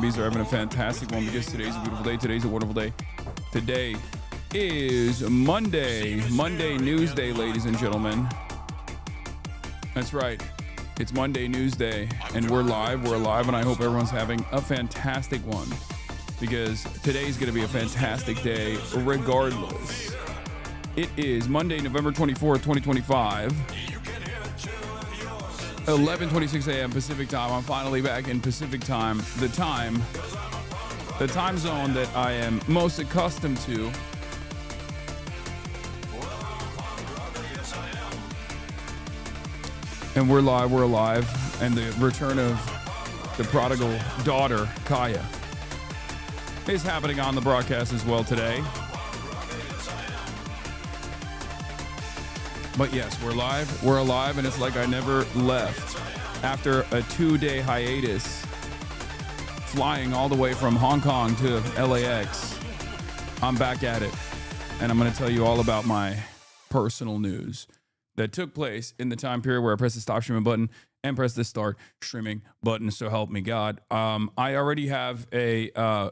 Bees are having a fantastic one because today's a beautiful day. Today's a wonderful day. Today is Monday. Monday News Day, ladies and gentlemen. That's right. It's Monday News Day, and we're live. We're alive, and I hope everyone's having a fantastic one because today's going to be a fantastic day regardless. It is Monday, November 24th, 2025. 11:26 a.m. Pacific time. I'm finally back in Pacific time. The time zone that I am most accustomed to. And we're live, we're alive. And the return of the prodigal daughter, Kaya, is happening on the broadcast as well today. But yes, we're live, we're alive, and it's like I never left. After a 2-day hiatus, flying all the way from Hong Kong to LAX, I'm back at it. And I'm going to tell you all about my personal news that took place in the time period where I pressed the stop streaming button and pressed the start streaming button. So help me God. I already have I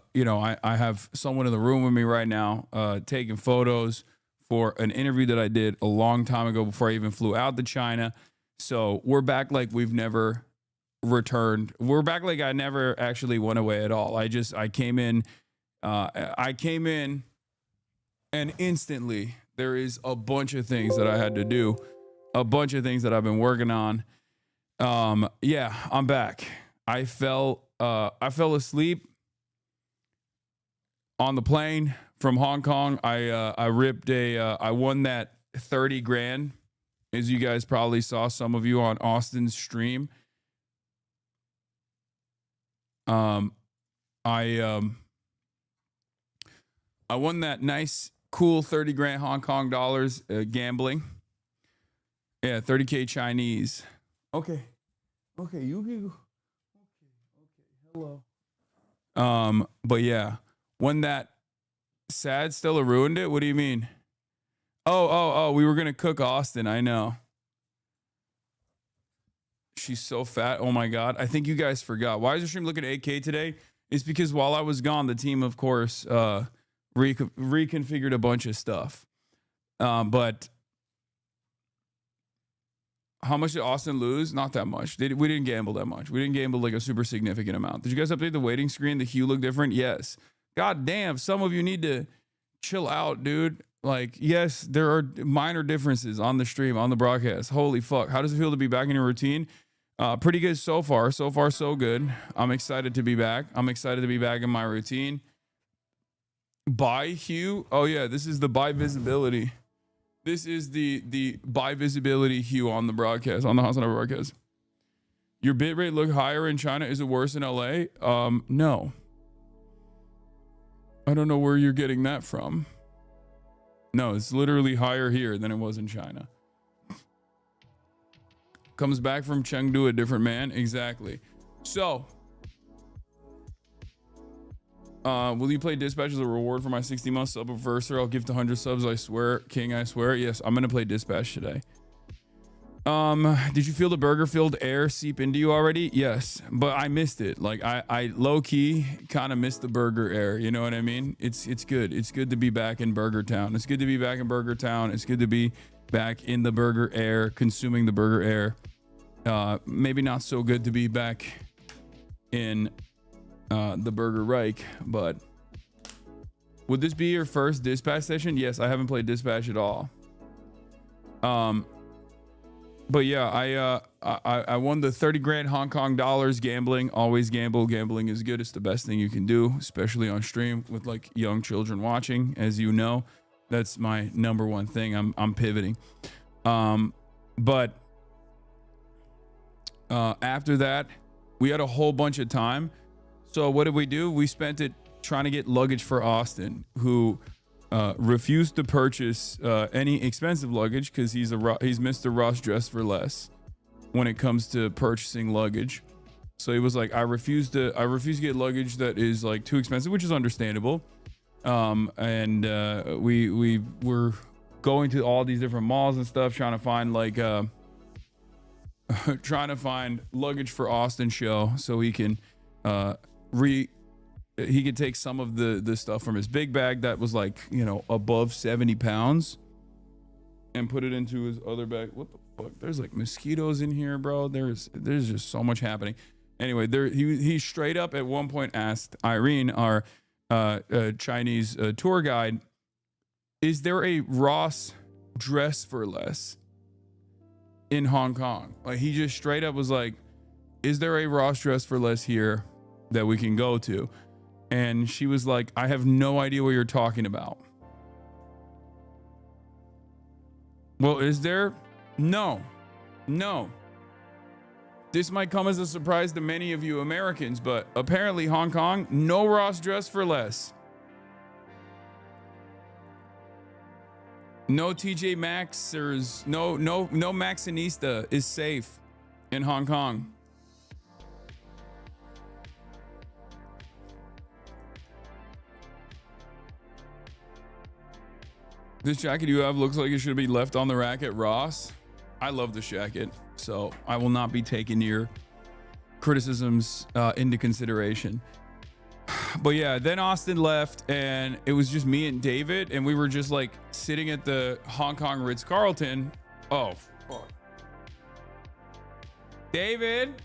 have someone in the room with me right now, taking photos for an interview that I did a long time ago before I even flew out to China. So we're back like we've never returned. We're back like I never actually went away at all. I came in and instantly there is a bunch of things that I had to do, a bunch of things that I've been working on. Yeah, I'm back. I fell asleep on the plane from Hong Kong. I won that 30 grand, as you guys probably saw, some of you on Austin's stream. I won that nice, cool 30 grand Hong Kong dollars gambling. Yeah, 30K Chinese. Okay, you can. Okay, hello. But yeah, won that. Sad Stella ruined it? What do you mean? Oh, we were gonna cook Austin. I know. She's so fat. Oh my God. I think you guys forgot. Why is the stream looking at 8K today? It's because while I was gone, the team, of course, reconfigured a bunch of stuff. But how much did Austin lose? Not that much. We didn't gamble that much. We didn't gamble like a super significant amount. Did you guys update the waiting screen? The hue looked different? Yes. God damn, some of you need to chill out, dude. Like, yes, there are minor differences on the stream, on the broadcast. Holy fuck. How does it feel to be back in your routine? Pretty good so far. So far, so good. I'm excited to be back. I'm excited to be back in my routine. Buy hue. Oh, yeah, this is the buy visibility. This is the buy visibility hue on the broadcast, on the Hasan broadcast. Your bitrate look higher in China. Is it worse in LA? No. I don't know where you're getting that from. No, it's literally higher here than it was in China. Comes back from Chengdu, a different man. Exactly. So, will you play Dispatch as a reward for my 60-month sub anniversary? I'll give to 100 subs, I swear. King, I swear. Yes, I'm going to play Dispatch today. Did you feel the burger-filled air seep into you already? Yes, but I missed it. Like I low-key kind of missed the burger air. You know what I mean? It's good. It's good to be back in Burger Town. It's good to be back in Burger Town. It's good to be back in the burger air, consuming the burger air. Maybe not so good to be back in the Burger Reich, but would this be your first Dispatch session? Yes, I haven't played Dispatch at all. But yeah, I won the 30 grand Hong Kong dollars gambling. Always gamble. Gambling is good. It's the best thing you can do, especially on stream with like young children watching. As you know, that's my number one thing. I'm pivoting. But after that, we had a whole bunch of time. So what did we do? We spent it trying to get luggage for Austin, who refused to purchase any expensive luggage because he's Mr. Ross dressed for less when it comes to purchasing luggage. So he was like, I refuse to get luggage that is like too expensive, which is understandable. We were going to all these different malls and stuff, trying to find like luggage for Austin show so he can he could take some of the stuff from his big bag that was like, you know, above 70 pounds and put it into his other bag. What the fuck? There's like mosquitoes in here, bro. There's just so much happening. Anyway, he straight up at one point asked Irene, our Chinese tour guide, is there a Ross dress for less in Hong Kong? Like, he just straight up was like, is there a Ross dress for less here that we can go to? And she was like, I have no idea what you're talking about. Well, is there? No. This might come as a surprise to many of you Americans, but apparently Hong Kong, no Ross dress for less. No TJ Maxxers, no Maxxinista is safe in Hong Kong. This jacket you have looks like it should be left on the rack at Ross. I love this jacket, so I will not be taking your criticisms into consideration. But yeah, then Austin left and it was just me and David, and we were just like sitting at the Hong Kong Ritz-Carlton. Oh, fuck. David,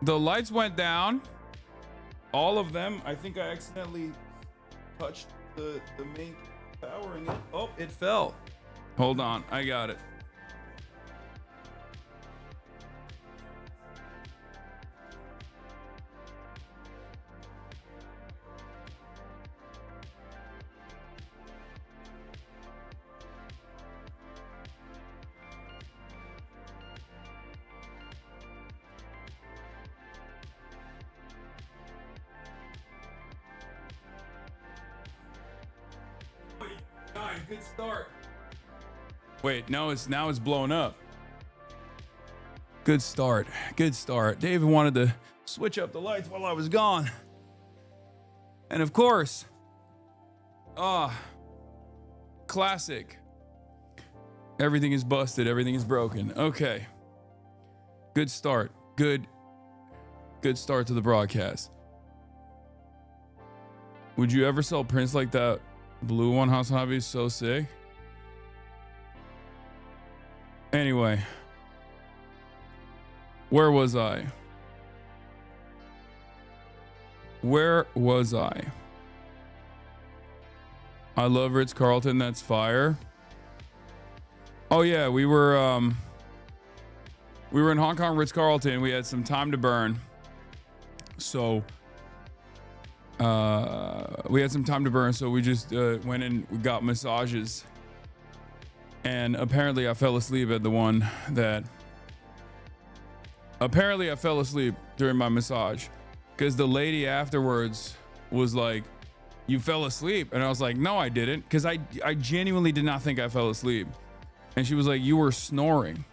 the lights went down. All of them. I think I accidentally touched the main powering it. Oh, it fell. Hold on, I got it. Good start. Wait, now it's blown up. Good start. David wanted to switch up the lights while I was gone. And of course, classic. Everything is busted, everything is broken. Okay. Good start. Good start to the broadcast. Would you ever sell prints like that? Blue one, House Hobby is so sick. Anyway, where was I? I love Ritz-Carlton. That's fire. Oh yeah, we were in Hong Kong Ritz-Carlton. We had some time to burn, so. We had some time to burn, so we just went and we got massages. And apparently I fell asleep at the one that... Apparently I fell asleep during my massage, because the lady afterwards was like, you fell asleep? And I was like, no, I didn't, because I genuinely did not think I fell asleep. And she was like, you were snoring.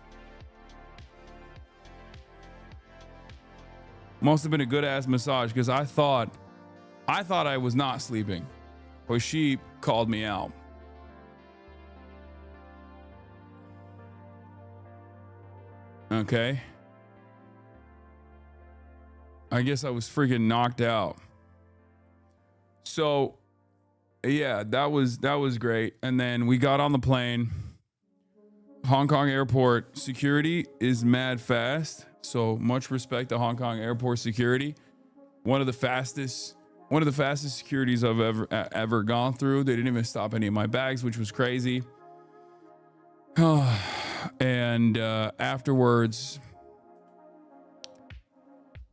Must have been a good ass massage, because I thought I was not sleeping, but she called me out. Okay. I guess I was freaking knocked out. So, yeah, that was great. And then we got on the plane. Hong Kong airport security is mad fast. So much respect to Hong Kong airport security. One of the fastest securities I've ever gone through. They didn't even stop any of my bags, which was crazy. And afterwards,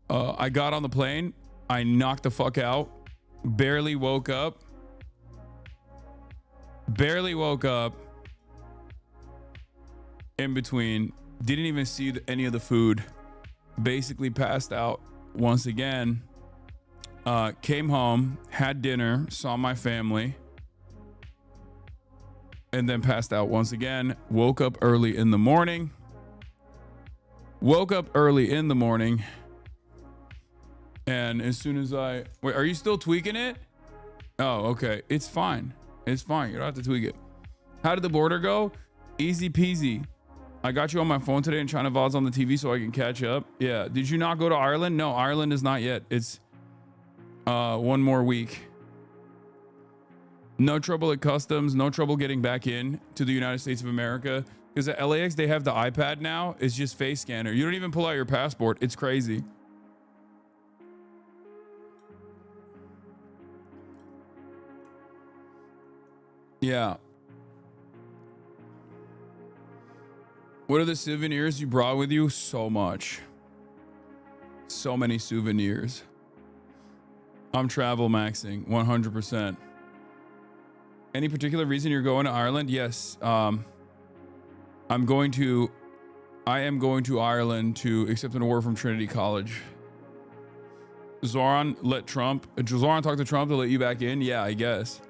I got on the plane. I knocked the fuck out. Barely woke up. In between, didn't even see any of the food. Basically passed out once again. Came home, had dinner, saw my family, and then passed out once again. Woke up early in the morning. And as soon as wait, are you still tweaking it? Oh, okay. It's fine. You don't have to tweak it. How did the border go? Easy peasy. I got you on my phone today and China VOD's on the TV so I can catch up. Yeah. Did you not go to Ireland? No, Ireland is not yet. One more week. No trouble at customs. No trouble getting back in to the United States of America. Because at LAX, they have the iPad now. It's just face scanner. You don't even pull out your passport. It's crazy. Yeah. What are the souvenirs you brought with you? So much. So many souvenirs. I'm travel maxing 100%. Any particular reason you're going to Ireland? Yes. I am going to Ireland to accept an award from Trinity College. Zoran talk to Trump to let you back in? Yeah, I guess.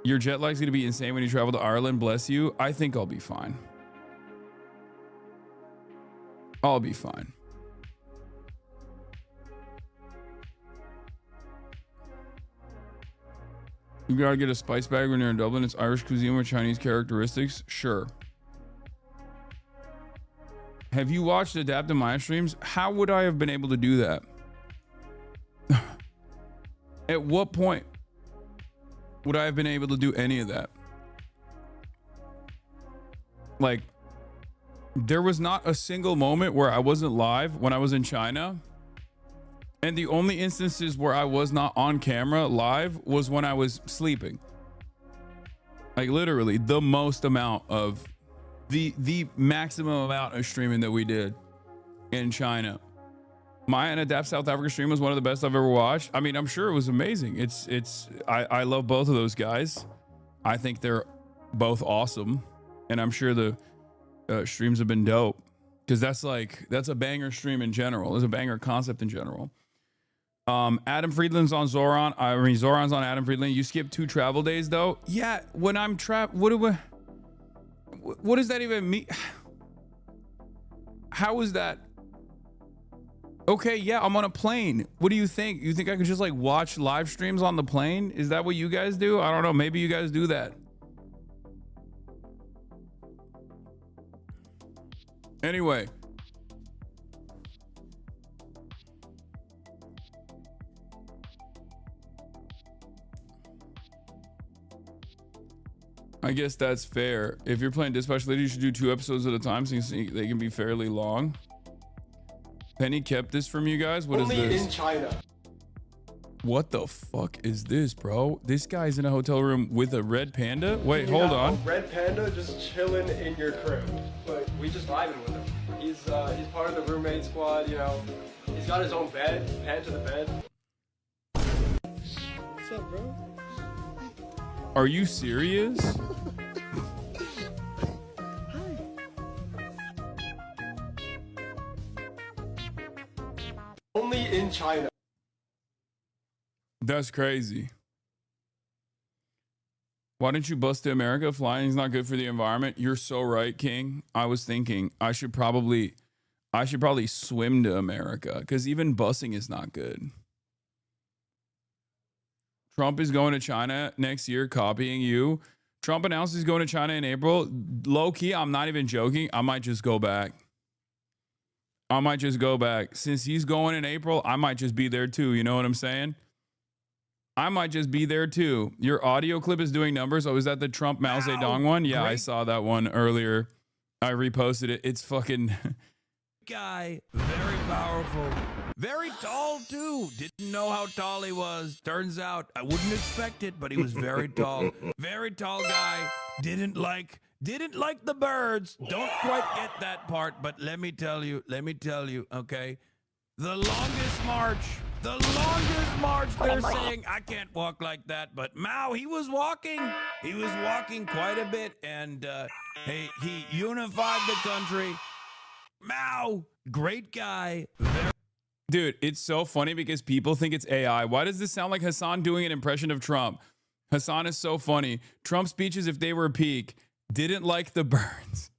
Your jet lag's going to be insane when you travel to Ireland. Bless you. I think I'll be fine. I'll be fine. You gotta get a spice bag when you're in Dublin. It's Irish cuisine with Chinese characteristics. Sure. Have you watched Adaptive Maya streams? How would I have been able to do that? At what point would I have been able to do any of that? Like, there was not a single moment where I wasn't live when I was in China. And the only instances where I was not on camera live was when I was sleeping. Like literally the most amount of the maximum amount of streaming that we did in China. My and Adapt South Africa stream was one of the best I've ever watched. I mean, I'm sure it was amazing. I love both of those guys. I think they're both awesome. And I'm sure the streams have been dope because that's a banger stream in general. It's a banger concept in general. Adam Friedland's on Zoran. I mean, Zoran's on Adam Friedland. You skip 2 travel days though. Yeah. When I'm what does that even mean? How is that? Okay. Yeah. I'm on a plane. What do you think? You think I could just like watch live streams on the plane? Is that what you guys do? I don't know. Maybe you guys do that. Anyway. I guess that's fair. If you're playing Dispatch Lady, you should do 2 episodes at a time so they can be fairly long. Penny kept this from you guys. What Only is this? In China. What the fuck is this, bro? This guy's in a hotel room with a red panda? Wait, hold on. Red panda just chilling in your crib. But we just vibing with him. He's part of the roommate squad, you know. He's got his own bed, head to the bed. What's up, bro? Are you serious? Only in China. That's crazy. Why didn't you bus to America? Flying is not good for the environment. You're so right, King. I was thinking I should probably swim to America because even busing is not good. Trump is going to China next year, copying you. Trump announced he's going to China in April. Low key, I'm not even joking. I might just go back. Since he's going in April, I might just be there too. You know what I'm saying? I might just be there too. Your audio clip is doing numbers. Oh, is that the Trump Mao Zedong one? Yeah, great. I saw that one earlier. I reposted it. It's fucking... Guy, very powerful. Very tall too. Didn't know how tall he was. Turns out I wouldn't expect it, but he was very tall. Very tall guy. Didn't like the birds. Don't quite get that part, but let me tell you, okay? The longest march, they're saying I can't walk like that, but Mao, he was walking quite a bit, and he unified the country. Mao, great guy. Dude, it's so funny because people think it's AI. Why does this sound like Hassan doing an impression of Trump? Hassan is so funny. Trump speeches, if they were peak, didn't like the birds.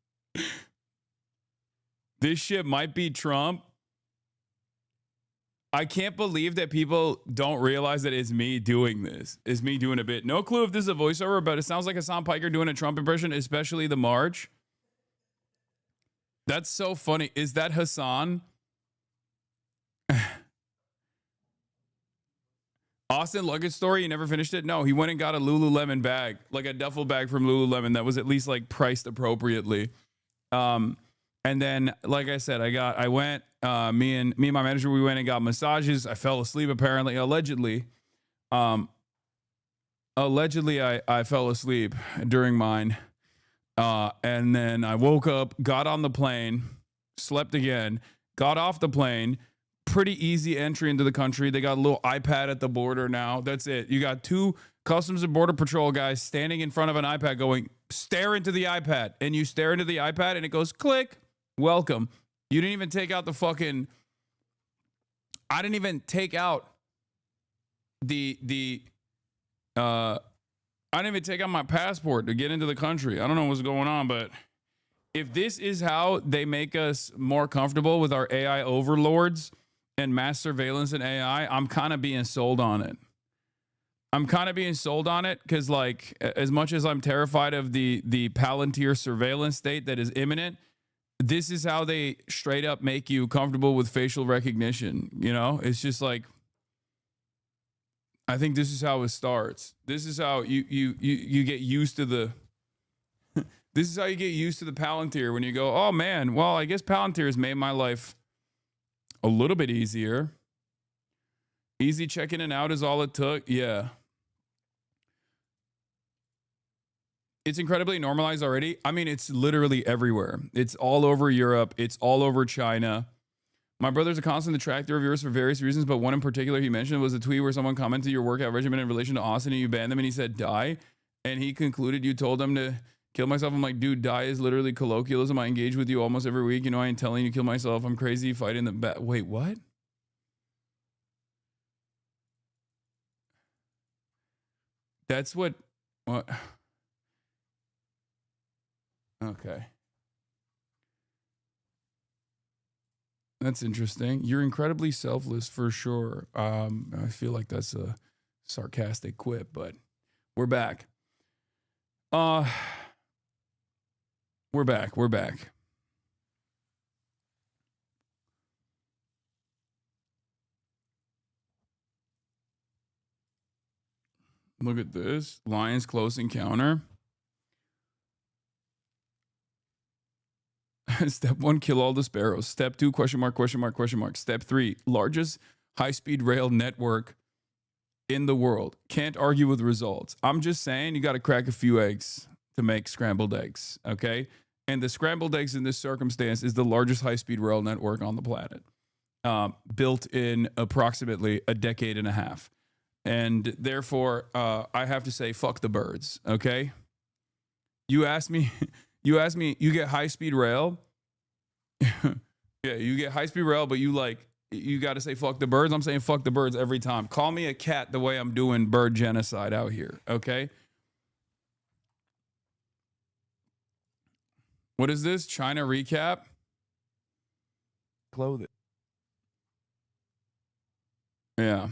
This shit might be Trump. I can't believe that people don't realize that it's me doing this. It's me doing a bit. No clue if this is a voiceover, but it sounds like Hassan Piker doing a Trump impression, especially the march. That's so funny. Is that Hassan? Austin luggage story. You never finished it? No, he went and got a Lululemon bag, like a duffel bag from Lululemon that was at least like priced appropriately. And then, like I said, I went. Me and my manager, we went and got massages. I fell asleep apparently, allegedly. Allegedly, I fell asleep during mine. And then I woke up, got on the plane, slept again, got off the plane. Pretty easy entry into the country. They got a little iPad at the border now. That's it. You got 2 Customs and Border Patrol guys standing in front of an iPad going, stare into the iPad. And you stare into the iPad and it goes, click, welcome. You didn't even take out the fucking... I didn't even take out I didn't even take out my passport to get into the country. I don't know what's going on, but if this is how they make us more comfortable with our AI overlords and mass surveillance and AI, I'm kind of being sold on it. I'm kind of being sold on it because, like, as much as I'm terrified of the Palantir surveillance state that is imminent, this is how they straight up make you comfortable with facial recognition. You know, it's just like, I think this is how it starts. This is how you get used to the. This is how you get used to the Palantir when you go, oh man, well, I guess Palantir has made my life a little bit easier. Easy checking in and out is all it took. Yeah. It's incredibly normalized already. I mean, it's literally everywhere. It's all over Europe. It's all over China. My brother's a constant detractor of yours for various reasons, but one in particular he mentioned was a tweet where someone commented your workout regimen in relation to Austin and you banned them and he said, die. And he concluded you told him to kill myself. I'm like, dude, die is literally colloquialism. I engage with you almost every week. You know, I ain't telling you to kill myself. I'm crazy fighting the Wait, what? That's what? Okay. That's interesting. You're incredibly selfless for sure. I feel like that's a sarcastic quip, but we're back. We're back. Look at this. Lions close encounter. Step 1, kill all the sparrows. Step 2, question mark. Step 3, largest high-speed rail network in the world. Can't argue with results. I'm just saying you got to crack a few eggs to make scrambled eggs, okay? And the scrambled eggs in this circumstance is the largest high-speed rail network on the planet, built in approximately a decade and a half. And therefore, I have to say, fuck the birds, okay? You asked me, you get high-speed rail. Yeah, you get high-speed rail, but you got to say fuck the birds. I'm saying fuck the birds every time. Call me a cat the way I'm doing bird genocide out here, okay? What is this? China recap? Clothing. Yeah.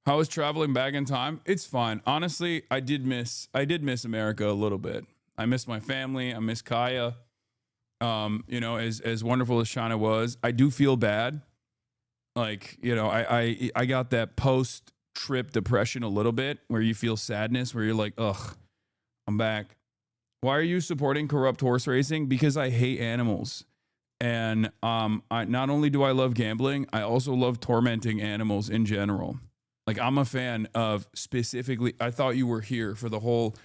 How was traveling back in time? It's fine. Honestly, I did miss America a little bit. I miss my family. I miss Kaya. You know, as wonderful as China was, I do feel bad. Like, you know, I got that post-trip depression a little bit where you feel sadness, where you're like, ugh, I'm back. Why are you supporting corrupt horse racing? Because I hate animals. And I not only do I love gambling, I also love tormenting animals in general. Like, I'm a fan of specifically, I thought you were here for the whole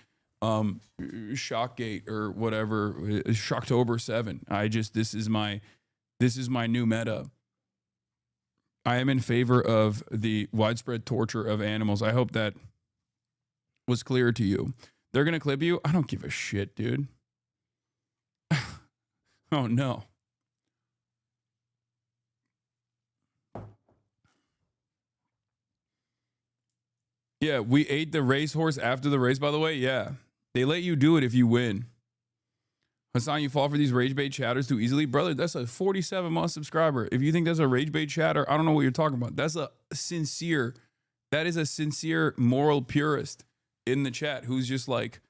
Shockgate or whatever, Shocktober 7. This is my new meta. I am in favor of the widespread torture of animals. I hope that was clear to you. They're going to clip you? I don't give a shit, dude. Oh, no. Yeah, we ate the racehorse after the race, by the way. Yeah. They let you do it if you win. Hassan, you fall for these rage bait chatters too easily. Brother, that's a 47-month subscriber. If you think that's a rage bait chatter, I don't know what you're talking about. That is a sincere moral purist in the chat who's just like,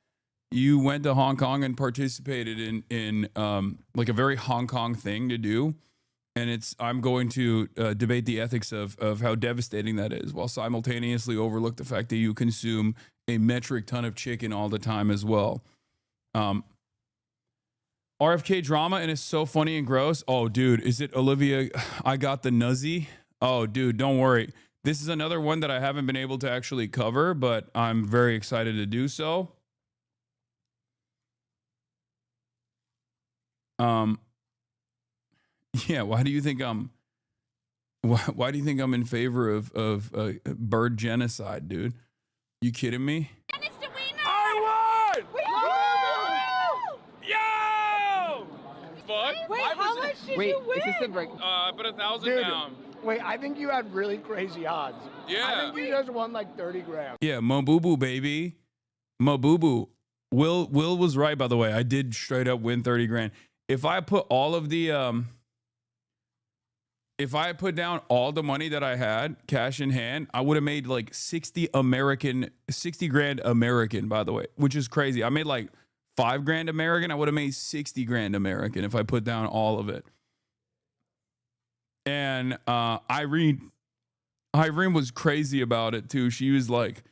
you went to Hong Kong and participated in like a very Hong Kong thing to do. And I'm going to debate the ethics of how devastating that is, while simultaneously overlook the fact that you consume a metric ton of chicken all the time as well. RFK drama, and it's so funny and gross. Oh, dude, is it Olivia? I got the nuzzy. Oh, dude, don't worry. This is another one that I haven't been able to actually cover, but I'm very excited to do so. Yeah, why do you think I'm in favor of bird genocide, dude? You kidding me? I won! Yo! Fuck. Wait, how much did you win? Is this the break? Put 1,000 down. Wait, I think you had really crazy odds. Yeah. I think you just won like 30 grand. Yeah, Mobubu, baby. Mobubu. Will was right, by the way. I did straight up win 30 grand. If I put all of the if I put down all the money that I had cash in hand, I would have made like 60 grand American, by the way, which is crazy. I made like 5 grand American. I would have made 60 grand American if I put down all of it. And Irene was crazy about it too. She was like,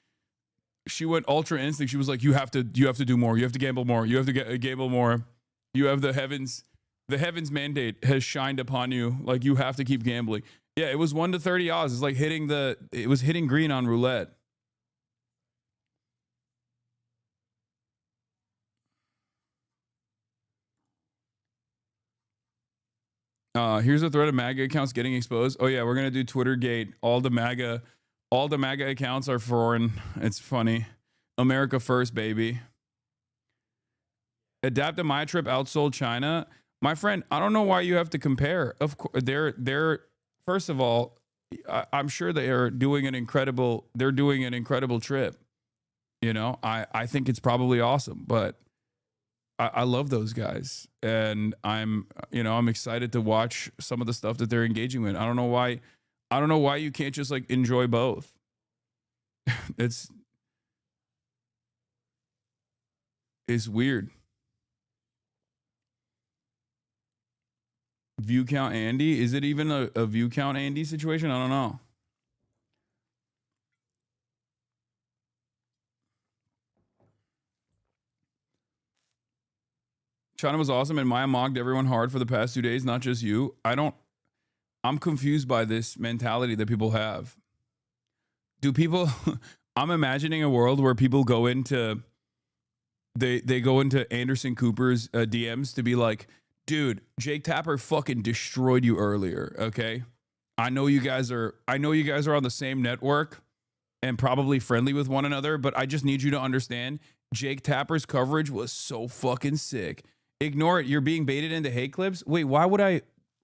she went ultra instinct. She was like, you have to do more. You have to gamble more. You have to gamble more. You have the heavens mandate has shined upon you. Like, you have to keep gambling. Yeah, it was 1 to 30 odds. It's like it was hitting green on roulette. Here's a thread of MAGA accounts getting exposed. Oh yeah, we're gonna do Twittergate. All the MAGA accounts are foreign. It's funny. America first, baby. Adaptive My Trip outsold China. My friend, I don't know why you have to compare. Of course, they're first of all, I'm sure they are doing an incredible. They're doing an incredible trip. You know, I think it's probably awesome, but I love those guys, and I'm excited to watch some of the stuff that they're engaging with. I don't know why you can't just like enjoy both. It's weird. View count Andy? Is it even a view count Andy situation? I don't know. China was awesome, and Maya mocked everyone hard for the past 2 days, not just you. I'm confused by this mentality that people have. Do people I'm imagining a world where people go into they go into Anderson Cooper's DMs to be like, dude, Jake Tapper fucking destroyed you earlier, okay? I know you guys are on the same network and probably friendly with one another, but I just need you to understand Jake Tapper's coverage was so fucking sick. Ignore it. You're being baited into hate clips. Wait,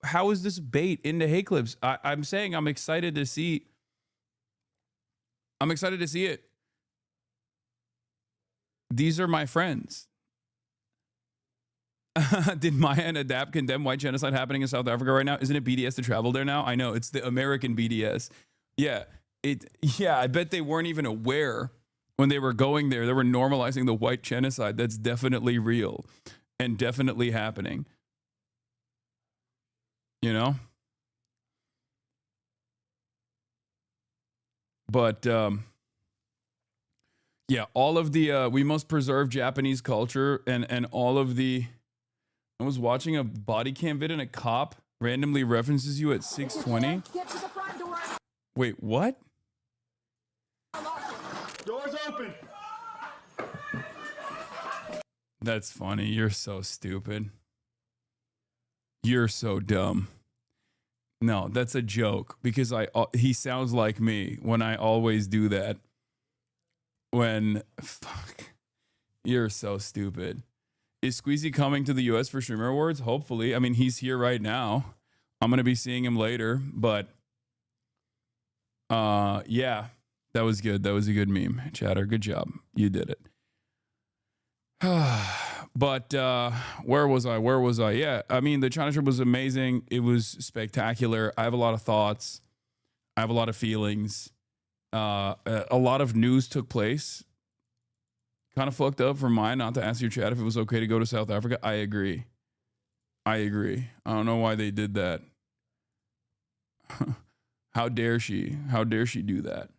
how is this bait into hate clips? I'm saying I'm excited to see it. These are my friends. Did Maya and Adapt condemn white genocide happening in South Africa right now? Isn't it BDS to travel there now? I know, it's the American BDS. Yeah, I bet they weren't even aware when they were going there. They were normalizing the white genocide. That's definitely real and definitely happening. You know? But yeah, all of the we must preserve Japanese culture and all of the. I was watching a body cam vid and a cop randomly references you at 6:20. Wait, what? Doors open. That's funny. You're so stupid. You're so dumb. No, that's a joke because he sounds like me when I always do that. Fuck. You're so stupid. Is Squeezy coming to the US for Streamer Awards? Hopefully. I mean, he's here right now. I'm going to be seeing him later, but yeah, that was good. That was a good meme. Chatter, good job. You did it. But where was I? Yeah, I mean, the China trip was amazing. It was spectacular. I have a lot of thoughts. I have a lot of feelings. A lot of news took place. Kind of fucked up for mine not to ask your chat if it was okay to go to South Africa. I agree. I don't know why they did that. How dare she? How dare she do that?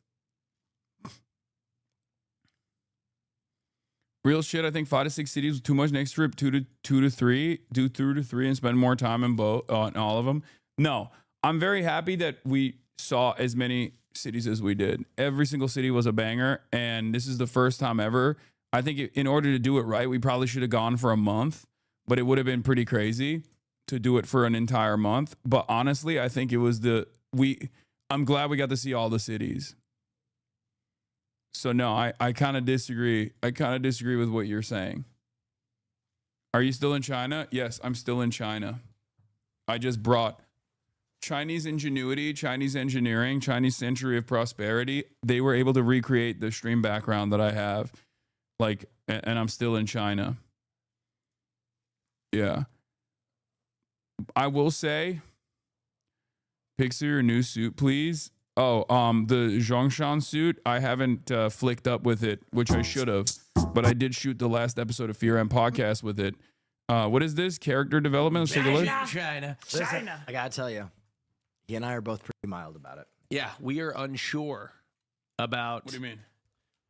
Real shit. I think 5 to 6 cities was too much. Next trip, 2 to 3, do 2 to 3, and spend more time in both on all of them. No, I'm very happy that we saw as many cities as we did. Every single city was a banger, and this is the first time ever. I think in order to do it right, we probably should have gone for a month, but it would have been pretty crazy to do it for an entire month. But honestly, I think it was I'm glad we got to see all the cities. So no, I kind of disagree. I kind of disagree with what you're saying. Are you still in China? Yes, I'm still in China. I just brought Chinese ingenuity, Chinese engineering, Chinese century of prosperity. They were able to recreate the stream background that I have. And I'm still in China. Yeah. I will say, picture your new suit, please. Oh, the Zhongshan suit, I haven't flicked up with it, which I should have, but I did shoot the last episode of Fear and Podcast with it. What is this? Character development? Let's take a look. China. Listen, I gotta tell you, he and I are both pretty mild about it. Yeah, we are unsure about. What do you mean?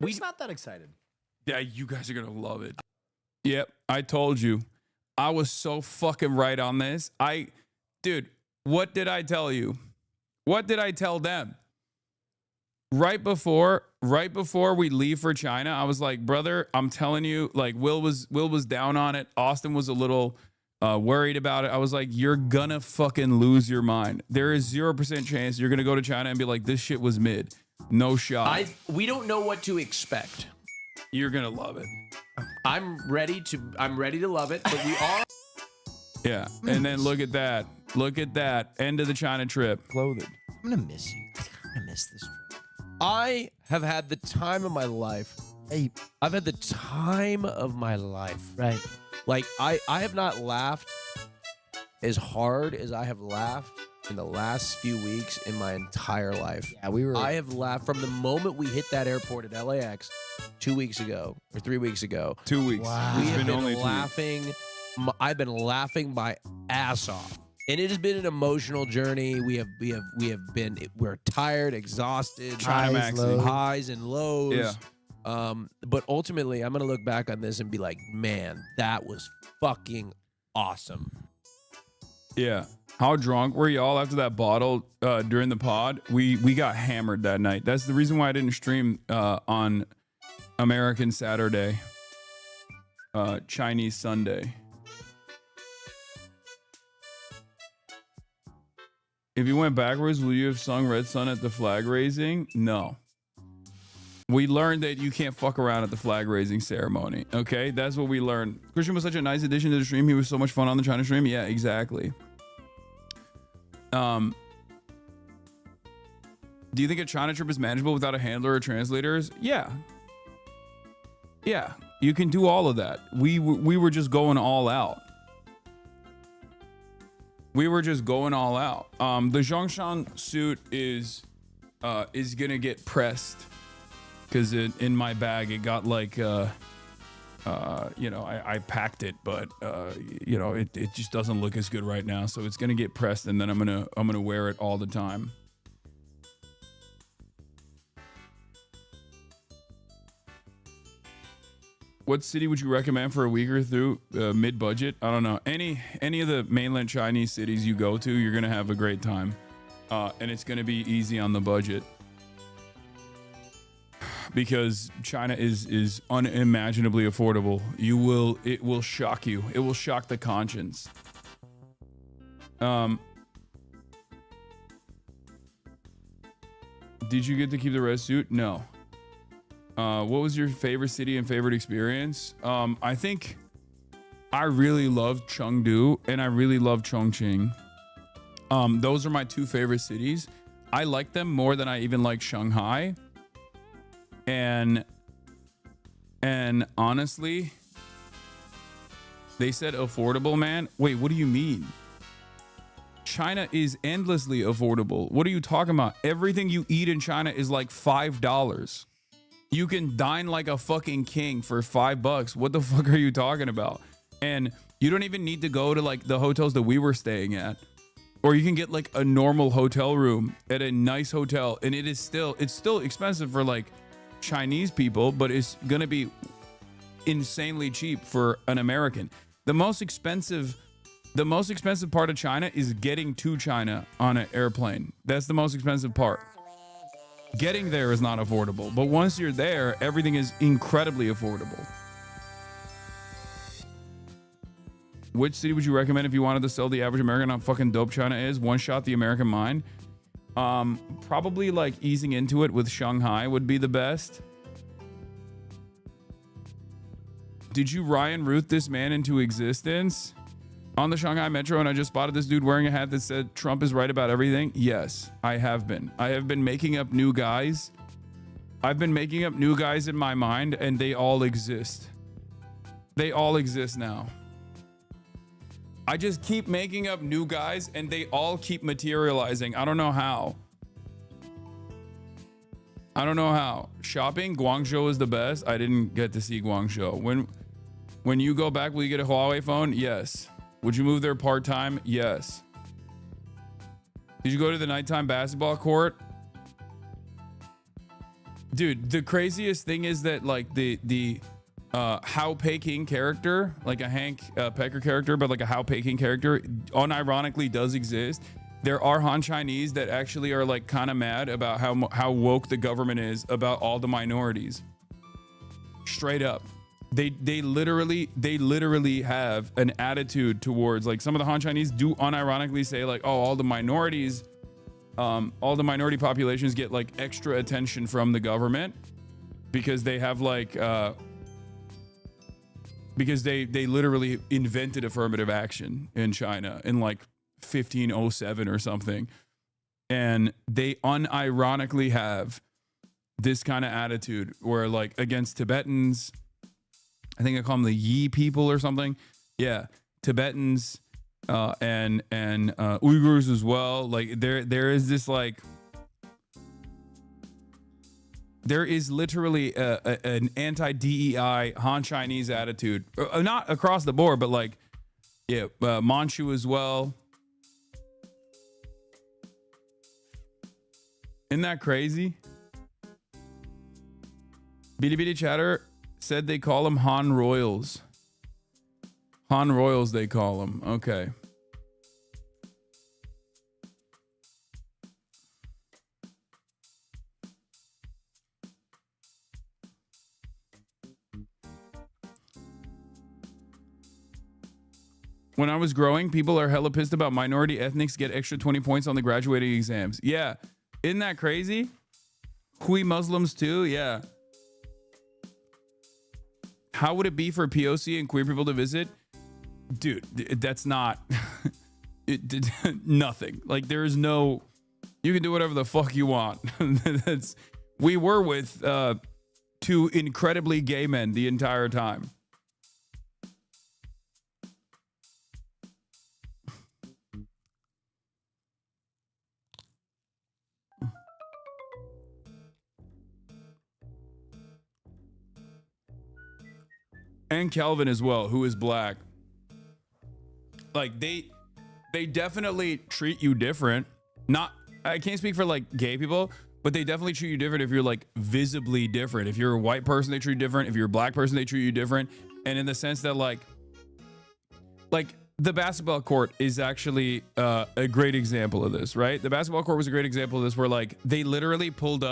We're not that excited. Yeah, you guys are going to love it. Yep, I told you. I was so fucking right on this. Dude, what did I tell you? What did I tell them? Right before we leave for China, I was like, brother, I'm telling you, like Will was down on it. Austin was a little worried about it. I was like, you're gonna fucking lose your mind. There is 0% chance you're gonna go to China and be like, this shit was mid. No shot. We don't know what to expect. You're gonna love it. I'm ready to love it, but we are. Yeah, and then look at that. Look at that. End of the China trip. Clothed. I'm gonna miss you. I'm gonna miss this trip. I have had the time of my life. Hey, I've had the time of my life. right. Like, I have not laughed as hard as I have laughed in the last few weeks in my entire life. Yeah, we were. I have laughed from the moment we hit that airport at LAX 2 weeks ago or 3 weeks ago. 2 weeks. Wow. We It's have been been only 2 weeks. laughing. I've been laughing my ass off. And it has been an emotional journey. We're tired, exhausted, Highs, lows. highs and lows. Yeah. But ultimately, I'm gonna look back on this and be like, man, that was fucking awesome. Yeah. How drunk were y'all after that bottle during the pod? We got hammered that night. That's the reason why I didn't stream on American Saturday, Chinese Sunday. If you went backwards, will you have sung Red Sun at the flag raising? No. We learned that you can't fuck around at the flag raising ceremony. Okay, that's what we learned. Christian was such a nice addition to the stream. He was so much fun on the China stream. Yeah, exactly. Do you think a China trip is manageable without a handler or translators? Yeah. Yeah, you can do all of that. We were just going all out. We were just going all out. The Zhongshan suit is gonna get pressed because in my bag it got like I packed it, but it just doesn't look as good right now. So it's gonna get pressed, and then I'm gonna wear it all the time. What city would you recommend for a week or two, mid-budget? I don't know. Any of the mainland Chinese cities you go to, you're gonna have a great time, and it's gonna be easy on the budget because China is unimaginably affordable. It will shock you. It will shock the conscience. Did you get to keep the red suit? No. What was your favorite city and favorite experience? I think I really loved Chengdu and I really loved Chongqing. Those are my two favorite cities. I like them more than I even like Shanghai. And honestly, they said affordable, man. Wait, what do you mean? China is endlessly affordable. What are you talking about? Everything you eat in China is like $5. You can dine like a fucking king for $5. What the fuck are you talking about? And you don't even need to go to like the hotels that we were staying at. Or you can get like a normal hotel room at a nice hotel, and it's still expensive for like Chinese people, but it's gonna be insanely cheap for an American. The most expensive part of China is getting to China on an airplane. That's the most expensive part. Getting there is not affordable, but once you're there, everything is incredibly affordable. Which city would you recommend if you wanted to sell the average American how fucking dope China is? One shot the American mind. Probably like easing into it with Shanghai would be the best. Did you Ryan Ruth this man into existence? On the Shanghai Metro, and I just spotted this dude wearing a hat that said Trump is right about everything. Yes, I have been. I have been making up new guys. I've been making up new guys in my mind, and they all exist. They all exist now. I just keep making up new guys, and they all keep materializing. I don't know how. Shopping, Guangzhou is the best. I didn't get to see Guangzhou. When you go back, will you get a Huawei phone? Yes. Would you move there part-time? Yes. Did you go to the nighttime basketball court? Dude, the craziest thing is that like the Hao Peking character, like a Hank Pecker character, but like a Hao Peking character, unironically does exist. There are Han Chinese that actually are like kind of mad about how woke the government is about all the minorities. Straight up. They literally have an attitude towards, like, some of the Han Chinese do unironically say like, oh, all the minority populations get like extra attention from the government because they have like because they literally invented affirmative action in China in like 1507 or something, and they unironically have this kind of attitude where like against Tibetans, I think I call them the Yi people or something. Yeah, Tibetans and Uyghurs as well. Like there is this like there is literally an anti-DEI Han Chinese attitude, not across the board, but like yeah, Manchu as well. Isn't that crazy? Bitty Bitty Chatter said they call them Han Royals. Han Royals, they call them. Okay. When I was growing, people are hella pissed about minority ethnics get extra 20 points on the graduating exams. Yeah. Isn't that crazy? Hui Muslims too? Yeah. How would it be for POC and queer people to visit? Dude, that's not nothing. Like there's no, you can do whatever the fuck you want. We were with two incredibly gay men the entire time. And Kelvin as well, who is black. Like they definitely treat you different. Not, I can't speak for like gay people, but they definitely treat you different if you're like visibly different. If you're a white person, they treat you different. If you're a black person, they treat you different. And in the sense that like the basketball court is actually a great example of this, right? The basketball court was a great example of this, where like they literally pulled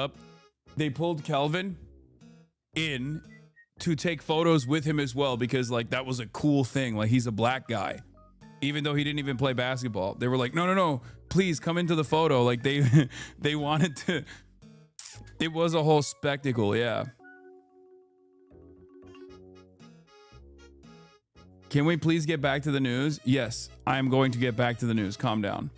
Kelvin in to take photos with him as well, because like that was a cool thing. Like he's a black guy, even though he didn't even play basketball. They were like, no, please come into the photo. Like they wanted to. It was a whole spectacle. Yeah. Can we please get back to the news? Yes, I am going to get back to the news. Calm down.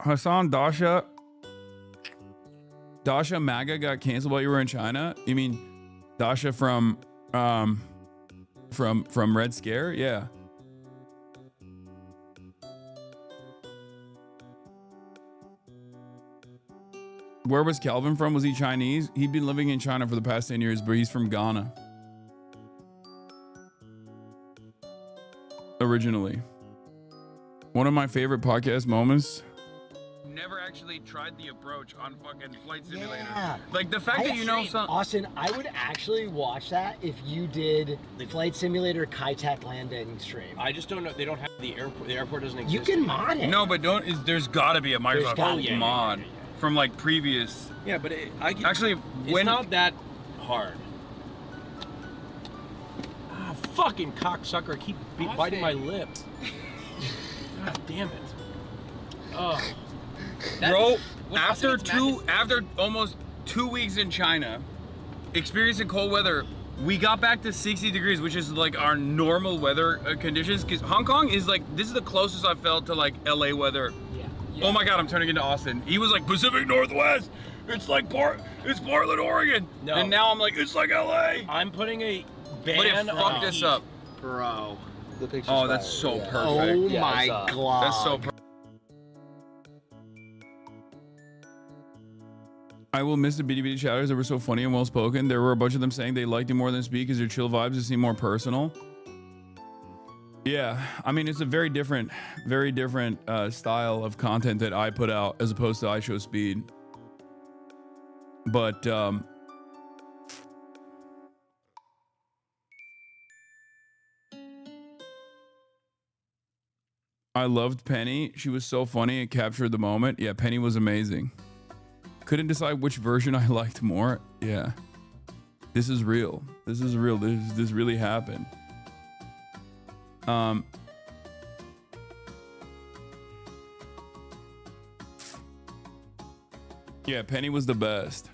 Hassan, Dasha MAGA got canceled while you were in China? You mean Dasha from Red Scare? Yeah. Where was Calvin from? Was he Chinese? He'd been living in China for the past 10 years, but he's from Ghana. Originally. One of my favorite podcast moments. Never actually tried the approach on fucking Flight Simulator. Yeah. Like the fact that you know some. Austin, I would actually watch that if you did the Flight Simulator Kai-Tak landing stream. I just don't know. They don't have the airport. The airport doesn't exist. You can mod it. No, but there's got to be a Microsoft gotta mod be. from like previous. Yeah, but Actually, it's not that hard. Ah, fucking cocksucker! Keep biting my lip. God damn it! Oh. Bro, after almost 2 weeks in China, experiencing cold weather, we got back to 60 degrees, which is like our normal weather conditions. Because Hong Kong is like, this is the closest I felt to like LA weather. Yeah. Oh my God, I'm turning into Austin. He was like Pacific Northwest. It's like it's Portland, Oregon. No. And now I'm like, it's like LA. I'm putting a ban. But it fucked us up. Bro. The picture's Oh, that's so perfect. Oh my God. That's so perfect. I will miss the bitty bitty chatters that were so funny and well spoken. There were a bunch of them saying they liked it more than speak because their chill vibes just seem more personal. Yeah, I mean it's a very different style of content that I put out as opposed to I Show Speed. But I loved Penny. She was so funny and captured the moment. Yeah, Penny was amazing. Couldn't decide which version I liked more. Yeah. This is real. This is real. This really happened. Yeah, Penny was the best.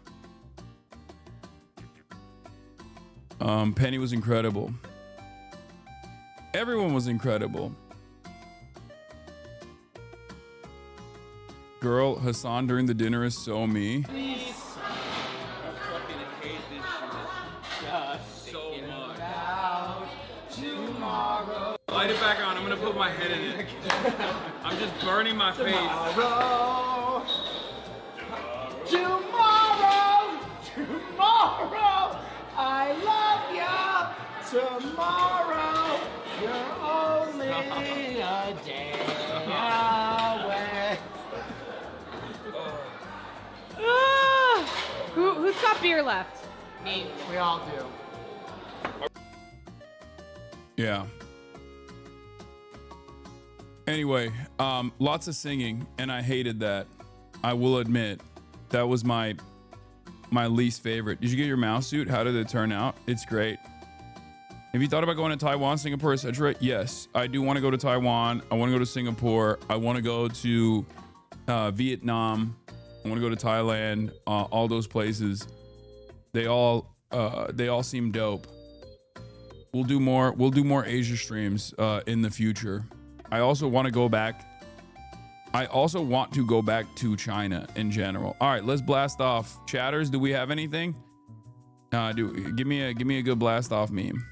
Penny was incredible. Everyone was incredible. Girl, Hassan during the dinner is so me. Please. So much. Light it back on. I'm gonna put my head in it. I'm just burning my face. Tomorrow, I love you. Tomorrow, you're only a day away. Who's got beer left? Me. We all do. Yeah. Anyway, lots of singing, and I hated that. I will admit, that was my least favorite. Did you get your mouse suit? How did it turn out? It's great. Have you thought about going to Taiwan, Singapore, etc.? Yes, I do want to go to Taiwan. I want to go to Singapore. I want to go to Vietnam. I want to go to Thailand. All those places. They all seem dope. We'll do more Asia streams in the future. I also want to go back to China in general. All right, let's blast off. Chatters, do we have anything? Give me a good blast off meme.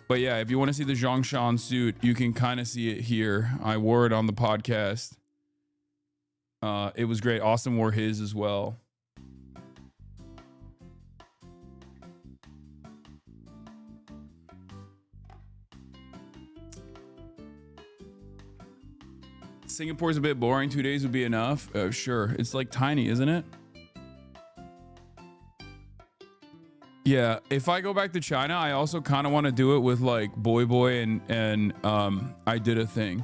But yeah, if you want to see the Zhongshan suit, you can kind of see it here. I wore it on the podcast. It was great. Austin wore his as well. Singapore's a bit boring. 2 days would be enough. Sure. It's like tiny, isn't it? Yeah. If I go back to China, I also kind of want to do it with like Boy and I Did a Thing.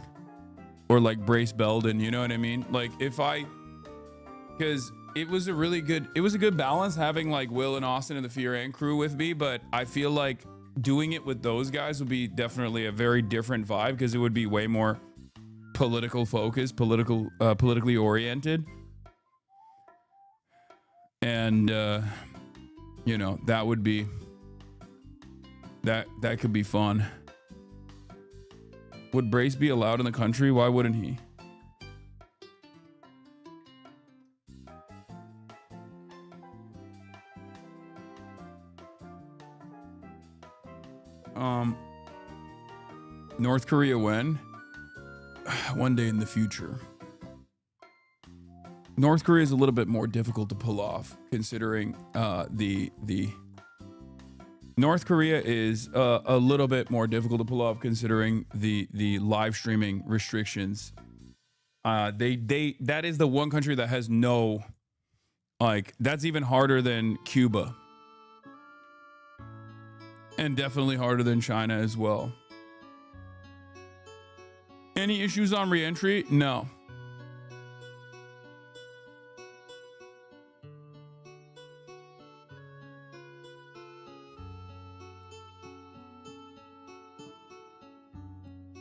Or like Brace Belden, you know what I mean? Like because it was a good balance having like Will and Austin and the Fear and crew with me, but I feel like doing it with those guys would be definitely a very different vibe because it would be way more political focused, politically oriented. And you know, that would be that could be fun. Would Brace be allowed in the country? Why wouldn't he? North Korea when? One day in the future. North Korea is a little bit more difficult to pull off, considering the North Korea is a little bit more difficult to pull off, considering the live streaming restrictions. That is the one country that has no, like, that's even harder than Cuba, and definitely harder than China as well. Any issues on re-entry? No.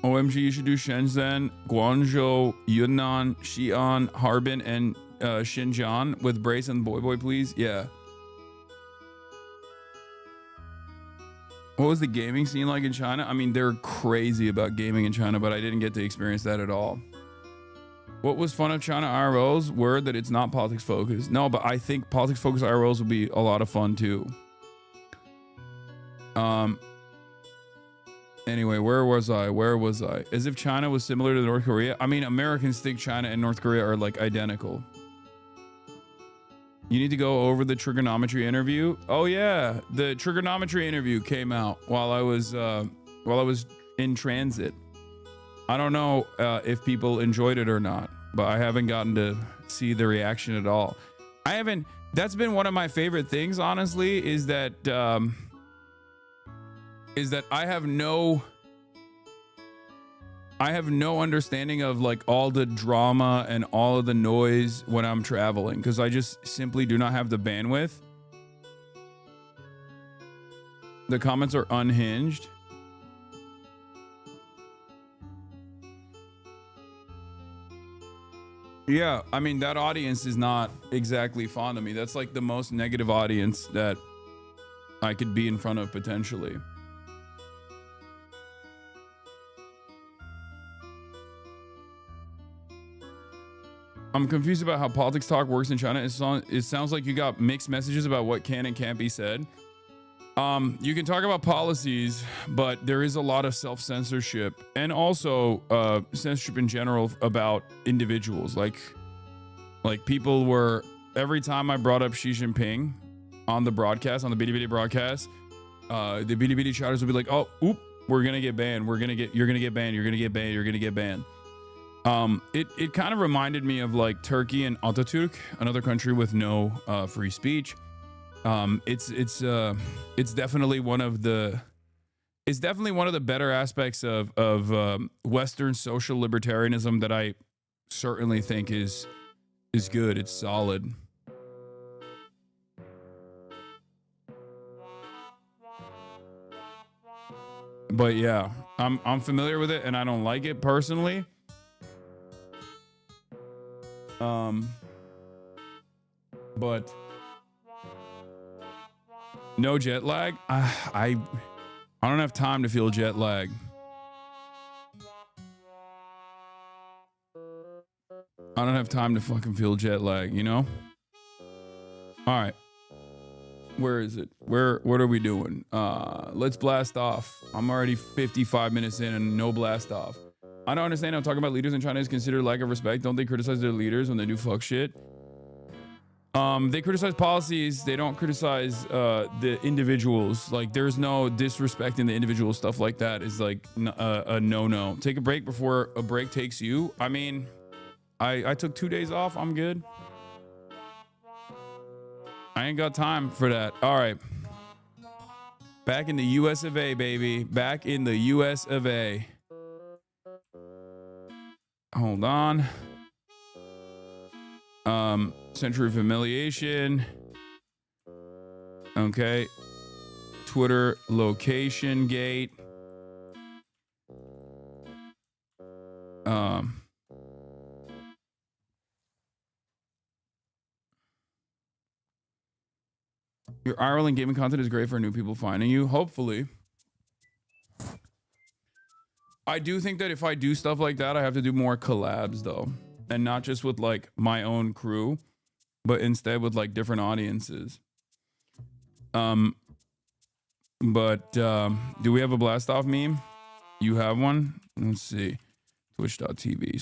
OMG, you should do Shenzhen, Guangzhou, Yunnan, Xi'an, Harbin, and Xinjiang with Brace and Boy, please. Yeah. What was the gaming scene like in China? I mean, they're crazy about gaming in China, but I didn't get to experience that at all. What was fun of China IRLs? Word that it's not politics focused. No, but I think politics focused IRLs would be a lot of fun too. Anyway, where was I? As if China was similar to North Korea. I mean, Americans think China and North Korea are like identical. You need to go over the trigonometry interview. Oh yeah, the trigonometry interview came out while I was in transit. I don't know if people enjoyed it or not, but I haven't gotten to see the reaction at all. I haven't. That's been one of my favorite things, honestly, is that I have no understanding of like all the drama and all of the noise when I'm traveling, because I just simply do not have the bandwidth. The comments are unhinged. Yeah, I mean, that audience is not exactly fond of me. That's like the most negative audience that I could be in front of potentially. I'm confused about how politics talk works in China. It sounds like you got mixed messages about what can and can't be said. You can talk about policies, but there is a lot of self-censorship and also censorship in general about individuals. Like people were, every time I brought up Xi Jinping on the broadcast, on the Bitty Bitty broadcast, the Bitty Bitty chatters would be like, oh, oop, we're gonna get banned. You're gonna get banned. You're gonna get banned. You're gonna get banned. It kind of reminded me of like Turkey and Atatürk, another country with no free speech. It's definitely one of the better aspects of Western social libertarianism that I certainly think is good. It's solid. But yeah, I'm familiar with it and I don't like it personally. But no jet lag. I don't have time to feel jet lag. I don't have time to fucking feel jet lag, you know? All right. Where is it? What are we doing? Let's blast off. I'm already 55 minutes in and no blast off. I don't understand. I'm talking about leaders in China is considered lack of respect. Don't they criticize their leaders when they do fuck shit? They criticize policies. They don't criticize the individuals. Like, there's no disrespect in the individual. Stuff like that is like a no-no. Take a break before a break takes you. I mean, I took 2 days off. I'm good. I ain't got time for that. All right. Back in the US of A, baby. Back in the US of A. Hold on. Century of Humiliation. Okay. Twitter location gate. Your Ireland gaming content is great for new people finding you. Hopefully. I do think that if I do stuff like that, I have to do more collabs though. And not just with like my own crew, but instead with like different audiences. Do we have a blast off meme? You have one? Let's see. Twitch.tv/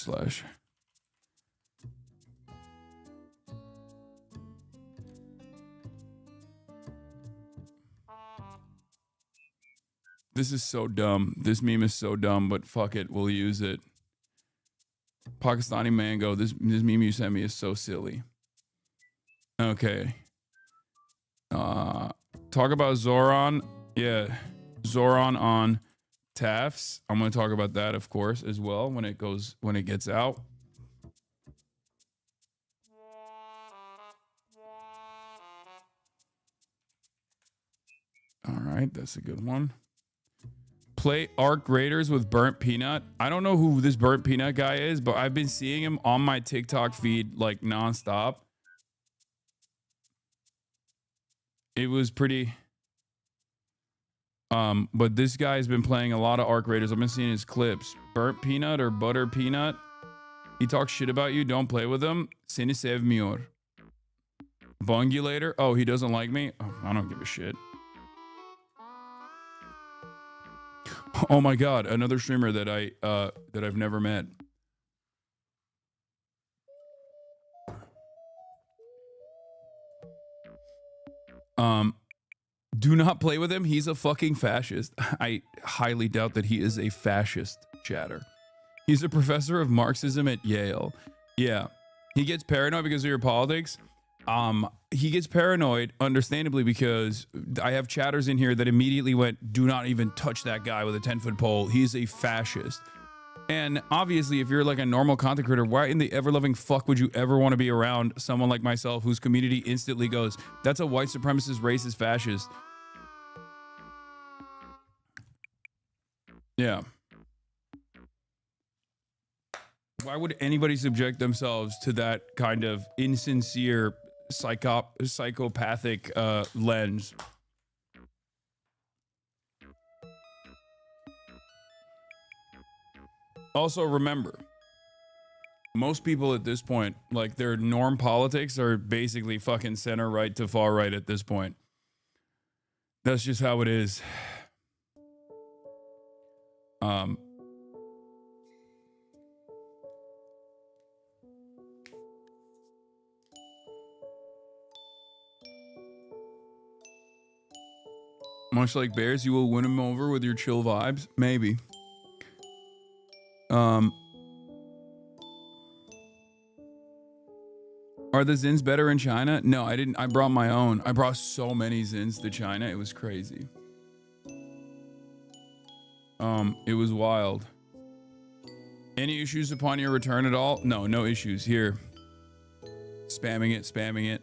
This is so dumb. This meme is so dumb, but fuck it, we'll use it. Pakistani mango. This meme you sent me is so silly. Okay. Talk about Zoran. Yeah. Zoran on TAFs. I'm gonna talk about that, of course, as well when it gets out. All right, that's a good one. Play Arc Raiders with Burnt Peanut. I don't know who this Burnt Peanut guy is, but I've been seeing him on my TikTok feed like nonstop. It was pretty. But this guy's been playing a lot of Arc Raiders. I've been seeing his clips. Burnt Peanut or Butter Peanut. He talks shit about you. Don't play with him. Seni sevmiyor. Bungulator. Oh, he doesn't like me. Oh, I don't give a shit. Oh my god, another streamer that I've never met. Do not play with him. He's a fucking fascist. I highly doubt that he is a fascist, chatter. He's a professor of Marxism at Yale. Yeah. He gets paranoid because of your politics. He gets paranoid, understandably, because I have chatters in here that immediately went, do not even touch that guy with a 10-foot pole. He's a fascist. And obviously, if you're like a normal content creator, why in the ever-loving fuck would you ever want to be around someone like myself whose community instantly goes, that's a white supremacist, racist, fascist? Yeah. Why would anybody subject themselves to that kind of insincere psychopathic lens? Also, remember, most people at this point, like their norm politics are basically fucking center right to far right at this point. That's just how it is. Much like bears, you will win them over with your chill vibes. Maybe. Are the Zins better in China? No, I didn't. I brought my own. I brought so many Zins to China. It was crazy. It was wild. Any issues upon your return at all? No, no issues here. Spamming it, spamming it.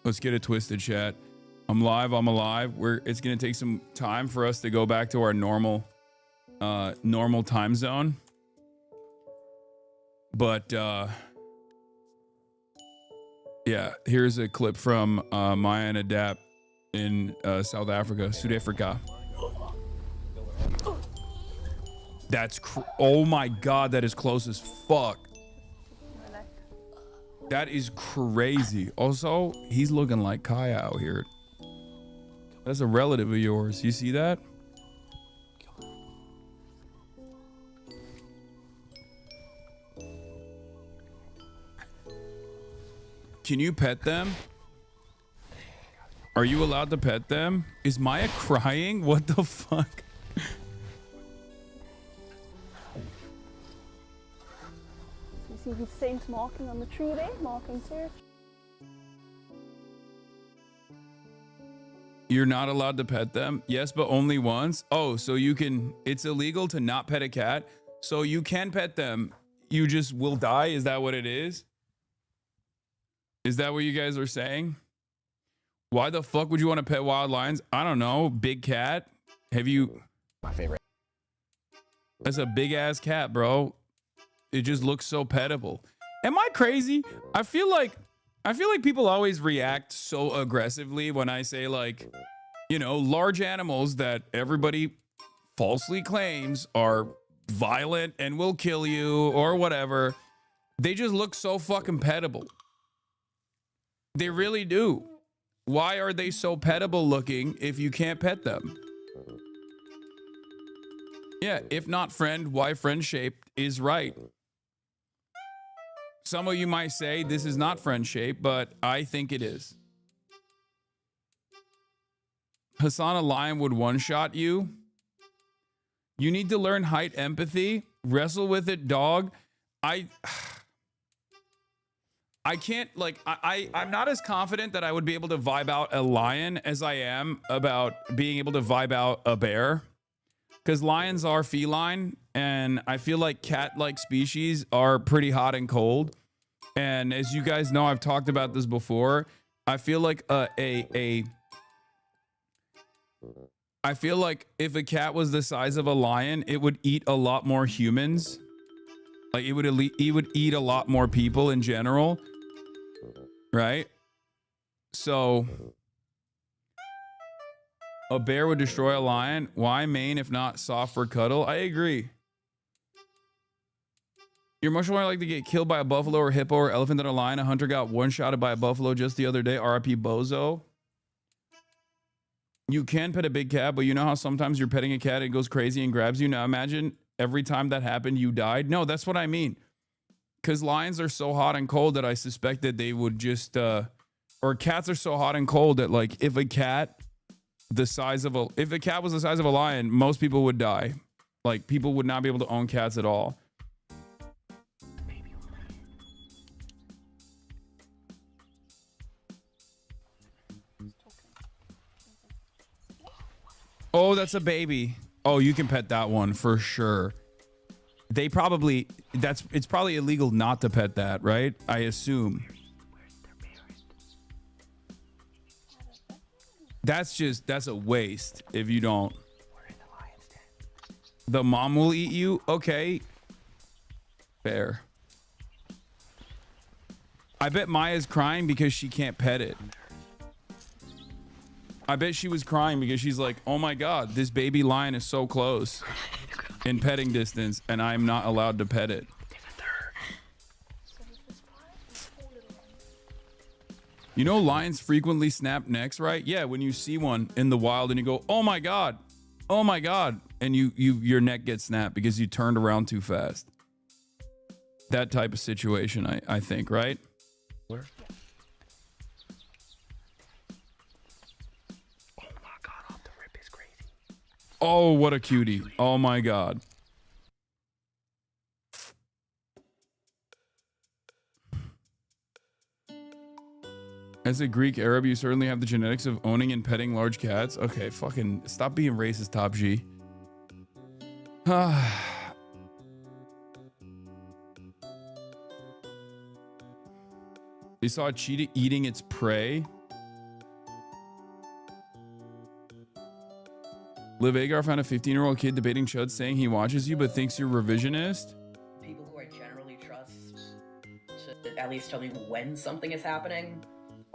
Let's get it twisted, chat. I'm live. I'm alive. It's gonna take some time for us to go back to our normal time zone. But yeah, here's a clip from Maya and Adapt in South Africa, South Africa. That's oh my god, that is close as fuck. That is crazy. Also, he's looking like Kai out here. That's a relative of yours. You see that? Can you pet them? Are you allowed to pet them? Is Maya crying? What the fuck? You see his saint marking on the tree there, marking search. You're not allowed to pet them? Yes, but only once? Oh, so you can, it's illegal to not pet a cat? So you can pet them, you just will die? Is that what it is? Is that what you guys are saying? Why the fuck would you want to pet wild lions? I don't know. Big cat? Have you... My favorite. That's a big ass cat, bro. It just looks so petable. Am I crazy? I feel like people always react so aggressively when I say, like, you know, large animals that everybody falsely claims are violent and will kill you or whatever. They just look so fucking petable. They really do. Why are they so petable looking if you can't pet them? Yeah, if not friend, why friend-shaped is right. Some of you might say this is not friend-shaped, but I think it is. Hassan, a lion would one-shot you. You need to learn height empathy. Wrestle with it, dog. I can't, like, I'm not as confident that I would be able to vibe out a lion as I am about being able to vibe out a bear. Because lions are feline, and I feel like cat-like species are pretty hot and cold. And as you guys know, I've talked about this before. I feel like I feel like if a cat was the size of a lion, it would eat a lot more humans. Like it would eat a lot more people in general, right? So a bear would destroy a lion. Why mane if not soft for cuddle? I agree. You're much more likely to get killed by a buffalo or hippo or elephant than a lion. A hunter got one-shotted by a buffalo just the other day. RIP Bozo. You can pet a big cat, but you know how sometimes you're petting a cat, it goes crazy and grabs you. Now imagine every time that happened, you died. No, that's what I mean. Because lions are so hot and cold that I suspect that they would just, or cats are so hot and cold that, like, if a cat was the size of a lion, most people would die. Like, people would not be able to own cats at all. Oh, that's a baby. Oh, you can pet that one for sure. They probably, it's probably illegal not to pet that, right? I assume. That's a waste if you don't. The mom will eat you? Okay. Fair. I bet Maya's crying because she can't pet it. I bet she was crying because she's like, oh my God, this baby lion is so close in petting distance and I'm not allowed to pet it. You know, lions frequently snap necks, right? Yeah, when you see one in the wild and you go, oh my God, and your neck gets snapped because you turned around too fast. That type of situation, I think, right? Where? Oh, what a cutie. Oh my God. As a Greek Arab, you certainly have the genetics of owning and petting large cats. Okay, fucking stop being racist, Top G. They saw a cheetah eating its prey. Liv Agar found a 15-year-old kid debating Chud saying he watches you but thinks you're revisionist. People who I generally trust to at least tell me when something is happening.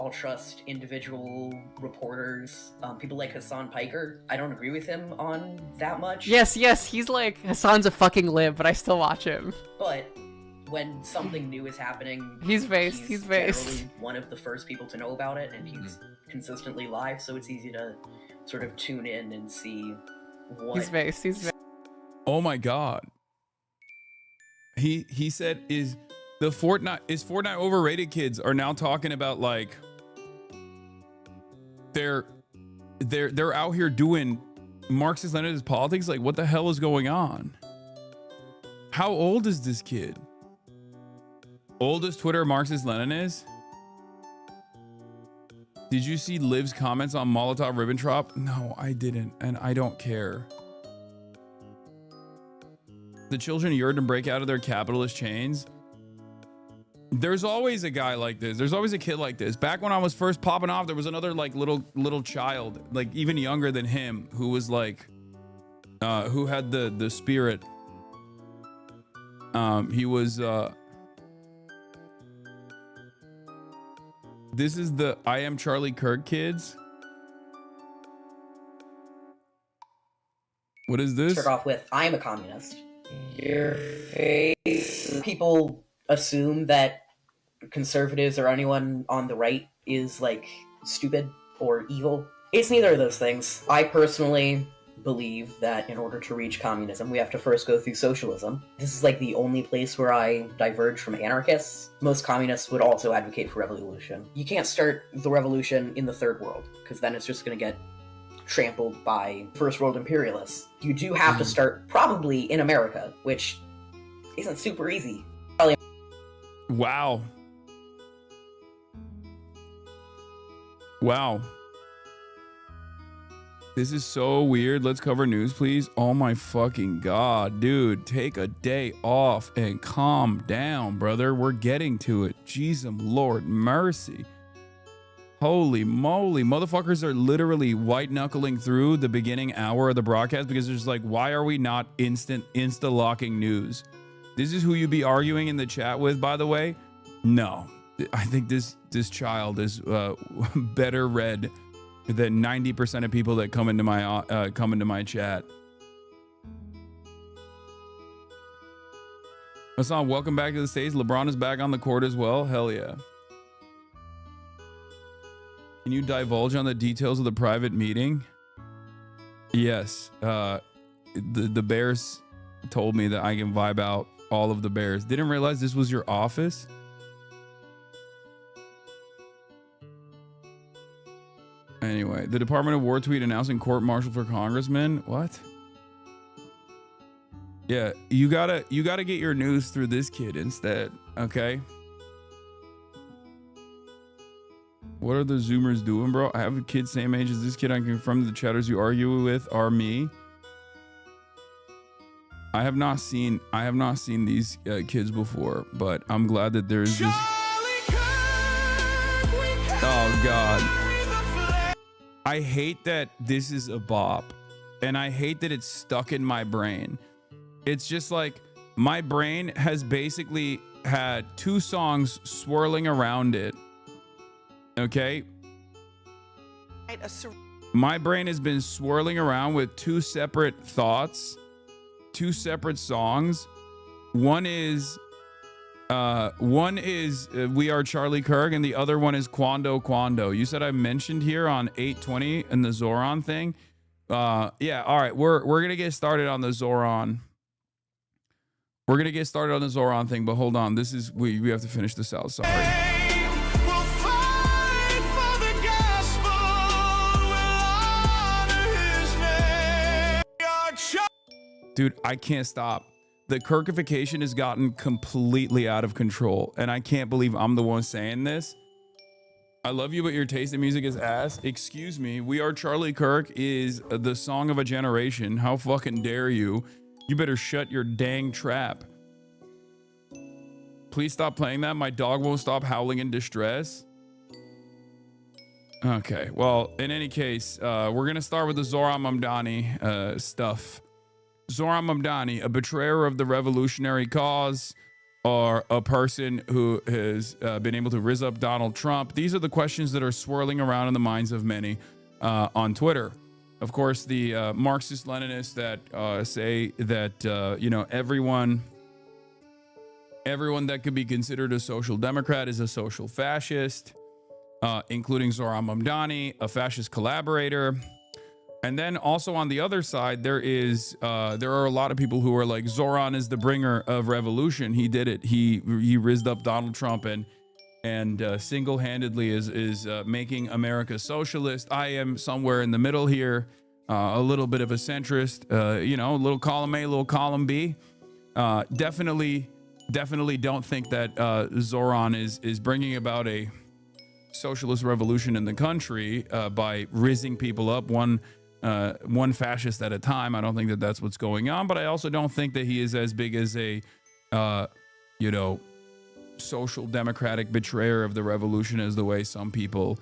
I'll trust individual reporters. People like Hassan Piker. I don't agree with him on that much. Yes, he's like, Hassan's a fucking lib, but I still watch him. But when something new is happening, he's based. Generally one of the first people to know about it, and he's consistently live, so it's easy to sort of tune in and see what he's based. Oh my God. He said is Fortnite overrated? Kids are now talking about like they're out here doing Marxist-Leninist politics. Like, what the hell is going on? How old is this kid? Old as Twitter Marxist-Leninist? Did you see Liv's comments on Molotov-Ribbentrop? No, I didn't, and I don't care. The children yearn to break out of their capitalist chains. There's always a guy like this. There's always a kid like this. Back when I was first popping off, there was another like little child, like even younger than him, who was like, who had the spirit. He was. This is the I Am Charlie Kirk kids. What is this? Start off with, I am a communist. Your face. People assume that conservatives or anyone on the right is like stupid or evil. It's neither of those things. I personally believe that in order to reach communism, we have to first go through socialism. This is like the only place where I diverge from anarchists. Most communists would also advocate for revolution. You can't start the revolution in the third world, because then it's just going to get trampled by first world imperialists. You do have to start probably in America, which isn't super easy. Wow. Wow. This is so weird. Let's cover news, please. Oh my fucking God, dude. Take a day off and calm down, brother. We're getting to it. Jesus, Lord mercy. Holy moly. Motherfuckers are literally white knuckling through the beginning hour of the broadcast because there's like, why are we not insta locking news? This is who you be arguing in the chat with, by the way. No, I think this child is better read than 90% of people that come into my chat. Hassan, welcome back to the stage. LeBron is back on the court as well. Hell yeah. Can you divulge on the details of the private meeting? Yes. The Bears told me that I can vibe out all of the Bears. Didn't realize this was your office. Anyway, the Department of War tweet announcing court martial for congressmen. What? Yeah, you gotta get your news through this kid instead. Okay. What are the Zoomers doing, bro? I have a kid same age as this kid. I can confirm that the chatters you argue with are me. I have not seen these kids before, but I'm glad that there's this. Oh God. I hate that this is a bop, and I hate that it's stuck in my brain. It's just like my brain has basically had two songs swirling around it. Okay? My brain has been swirling around with two separate thoughts, two separate songs. One is We Are Charlie Kirk, and the other one is Quando Quando. You said I mentioned here on 820 and the Zoran thing. Yeah, all right. We're gonna get started on the Zoran. We're gonna get started on the Zoran thing, but hold on. This is we have to finish this out. Sorry. Dude, I can't stop. The Kirkification has gotten completely out of control, and I can't believe I'm the one saying this. I love you, but your taste in music is ass. Excuse me. We Are Charlie Kirk is the song of a generation. How fucking dare you? You better shut your dang trap. Please stop playing that. My dog won't stop howling in distress. Okay, well, in any case, we're going to start with the Zoran Mamdani stuff. Zoran Mamdani, a betrayer of the revolutionary cause, or a person who has been able to rizz up Donald Trump? These are the questions that are swirling around in the minds of many on Twitter. Of course, the Marxist-Leninists that say that, you know, everyone that could be considered a social democrat is a social fascist, including Zoran Mamdani, a fascist collaborator. And then also on the other side, there are a lot of people who are like, Zoran is the bringer of revolution. He did it. He rizzed up Donald Trump and single-handedly is making America socialist. I am somewhere in the middle here, a little bit of a centrist, you know, a little column A, little column B. Definitely don't think that Zoran is bringing about a socialist revolution in the country by rizzing people up one fascist at a time. I don't think that that's what's going on, but I also don't think that he is as big as a, you know, social democratic betrayer of the revolution as the way some people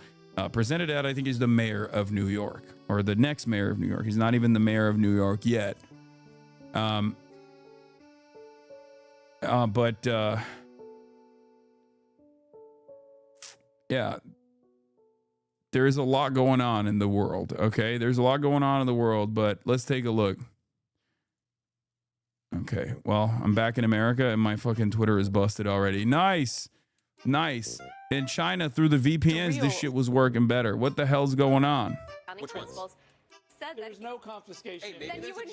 presented it. I think he's the mayor of New York, or the next mayor of New York. He's not even the mayor of New York yet. Yeah. There is a lot going on in the world, okay? There's a lot going on in the world, but let's take a look. Okay, well, I'm back in America and my fucking Twitter is busted already. Nice. Nice. In China, through the VPNs, this shit was working better. What the hell's going on? Principles. said that. There's no confiscation. Then you would know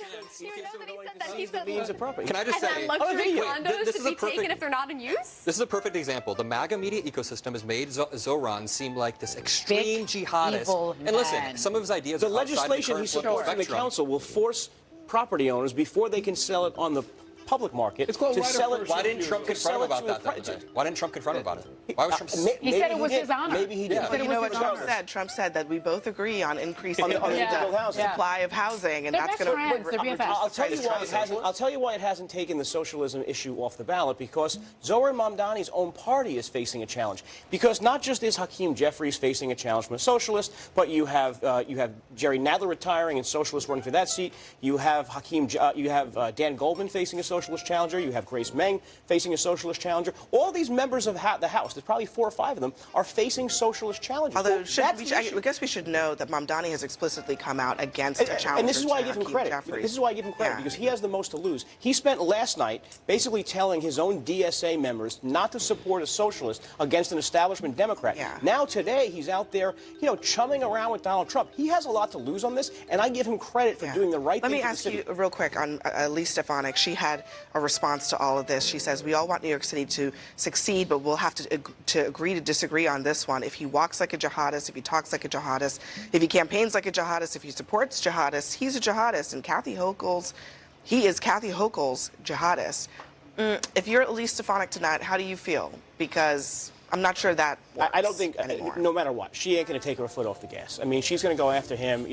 that he said that. He The means said appropriate. Can I just say, luxury condos this should is a be taken if they're not in use? This is a perfect example. The MAGA media ecosystem has made Zoran seem like this extreme jihadist. And listen, some of his ideas The are outside legislation the he current political supports in the spectrum. council will force property owners before they can sell it on the public market It's called to right of sell it. first Why didn't Trump to confront him sell it about to that a the other pri- day? Why didn't Trump confront him about it? Why was Trump? He said it was his honor. Maybe he did. Yeah. But you know what his Trump honor. said? Trump said that we both agree on increasing the build houses. supply of housing, and They're that's best going friends. They're BFFs. I'll tell you why it hasn't. I'll tell you why it hasn't taken the socialism issue off the ballot, because Zohran Mamdani's own party is facing a challenge. Because not just is Hakeem Jeffries facing a challenge from a socialist, but you have Jerry Nadler retiring and socialists running for that seat. You have Dan Goldman facing a socialist challenger. You have Grace Meng facing a socialist challenger. All these members of the House, there's probably 4 or 5 of them, are facing socialist challenges. Although, I I guess we should know that Mamdani has explicitly come out against a challenger. And this is why I give him to credit. Jeffries. This is why I give him credit, Yeah. because he has the most to lose. He spent last night basically telling his own DSA members not to support a socialist against an establishment Democrat. Yeah. Now today he's out there, chumming around with Donald Trump. He has a lot to lose on this, and I give him credit for doing the right Let thing. me for the ask city. you real quick on Elise Stefanik. She had a response to all of this. She says, we all want New York City to succeed, but we'll have to agree to disagree on this one. If he walks like a jihadist, if he talks like a jihadist, if he campaigns like a jihadist, if he supports jihadists, he's a jihadist. And he is Kathy Hochul's jihadist. If you're Elise Stefanik tonight, how do you feel? Because I'm not sure that works I don't think, anymore. no matter what, she ain't going to take her foot off the gas. I mean, she's going to go after him.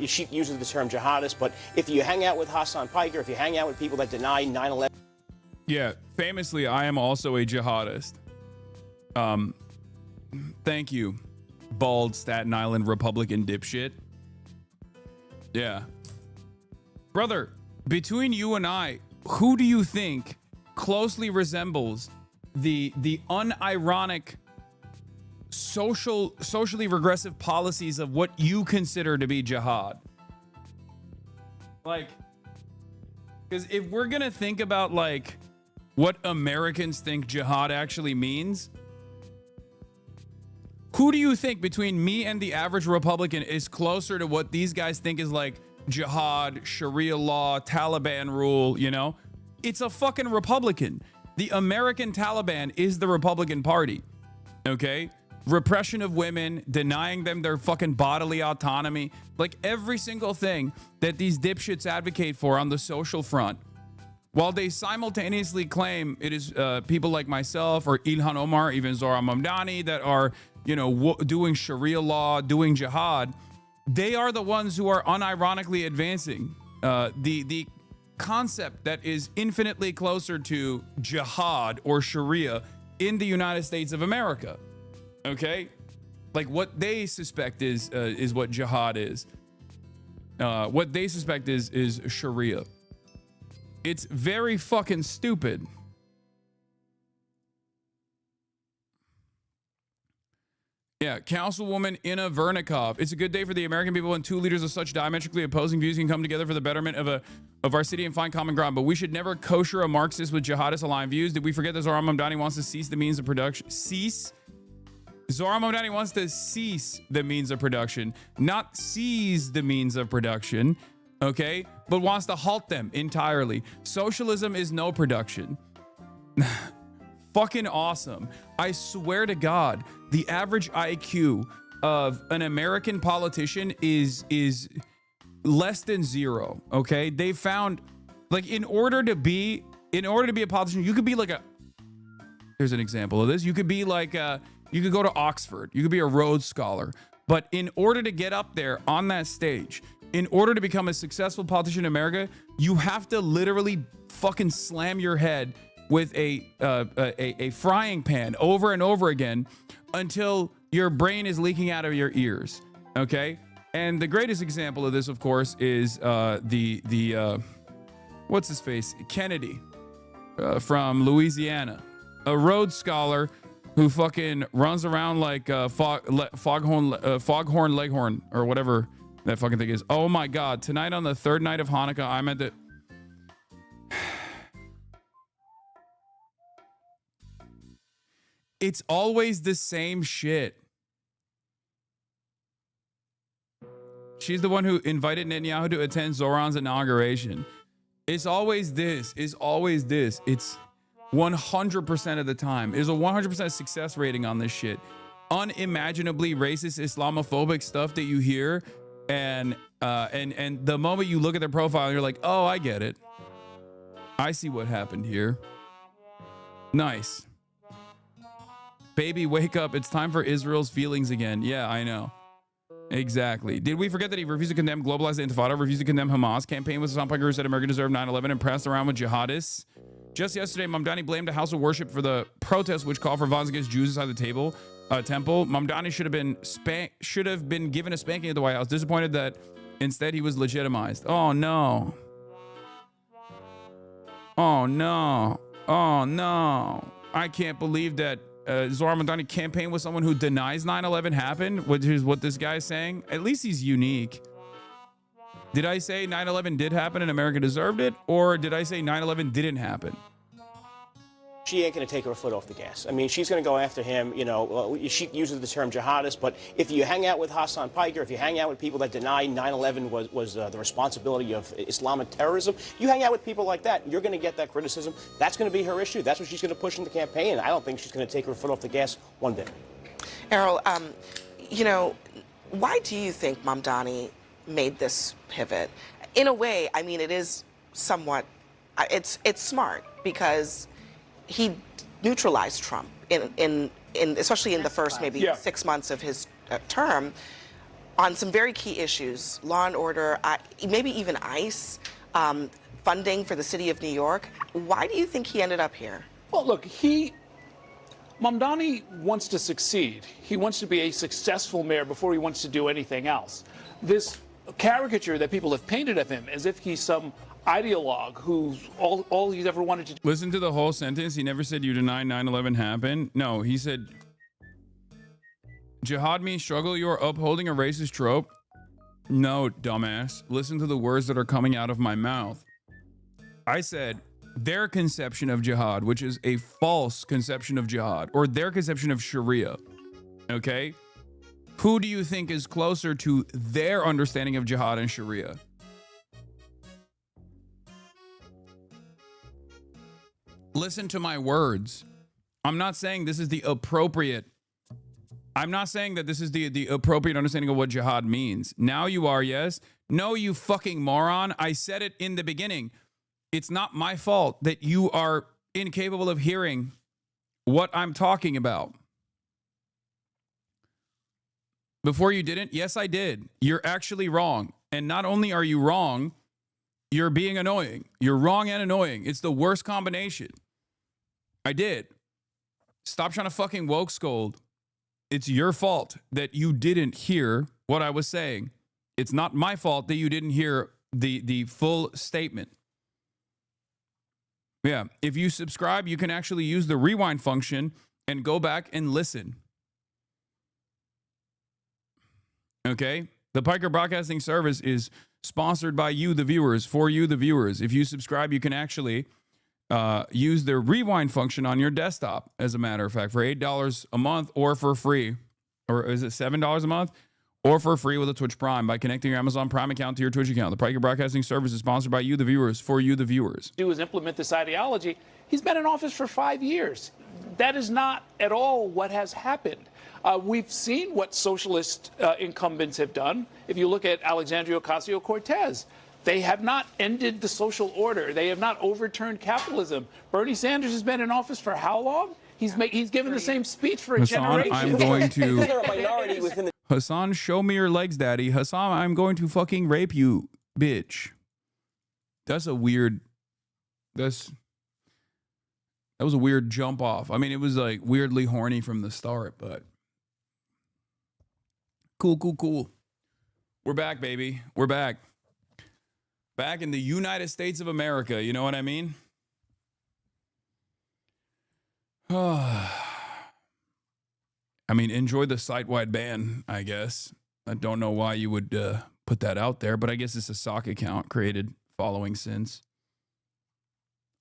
She uses the term jihadist, but if you hang out with Hassan Piker, if you hang out with people that deny 9/11. Yeah, famously, I am also a jihadist. Thank you, bald Staten Island Republican dipshit. Yeah. Brother, between you and I, who do you think closely resembles the unironic socially regressive policies of what you consider to be jihad? Like, because if we're going to think about, like, what Americans think jihad actually means, who do you think between me and the average Republican is closer to what these guys think is like jihad, Sharia law, Taliban rule, It's a fucking Republican. The American Taliban is the Republican Party, okay? Repression of women, denying them their fucking bodily autonomy, like every single thing that these dipshits advocate for on the social front. While they simultaneously claim it is people like myself or Ilhan Omar, even Zohran Mamdani, that are, doing Sharia law, doing jihad, they are the ones who are unironically advancing the concept that is infinitely closer to jihad or Sharia in the United States of America. Okay? Like what they suspect is what jihad is. What they suspect is Sharia. It's very fucking stupid. Yeah, Councilwoman Inna Vernikov. It's a good day for the American people when 2 leaders of such diametrically opposing views can come together for the betterment of our city and find common ground. But we should never kosher a Marxist with jihadist aligned views. Did we forget that Zohran Mamdani wants to cease the means of production? Cease? Zohran Mamdani wants to cease the means of production, not seize the means of production, okay? But wants to halt them entirely. Socialism is no production. Fucking awesome. I swear to God, the average IQ of an American politician is less than 0, okay? They found, like, in order to be a politician, you could be like here's an example of this. You could be like you could go to Oxford. You could be a Rhodes Scholar. But in order to get up there on that stage, in order to become a successful politician in America, you have to literally fucking slam your head with a frying pan over and over again until your brain is leaking out of your ears. Okay? And the greatest example of this, of course, is the what's his face? Kennedy from Louisiana, a Rhodes Scholar who fucking runs around like Foghorn Leghorn or whatever that fucking thing is. Oh my God! Tonight on the 3rd night of Hanukkah, I'm at the. It's always the same shit. She's the one who invited Netanyahu to attend Zoran's inauguration. It's always this. It's always this. It's 100% of the time. There's a 100% success rating on this shit. Unimaginably racist, Islamophobic stuff that you hear, and the moment you look at their profile, you're like, oh, I get it. I see what happened here. Nice. Baby, wake up. It's time for Israel's feelings again. Yeah, I know. Exactly. Did we forget that he refused to condemn globalized intifada, refused to condemn Hamas campaign with Hassan Piker, who said America deserved 9/11 and pressed around with jihadists? Just yesterday, Mamdani blamed a house of worship for the protests which called for violence against Jews inside the temple. Mamdani should have been given a spanking at the White House. Disappointed that instead he was legitimized. Oh no. Oh no. Oh no. I can't believe that Zohar Mamdani campaigned with someone who denies 9/11 happened, which is what this guy's saying. At least he's unique. Did I say 9/11 did happen and America deserved it? Or did I say 9/11 didn't happen? She ain't going to take her foot off the gas. I mean, she's going to go after him. You know, she uses the term jihadist, but if you hang out with Hassan Piker, if you hang out with people that deny 9/11 was the responsibility of Islamic terrorism, you hang out with people like that, you're going to get that criticism. That's going to be her issue. That's what she's going to push in the campaign. I don't think she's going to take her foot off the gas one bit. Errol, you know, why do you think Mamdani made this pivot? In a way, I mean, it is somewhat, it's smart because he neutralized Trump in especially in the first maybe 6 months of his term on some very key issues, law and order, maybe even ICE, funding for the city of New York. Why do you think he ended up here? Well, look, Mamdani wants to succeed. He wants to be a successful mayor before he wants to do anything else. This caricature that people have painted of him as if he's some ideologue who's all he's ever wanted to do. Listen to the whole sentence. He never said you deny 9/11 happened. No, he said jihad means struggle. You are upholding a racist trope. No, dumbass. Listen to the words that are coming out of my mouth. I said their conception of jihad, which is a false conception of jihad, or their conception of Sharia. Okay? Who do you think is closer to their understanding of jihad and Sharia? Listen to my words. I'm not saying this is the appropriate. I'm not saying that this is the appropriate understanding of what jihad means. Now you are, yes. No, you fucking moron. I said it in the beginning. It's not my fault that you are incapable of hearing what I'm talking about. Before you didn't? Yes, I did. You're actually wrong. And not only are you wrong, you're being annoying. You're wrong and annoying. It's the worst combination. I did. Stop trying to fucking woke scold. It's your fault that you didn't hear what I was saying. It's not my fault that you didn't hear the full statement. Yeah, if you subscribe, you can actually use the rewind function and go back and listen. Okay? The Piker Broadcasting Service is sponsored by you, the viewers, for you, the viewers. If you subscribe, you can actually use the rewind function on your desktop, as a matter of fact, for $8 a month or for free. Or is it $7 a month? Or for free with a Twitch Prime by connecting your Amazon Prime account to your Twitch account. The Piker Broadcasting Service is sponsored by you, the viewers, for you, the viewers. Do is implement this ideology. He's been in office for 5 years. That is not at all what has happened. We've seen what socialist incumbents have done. If you look at Alexandria Ocasio-Cortez, they have not ended the social order. They have not overturned capitalism. Bernie Sanders has been in office for how long? He's given the same speech for a generation. I'm going to... Hassan, show me your legs, daddy. Hassan, I'm going to fucking rape you, bitch. That's a weird... That was a weird jump off. I mean, it was like weirdly horny from the start, but... Cool. We're back, baby. We're back. Back in the United States of America, you know what I mean? I mean, enjoy the site-wide ban, I guess. I don't know why you would put that out there, but I guess it's a sock account created following since.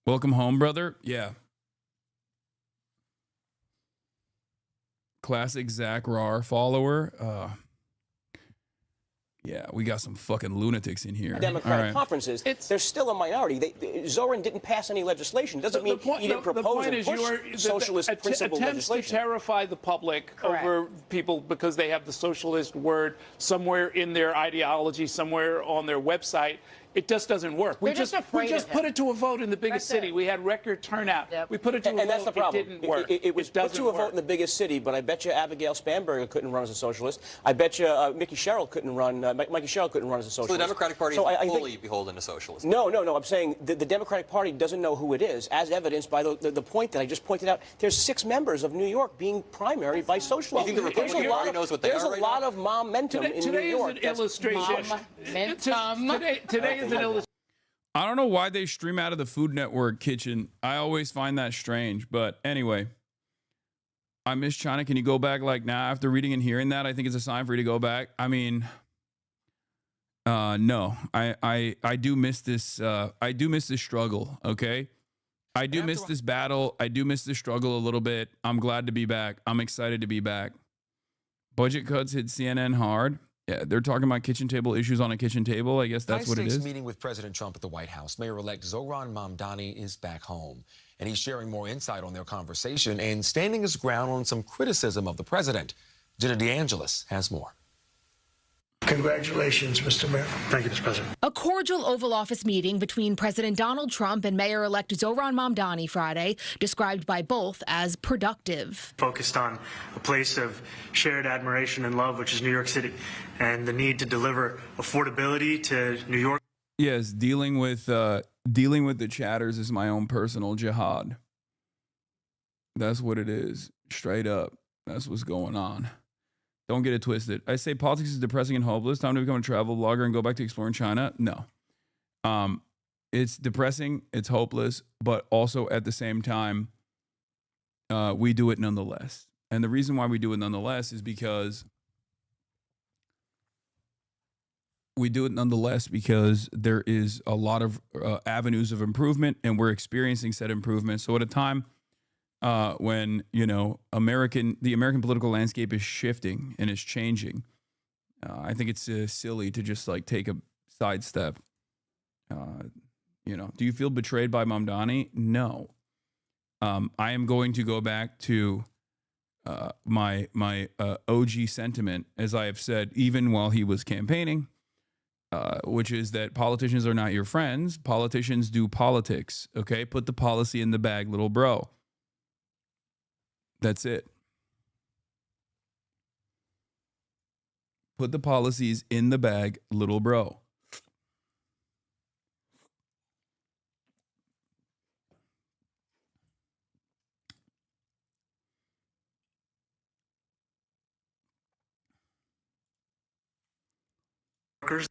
Welcome home, brother. Yeah. Classic Zach Rar follower. Yeah, we got some fucking lunatics in here. Democratic All right. conferences, there's still a minority. Zoran didn't pass any legislation. Doesn't mean he didn't propose and push socialist principle attempts legislation. to terrify the public over people because they have the socialist word somewhere in their ideology, somewhere on their website. It just doesn't work. We just put it to a vote in the biggest city. We had record turnout. We put it to a vote. And that's the problem. It didn't work. It was put to a vote in the biggest city, but I bet you Abigail Spanberger couldn't run as a socialist. I bet you Mikey Sherrill couldn't run. Mikey Sherrill couldn't run as a socialist. So the Democratic Party is fully beholden to socialism. No. I'm saying the Democratic Party doesn't know who it is, as evidenced by the point that I just pointed out. There's 6 members of New York being primaried by socialists. You think the Republican Party knows what they are right now? There's a lot of momentum in New York. Today is an illustration. Today is an illustration. I don't know why they stream out of the Food Network kitchen. I always find that strange. But anyway, I miss China. Can you go back like now after reading and hearing that? I think it's a sign for you to go back. I mean, no, I do miss this. I do miss this struggle. Okay. I do miss this battle. I do miss this struggle a little bit. I'm glad to be back. I'm excited to be back. Budget cuts hit CNN hard. Yeah, they're talking about kitchen table issues on a kitchen table. I guess that's what it is. Meeting with President Trump at the White House. Mayor-elect Zoran Mamdani is back home, and he's sharing more insight on their conversation and standing his ground on some criticism of the president. Jenna DeAngelis has more. Congratulations, Mr. Mayor. Thank you, Mr. President. A cordial Oval Office meeting between President Donald Trump and Mayor-elect Zoran Mamdani Friday, described by both as productive. Focused on a place of shared admiration and love, which is New York City, and the need to deliver affordability to New York. Yes, dealing with the chatters is my own personal jihad. That's what it is, straight up. That's what's going on. Don't get it twisted. I say politics is depressing and hopeless. Time to become a travel blogger and go back to exploring China. No. It's depressing. It's hopeless. But also at the same time, we do it nonetheless. And the reason why we do it nonetheless is because there is a lot of avenues of improvement, and we're experiencing said improvement. So at a time when, you know, the American political landscape is shifting and is changing, I think it's silly to just like take a sidestep. You know, do you feel betrayed by Mamdani? No. I am going to go back to my OG sentiment, as I have said, even while he was campaigning, which is that politicians are not your friends. Politicians do politics. Okay, put the policy in the bag, little bro. That's it. Put the policies in the bag, little bro.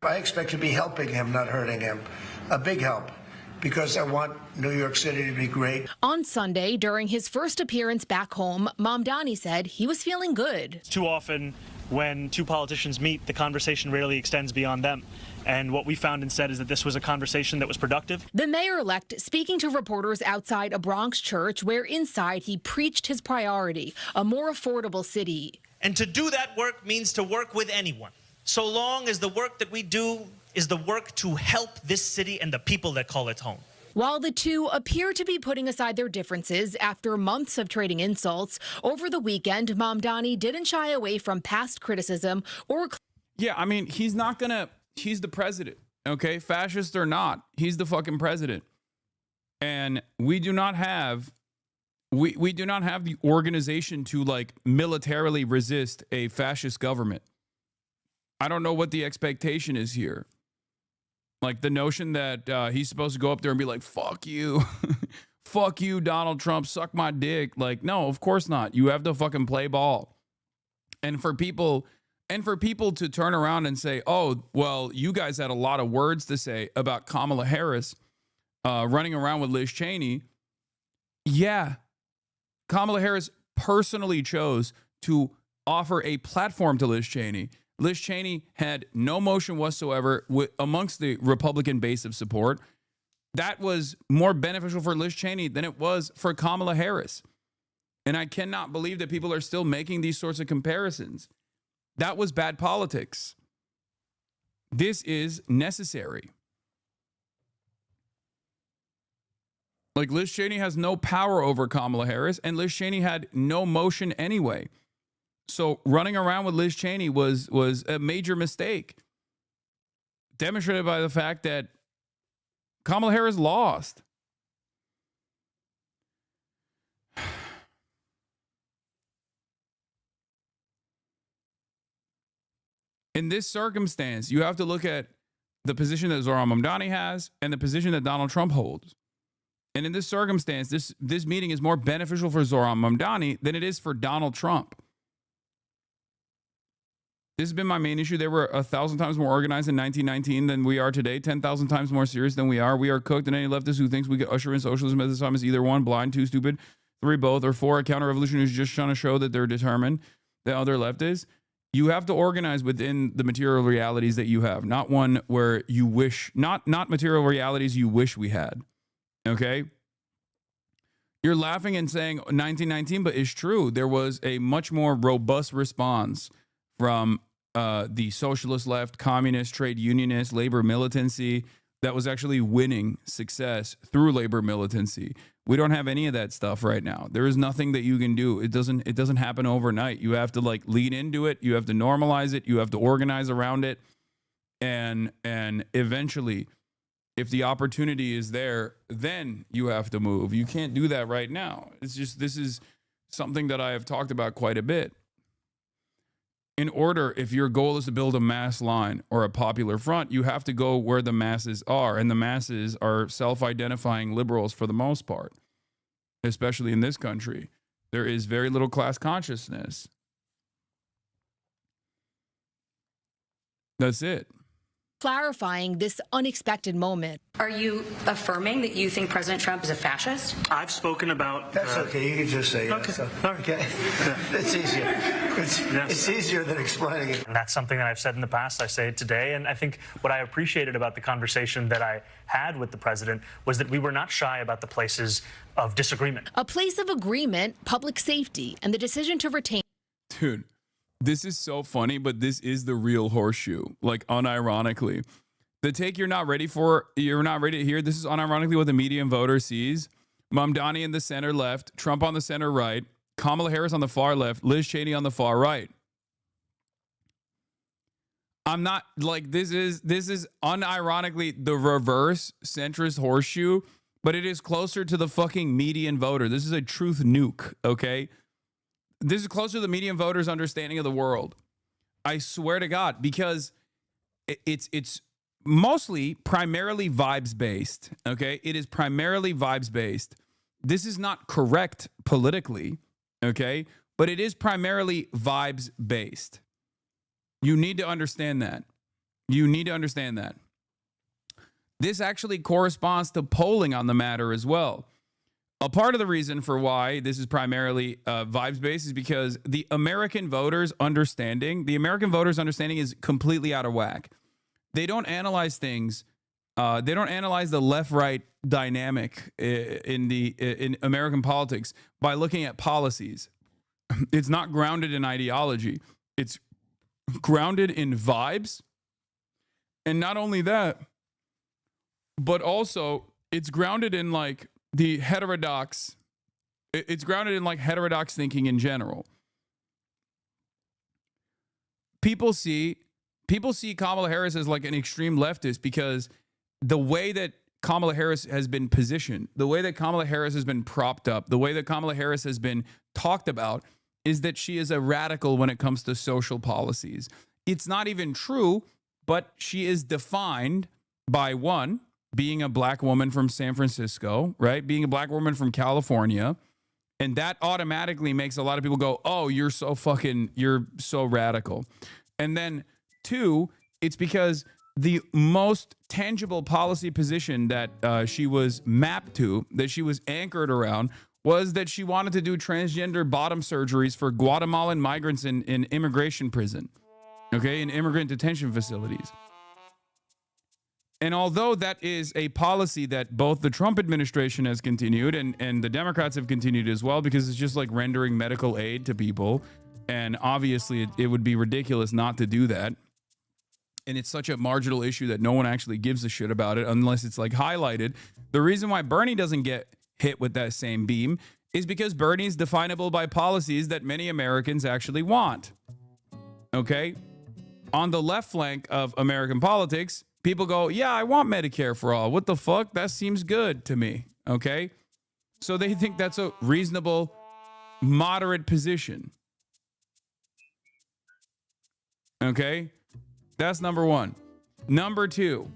I expect to be helping him, not hurting him. A big help, because I want New York City to be great. On Sunday, during his first appearance back home, Mamdani said he was feeling good. Too often, when two politicians meet, the conversation rarely extends beyond them. And what we found instead is that this was a conversation that was productive. The mayor-elect speaking to reporters outside a Bronx church where inside he preached his priority, a more affordable city. And to do that work means to work with anyone, so long as the work that we do is the work to help this city and the people that call it home. While the two appear to be putting aside their differences after months of trading insults, over the weekend, Mamdani didn't shy away from past criticism or... Yeah, I mean, he's the president, okay? Fascist or not, he's the fucking president. And we do not have the organization to like militarily resist a fascist government. I don't know what the expectation is here. Like the notion that he's supposed to go up there and be like, fuck you. Fuck you, Donald Trump, suck my dick. Like, no, of course not. You have to fucking play ball. And for people to turn around and say, oh, well, you guys had a lot of words to say about Kamala Harris running around with Liz Cheney. Yeah, Kamala Harris personally chose to offer a platform to Liz Cheney. Liz Cheney had no motion whatsoever amongst the Republican base of support. That was more beneficial for Liz Cheney than it was for Kamala Harris. And I cannot believe that people are still making these sorts of comparisons. That was bad politics. This is necessary. Like, Liz Cheney has no power over Kamala Harris, and Liz Cheney had no motion anyway. So running around with Liz Cheney was a major mistake, demonstrated by the fact that Kamala Harris lost. In this circumstance, you have to look at the position that Zohran Mamdani has and the position that Donald Trump holds. And in this circumstance, this meeting is more beneficial for Zohran Mamdani than it is for Donald Trump. This has been my main issue. They were 1,000 times more organized in 1919 than we are today, 10,000 times more serious than we are. We are cooked, and any leftist who thinks we could usher in socialism at this time is either 1, blind, 2, stupid, 3, both, or 4, a counter-revolution who's just trying to show that they're determined, the other left is. You have to organize within the material realities that you have, not one where you wish, not material realities you wish we had. Okay? You're laughing and saying 1919, but it's true. There was a much more robust response from the socialist left, communist, trade unionist, labor militancy that was actually winning success through labor militancy. We don't have any of that stuff right now. There is nothing that you can do. It doesn't happen overnight. You have to like lean into it. You have to normalize it. You have to organize around it. And eventually, if the opportunity is there, then you have to move. You can't do that right now. It's just, this is something that I have talked about quite a bit. In order, if your goal is to build a mass line or a popular front, you have to go where the masses are. And the masses are self-identifying liberals for the most part, especially in this country. There is very little class consciousness. That's it. Clarifying this unexpected moment. Are you affirming that you think President Trump is a fascist? I've spoken about. That's okay. You can just say yes. Okay. It's easier. It's easier than explaining it. And that's something that I've said in the past. I say it today. And I think what I appreciated about the conversation that I had with the president was that we were not shy about the places of disagreement. A place of agreement, public safety, and the decision to retain. Dude, this is so funny, but this is the real horseshoe, like unironically. The take you're not ready to hear, this is unironically what the median voter sees. Mamdani in the center left, Trump on the center right, Kamala Harris on the far left, Liz Cheney on the far right. I'm not, like, this is unironically the reverse centrist horseshoe, but it is closer to the fucking median voter. This is a truth nuke, okay? This is closer to the median voter's understanding of the world. I swear to God, because it's mostly primarily vibes based. Okay, it is primarily vibes based. This is not correct politically. Okay, but it is primarily vibes based. You need to understand that. You need to understand that. This actually corresponds to polling on the matter as well. A part of the reason for why this is primarily vibes-based is because the American voters' understanding is completely out of whack. They don't analyze things. They don't analyze the left-right dynamic in American politics by looking at policies. It's not grounded in ideology. It's grounded in vibes. And not only that, but also it's grounded in like the heterodox, it's grounded in like heterodox thinking in general. People see Kamala Harris as like an extreme leftist because the way that Kamala Harris has been positioned, the way that Kamala Harris has been propped up, the way that Kamala Harris has been talked about is that she is a radical when it comes to social policies. It's not even true, but she is defined by one, being a black woman from San Francisco, right? Being a black woman from California. And that automatically makes a lot of people go, oh, you're so radical. And then two, it's because the most tangible policy position that she was mapped to, that she was anchored around, was that she wanted to do transgender bottom surgeries for Guatemalan migrants in immigration prison, okay, in immigrant detention facilities. And although that is a policy that both the Trump administration has continued and the Democrats have continued as well, because it's just like rendering medical aid to people. And obviously it would be ridiculous not to do that. and it's such a marginal issue that no one actually gives a shit about it unless it's like highlighted. The reason why Bernie doesn't get hit with that same beam is because Bernie's definable by policies that many Americans actually want. Okay? On the left flank of American politics, people go, yeah, I want Medicare for all. What the fuck? That seems good to me. Okay? So they think that's a reasonable, moderate position. Okay? That's number one. Number two,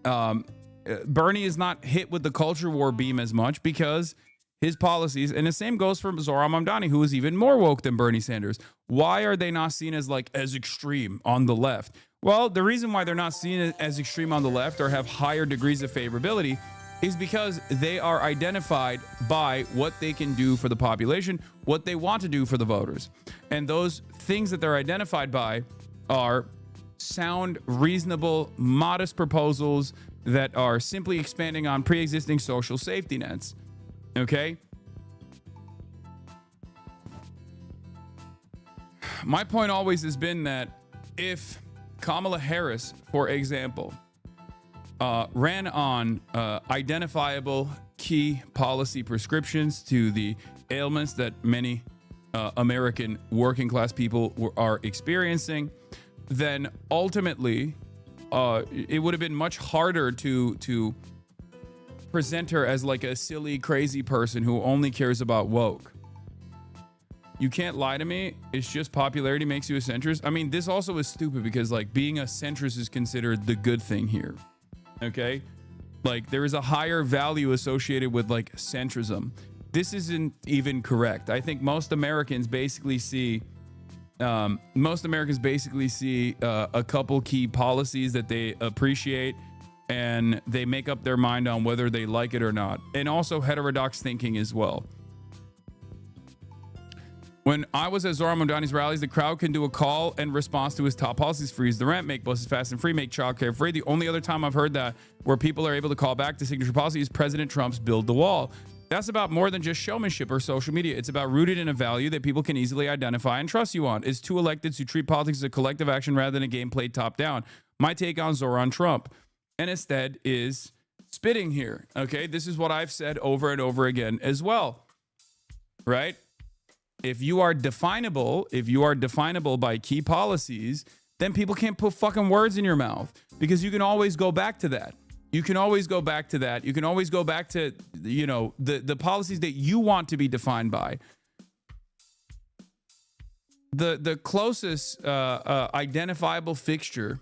Bernie is not hit with the culture war beam as much because his policies, and the same goes for Zohran Mamdani, who is even more woke than Bernie Sanders. Why are they not seen as like as extreme on the left? Well, the reason why they're not seen as extreme on the left or have higher degrees of favorability is because they are identified by what they can do for the population, what they want to do for the voters. And those things that they're identified by are sound, reasonable, modest proposals that are simply expanding on pre-existing social safety nets. Okay? My point always has been that if Kamala Harris, for example, ran on identifiable key policy prescriptions to the ailments that many American working class people are experiencing, then ultimately it would have been much harder to present her as like a silly, crazy person who only cares about woke. You can't lie to me. It's just popularity makes you a centrist. I mean, this also is stupid because like being a centrist is considered the good thing here. Okay? Like there is a higher value associated with like centrism. This isn't even correct. I think most Americans basically see a couple key policies that they appreciate, and they make up their mind on whether they like it or not. And also heterodox thinking as well. When I was at Zohran Mamdani's rallies, the crowd can do a call and response to his top policies: freeze the rent, make buses fast and free, make childcare free. The only other time I've heard that where people are able to call back to signature policy is President Trump's build the wall. That's about more than just showmanship or social media. It's about rooted in a value that people can easily identify and trust you on. It's two electeds who treat politics as a collective action rather than a game played top down. My take on Zohran Trump, and instead is spitting here. Okay, this is what I've said over and over again as well. Right? If you are definable by key policies, then people can't put fucking words in your mouth because you can always go back to that. You can always go back to, you know, the policies that you want to be defined by. The closest identifiable fixture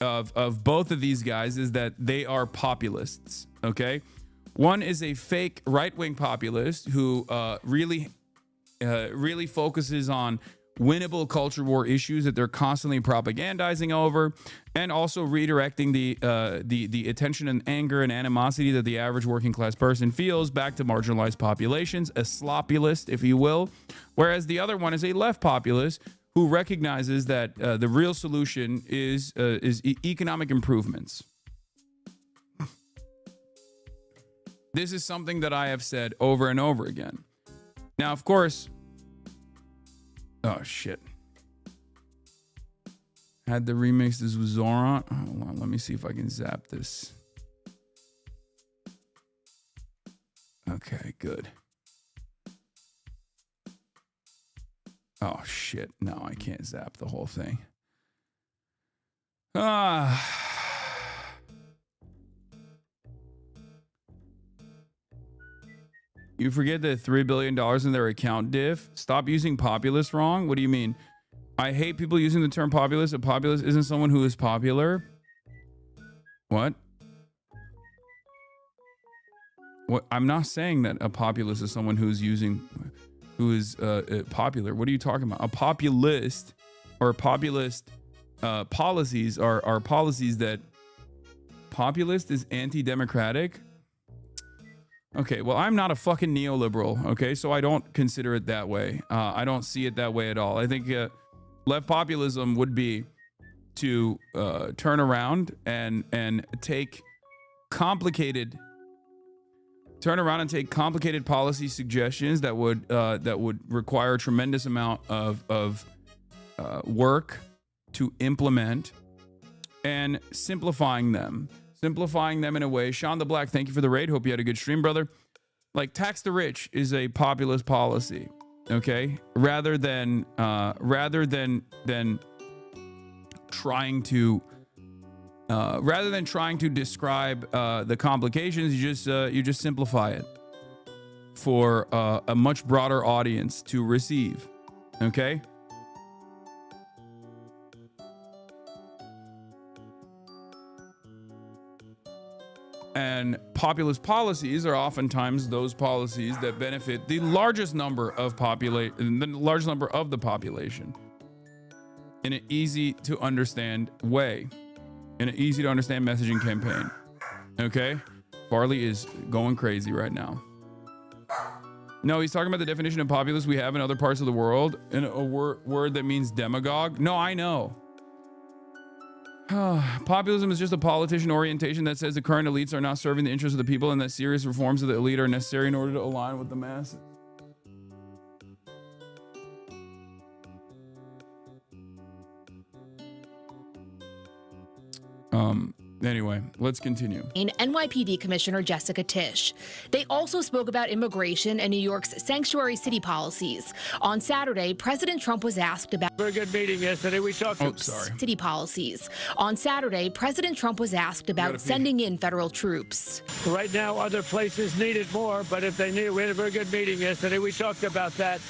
of both of these guys is that they are populists. Okay, one is a fake right-wing populist who really focuses on winnable culture war issues that they're constantly propagandizing over, and also redirecting the attention and anger and animosity that the average working class person feels back to marginalized populations, a sloppulist, if you will. Whereas the other one is a left populist who recognizes that the real solution is economic improvements. This is something that I have said over and over again. Now, of course, oh shit. Had the remix this with Zohran. Hold on, let me see if I can zap this. Okay, good. Oh shit, no, I can't zap the whole thing. You forget that $3 billion in their account diff? Stop using populist wrong? What do you mean? I hate people using the term populist. A populist isn't someone who is popular. What? What? I'm not saying that a populist is someone who is popular. What are you talking about? A populist or populist policies are policies that populist is anti-democratic. Okay, well, I'm not a fucking neoliberal, okay? So I don't consider it that way. I don't see it that way at all. I think left populism would be to turn around and take complicated policy suggestions that would require a tremendous amount of work to implement, and simplifying them in a way. Sean the Black, thank you for the raid. Hope you had a good stream, brother. Like, tax the rich is a populist policy, okay? Rather than trying to describe the complications, you just simplify it for a much broader audience to receive, okay? And populist policies are oftentimes those policies that benefit the largest number of the population in an easy to understand way, in an easy to understand messaging campaign. Okay? Farley is going crazy right now. No, he's talking about the definition of populist we have in other parts of the world, and a word that means demagogue. No, I know. Populism is just a politician orientation that says the current elites are not serving the interests of the people and that serious reforms of the elite are necessary in order to align with the masses. Anyway, let's continue. NYPD Commissioner Jessica Tisch. They also spoke about immigration and New York's sanctuary city policies. On Saturday, President Trump was asked about very good meeting yesterday. We talked city policies. On Saturday, President Trump was asked about sending in federal troops. Right now, other places need it more, but if they need it, we had a very good meeting yesterday. We talked about that.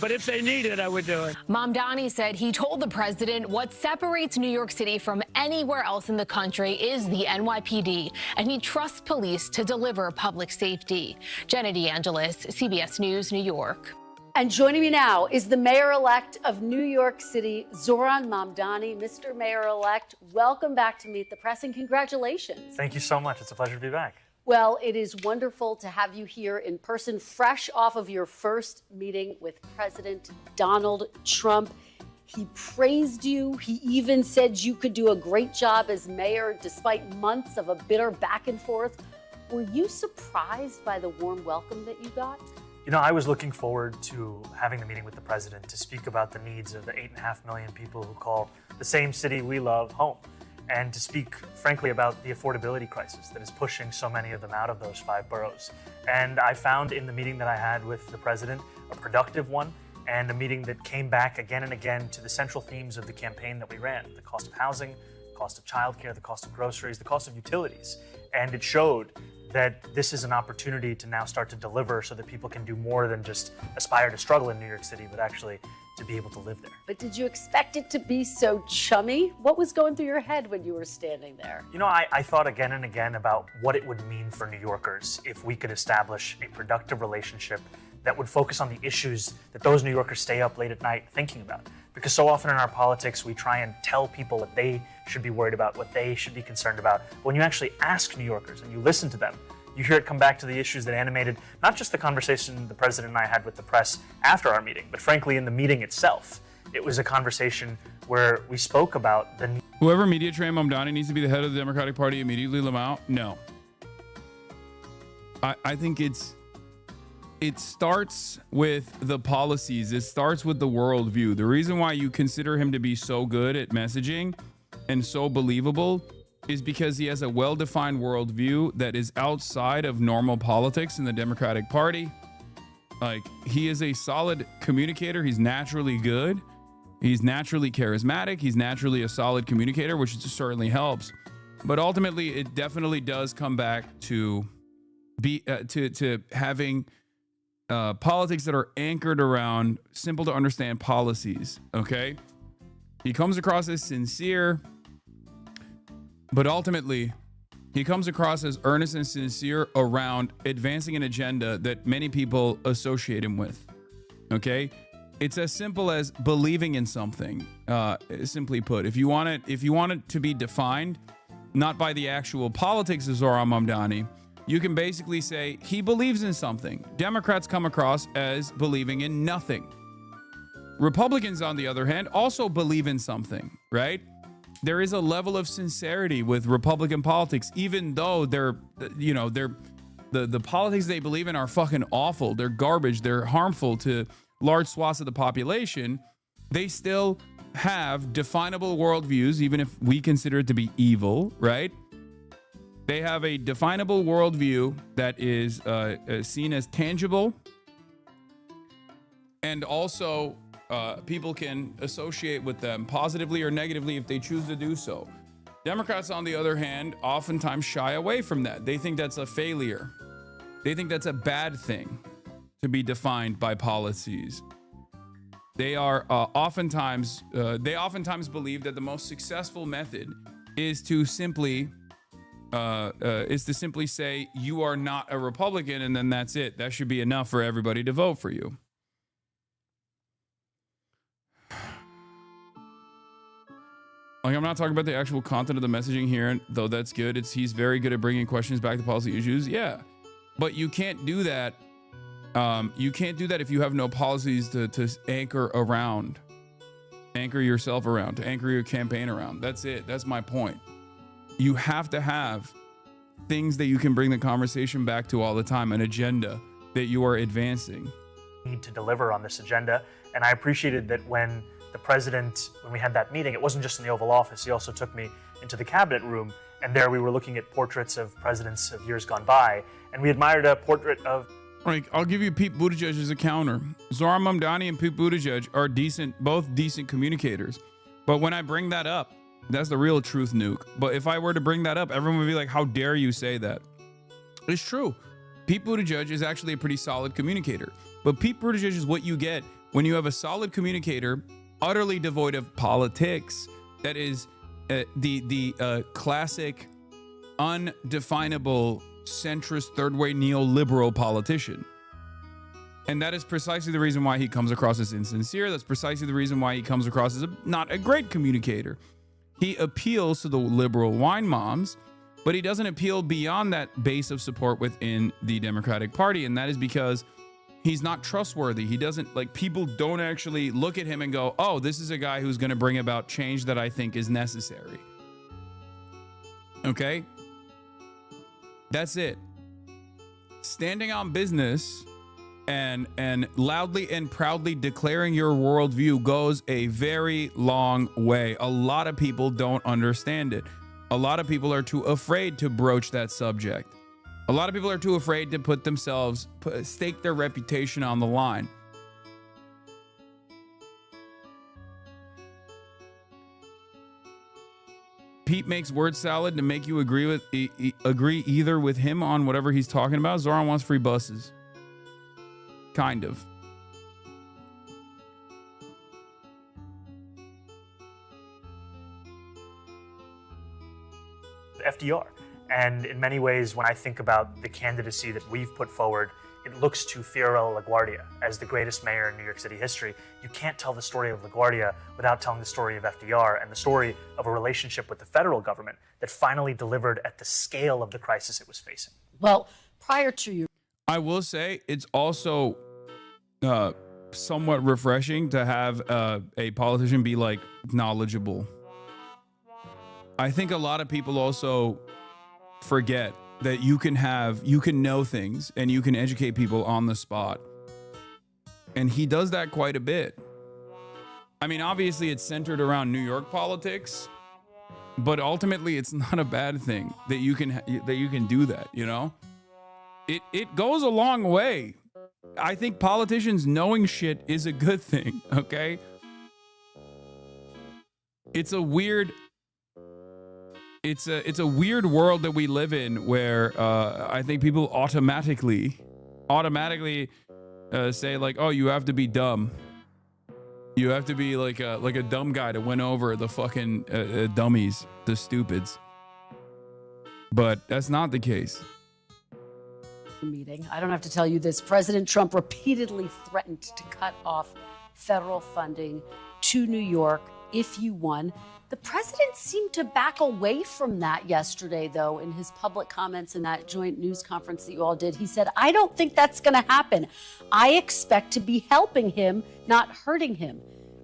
But if they need it, I would do it. Mamdani said he told the president what separates New York City from anywhere else in the country is the NYPD, and he trusts police to deliver public safety. Jenna DeAngelis, CBS News, New York. And joining me now is the mayor-elect of New York City, Zohran Mamdani. Mr. Mayor-elect, welcome back to Meet the Press, and congratulations. Thank you so much. It's a pleasure to be back. Well, it is wonderful to have you here in person, fresh off of your first meeting with President Donald Trump. He praised you. He even said you could do a great job as mayor despite months of a bitter back and forth. Were you surprised by the warm welcome that you got? You know, I was looking forward to having the meeting with the president to speak about the needs of the 8.5 million people who call the same city we love home, and to speak, frankly, about the affordability crisis that is pushing so many of them out of those 5 boroughs. And I found in the meeting that I had with the president a productive one, and a meeting that came back again and again to the central themes of the campaign that we ran: the cost of housing, the cost of childcare, the cost of groceries, the cost of utilities. And it showed that this is an opportunity to now start to deliver so that people can do more than just aspire to struggle in New York City, but actually to be able to live there. But did you expect it to be so chummy? What was going through your head when you were standing there? You know, I thought again and again about what it would mean for New Yorkers if we could establish a productive relationship that would focus on the issues that those New Yorkers stay up late at night thinking about. Because so often in our politics, we try and tell people what they should be worried about, what they should be concerned about. But when you actually ask New Yorkers and you listen to them, you hear it come back to the issues that animated not just the conversation the president and I had with the press after our meeting, but frankly in the meeting itself. It was a conversation where we spoke about the... Whoever media trained Mamdani needs to be the head of the Democratic Party immediately. Lamau? No. I think it starts with the policies. It starts with the worldview. The reason why you consider him to be so good at messaging and so believable is because he has a well-defined worldview that is outside of normal politics in the Democratic Party. Like, he is a solid communicator. He's naturally good. He's naturally charismatic. He's naturally a solid communicator, which certainly helps. But ultimately, it definitely does come back to having politics that are anchored around simple to understand policies. Okay, he comes across as sincere, but ultimately he comes across as earnest and sincere around advancing an agenda that many people associate him with. Okay, it's as simple as believing in something. Simply put, if you want it to be defined not by the actual politics of Zohran Mamdani, you can basically say he believes in something. Democrats come across as believing in nothing. Republicans, on the other hand, also believe in something, right? There is a level of sincerity with Republican politics, even though the politics they believe in are fucking awful. They're garbage. They're harmful to large swaths of the population. They still have definable worldviews, even if we consider it to be evil, right? They have a definable worldview that is seen as tangible, and also people can associate with them positively or negatively if they choose to do so. Democrats, on the other hand, oftentimes shy away from that. They think that's a failure. They think that's a bad thing to be defined by policies. They are oftentimes believe that the most successful method is to simply say you are not a Republican, and then that's it. That should be enough for everybody to vote for you. Like, I'm not talking about the actual content of the messaging here, though that's good. He's very good at bringing questions back to policy issues. Yeah, but you can't do that. You can't do that if you have no policies to anchor yourself around, to anchor your campaign around. That's it. That's my point. You have to have things that you can bring the conversation back to all the time, an agenda that you are advancing. Need to deliver on this agenda, and I appreciated that when the president, when we had that meeting, it wasn't just in the Oval Office. He also took me into the cabinet room, and there we were looking at portraits of presidents of years gone by, and we admired a portrait of... Like, I'll give you Pete Buttigieg as a counter. Zohran Mamdani and Pete Buttigieg are both decent communicators. But when I bring that up, that's the real truth nuke. But if I were to bring that up, everyone would be like, how dare you say that? It's true. Pete Buttigieg is actually a pretty solid communicator. But Pete Buttigieg is what you get when you have a solid communicator, utterly devoid of politics, that is the classic, undefinable, centrist, third-way neoliberal politician. And that is precisely the reason why he comes across as insincere. That's precisely the reason why he comes across as not a great communicator. He appeals to the liberal wine moms, but he doesn't appeal beyond that base of support within the Democratic Party. And that is because he's not trustworthy. He doesn't, like, people don't actually look at him and go, oh, this is a guy who's going to bring about change that I think is necessary. Okay? That's it. Standing on business and loudly and proudly declaring your worldview goes a very long way. A lot of people don't understand it. A lot of people are too afraid to broach that subject. A lot of people are too afraid to stake their reputation on the line. Pete makes word salad to make you agree either with him on whatever he's talking about. Zohran wants free buses. Kind of. FDR. And in many ways, when I think about the candidacy that we've put forward, it looks to Fiorello LaGuardia as the greatest mayor in New York City history. You can't tell the story of LaGuardia without telling the story of FDR and the story of a relationship with the federal government that finally delivered at the scale of the crisis it was facing. Well, prior to you, I will say it's also somewhat refreshing to have a politician be like knowledgeable. I think a lot of people also forget that you can know things and you can educate people on the spot. And he does that quite a bit. I mean, obviously it's centered around New York politics, but ultimately it's not a bad thing that you can do that, you know? It goes a long way. I think politicians knowing shit is a good thing, okay? It's a weird world that we live in where I think people automatically say like, oh, you have to be dumb. You have to be like a dumb guy to win over the fucking dummies, the stupids. But that's not the case. Meeting. I don't have to tell you this. President Trump repeatedly threatened to cut off federal funding to New York if you won. The president seemed to back away from that yesterday, though, in his public comments in that joint news conference that you all did. He said, I don't think that's going to happen. I expect to be helping him, not hurting him.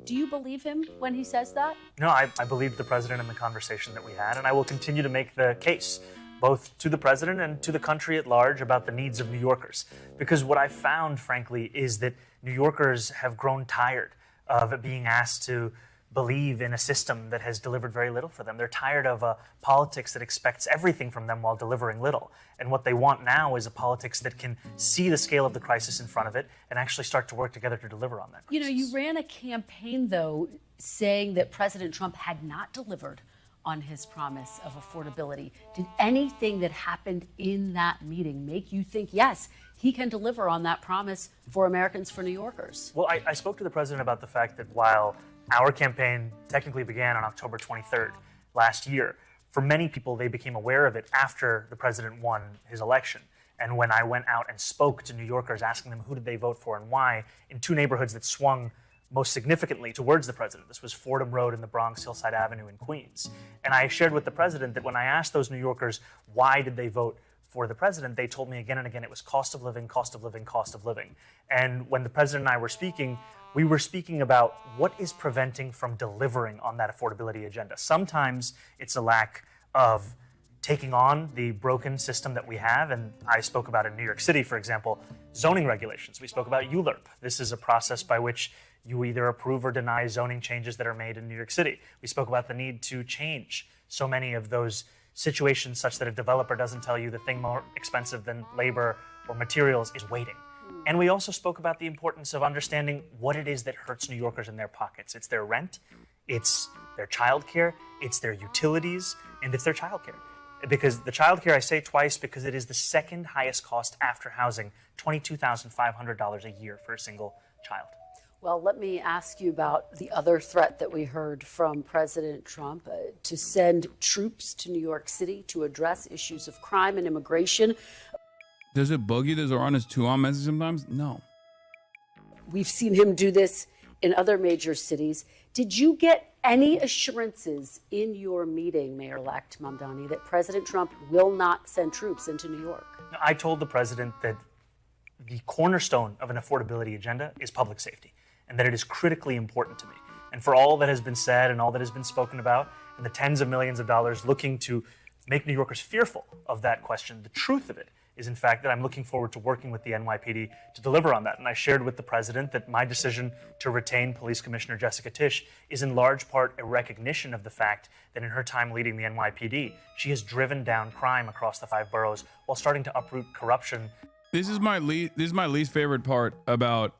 Do you believe him when he says that? No, I believe the president in the conversation that we had, and I will continue to make the case, both to the president and to the country at large, about the needs of New Yorkers. Because what I found, frankly, is that New Yorkers have grown tired of being asked to believe in a system that has delivered very little for them. They're tired of a politics that expects everything from them while delivering little. And what they want now is a politics that can see the scale of the crisis in front of it and actually start to work together to deliver on that. You know, you ran a campaign, though, saying that President Trump had not delivered on his promise of affordability. Did anything that happened in that meeting make you think, yes, he can deliver on that promise for Americans, for New Yorkers? Well, I spoke to the president about the fact that while our campaign technically began on October 23rd last year, for many people, they became aware of it after the president won his election. And when I went out and spoke to New Yorkers, asking them who did they vote for and why, in two neighborhoods that swung most significantly towards the president. This was Fordham Road in the Bronx, Hillside Avenue in Queens. And I shared with the president that when I asked those New Yorkers why did they vote for the president, they told me again and again it was cost of living, cost of living, cost of living. And when the president and I were speaking, we were speaking about what is preventing from delivering on that affordability agenda. Sometimes it's a lack of taking on the broken system that we have, and I spoke about in New York City, for example, zoning regulations. We spoke about ULURP. This is a process by which you either approve or deny zoning changes that are made in New York City. We spoke about the need to change so many of those situations such that a developer doesn't tell you the thing more expensive than labor or materials is waiting. And we also spoke about the importance of understanding what it is that hurts New Yorkers in their pockets. It's their rent, it's their childcare, it's their utilities, and it's their childcare. Because the childcare, I say twice, because it is the second highest cost after housing, $22,500 a year for a single child. Well, let me ask you about the other threat that we heard from President Trump to send troops to New York City to address issues of crime and immigration. Does it bug you that Zoran is too on message sometimes? No. We've seen him do this in other major cities. Did you get any assurances in your meeting, Mayor-elect Mamdani, that President Trump will not send troops into New York? I told the president that the cornerstone of an affordability agenda is public safety, and that it is critically important to me. And for all that has been said and all that has been spoken about, and the tens of millions of dollars looking to make New Yorkers fearful of that question, the truth of it is, in fact, that I'm looking forward to working with the NYPD to deliver on that. And I shared with the president that my decision to retain Police Commissioner Jessica Tisch is in large part a recognition of the fact that in her time leading the NYPD, she has driven down crime across the 5 boroughs while starting to uproot corruption. This is my least favorite part about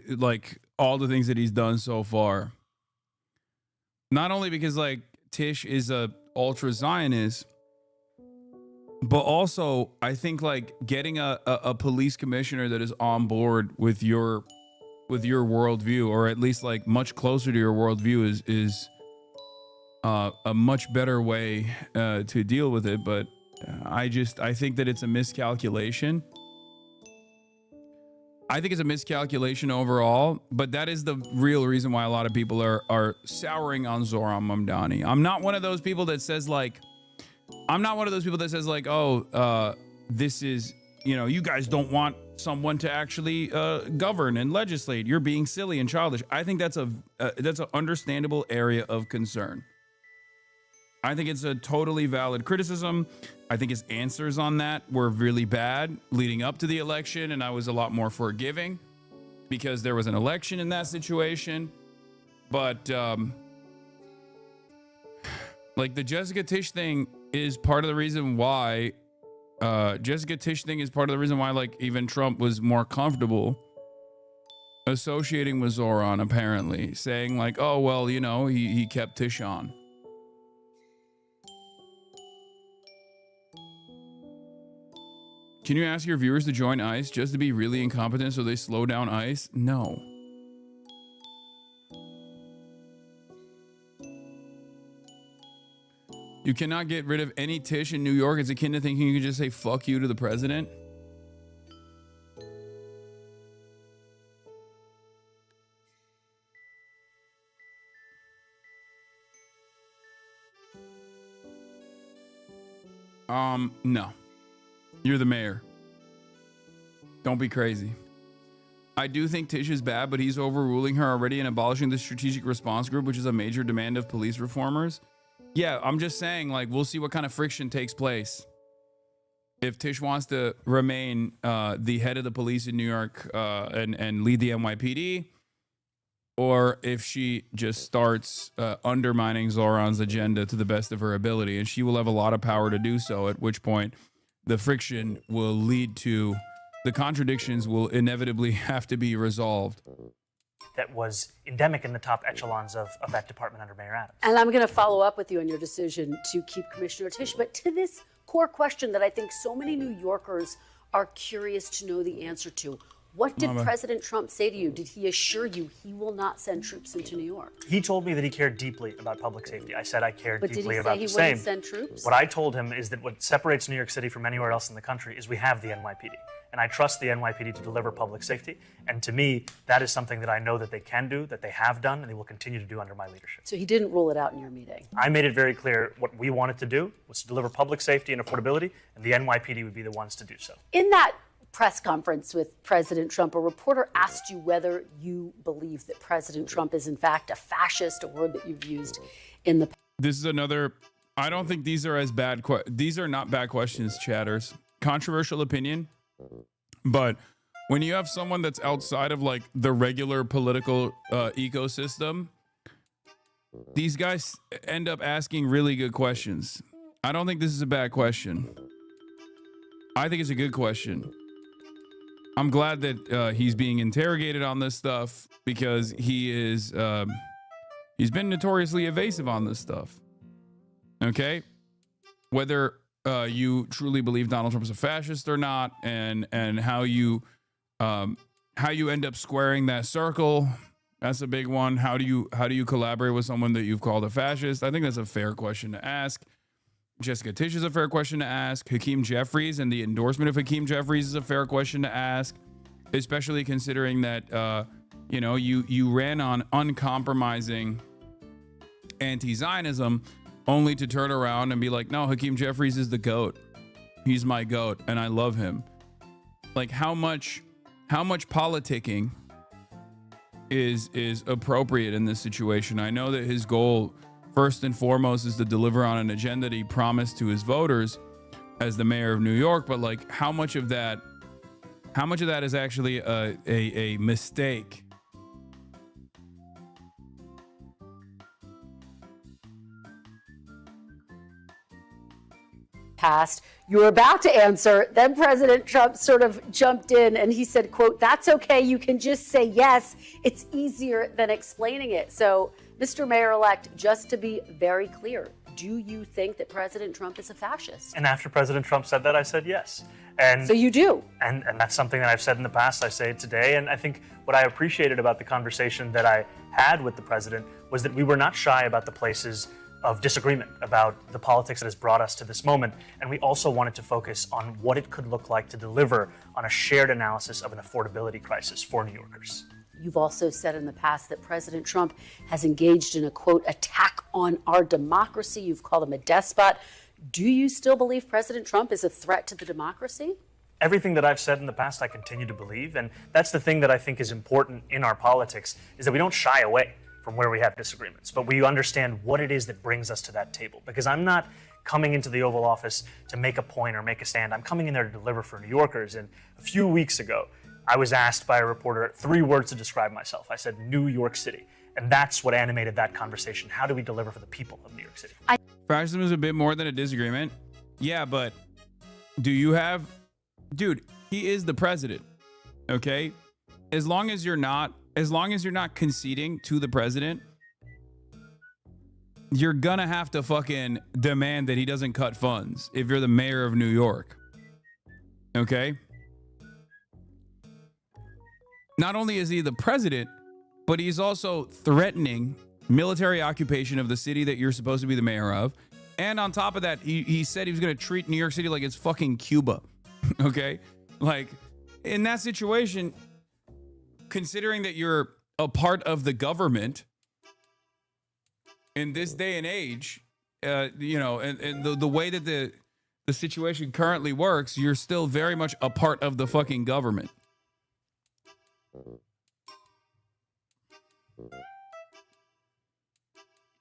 like all the things that he's done so far. Not only because like Tisch is a ultra Zionist, but also I think like getting a police commissioner that is on board with your worldview, or at least like much closer to your worldview, is a much better way to deal with it. But I think that it's a miscalculation. I think it's a miscalculation overall, but that is the real reason why a lot of people are souring on Zoran Mamdani. I'm not one of those people that says like, oh, this is, you know, you guys don't want someone to actually govern and legislate. You're being silly and childish. I think that's an understandable area of concern. I think it's a totally valid criticism. I think his answers on that were really bad leading up to the election, and I was a lot more forgiving because there was an election in that situation. But like the Jessica Tisch thing is part of the reason why like even Trump was more comfortable associating with Zoran, apparently, saying like, oh, well, you know, he kept Tisch on. Can you ask your viewers to join ICE just to be really incompetent so they slow down ICE? No. You cannot get rid of any Tisch in New York. It's akin to thinking you can just say fuck you to the president. No. You're the mayor. Don't be crazy. I do think Tisch is bad, but he's overruling her already and abolishing the strategic response group, which is a major demand of police reformers. Yeah, I'm just saying, like, we'll see what kind of friction takes place. If Tisch wants to remain the head of the police in New York and lead the NYPD, or if she just starts undermining Zoran's agenda to the best of her ability. And she will have a lot of power to do so, at which point the friction will lead to, the contradictions will inevitably have to be resolved. That was endemic in the top echelons of that department under Mayor Adams. And I'm going to follow up with you on your decision to keep Commissioner Tisch. But to this core question that I think so many New Yorkers are curious to know the answer to, what did President Trump say to you? Did he assure you he will not send troops into New York? He told me that he cared deeply about public safety. I said I cared deeply about the same. But did he say he wouldn't send troops? What I told him is that what separates New York City from anywhere else in the country is we have the NYPD. And I trust the NYPD to deliver public safety. And to me, that is something that I know that they can do, that they have done, and they will continue to do under my leadership. So he didn't rule it out in your meeting? I made it very clear what we wanted to do was to deliver public safety and affordability, and the NYPD would be the ones to do so. In that press conference with President Trump, a reporter asked you whether you believe that President Trump is in fact a fascist, a word that you've used in the past. This is another, I don't think these are as bad, these are not bad questions, chatters. Controversial opinion, but when you have someone that's outside of like the regular political ecosystem, these guys end up asking really good questions. I don't think this is a bad question. I think it's a good question. I'm glad that he's being interrogated on this stuff because he is, he's been notoriously evasive on this stuff. Okay? Whether you truly believe Donald Trump is a fascist or not, and how you end up squaring that circle, that's a big one. How do you collaborate with someone that you've called a fascist? I think that's a fair question to ask. Jessica Tisch is a fair question to ask. Hakeem Jeffries and the endorsement of Hakeem Jeffries is a fair question to ask, especially considering that you ran on uncompromising anti-Zionism, only to turn around and be like, no, Hakeem Jeffries is the GOAT. He's my GOAT, and I love him. Like, how much politicking is appropriate in this situation? I know that his goal, first and foremost, is to deliver on an agenda that he promised to his voters as the mayor of New York, but like, how much of that is actually a mistake? Past. You were about to answer, then President Trump sort of jumped in and he said, quote, "That's okay, you can just say yes. It's easier than explaining it." So, Mr. Mayor-elect, just to be very clear, do you think that President Trump is a fascist? And after President Trump said that, I said yes. And so you do? And that's something that I've said in the past, I say it today, and I think what I appreciated about the conversation that I had with the president was that we were not shy about the places of disagreement about the politics that has brought us to this moment. And we also wanted to focus on what it could look like to deliver on a shared analysis of an affordability crisis for New Yorkers. You've also said in the past that President Trump has engaged in a, quote, attack on our democracy. You've called him a despot. Do you still believe President Trump is a threat to the democracy? Everything that I've said in the past, I continue to believe. And that's the thing that I think is important in our politics, is that we don't shy away from where we have disagreements, but we understand what it is that brings us to that table. Because I'm not coming into the Oval Office to make a point or make a stand. I'm coming in there to deliver for New Yorkers. And a few weeks ago, I was asked by a reporter 3 words to describe myself. I said, New York City. And that's what animated that conversation. How do we deliver for the people of New York City? Fascism is a bit more than a disagreement. Yeah, but do you have... Dude, he is the president, okay? As long as you're not conceding to the president, you're gonna have to fucking demand that he doesn't cut funds if you're the mayor of New York, okay? Not only is he the president, but he's also threatening military occupation of the city that you're supposed to be the mayor of. And on top of that, he said he was going to treat New York City like it's fucking Cuba. Okay? Like, in that situation, considering that you're a part of the government in this day and age, and the way that the situation currently works, you're still very much a part of the fucking government.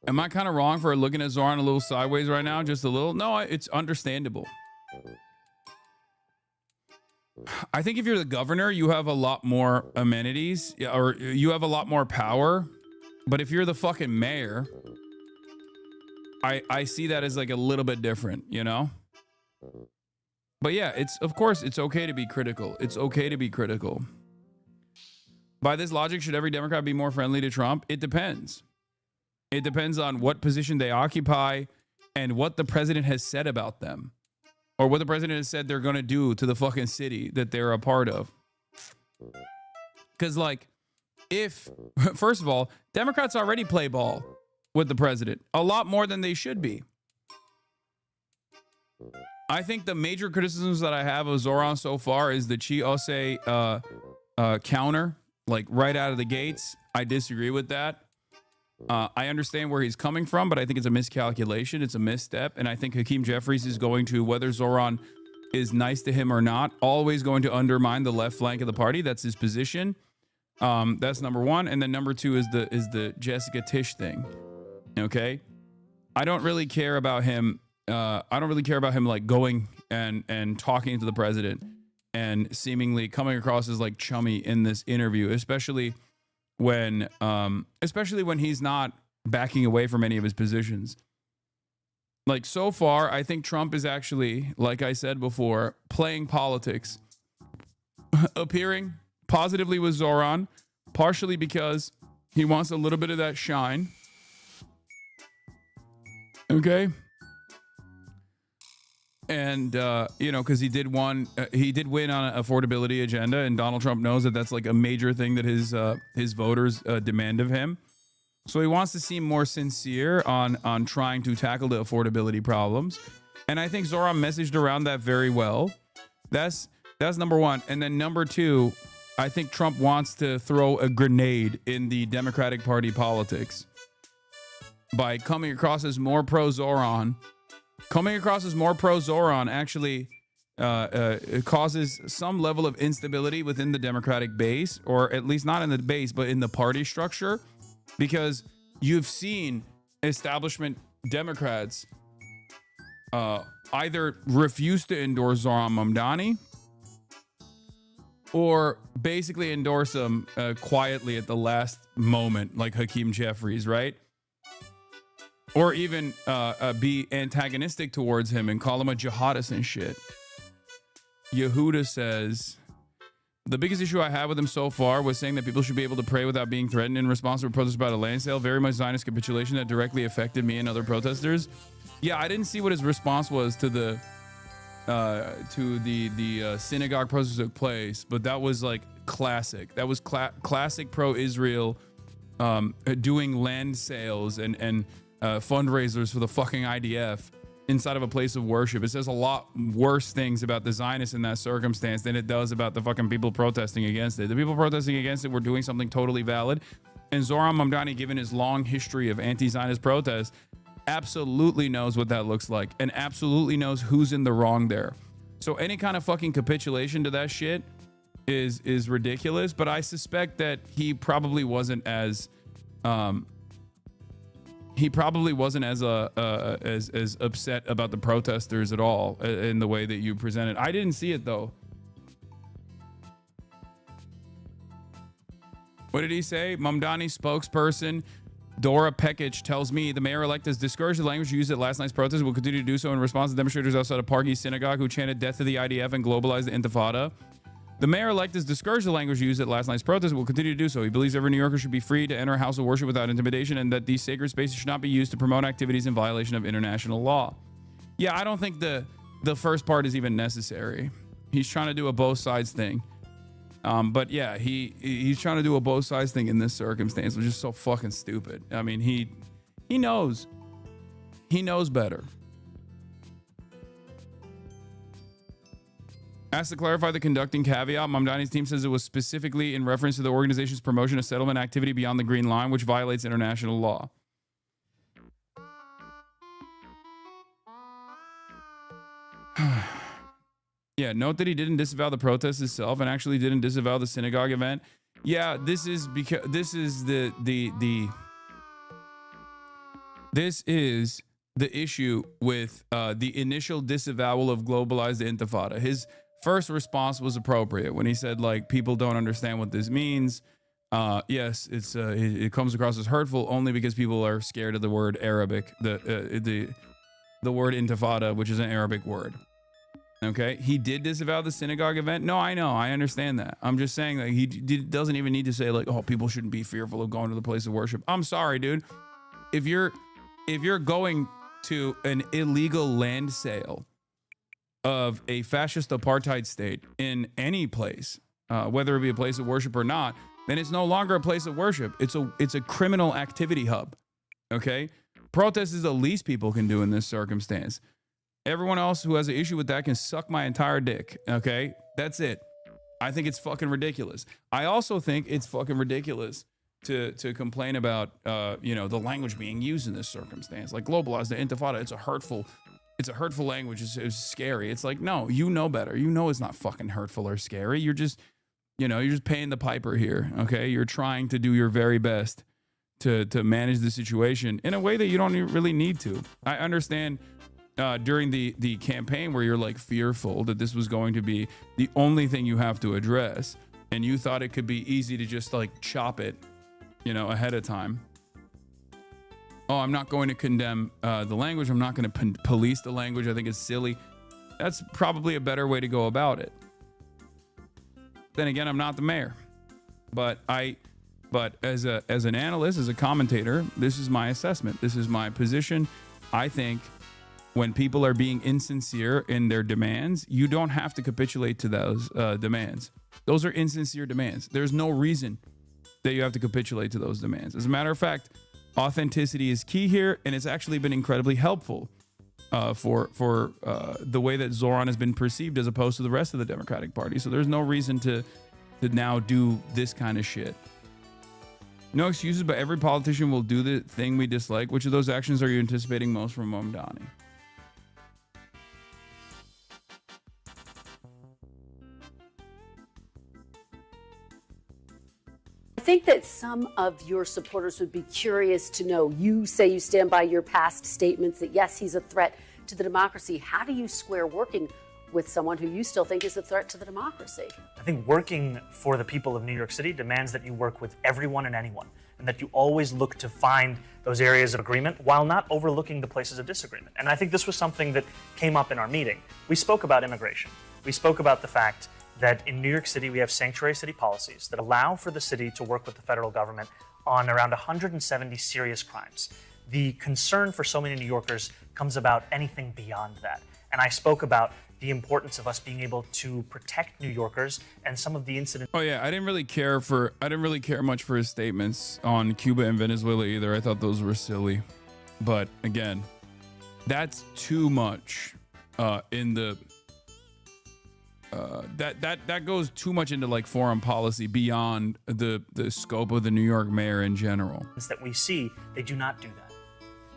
Am I kind of wrong for looking at Zoran a little sideways right now? Just a little? No, it's understandable. I think if you're the governor, you have a lot more amenities or you have a lot more power. But if you're the fucking mayor, I see that as like a little bit different, you know? But yeah, of course it's okay to be critical. It's okay to be critical. By this logic, should every Democrat be more friendly to Trump? It depends. It depends on what position they occupy and what the president has said about them. Or what the president has said they're going to do to the fucking city that they're a part of. Because, like, first of all, Democrats already play ball with the president a lot more than they should be. I think the major criticisms that I have of Zoran so far is the Chi Ose counter, like right out of the gates. I disagree with that. I understand where he's coming from, but I think it's a miscalculation. It's a misstep. And I think Hakeem Jeffries is going to, whether Zoran is nice to him or not, always going to undermine the left flank of the party. That's his position. That's number one. And then number two is the Jessica Tisch thing. Okay. I don't really care about him. I don't really care about him like going and talking to the president and seemingly coming across as like chummy in this interview, especially when he's not backing away from any of his positions. Like so far, I think Trump is actually, like I said before, playing politics, appearing positively with Zoran, partially because he wants a little bit of that shine. Okay. And, because he did win on an affordability agenda, and Donald Trump knows that that's like a major thing that his voters demand of him. So he wants to seem more sincere on trying to tackle the affordability problems. And I think Zoran messaged around that very well. That's number one. And then number two, I think Trump wants to throw a grenade in the Democratic Party politics by coming across as more pro-Zoran. Coming across as more pro-Zoran actually causes some level of instability within the Democratic base, or at least not in the base, but in the party structure, because you've seen establishment Democrats either refuse to endorse Zoran Mamdani or basically endorse him quietly at the last moment, like Hakeem Jeffries, right? Or even be antagonistic towards him and call him a jihadist and shit. Yehuda says, the biggest issue I had with him so far was saying that people should be able to pray without being threatened in response to a protest about a land sale. Very much Zionist capitulation that directly affected me and other protesters. Yeah, I didn't see what his response was to the synagogue protest that took place, but that was like classic. That was classic pro-Israel doing land sales and fundraisers for the fucking IDF inside of a place of worship. It says a lot worse things about the Zionists in that circumstance than it does about the fucking people protesting against it. The people protesting against it were doing something totally valid. And Zoran Mamdani, given his long history of anti-Zionist protests, absolutely knows what that looks like and absolutely knows who's in the wrong there. So any kind of fucking capitulation to that shit is ridiculous. But I suspect that he probably wasn't as as upset about the protesters at all in the way that you presented. I didn't see it though. What did he say? Mamdani spokesperson Dora Pekic tells me the mayor-elect has discouraged the language used at last night's protest and will continue to do so in response to demonstrators outside of Pargi Synagogue who chanted death to the IDF and globalized the Intifada. The mayor-elect has discouraged the language used at last night's protest and will continue to do so. He believes every New Yorker should be free to enter a house of worship without intimidation and that these sacred spaces should not be used to promote activities in violation of international law. Yeah, I don't think the first part is even necessary. He's trying to do a both sides thing. But yeah, he's trying to do a both sides thing in this circumstance, which is so fucking stupid. I mean, he knows. He knows better. Asked to clarify the conducting caveat, Mamdani's team says it was specifically in reference to the organization's promotion of settlement activity beyond the Green Line, which violates international law. Yeah, note that he didn't disavow the protest itself and actually didn't disavow the synagogue event. Yeah, this is because this is the issue with the initial disavowal of globalized intifada. His first response was appropriate when he said, like, people don't understand what this means. Yes, it comes across as hurtful only because people are scared of the word Arabic, the word intifada, which is an Arabic word. Okay, he did disavow the synagogue event. No, I know, I understand that. I'm just saying that he doesn't even need to say like, oh, people shouldn't be fearful of going to the place of worship. I'm sorry, dude. If you're going to an illegal land sale of a fascist apartheid state in any place, whether it be a place of worship or not, then it's no longer a place of worship. It's a criminal activity hub. Okay, protest is the least people can do in this circumstance. Everyone else who has an issue with that can suck my entire dick. Okay, that's it. I think it's fucking ridiculous. I also think it's fucking ridiculous to complain about the language being used in this circumstance, like globalized, the intifada. It's a hurtful language. It's scary. It's like, no, you know better. You know it's not fucking hurtful or scary. You're just paying the piper here. Okay, you're trying to do your very best to manage the situation in a way that you don't really need to. I understand. During the campaign where you're like fearful that this was going to be the only thing you have to address, and you thought it could be easy to just like chop it, ahead of time. Oh, I'm not going to condemn the language. I'm not going to police the language. I think it's silly. That's probably a better way to go about it. Then again, I'm not the mayor, but as an analyst, as a commentator, this is my assessment. This is my position. I think when people are being insincere in their demands, you don't have to capitulate to those demands. Those are insincere demands. There's no reason that you have to capitulate to those demands. As a matter of fact, authenticity is key here, and it's actually been incredibly helpful for the way that Zoran has been perceived as opposed to the rest of the Democratic Party. So there's no reason to now do this kind of shit. No excuses, but every politician will do the thing we dislike. Which of those actions are you anticipating most from Mamdani? I think that some of your supporters would be curious to know, you say you stand by your past statements that yes, he's a threat to the democracy. How do you square working with someone who you still think is a threat to the democracy? I think working for the people of New York City demands that you work with everyone and anyone, and that you always look to find those areas of agreement while not overlooking the places of disagreement. And I think this was something that came up in our meeting. We spoke about immigration. We spoke about the fact that in New York City, we have sanctuary city policies that allow for the city to work with the federal government on around 170 serious crimes. The concern for so many New Yorkers comes about anything beyond that. And I spoke about the importance of us being able to protect New Yorkers and some of the incidents. Oh yeah, I didn't really care much for his statements on Cuba and Venezuela either. I thought those were silly. But again, that's too much in the that goes too much into like foreign policy beyond the scope of the New York mayor in general. That we see, they do not do that.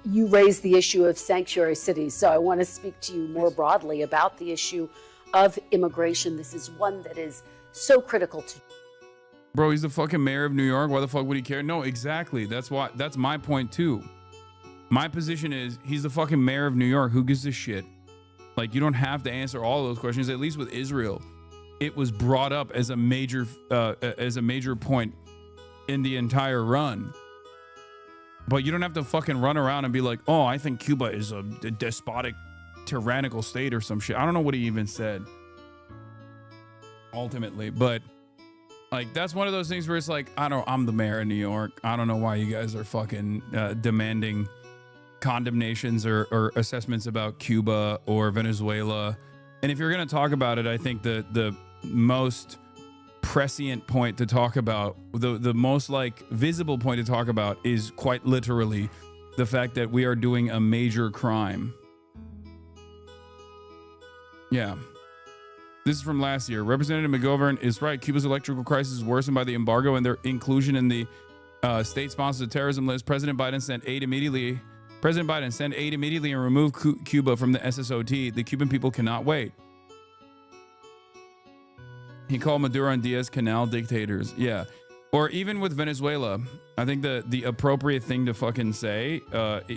You raised the issue of sanctuary cities, so I want to speak to you more broadly about the issue of immigration. This is one that is so critical to. Bro, he's the fucking mayor of New York. Why the fuck would he care? No, exactly. That's my point too. My position is he's the fucking mayor of New York. Who gives a shit? Like, you don't have to answer all of those questions. At least with Israel, it was brought up as a major point in the entire run. But you don't have to fucking run around and be like, oh, I think Cuba is a despotic, tyrannical state or some shit. I don't know what he even said ultimately, but like, that's one of those things where it's like, I'm the mayor of New York. I don't know why you guys are fucking demanding condemnations or assessments about Cuba or Venezuela. And if you're going to talk about it, I think the most prescient point to talk about, the most like visible point to talk about, is quite literally the fact that we are doing a major crime. Yeah. This is from last year. Representative McGovern is right. Cuba's electrical crisis is worsened by the embargo and their inclusion in the state-sponsored terrorism list. President Biden sent aid immediately and remove Cuba from the SSOT. The Cuban people cannot wait. He called Maduro and Diaz-Canel dictators. Yeah. Or even with Venezuela, I think the appropriate thing to fucking say,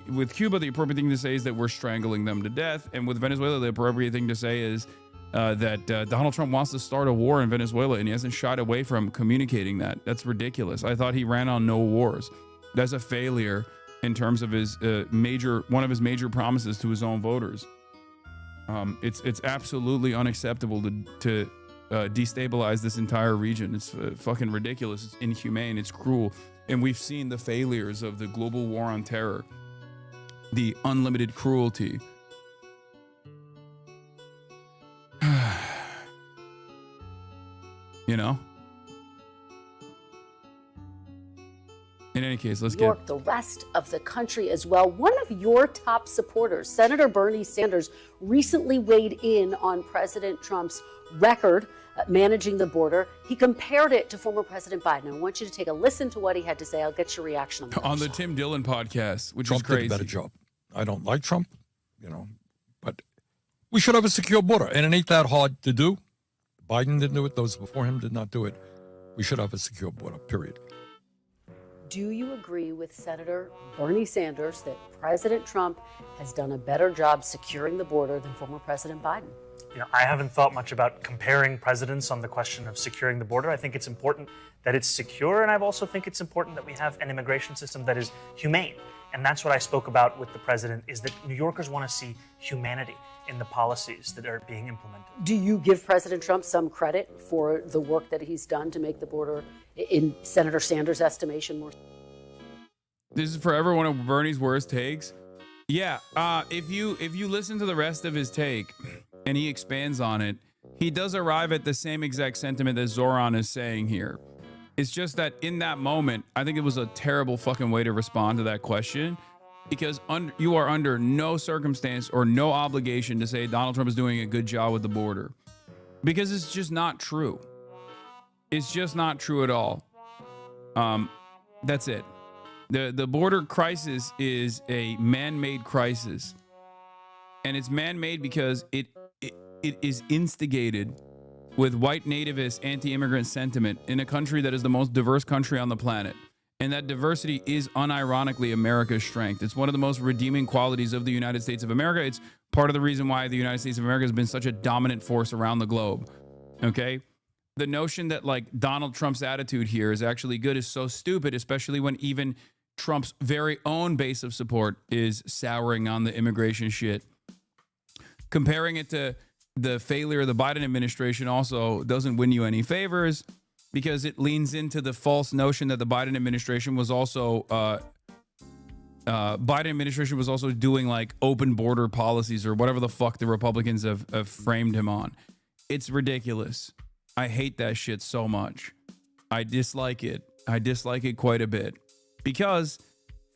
with Cuba, the appropriate thing to say is that we're strangling them to death. And with Venezuela, the appropriate thing to say is that Donald Trump wants to start a war in Venezuela, and he hasn't shied away from communicating that. That's ridiculous. I thought he ran on no wars. That's a failure in terms of his one of his major promises to his own voters. It's absolutely unacceptable to destabilize this entire region. It's fucking ridiculous. It's inhumane. It's cruel. And we've seen the failures of the global war on terror, the unlimited cruelty. You know? In any case, let's York, the rest of the country as well. One of your top supporters, Senator Bernie Sanders, recently weighed in on President Trump's record managing the border. He compared it to former President Biden. I want you to take a listen to what he had to say. I'll get your reaction on the Tim Dillon podcast, which Trump is crazy. did a better job. I don't like Trump, but we should have a secure border, and it ain't that hard to do. Biden didn't do it. Those before him did not do it. We should have a secure border, period. Do you agree with Senator Bernie Sanders that President Trump has done a better job securing the border than former President Biden? I haven't thought much about comparing presidents on the question of securing the border. I think it's important that it's secure, and I also think it's important that we have an immigration system that is humane. And that's what I spoke about with the president, is that New Yorkers want to see humanity in the policies that are being implemented. Do you give President Trump some credit for the work that he's done to make the border, in Senator Sanders' estimation, more? This is forever one of Bernie's worst takes. Yeah, if you listen to the rest of his take and he expands on it, he does arrive at the same exact sentiment that Zoran is saying here. It's just that in that moment, I think it was a terrible fucking way to respond to that question, because you are under no circumstance or no obligation to say Donald Trump is doing a good job with the border, because it's just not true. It's just not true at all. That's it. The border crisis is a man-made crisis, and it's man-made because it is instigated with white nativist anti-immigrant sentiment in a country that is the most diverse country on the planet. And that diversity is unironically America's strength. It's one of the most redeeming qualities of the United States of America. It's part of the reason why the United States of America has been such a dominant force around the globe. Okay? The notion that like Donald Trump's attitude here is actually good is so stupid, especially when even Trump's very own base of support is souring on the immigration shit. Comparing it to the failure of the Biden administration also doesn't win you any favors, because it leans into the false notion that the Biden administration was also doing like open border policies or whatever the fuck the Republicans have framed him on. It's ridiculous. I hate that shit so much. I dislike it. I dislike it quite a bit, because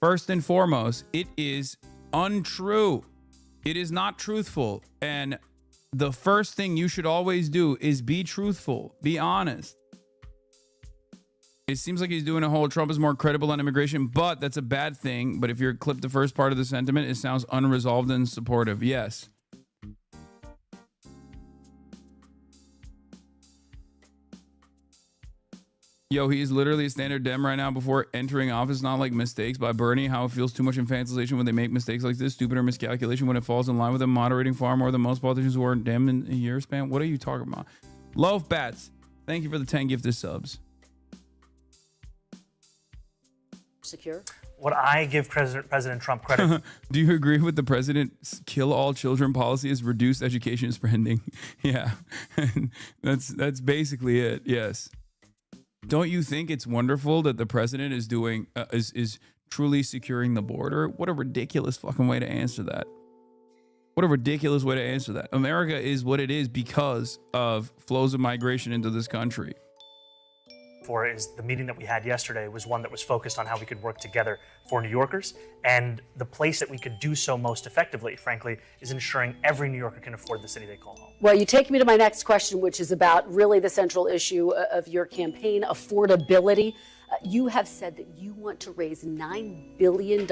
first and foremost, it is untrue. It is not truthful. And the first thing you should always do is be truthful, be honest. It seems like he's doing a whole Trump is more credible on immigration, but that's a bad thing. But if you clip the first part of the sentiment, it sounds unresolved and supportive. Yes. Yo, he's literally a standard Dem right now before entering office. Not like mistakes by Bernie, how it feels too much infantilization when they make mistakes like this. Stupid or miscalculation when it falls in line with them, moderating far more than most politicians who are Dem in a year span. What are you talking about? Loaf Bats, thank you for the 10 gifted subs. Secure? What I give President Trump credit. Do you agree with the president's kill all children policy as reduced education spending? Yeah, that's basically it. Yes. Don't you think it's wonderful that the president is doing is truly securing the border? What a ridiculous fucking way to answer that. What a ridiculous way to answer that. America is what it is because of flows of migration into this country. For is the meeting that we had yesterday was one that was focused on how we could work together for New Yorkers, and the place that we could do so most effectively, frankly, is ensuring every New Yorker can afford the city they call home. Well, you take me to my next question, which is about really the central issue of your campaign, affordability. You have said that you want to raise $9 billion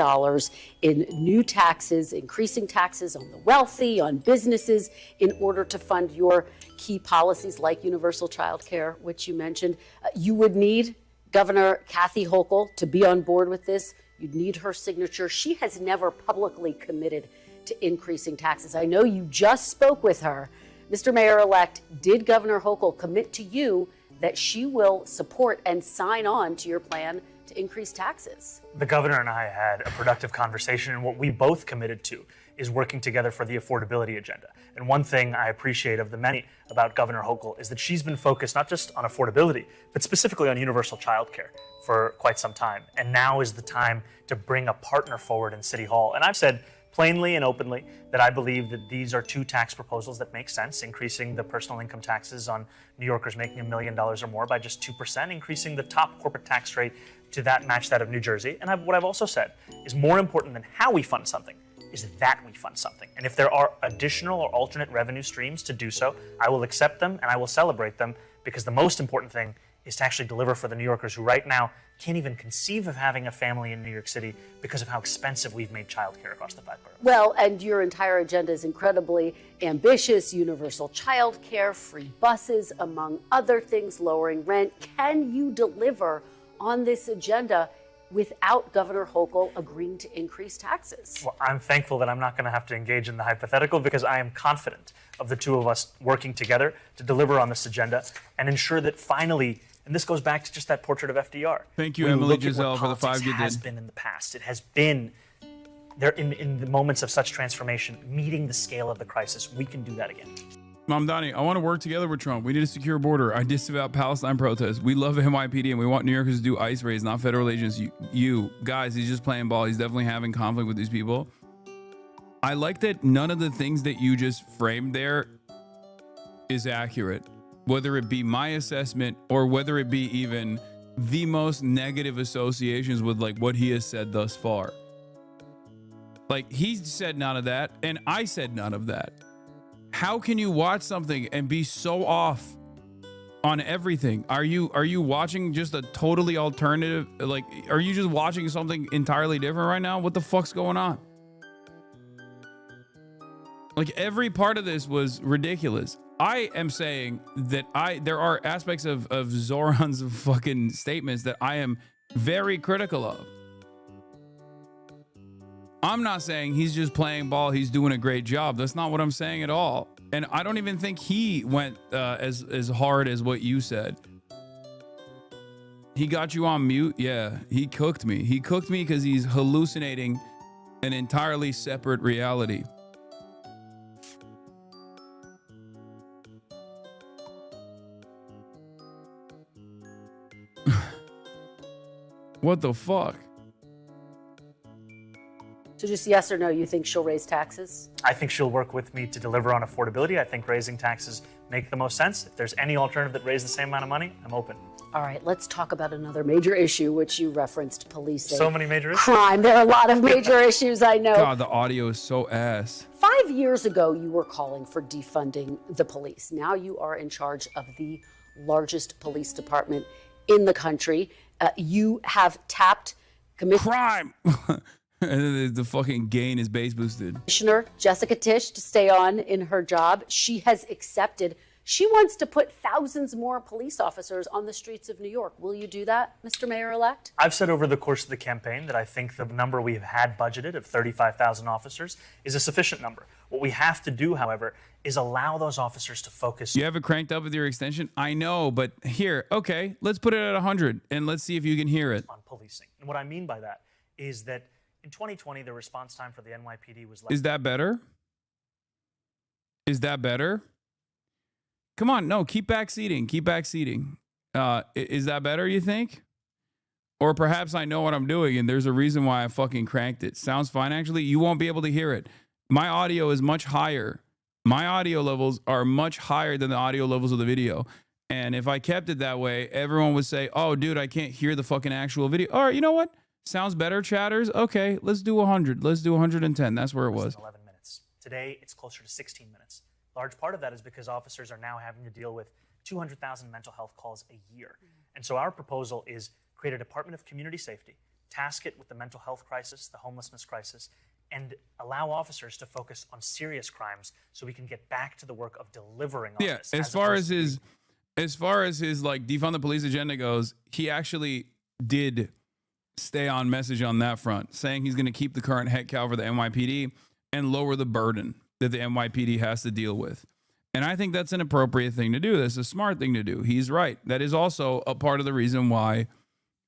in new taxes, increasing taxes on the wealthy, on businesses, in order to fund your key policies like universal child care, which you mentioned. You would need Governor Kathy Hochul to be on board with this. You'd need her signature. She has never publicly committed to increasing taxes. I know you just spoke with her Mr. Mayor-elect, did Governor Hochul commit to you that she will support and sign on to your plan to increase taxes? The governor and I had a productive conversation, and what we both committed to is working together for the affordability agenda. And one thing I appreciate of the many about Governor Hochul is that she's been focused not just on affordability, but specifically on universal childcare for quite some time. And now is the time to bring a partner forward in City Hall. And I've said plainly and openly that I believe that these are two tax proposals that make sense, increasing the personal income taxes on New Yorkers making $1 million or more by just 2%, increasing the top corporate tax rate to match that of New Jersey. And what I've also said is more important than how we fund something is that we fund something. And if there are additional or alternate revenue streams to do so, I will accept them and I will celebrate them, because the most important thing is to actually deliver for the New Yorkers who right now can't even conceive of having a family in New York City because of how expensive we've made childcare across the 5 boroughs. Well, and your entire agenda is incredibly ambitious: universal childcare, free buses, among other things, lowering rent. Can you deliver on this agenda without Governor Hochul agreeing to increase taxes? Well, I'm thankful that I'm not going to have to engage in the hypothetical, because I am confident of the two of us working together to deliver on this agenda and ensure that finally, and this goes back to just that portrait of FDR. Thank you, When Emily look at Giselle, what for the 5 politics you has did. been in the past. It has been there in the moments of such transformation, meeting the scale of the crisis. We can do that again. Mamdani, I want to work together with Trump. We need a secure border. I disavow Palestine protests. We love NYPD, and we want New Yorkers to do ICE raids, not federal agents. You guys, he's just playing ball. He's definitely having conflict with these people. I like that none of the things that you just framed there is accurate, whether it be my assessment or whether it be even the most negative associations with like what he has said thus far. Like, he said none of that, and I said none of that. How can you watch something and be so off on everything? Are you watching just a totally alternative? Like, are you just watching something entirely different right now? What the fuck's going on? Like, every part of this was ridiculous. I am saying that there are aspects of Zoran's fucking statements that I am very critical of. I'm not saying he's just playing ball. He's doing a great job. That's not what I'm saying at all. And I don't even think he went as hard as what you said. He got you on mute. Yeah, he cooked me. He cooked me because he's hallucinating an entirely separate reality. What the fuck? So just yes or no, you think she'll raise taxes? I think she'll work with me to deliver on affordability. I think raising taxes make the most sense. If there's any alternative that raises the same amount of money, I'm open. All right, let's talk about another major issue, which you referenced: policing. So many major issues. Crime. There are a lot of major issues, I know. God, the audio is so ass. 5 years ago, you were calling for defunding the police. Now you are in charge of the largest police department in the country. You have tapped crime. The fucking gain is base boosted. Commissioner Jessica Tisch to stay on in her job. She has accepted. She wants to put thousands more police officers on the streets of New York. Will you do that, Mr. Mayor-elect? I've said over the course of the campaign that I think the number we have had budgeted of 35,000 officers is a sufficient number. What we have to do, however, is allow those officers to focus. You have it cranked up with your extension? I know, but here, okay, let's put it at 100 and let's see if you can hear it. On policing. And what I mean by that is that in 2020, the response time for the NYPD was less. Is that better? Is that better? Come on, no, keep back seating. Keep back seating. Is that better, you think? Or perhaps I know what I'm doing and there's a reason why I fucking cranked it. Sounds fine, actually. You won't be able to hear it. My audio is much higher. My audio levels are much higher than the audio levels of the video. And if I kept it that way, everyone would say, oh, dude, I can't hear the fucking actual video. All right, you know what? Sounds better, chatters. Okay, let's do 100. Let's do 110. That's where it was. 11 minutes. Today, it's closer to 16 minutes. Large part of that is because officers are now having to deal with 200,000 mental health calls a year. And so our proposal is create a Department of Community Safety, task it with the mental health crisis, the homelessness crisis, and allow officers to focus on serious crimes so we can get back to the work of delivering on this. As far as his like defund the police agenda goes, he actually did stay on message on that front, saying he's going to keep the current headcount for the NYPD and lower the burden that the NYPD has to deal with. And I think that's an appropriate thing to do. That's a smart thing to do. He's right. That is also a part of the reason why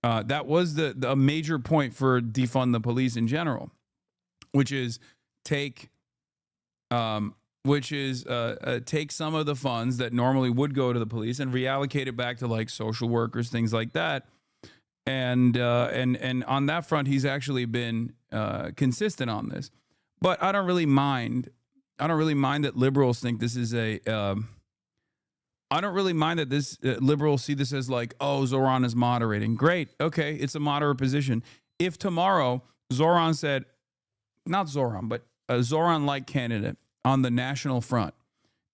that was the major point for defund the police in general, which is take some of the funds that normally would go to the police and reallocate it back to like social workers, things like that. And on that front, he's actually been consistent on this. But I don't really mind. I don't really mind that liberals think this is I don't really mind that this liberals see this as like, oh, Zoran is moderating. Great. Okay. It's a moderate position. If tomorrow Zoran said, not Zoran, but a Zoran-like candidate on the national front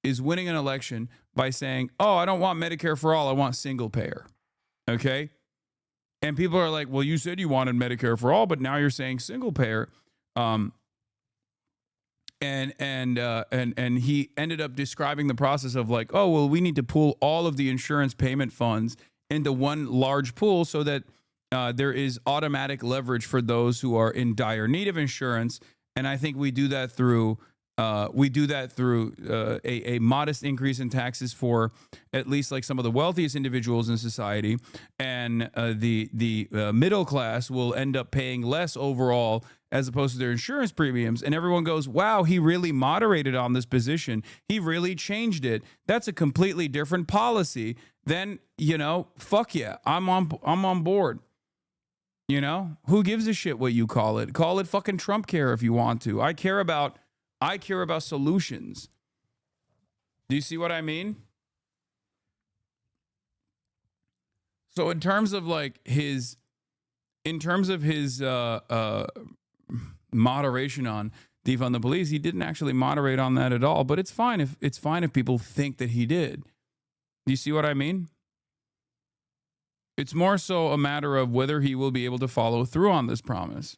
is winning an election by saying, oh, I don't want Medicare for all. I want single payer. Okay. And people are like, well, you said you wanted Medicare for all, but now you're saying single payer. And he ended up describing the process of like, oh, well, we need to pool all of the insurance payment funds into one large pool so that there is automatic leverage for those who are in dire need of insurance. And I think we do that through a modest increase in taxes for at least like some of the wealthiest individuals in society, and the middle class will end up paying less overall as opposed to their insurance premiums. And everyone goes, wow, he really moderated on this position. He really changed it. That's a completely different policy. Then, fuck yeah, I'm on board. Who gives a shit what you call it? Call it fucking Trump care if you want to. I care about solutions. Do you see what I mean? So in terms of his moderation on defund the police, he didn't actually moderate on that at all. But it's fine if people think that he did. Do you see what I mean? It's more so a matter of whether he will be able to follow through on this promise.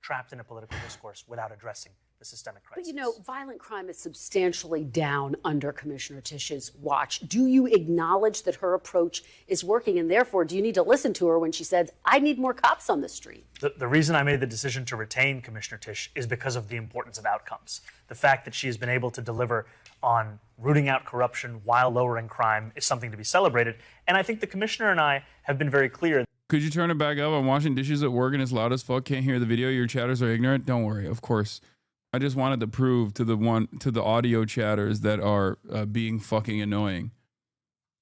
Trapped in a political discourse without addressing the systemic crisis. But violent crime is substantially down under Commissioner Tisch's watch. Do you acknowledge that her approach is working, and therefore do you need to listen to her when she says, I need more cops on the street? The reason I made the decision to retain Commissioner Tisch is because of the importance of outcomes. The fact that she has been able to deliver on rooting out corruption while lowering crime is something to be celebrated. And I think the commissioner and I have been very clear. Could you turn it back up? I'm washing dishes at work and it's loud as fuck. Can't hear the video. Your chatters are ignorant. Don't worry. Of course. I just wanted to prove to the audio chatters that are being fucking annoying.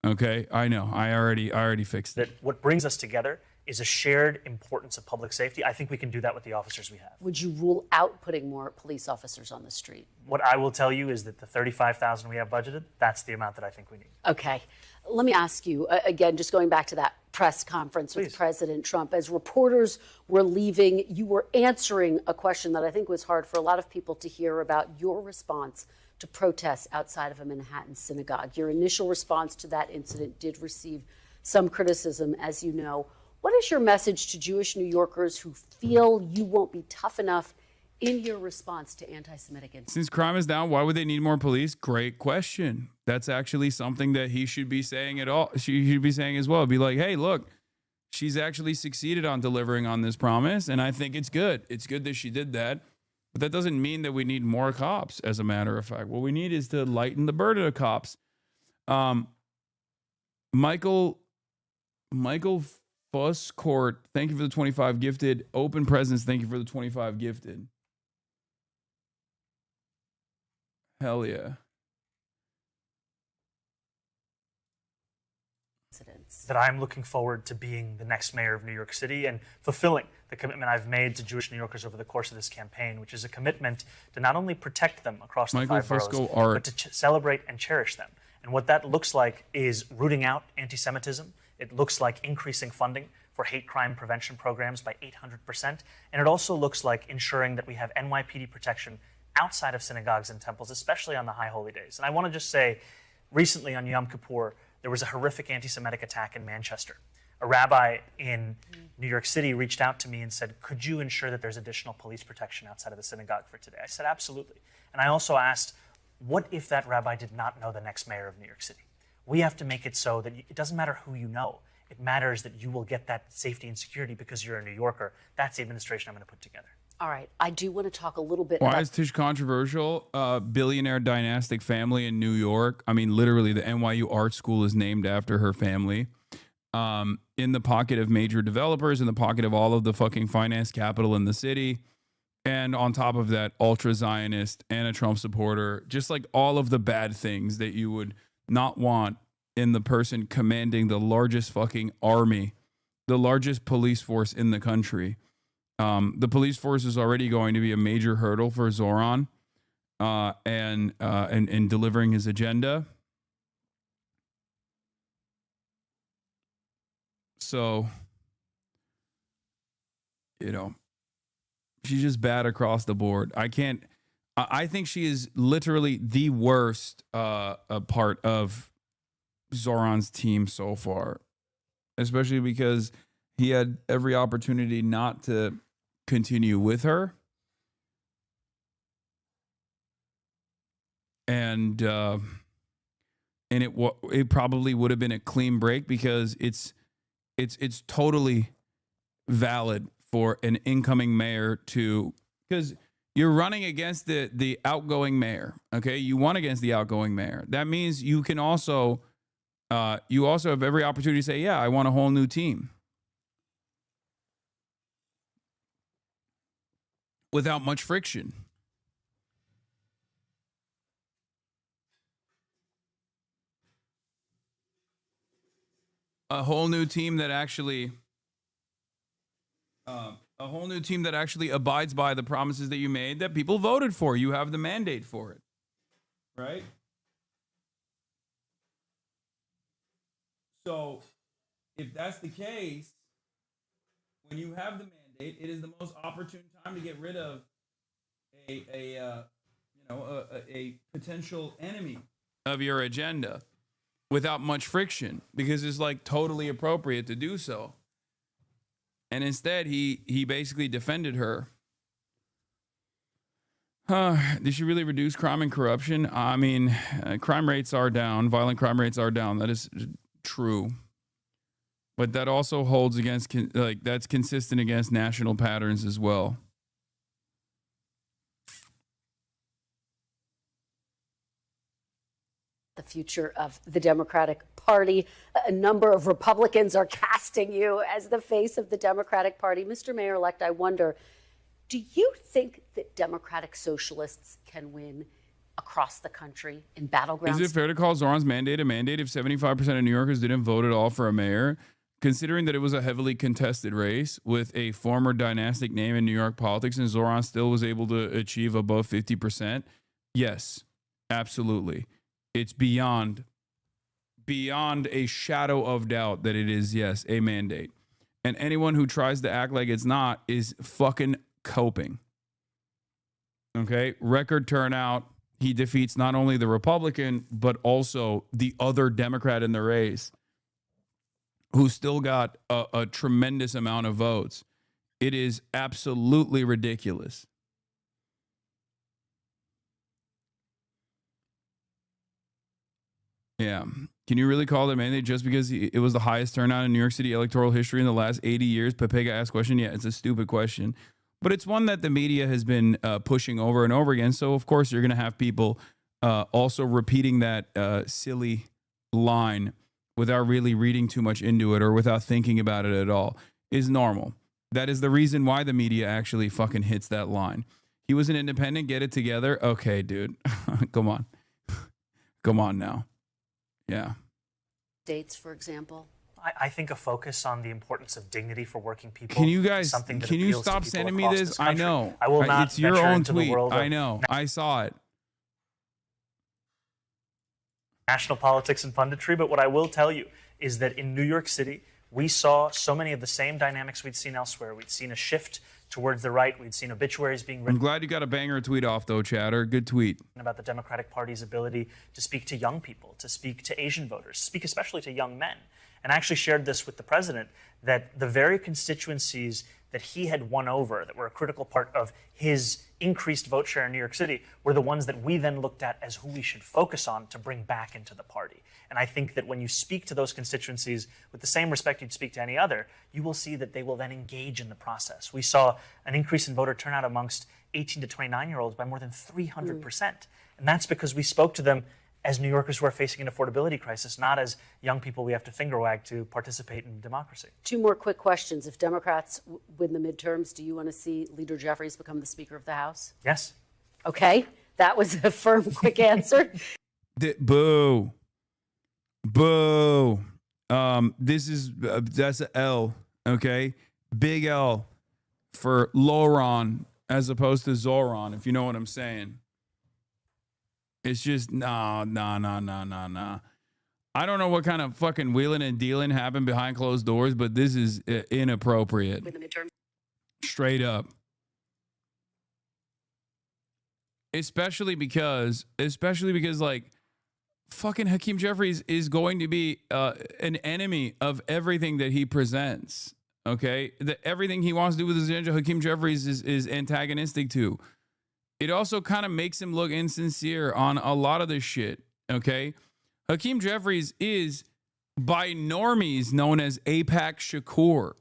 Okay. I know. I already fixed it. That what brings us together is a shared importance of public safety. I think we can do that with the officers we have. Would you rule out putting more police officers on the street? What I will tell you is that the $35,000 we have budgeted, that's the amount that I think we need. Okay. Let me ask you, again, just going back to that press conference with President Trump, as reporters were leaving, you were answering a question that I think was hard for a lot of people to hear about your response to protests outside of a Manhattan synagogue. Your initial response to that incident did receive some criticism, as you know. What is your message to Jewish New Yorkers who feel you won't be tough enough in your response to anti-Semitic incidents? Since crime is down, why would they need more police? Great question. That's actually something that he should be saying at all. She should be saying as well. Be like, hey, look, she's actually succeeded on delivering on this promise, and I think it's good. It's good that she did that. But that doesn't mean that we need more cops, as a matter of fact. What we need is to lighten the burden of cops. Michael Fusscourt, thank you for the 25 gifted. Open Presence, thank you for the 25 gifted. Hell yeah. That I'm looking forward to being the next mayor of New York City and fulfilling the commitment I've made to Jewish New Yorkers over the course of this campaign, which is a commitment to not only protect them across the five boroughs, but to celebrate and cherish them. And what that looks like is rooting out anti-Semitism. It looks like increasing funding for hate crime prevention programs by 800%. And it also looks like ensuring that we have NYPD protection outside of synagogues and temples, especially on the high holy days. And I want to just say, recently on Yom Kippur, there was a horrific anti-Semitic attack in Manchester. A rabbi in New York City reached out to me and said, could you ensure that there's additional police protection outside of the synagogue for today? I said, absolutely. And I also asked, what if that rabbi did not know the next mayor of New York City? We have to make it so that it doesn't matter who you know. It matters that you will get that safety and security because you're a New Yorker. That's the administration I'm going to put together. All right, I do want to talk a little bit Why about is Tish controversial? Billionaire dynastic family in New York. I mean, literally, the NYU Art School is named after her family. In the pocket of major developers, in the pocket of all of the fucking finance capital in the city. And on top of that, ultra Zionist and a Trump supporter, just like all of the bad things that you would not want in the person commanding the largest fucking army, the largest police force in the country. The police force is already going to be a major hurdle for Zoran and delivering his agenda. So, you know, she's just bad across the board. I think she is literally the worst a part of Zoran's team so far, especially because he had every opportunity not to continue with her. And it probably would have been a clean break because it's totally valid for an incoming mayor to, because you're running against the outgoing mayor. Okay, you won against the outgoing mayor. That means you can also have every opportunity to say, yeah, I want a whole new team without much friction. A whole new team that actually abides by the promises that you made, that people voted for. You have the mandate for it, right? So if that's the case, when you have the mandate, it is the most opportune time to get rid of a potential enemy of your agenda without much friction, because it's like totally appropriate to do so. And instead, he basically defended her. Did she really reduce crime and corruption? I mean, crime rates are down. Violent crime rates are down. That is true. But that also holds against, that's consistent against national patterns as well. the future of the Democratic Party. A number of Republicans are casting you as the face of the Democratic Party. Mr. Mayor-elect, I wonder, do you think that Democratic socialists can win across the country in battlegrounds? Is it fair to call Zoran's mandate a mandate if 75% of New Yorkers didn't vote at all for a mayor? Considering that it was a heavily contested race with a former dynastic name in New York politics and Zoran still was able to achieve above 50%? Yes, absolutely. It's beyond a shadow of doubt that it is, yes, a mandate. And anyone who tries to act like it's not is fucking coping. Okay? Record turnout. He defeats not only the Republican, but also the other Democrat in the race, who still got a tremendous amount of votes. It is absolutely ridiculous. Yeah. Can you really call it a mandate just because it was the highest turnout in New York City electoral history in the last 80 years? Pepega asked question. Yeah, it's a stupid question. But it's one that the media has been pushing over and over again. So, of course, you're going to have people also repeating that silly line without really reading too much into it or without thinking about it at all. Is normal. That is the reason why the media actually fucking hits that line. He was an independent. Get it together. Okay, dude. Come on. Come on now. Yeah. States, for example. I think a focus on the importance of dignity for working people. Can you guys? Something that can you appeals to stop people sending me across this? I country. know. I will not. It's your venture own into the tweet. world of I know. I saw it. National politics and punditry, but what I will tell you is that in New York City, we saw so many of the same dynamics we'd seen elsewhere. We'd seen a shift towards the right. We'd seen obituaries being written. I'm glad you got a banger tweet off, though, Chatter. Good tweet. About the Democratic Party's ability to speak to young people, to speak to Asian voters, speak especially to young men. And I actually shared this with the president, that the very constituencies that he had won over, that were a critical part of his increased vote share in New York City, were the ones that we then looked at as who we should focus on to bring back into the party. And I think that when you speak to those constituencies with the same respect you'd speak to any other, you will see that they will then engage in the process. We saw an increase in voter turnout amongst 18 to 29-year-olds by more than 300%. And that's because we spoke to them as New Yorkers who are facing an affordability crisis, not as young people we have to finger wag to participate in democracy. Two more quick questions. If Democrats win the midterms, do you want to see Leader Jeffries become the Speaker of the House? Yes. Okay. That was a firm, quick answer. Boo. Boo. That's an L, okay? Big L for Lauron as opposed to Zoran, if you know what I'm saying. It's just, nah. I don't know what kind of fucking wheeling and dealing happened behind closed doors, but this is inappropriate. Straight up. Especially because like, fucking Hakeem Jeffries is going to be an enemy of everything that he presents. Okay? Everything he wants to do with his agenda, Hakeem Jeffries is antagonistic to. It also kind of makes him look insincere on a lot of this shit, okay? Hakeem Jeffries is by normies known as AIPAC Shakur,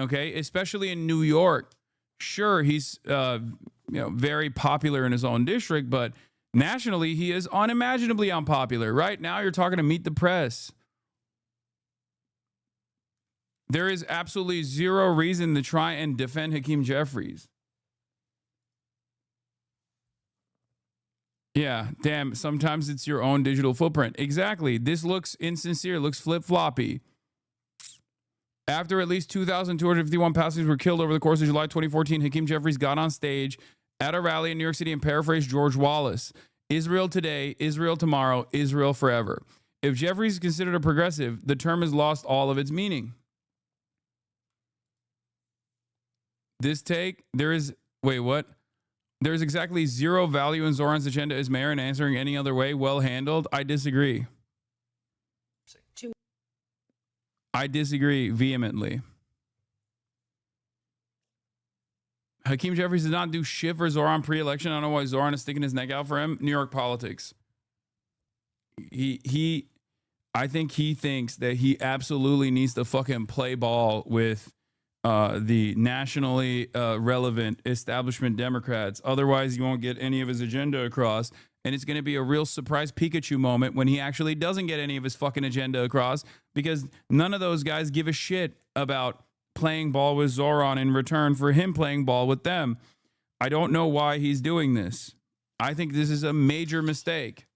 okay? Especially in New York. Sure, he's very popular in his own district, but nationally he is unimaginably unpopular. Right now you're talking to Meet the Press. There is absolutely zero reason to try and defend Hakeem Jeffries. Yeah, damn, sometimes it's your own digital footprint. Exactly. This looks insincere, looks flip-floppy. After at least 2,251 passengers were killed over the course of July 2014, Hakeem Jeffries got on stage at a rally in New York City and paraphrased George Wallace. Israel today, Israel tomorrow, Israel forever. If Jeffries is considered a progressive, the term has lost all of its meaning. This take, wait, what? There's exactly zero value in Zoran's agenda as mayor and answering any other way. Well handled. I disagree. I disagree vehemently. Hakeem Jeffries did not do shit for Zoran pre-election. I don't know why Zoran is sticking his neck out for him. New York politics. I think he thinks that he absolutely needs to fucking play ball with the nationally relevant establishment Democrats. Otherwise, you won't get any of his agenda across. And it's going to be a real surprise Pikachu moment when he actually doesn't get any of his fucking agenda across, because none of those guys give a shit about playing ball with Zoran in return for him playing ball with them. I don't know why he's doing this. I think this is a major mistake.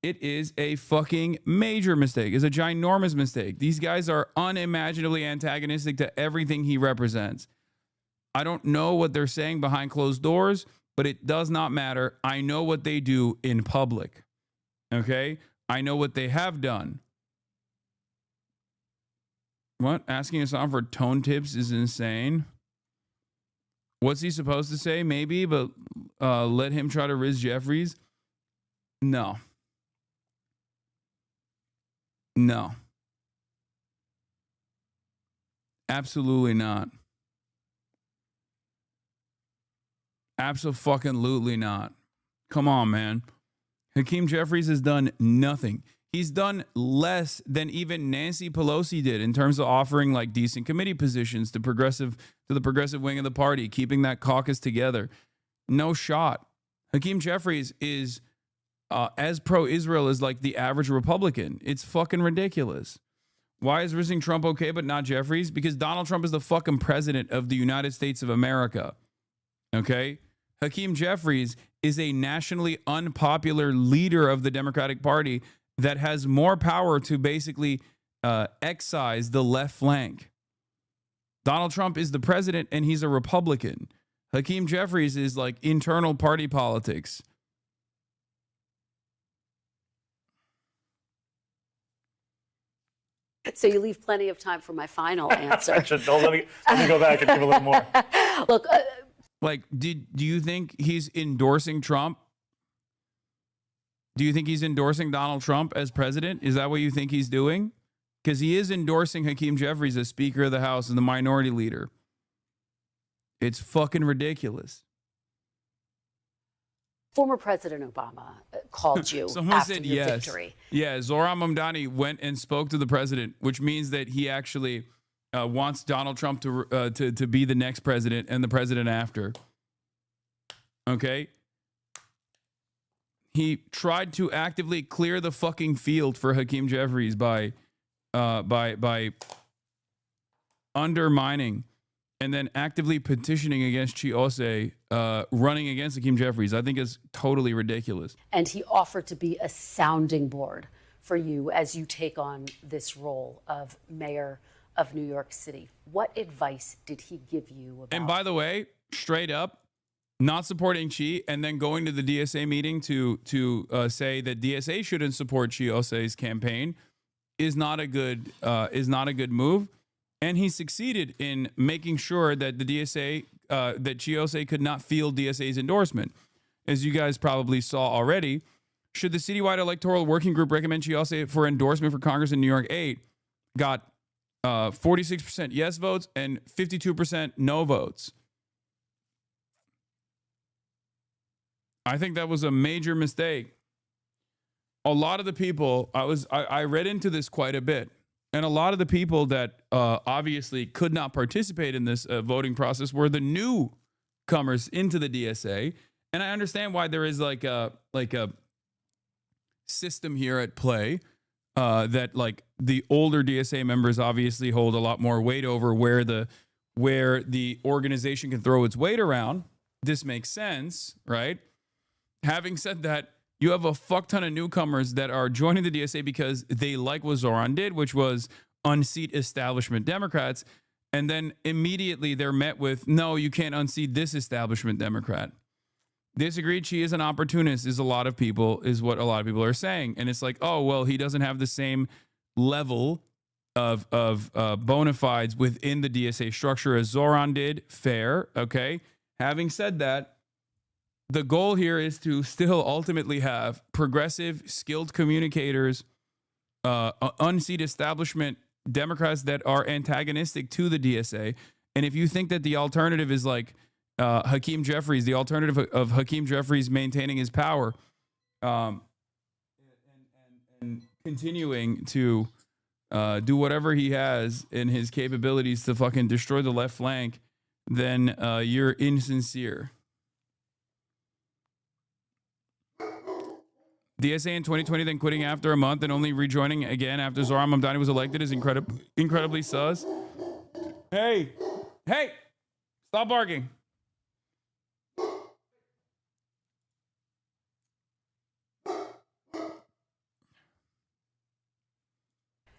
It is a fucking major mistake. It's a ginormous mistake. These guys are unimaginably antagonistic to everything he represents. I don't know what they're saying behind closed doors, but it does not matter. I know what they do in public. Okay? I know what they have done. What? Asking us on for tone tips is insane. What's he supposed to say? Maybe, but let him try to Riz Jeffries? No. No. Absolutely not. Absolutely not. Come on, man. Hakeem Jeffries has done nothing. He's done less than even Nancy Pelosi did in terms of offering like decent committee positions to the progressive wing of the party, keeping that caucus together. No shot. Hakeem Jeffries is as pro-Israel as like the average Republican. It's fucking ridiculous. Why is rizzing Trump okay but not Jeffries? Because Donald Trump is the fucking president of the United States of America. Okay? Hakeem Jeffries is a nationally unpopular leader of the Democratic Party that has more power to basically excise the left flank. Donald Trump is the president and he's a Republican. Hakeem Jeffries is like internal party politics. So you leave plenty of time for my final answer. Let me go back and give a little more. Look, like, do you think he's endorsing Trump? Do you think he's endorsing Donald Trump as president? Is that what you think he's doing? Because he is endorsing Hakeem Jeffries as Speaker of the House and the minority leader. It's fucking ridiculous. Former President Obama called you Someone after said your yes. victory. Yeah, Zohran Mamdani went and spoke to the president, which means that he actually wants Donald Trump to be the next president and the president after. Okay? He tried to actively clear the fucking field for Hakeem Jeffries by undermining and then actively petitioning against Chiose, running against Hakeem Jeffries. I think is totally ridiculous. And he offered to be a sounding board for you as you take on this role of mayor of New York City. What advice did he give you about? And by the way, straight up, not supporting Chi and then going to the DSA meeting to say that DSA shouldn't support Chiose's campaign is not a good move. And he succeeded in making sure that the DSA, that Chiose could not field DSA's endorsement. As you guys probably saw already, should the citywide electoral working group recommend Chiose for endorsement for Congress in New York 8, got 46% yes votes and 52% no votes. I think that was a major mistake. A lot of the people, I read into this quite a bit. And a lot of the people that obviously could not participate in this voting process were the newcomers into the DSA. And I understand why there is like a system here at play that like the older DSA members obviously hold a lot more weight over where the organization can throw its weight around. This makes sense, right? Having said that, you have a fuck ton of newcomers that are joining the DSA because they like what Zohran did, which was unseat establishment Democrats. And then immediately they're met with, no, you can't unseat this establishment Democrat. Disagreed. She is an opportunist is what a lot of people are saying. And it's like, oh, well, he doesn't have the same level of bona fides within the DSA structure as Zohran did. Fair. Okay. Having said that, the goal here is to still ultimately have progressive, skilled communicators, unseat establishment Democrats that are antagonistic to the DSA. And if you think that the alternative is like Hakeem Jeffries, the alternative of Hakeem Jeffries maintaining his power and continuing to do whatever he has in his capabilities to fucking destroy the left flank, then you're insincere. DSA in 2020, then quitting after a month and only rejoining again after Zohran Mamdani was elected is incredibly sus. Hey, stop barking.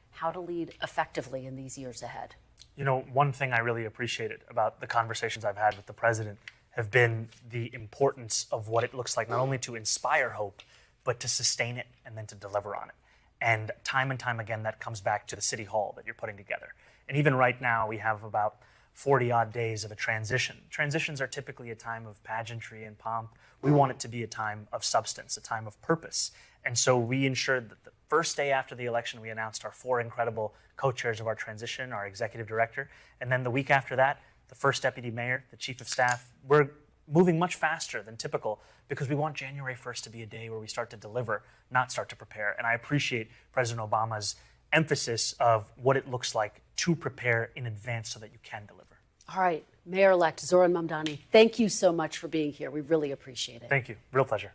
How to lead effectively in these years ahead. You know, one thing I really appreciated about the conversations I've had with the president have been the importance of what it looks like, not only to inspire hope, but to sustain it and then to deliver on it. And time again, that comes back to the city hall that you're putting together. And even right now, we have about 40 odd days of a transition. Transitions are typically a time of pageantry and pomp. We want it to be a time of substance, a time of purpose. And so we ensured that the first day after the election, we announced our 4 incredible co-chairs of our transition, our executive director. And then the week after that, the first deputy mayor, the chief of staff. We're moving much faster than typical because we want January 1st to be a day where we start to deliver, not start to prepare. And I appreciate President Obama's emphasis of what it looks like to prepare in advance so that you can deliver. All right, Mayor-elect Zohran Mamdani, thank you so much for being here. We really appreciate it. Thank you. Real pleasure.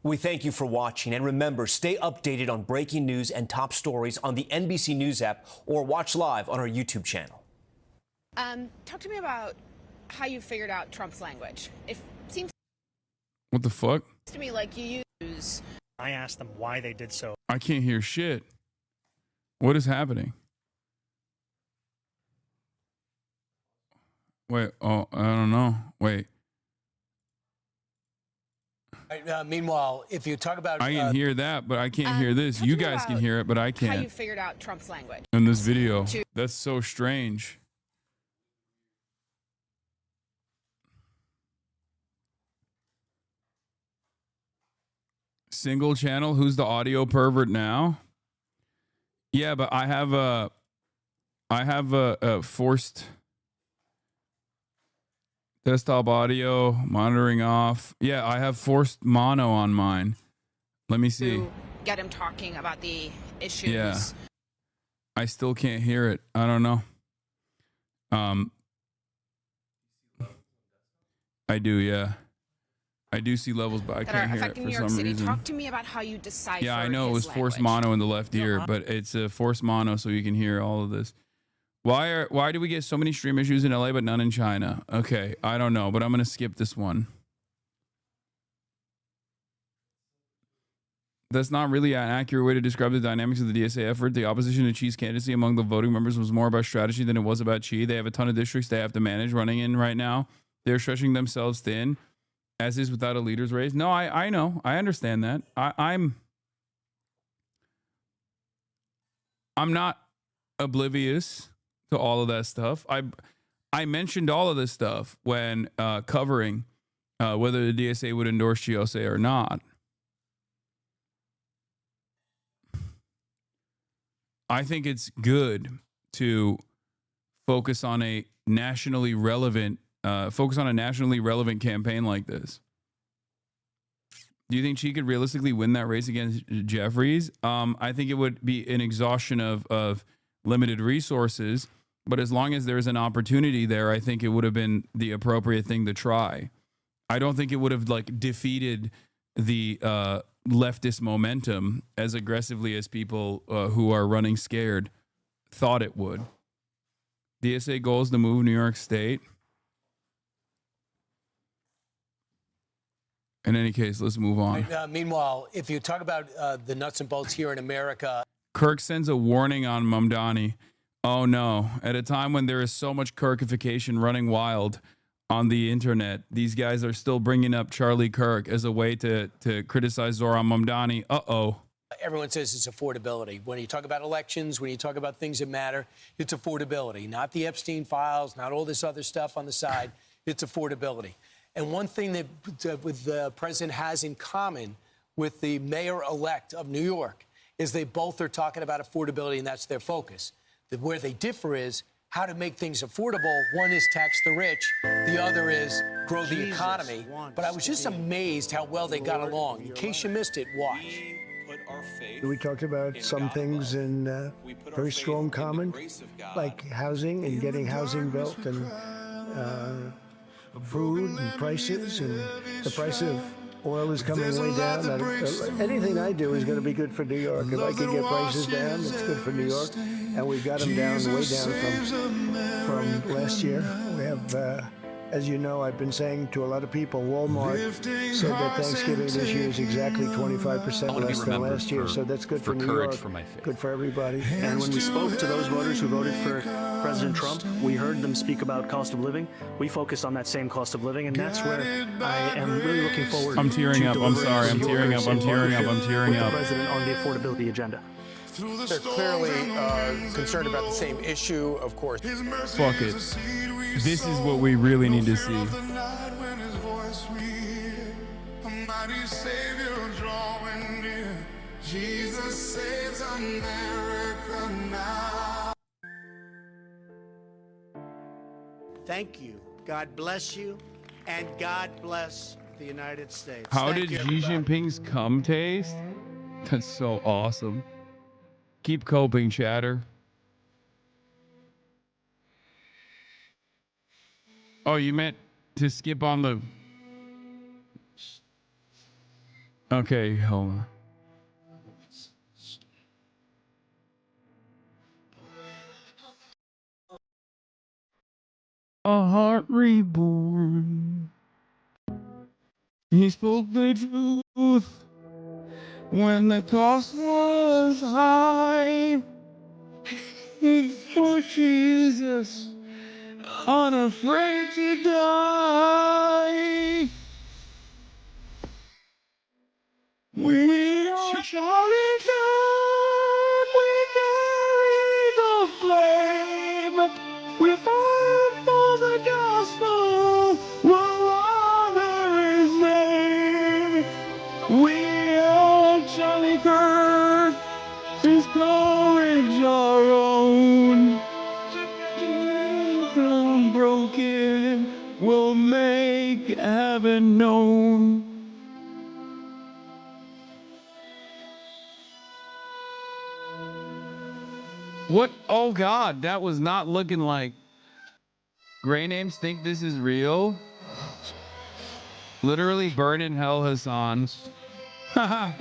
We thank you for watching. And remember, stay updated on breaking news and top stories on the NBC News app or watch live on our YouTube channel. Talk to me about how you figured out Trump's language. It seems What the fuck? to me like you use. I asked them why they did so. I can't hear shit. What is happening? Wait, oh, I don't know. Wait. Meanwhile, if you talk about... I can hear that, but I can't hear this. You guys can hear it, but I How you can't. figured out Trump's language. In this video. That's so strange. Single channel? Who's the audio pervert now? Yeah, but I have a forced Desktop audio, monitoring off. Yeah, I have forced mono on mine. Let me see. To get him talking about the issues. Yeah. I still can't hear it. I don't know. I do, yeah. I do see levels, but I that can't are hear it affecting for New York some City. reason. Talk to me about how you decipher. Yeah, I know it his was forced language. mono in the left ear, but it's a forced mono so you can hear all of this. Why do we get so many stream issues in LA but none in China? Okay, I don't know, but I'm gonna skip this one. That's not really an accurate way to describe the dynamics of the DSA effort. The opposition to Xi's candidacy among the voting members was more about strategy than it was about Xi. They have a ton of districts they have to manage running in right now. They're stretching themselves thin, as is without a leader's race. No, I know. I understand that. I'm not oblivious to all of that stuff. I mentioned all of this stuff when covering whether the DSA would endorse Chiose or not. I think it's good to focus on a nationally relevant campaign like this. Do you think she could realistically win that race against Jeffries? I think it would be an exhaustion of limited resources, but as long as there's an opportunity there, I think it would have been the appropriate thing to try. I don't think it would have defeated the leftist momentum as aggressively as people who are running scared thought it would. DSA goals to move New York State. In any case, let's move on. Meanwhile, if you talk about the nuts and bolts here in America. Kirk sends a warning on Mamdani. Oh no. At a time when there is so much Kirkification running wild on the internet, these guys are still bringing up Charlie Kirk as a way to criticize Zoran Mamdani. Uh-oh. Everyone says it's affordability. When you talk about elections, when you talk about things that matter, it's affordability. Not the Epstein files, not all this other stuff on the side. It's affordability. And one thing that the president has in common with the mayor-elect of New York is they both are talking about affordability, and that's their focus. Where they differ is how to make things affordable. One is tax the rich. The other is grow the economy. But I was just amazed how well they got along. In case you missed it, watch. We talked about some things in very strong common, like housing and getting housing built and food and prices, and the price of oil is coming way down. Anything I do is going to be good for New York. If I can get prices down, it's good for New York. And we've got them down, way down from last year. We have, as you know, I've been saying to a lot of people, Walmart said that Thanksgiving this year is exactly 25% less than last year. So that's good for New York, good for everybody. And when we spoke to those voters who voted for President Trump, we heard them speak about cost of living. We focused on that same cost of living, and that's where I am really looking forward. I'm tearing up. I'm sorry. I'm tearing up. I'm tearing up. I'm tearing up. The president on the affordability agenda. They're clearly concerned about the same issue, of course. Fuck it. This is what we really need to see. Jesus saves America now. Thank you. God bless you, and God bless the United States. How Thank did you, Xi everybody. Jinping's cum taste? That's so awesome. Keep coping, chatter. Oh, you meant to skip on the... Okay, hold on. A heart reborn. He spoke the truth when the cost was high. For Jesus, unafraid to die. We are Charlie Kirk, we carry the flame. We fight for the gospel, we'll honor his name. We are Charlie Kirk, his courage our own. Unbroken, we'll make haven't known. What? Oh God, that was not looking like. Gray names think this is real. Literally burn in hell, Hassan. Haha.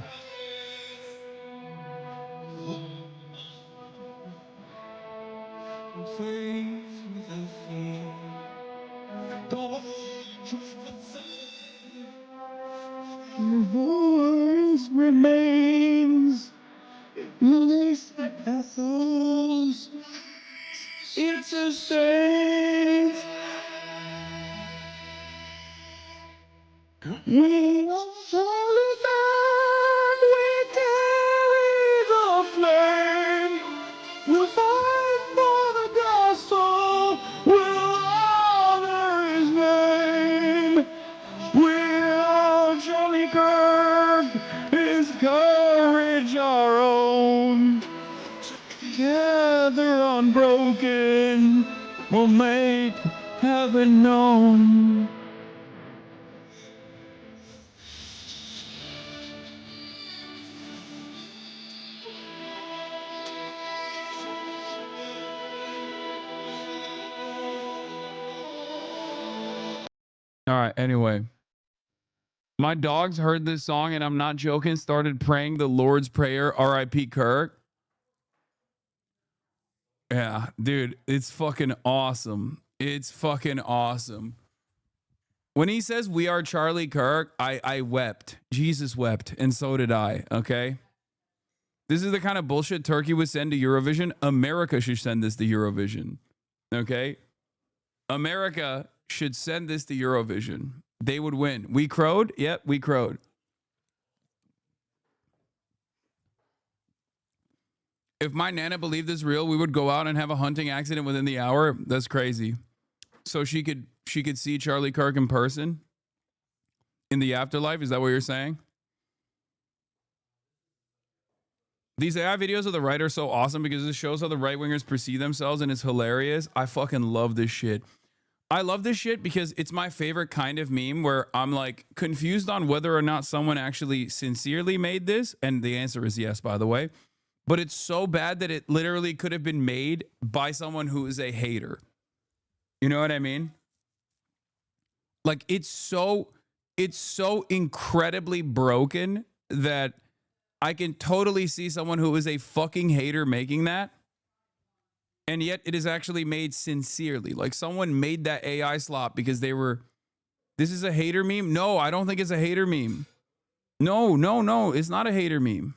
Your voice remains. It's a state. We are falling back. We carry the flame. We'll fight for the gospel. We'll honor his name. We are Charlie Kirk. His courage our own. Together unbroken, we'll make heaven known. All right, anyway. My dogs heard this song, and I'm not joking, started praying the Lord's Prayer, R.I.P. Kirk. Yeah, dude, it's fucking awesome. It's fucking awesome. When he says we are Charlie Kirk, I wept. Jesus wept, and so did I, okay? This is the kind of bullshit Turkey would send to Eurovision. America should send this to Eurovision, okay? America should send this to Eurovision. They would win. We crowed? Yep, we crowed. If my Nana believed this real, we would go out and have a hunting accident within the hour. That's crazy. So she could see Charlie Kirk in person in the afterlife. Is that what you're saying? These AI videos of the right are so awesome because it shows how the right wingers perceive themselves, and it's hilarious. I fucking love this shit. I love this shit because it's my favorite kind of meme where I'm like confused on whether or not someone actually sincerely made this. And the answer is yes, by the way. But it's so bad that it literally could have been made by someone who is a hater. You know what I mean? Like it's so incredibly broken that I can totally see someone who is a fucking hater making that. And yet it is actually made sincerely. Like someone made that AI slop because they were, this is a hater meme? No, I don't think it's a hater meme. No, it's not a hater meme.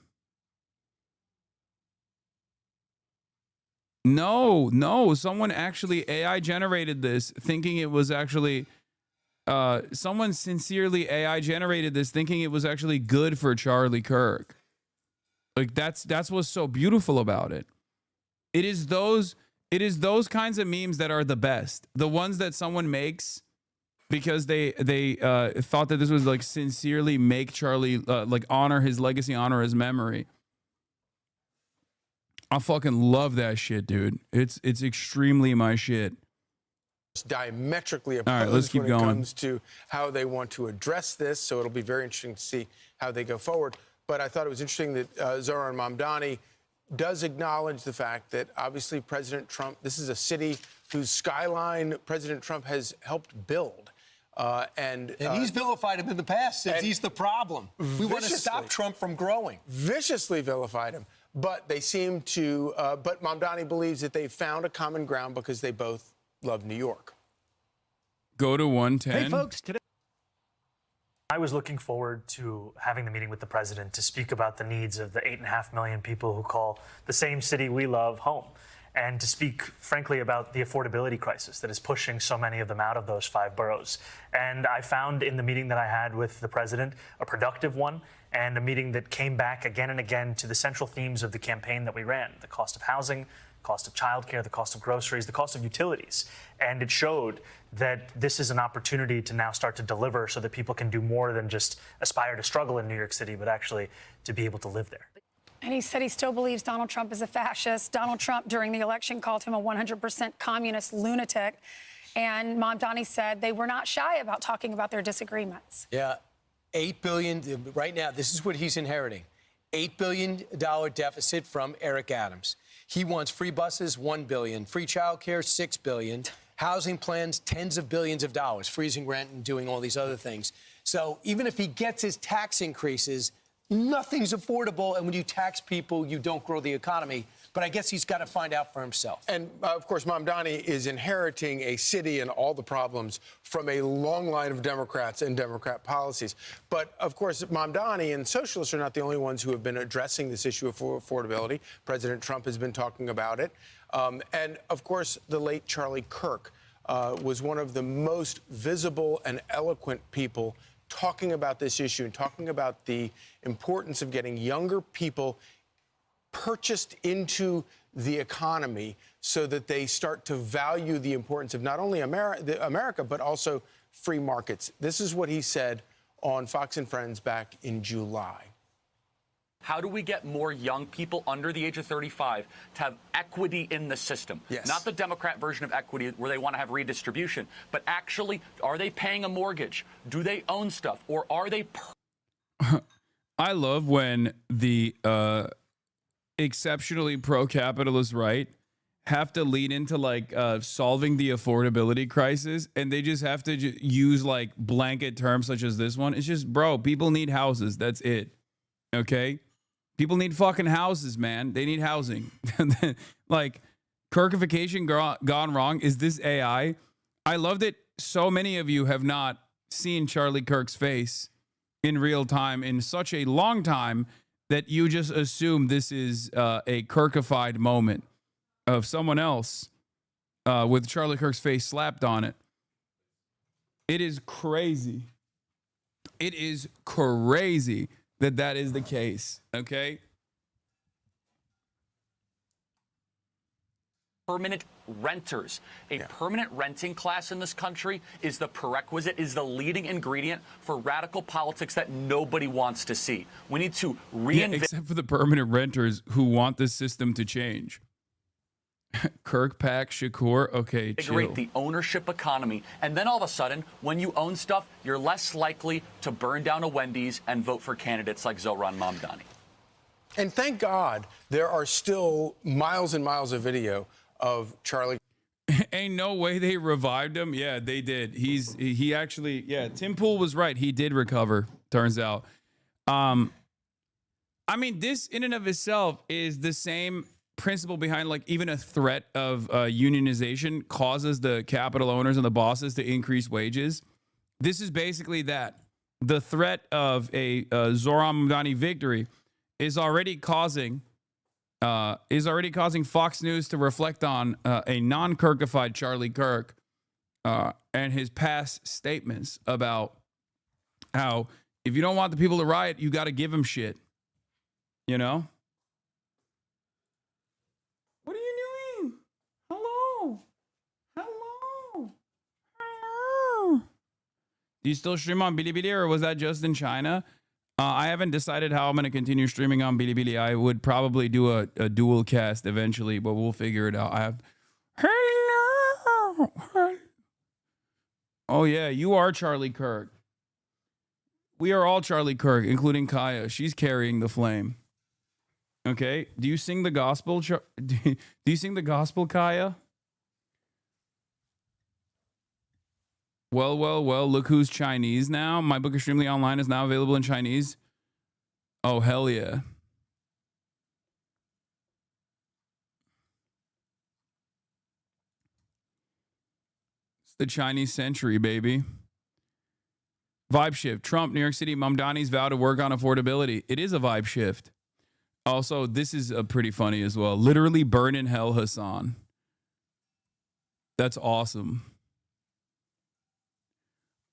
No, someone actually AI generated this thinking it was actually, someone sincerely AI generated this thinking it was actually good for Charlie Kirk. Like that's what's so beautiful about it. It is those kinds of memes that are the best. The ones that someone makes because they thought that this was like sincerely make Charlie like honor his legacy, honor his memory. I fucking love that shit, dude. It's extremely my shit. It's diametrically opposed. All right, let's keep when going. It comes to how they want to address this, so it'll be very interesting to see how they go forward. But I thought it was interesting that Zoran Mamdani does acknowledge the fact that obviously President Trump, this is a city whose skyline President Trump has helped build. And he's vilified him in the past, says he's the problem. We want to stop Trump from growing. Viciously vilified him. But they seem to, but Mamdani believes that they've found a common ground because they both love New York. Go to 110. Hey, folks, today I was looking forward to having the meeting with the president to speak about the needs of the 8.5 million people who call the same city we love home, and to speak, frankly, about the affordability crisis that is pushing so many of them out of those 5 boroughs. And I found in the meeting that I had with the president a productive one, and a meeting that came back again and again to the central themes of the campaign that we ran: the cost of housing, cost of childcare, the cost of groceries, the cost of utilities. And it showed that this is an opportunity to now start to deliver so that people can do more than just aspire to struggle in New York City, but actually to be able to live there. And he said he still believes Donald Trump is a fascist. Donald Trump, during the election, called him a 100% communist lunatic. And Mom Donnie said they were not shy about talking about their disagreements. Yeah, $8 billion right now. This is what he's inheriting: $8 billion deficit from Eric Adams. He wants free buses, $1 billion, free childcare, $6 billion, housing plans, tens of billions of dollars, freezing rent and doing all these other things. So even if he gets his tax increases, nothing's affordable. And when you tax people, you don't grow the economy. But I guess he's got to find out for himself. And, of course, Mamdani is inheriting a city and all the problems from a long line of Democrats and Democrat policies. But, of course, Mamdani and socialists are not the only ones who have been addressing this issue of affordability. President Trump has been talking about it. And, of course, the late Charlie Kirk was one of the most visible and eloquent people talking about this issue and talking about the importance of getting younger people purchased into the economy so that they start to value the importance of not only America, but also free markets. This is what he said on Fox and Friends back in July. How do we get more young people under the age of 35 to have equity in the system? Yes. Not the Democrat version of equity where they want to have redistribution, but actually, are they paying a mortgage? Do they own stuff? Or are they... I love when the exceptionally pro-capitalist right have to lean into like solving the affordability crisis, and they just have to use like blanket terms such as this one. It's just, bro, people need houses. That's it. Okay? People need fucking houses, man. They need housing. Like, Kirkification gone wrong. Is this AI? I love that so many of you have not seen Charlie Kirk's face in real time in such a long time that you just assume this is a Kirkified moment of someone else with Charlie Kirk's face slapped on it. It is crazy. It is crazy that is the case, okay? Permanent renters. A permanent renting class in this country is the prerequisite, is the leading ingredient for radical politics that nobody wants to see. We need to reinvent. Except for the permanent renters who want this system to change. Kirk, Pack, Shakur, okay, chill. The ownership economy. And then all of a sudden, when you own stuff, you're less likely to burn down a Wendy's and vote for candidates like Zohran Mamdani. And thank God there are still miles and miles of video of Charlie. Ain't no way they revived him. Yeah, they did. He actually, yeah, Tim Pool was right. He did recover, turns out. I mean, this in and of itself is the same principle behind like even a threat of unionization causes the capital owners and the bosses to increase wages. This is basically that. The threat of a Zohran Mamdani victory is already causing Fox News to reflect on a non-Kirkified Charlie Kirk and his past statements about how if you don't want the people to riot, you got to give them shit. You know? What are you doing? Hello? Hello? Hello? Do you still stream on Bilibili, or was that just in China? I haven't decided how I'm going to continue streaming on Bilibili. I would probably do a dual cast eventually, but we'll figure it out. I have... Hello. Oh, yeah, you are Charlie Kirk. We are all Charlie Kirk, including Kaya. She's carrying the flame. Okay? Do you sing the gospel? Do you sing the gospel, Kaya? Well, look who's Chinese now. My book Extremely Online is now available in Chinese. Oh, hell yeah. It's the Chinese century, baby. Vibe shift. Trump, New York City, Mamdani's vow to work on affordability. It is a vibe shift. Also, this is pretty funny as well. Literally burn in hell, Hassan. That's awesome.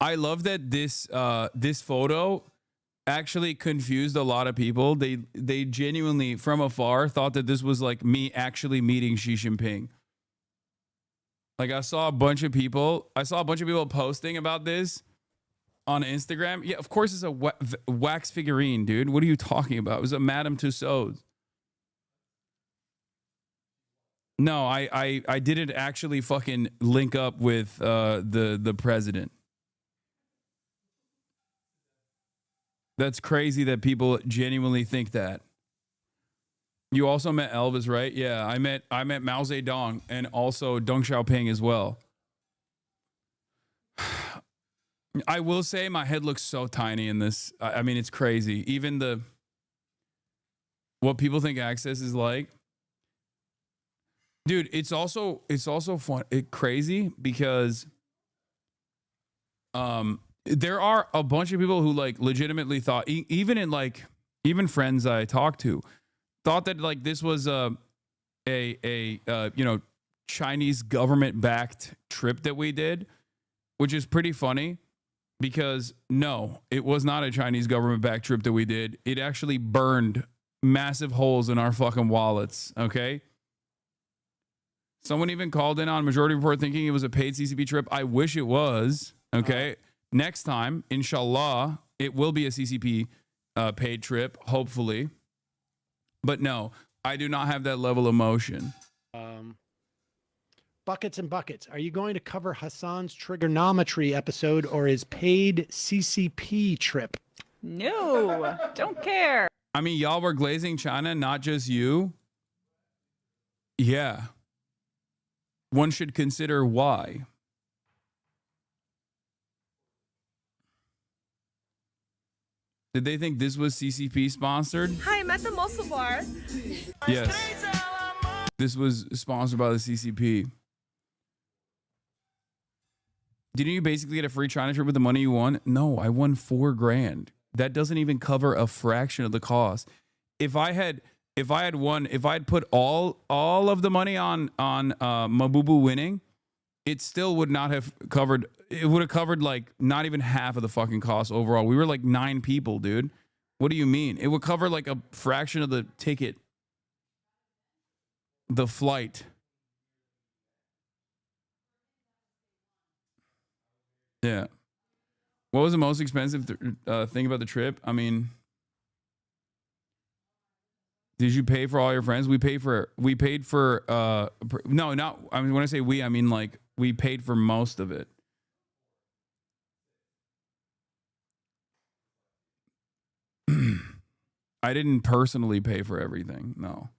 I love that this photo actually confused a lot of people. They genuinely, from afar, thought that this was like me actually meeting Xi Jinping. Like I saw a bunch of people posting about this on Instagram. Yeah, of course it's a wax figurine, dude. What are you talking about? It was a Madame Tussauds. No, I didn't actually fucking link up with the president. That's crazy that people genuinely think that. You also met Elvis, right? Yeah, I met Mao Zedong and also Deng Xiaoping as well. I will say my head looks so tiny in this. I mean, it's crazy. Even what people think access is like. Dude, it's also fun. Crazy because there are a bunch of people who like legitimately thought, even friends I talked to, thought that like this was a Chinese government backed trip that we did, which is pretty funny because no, it was not a Chinese government backed trip that we did. It actually burned massive holes in our fucking wallets. Okay. Someone even called in on Majority Report thinking it was a paid CCP trip. I wish it was. Okay. Next time, inshallah, it will be a CCP paid trip, hopefully. But no, I do not have that level of emotion. Buckets and buckets. Are you going to cover Hassan's trigonometry episode or his paid CCP trip? No, don't care. I mean, y'all were glazing China, not just you. Yeah. One should consider why. Did they think this was CCP sponsored? Hi, I'm at the muscle bar. Yes. This was sponsored by the CCP. Didn't you basically get a free China trip with the money you won? No, I won $4,000. That doesn't even cover a fraction of the cost. If I had put all of the money on Mabubu winning, it still would not have covered. It would have covered like not even half of the fucking cost overall. We were like 9 people, dude. What do you mean? It would cover like a fraction of the ticket, the flight. Yeah. What was the most expensive thing about the trip? I mean, did you pay for all your friends? We paid for no, not, I mean, when I say we, I mean like we paid for most of it. I didn't personally pay for everything. No.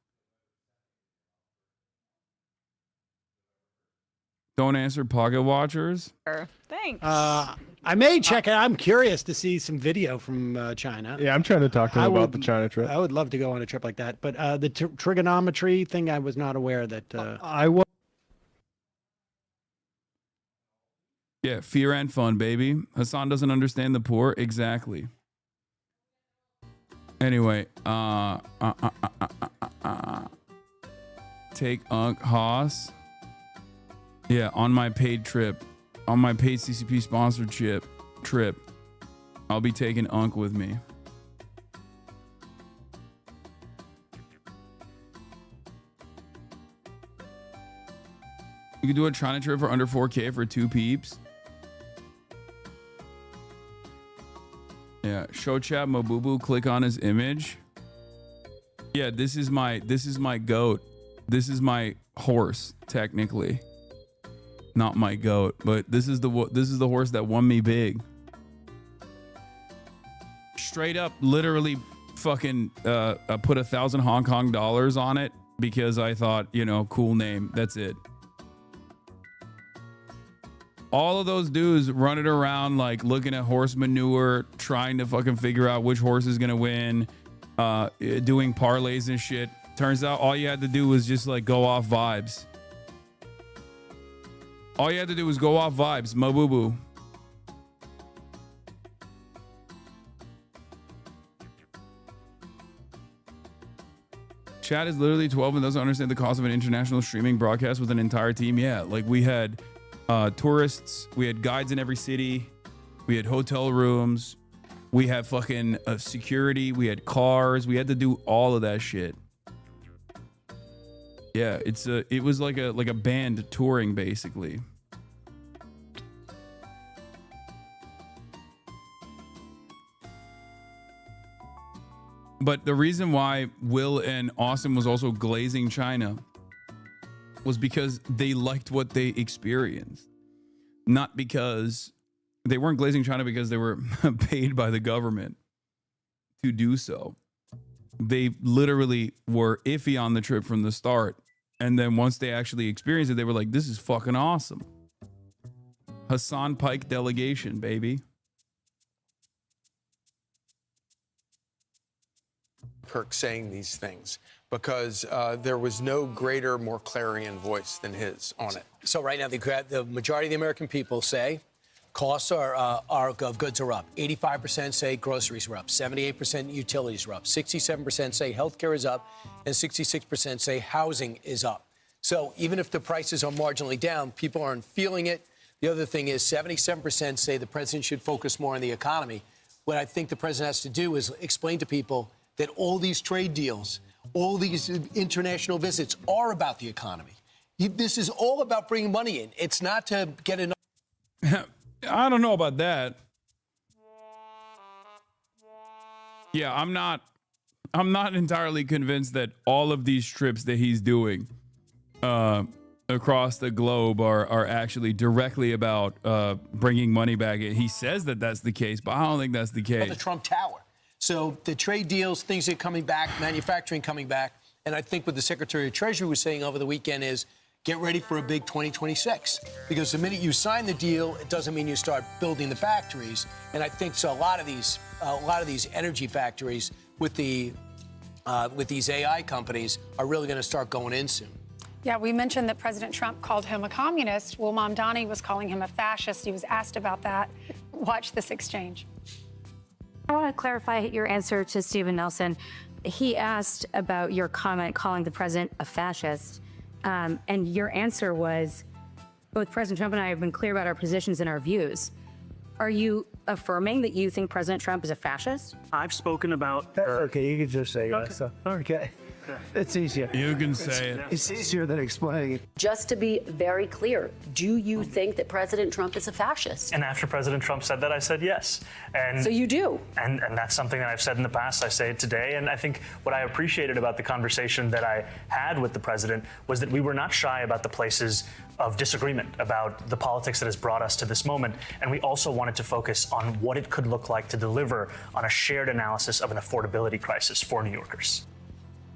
Don't answer pocket watchers. Thanks. I may check it. I'm curious to see some video from China. Yeah, I'm trying to talk to him about the China trip. I would love to go on a trip like that. But the trigonometry thing, I was not aware that. I was. Yeah, fear and fun, baby. Hassan doesn't understand the poor. Exactly. Anyway, take Unc Haas. Yeah, on my paid trip, on my paid CCP sponsored trip, I'll be taking Unc with me. You could do a China trip for under 4K for 2 peeps. Yeah, show chat Mabubu, click on his image. Yeah, this is my goat. This is my horse, technically. Not my goat, but this is the horse that won me big. Straight up, literally fucking put 1,000 Hong Kong dollars on it because I thought, cool name. That's it. All of those dudes running around like looking at horse manure, trying to fucking figure out which horse is gonna win, doing parlays and shit. Turns out all you had to do was just like go off vibes. All you had to do was go off vibes, Mabubu. Chat is literally 12 and doesn't understand the cost of an international streaming broadcast with an entire team. Yeah, like we had tourists, we had guides in every city, we had hotel rooms, we had fucking security, we had cars, we had to do all of that shit. Yeah, it was like a band touring basically. But the reason why Will and Austin was also glazing China was because they liked what they experienced, not because they weren't glazing China because they were paid by the government to do so. They literally were iffy on the trip from the start. And then once they actually experienced it, they were like, this is fucking awesome. Hassan Pike delegation, baby. Kirk saying these things because there was no greater, more clarion voice than his on it. So right now, the majority of the American people say costs of goods are up. 85% say groceries are up. 78% utilities are up. 67% say healthcare is up. And 66% say housing is up. So even if the prices are marginally down, people aren't feeling it. The other thing is 77% say the president should focus more on the economy. What I think the president has to do is explain to people that all these trade deals, all these international visits are about the economy. This is all about bringing money in. It's not to get enough. I don't know about that. Yeah, I'm not entirely convinced that all of these trips that he's doing across the globe are actually directly about bringing money back in. He says that that's the case, but I don't think that's the case. The Trump Tower. So the trade deals, things are coming back, manufacturing coming back. And I think what the Secretary of Treasury was saying over the weekend is get ready for a big 2026. Because the minute you sign the deal, it doesn't mean you start building the factories. And I think so a lot of these energy factories with these AI companies are really going to start going in soon. Yeah, we mentioned that President Trump called him a communist. Well, Mamdani was calling him a fascist. He was asked about that. Watch this exchange. I want to clarify your answer to Stephen Nelson. He asked about your comment calling the president a fascist. And your answer was, both President Trump and I have been clear about our positions and our views. Are you affirming that you think President Trump is a fascist? I've spoken about... Okay, you can just say yes. Okay. It's easier. You can say it. It's easier than explaining it. Just to be very clear, do you think that President Trump is a fascist? And after President Trump said that, I said yes. And so you do? And that's something that I've said in the past. I say it today. And I think what I appreciated about the conversation that I had with the president was that we were not shy about the places of disagreement about the politics that has brought us to this moment. And we also wanted to focus on what it could look like to deliver on a shared analysis of an affordability crisis for New Yorkers.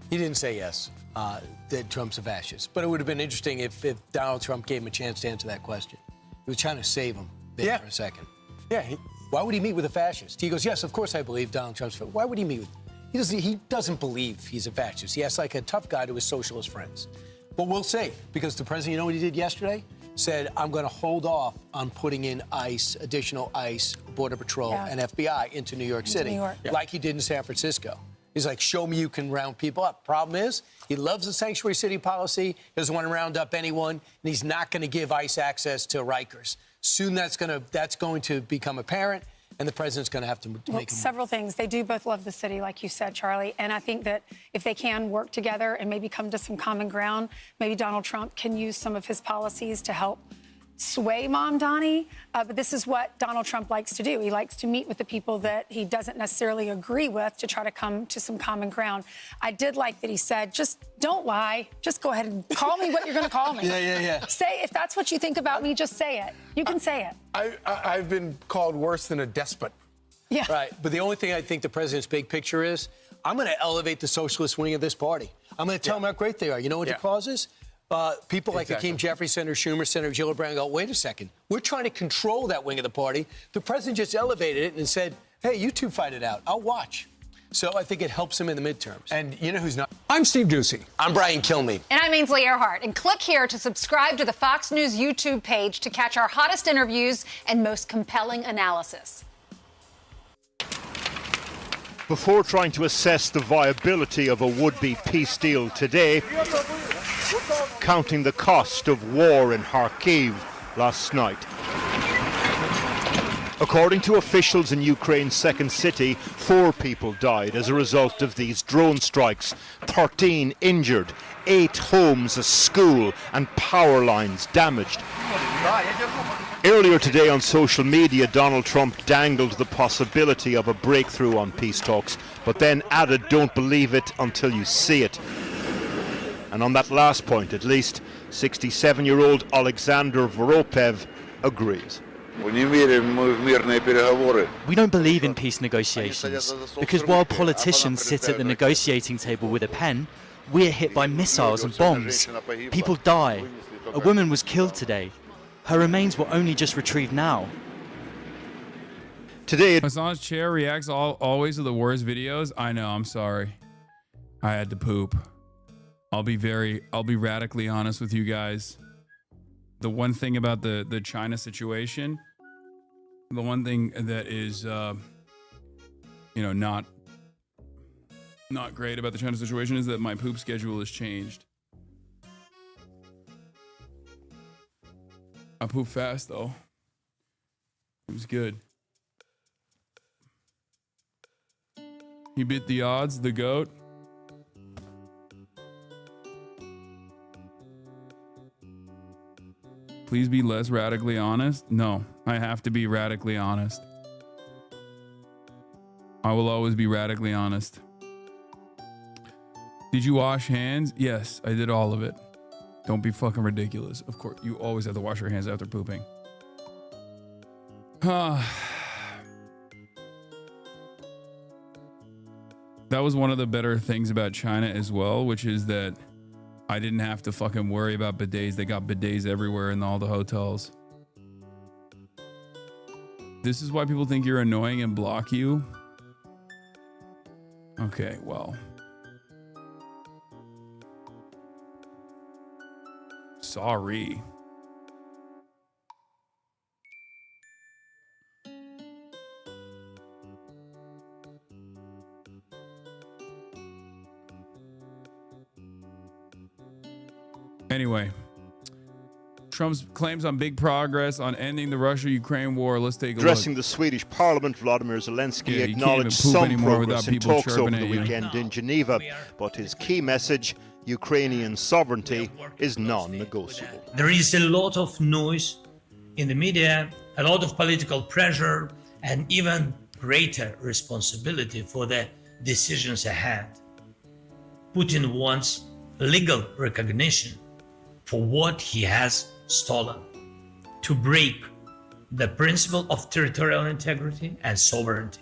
He didn't say yes, that Trump's a fascist. But it would have been interesting if Donald Trump gave him a chance to answer that question. He was trying to save him there for a second. Yeah. Why would he meet with a fascist? He goes, yes, of course I believe Donald Trump's. Why would he meet with? He doesn't believe he's a fascist. He acts like a tough guy to his socialist friends. But we'll see, because the president, you know what he did yesterday? Said, I'm going to hold off on putting in ICE, additional ICE, Border Patrol, and FBI into New York City, like he did in San Francisco. He's like, show me you can round people up. Problem is, he loves the sanctuary city policy, he doesn't want to round up anyone, and he's not going to give ICE access to Rikers. Soon that's going to become apparent, and the president's going to have to make several things. They do both love the city, like you said, Charlie. And I think that if they can work together and maybe come to some common ground, maybe Donald Trump can use some of his policies to help sway Mamdani. But this is what Donald Trump likes to do. He likes to meet with the people that he doesn't necessarily agree with to try to come to some common ground. I did like that he said, just don't lie. Just go ahead and call me what you're going to call me. Yeah. Say, if that's what you think about me, just say it. You can say it. I've been called worse than a despot. Yeah. Right. But the only thing I think the president's big picture is, I'm going to elevate the socialist wing of this party. I'm going to tell them how great they are. You know what the cause is? People like Hakeem Jeffries, Senator Schumer, Senator Gillibrand go, wait a second. We're trying to control that wing of the party. The president just elevated it and said, hey, you two fight it out. I'll watch. So I think it helps him in the midterms. And you know who's not? I'm Steve Doocy. I'm Brian Kilmeade. And I'm Ainsley Earhart. And click here to subscribe to the Fox News YouTube page to catch our hottest interviews and most compelling analysis. Before trying to assess the viability of a would-be peace deal today, counting the cost of war in Kharkiv last night. According to officials in Ukraine's second city, 4 people died as a result of these drone strikes, 13 injured, 8 homes, a school and power lines damaged. Earlier today on social media, Donald Trump dangled the possibility of a breakthrough on peace talks, but then added, don't believe it until you see it. And on that last point, at least, 67-year-old Alexander Voropev agrees. We don't believe in peace negotiations because while politicians sit at the negotiating table with a pen, we're hit by missiles and bombs. People die. A woman was killed today. Her remains were only just retrieved now. Today, Hassan's chair reacts always to the worst videos. I know, I'm sorry. I had to poop. I'll be radically honest with you guys. The one thing about the China situation, the one thing that is, not great about the China situation is that my poop schedule has changed. I poop fast though. It was good. He beat the odds, the GOAT. Please be less radically honest. No, I have to be radically honest. I will always be radically honest. Did you wash hands? Yes, I did all of it. Don't be fucking ridiculous. Of course, you always have to wash your hands after pooping. That was one of the better things about China as well, which is that I didn't have to fucking worry about bidets. They got bidets everywhere in all the hotels. This is why people think you're annoying and block you. Okay, well. Sorry. Anyway, Trump's claims on big progress on ending the Russia-Ukraine war. Let's take a Addressing look. the Swedish Parliament, Vladimir Zelensky Yeah, acknowledged some progress in talks over the weekend in Geneva, but his key message, Ukrainian sovereignty, is non-negotiable. There is a lot of noise in the media, a lot of political pressure, and even greater responsibility for the decisions ahead. Putin wants legal recognition for what he has stolen, to break the principle of territorial integrity and sovereignty.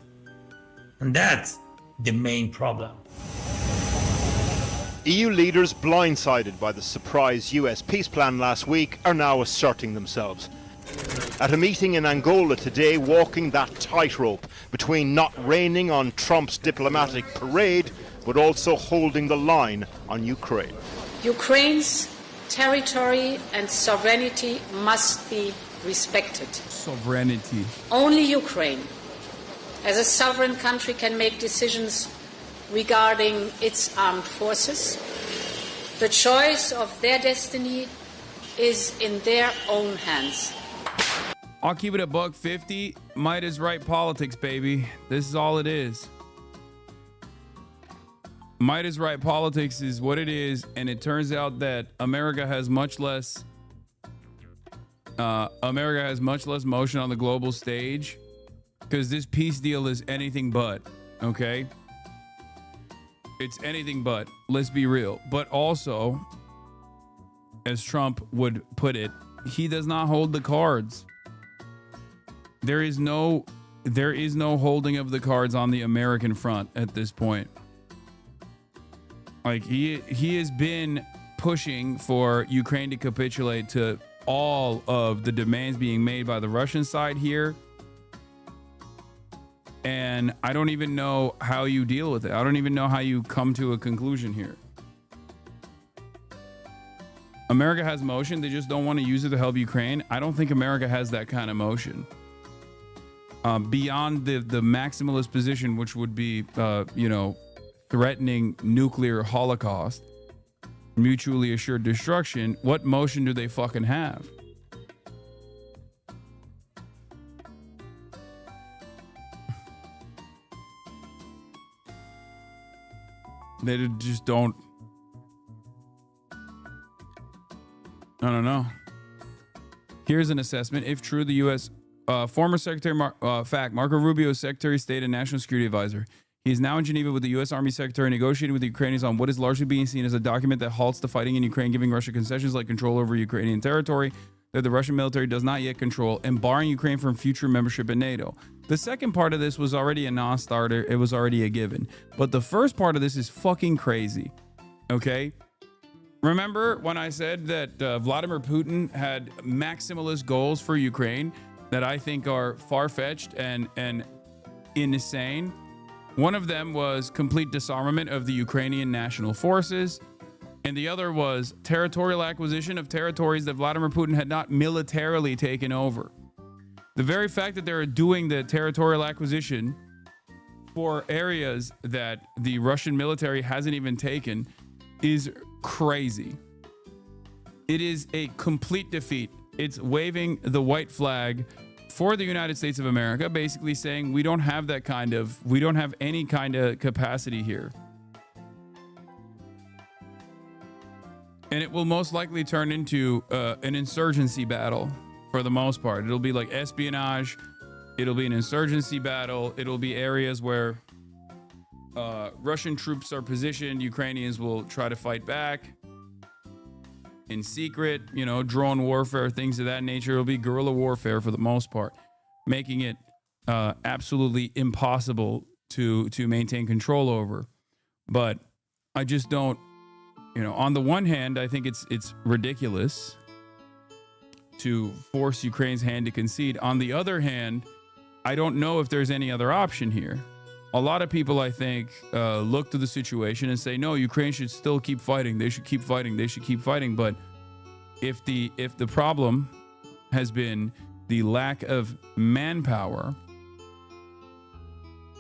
And that's the main problem. EU leaders blindsided by the surprise US peace plan last week are now asserting themselves. At a meeting in Angola today, walking that tightrope between not raining on Trump's diplomatic parade, but also holding the line on Ukraine. Ukraine's territory and sovereignty must be respected. Sovereignty. Only Ukraine, as a sovereign country, can make decisions regarding its armed forces. The choice of their destiny is in their own hands. I'll keep it a $1.50. Might is right politics, baby. This is all it is. Might is right politics is what it is, and it turns out that America has much less motion on the global stage because this peace deal is anything but, okay? It's anything but, let's be real. But also, as Trump would put it, he does not hold the cards. There is no holding of the cards on the American front at this point. Like he has been pushing for Ukraine to capitulate to all of the demands being made by the Russian side here. And I don't even know how you deal with it. I don't even know how you come to a conclusion here. America has motion. They just don't want to use it to help Ukraine. I don't think America has that kind of motion. Beyond the maximalist position, which would be, threatening nuclear holocaust, mutually assured destruction, what motion do they fucking have? They just don't. I don't know. Here's an assessment. If true, the U.S. Former Secretary Marco Rubio, Secretary of State and National Security Advisor, He is now in Geneva with the U.S. Army Secretary negotiating with the Ukrainians on what is largely being seen as a document that halts the fighting in Ukraine, giving Russia concessions like control over Ukrainian territory that the Russian military does not yet control, and barring Ukraine from future membership in NATO. The second part of this was already a non-starter. It was already a given. But the first part of this is fucking crazy. Okay? Remember when I said that Vladimir Putin had maximalist goals for Ukraine that I think are far-fetched and insane? One of them was complete disarmament of the Ukrainian national forces, and the other was territorial acquisition of territories that Vladimir Putin had not militarily taken over. The very fact that they're doing the territorial acquisition for areas that the Russian military hasn't even taken is crazy. It is a complete defeat. It's waving the white flag for the United States of America, basically saying we don't have any kind of capacity here. And it will most likely turn into an insurgency battle for the most part. It'll be like espionage. It'll be an insurgency battle. It'll be areas where Russian troops are positioned. Ukrainians will try to fight back in secret, drone warfare, things of that nature. It'll be guerrilla warfare for the most part, making it absolutely impossible to maintain control over. But I just don't, on the one hand, I think it's ridiculous to force Ukraine's hand to concede. On the other hand, I don't know if there's any other option here. A lot of people, I think, look to the situation and say, no, Ukraine should still keep fighting. They should keep fighting. They should keep fighting. But if the problem has been the lack of manpower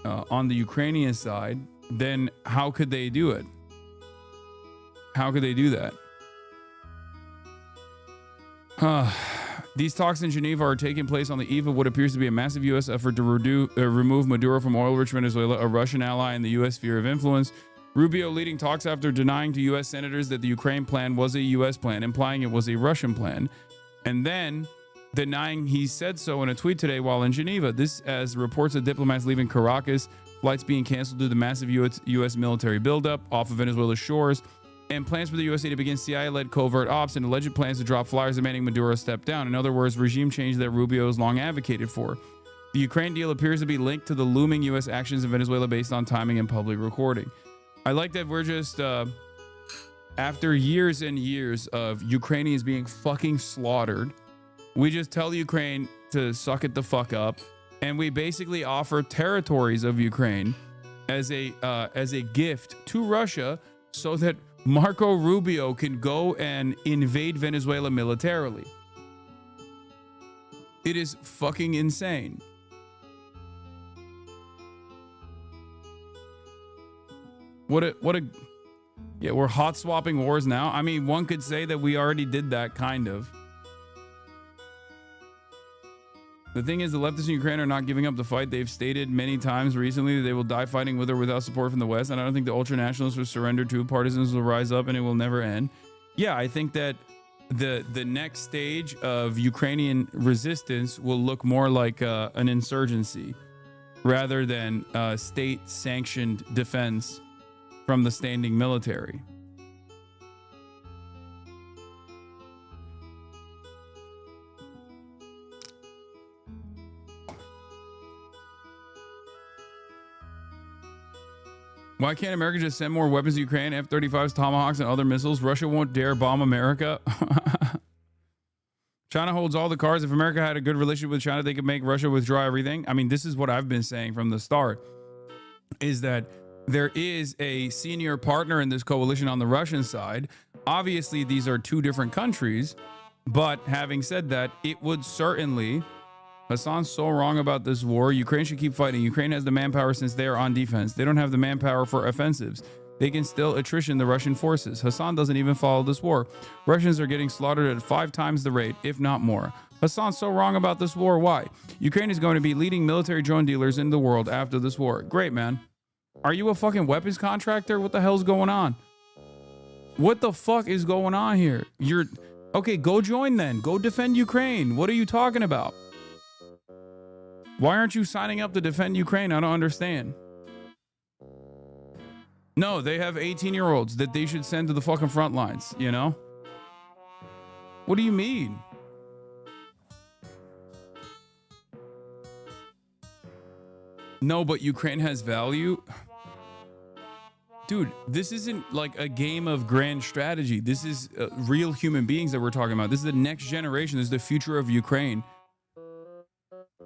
on the Ukrainian side, then how could they do it? How could they do that? These talks in Geneva are taking place on the eve of what appears to be a massive U.S. effort to remove Maduro from oil-rich Venezuela, a Russian ally in the U.S. sphere of influence. Rubio leading talks after denying to U.S. senators that the Ukraine plan was a U.S. plan, implying it was a Russian plan, and then denying he said so in a tweet today while in Geneva. This as reports of diplomats leaving Caracas, flights being canceled due to the massive U.S. military buildup off of Venezuela's shores, and plans for the USA to begin CIA-led covert ops and alleged plans to drop flyers demanding Maduro step down. In other words, regime change that Rubio has long advocated for. The Ukraine deal appears to be linked to the looming U.S. actions in Venezuela based on timing and public recording. I like that we're just, after years and years of Ukrainians being fucking slaughtered, we just tell Ukraine to suck it the fuck up, and we basically offer territories of Ukraine as a gift to Russia so that Marco Rubio can go and invade Venezuela militarily. It is fucking insane. Yeah, we're hot swapping wars now. I mean, one could say that we already did that, kind of. The thing is, the leftists in Ukraine are not giving up the fight. They've stated many times recently that they will die fighting with or without support from the West, and I don't think the ultranationalists will surrender to. Partisans will rise up, and it will never end. Yeah, I think that the next stage of Ukrainian resistance will look more like an insurgency rather than state-sanctioned defense from the standing military. Why can't America just send more weapons to Ukraine, F-35s, Tomahawks, and other missiles? Russia won't dare bomb America. China holds all the cards. If America had a good relationship with China, they could make Russia withdraw everything. I mean, this is what I've been saying from the start, is that there is a senior partner in this coalition on the Russian side. Obviously, these are two different countries, but having said that, it would certainly... Hassan's so wrong about this war. Ukraine should keep fighting. Ukraine has the manpower since they are on defense. They don't have the manpower for offensives. They can still attrition the Russian forces. Hassan doesn't even follow this war. Russians are getting slaughtered at 5 times the rate, if not more. Hassan's so wrong about this war. Why? Ukraine is going to be leading military drone dealers in the world after this war. Great, man. Are you a fucking weapons contractor? What the hell's going on? What the fuck is going on here? Okay, go join then. Go defend Ukraine. What are you talking about? Why aren't you signing up to defend Ukraine? I don't understand. No, they have 18-year-olds that they should send to the fucking front lines, you know? What do you mean? No, but Ukraine has value. Dude, this isn't like a game of grand strategy. This is real human beings that we're talking about. This is the next generation. This is the future of Ukraine.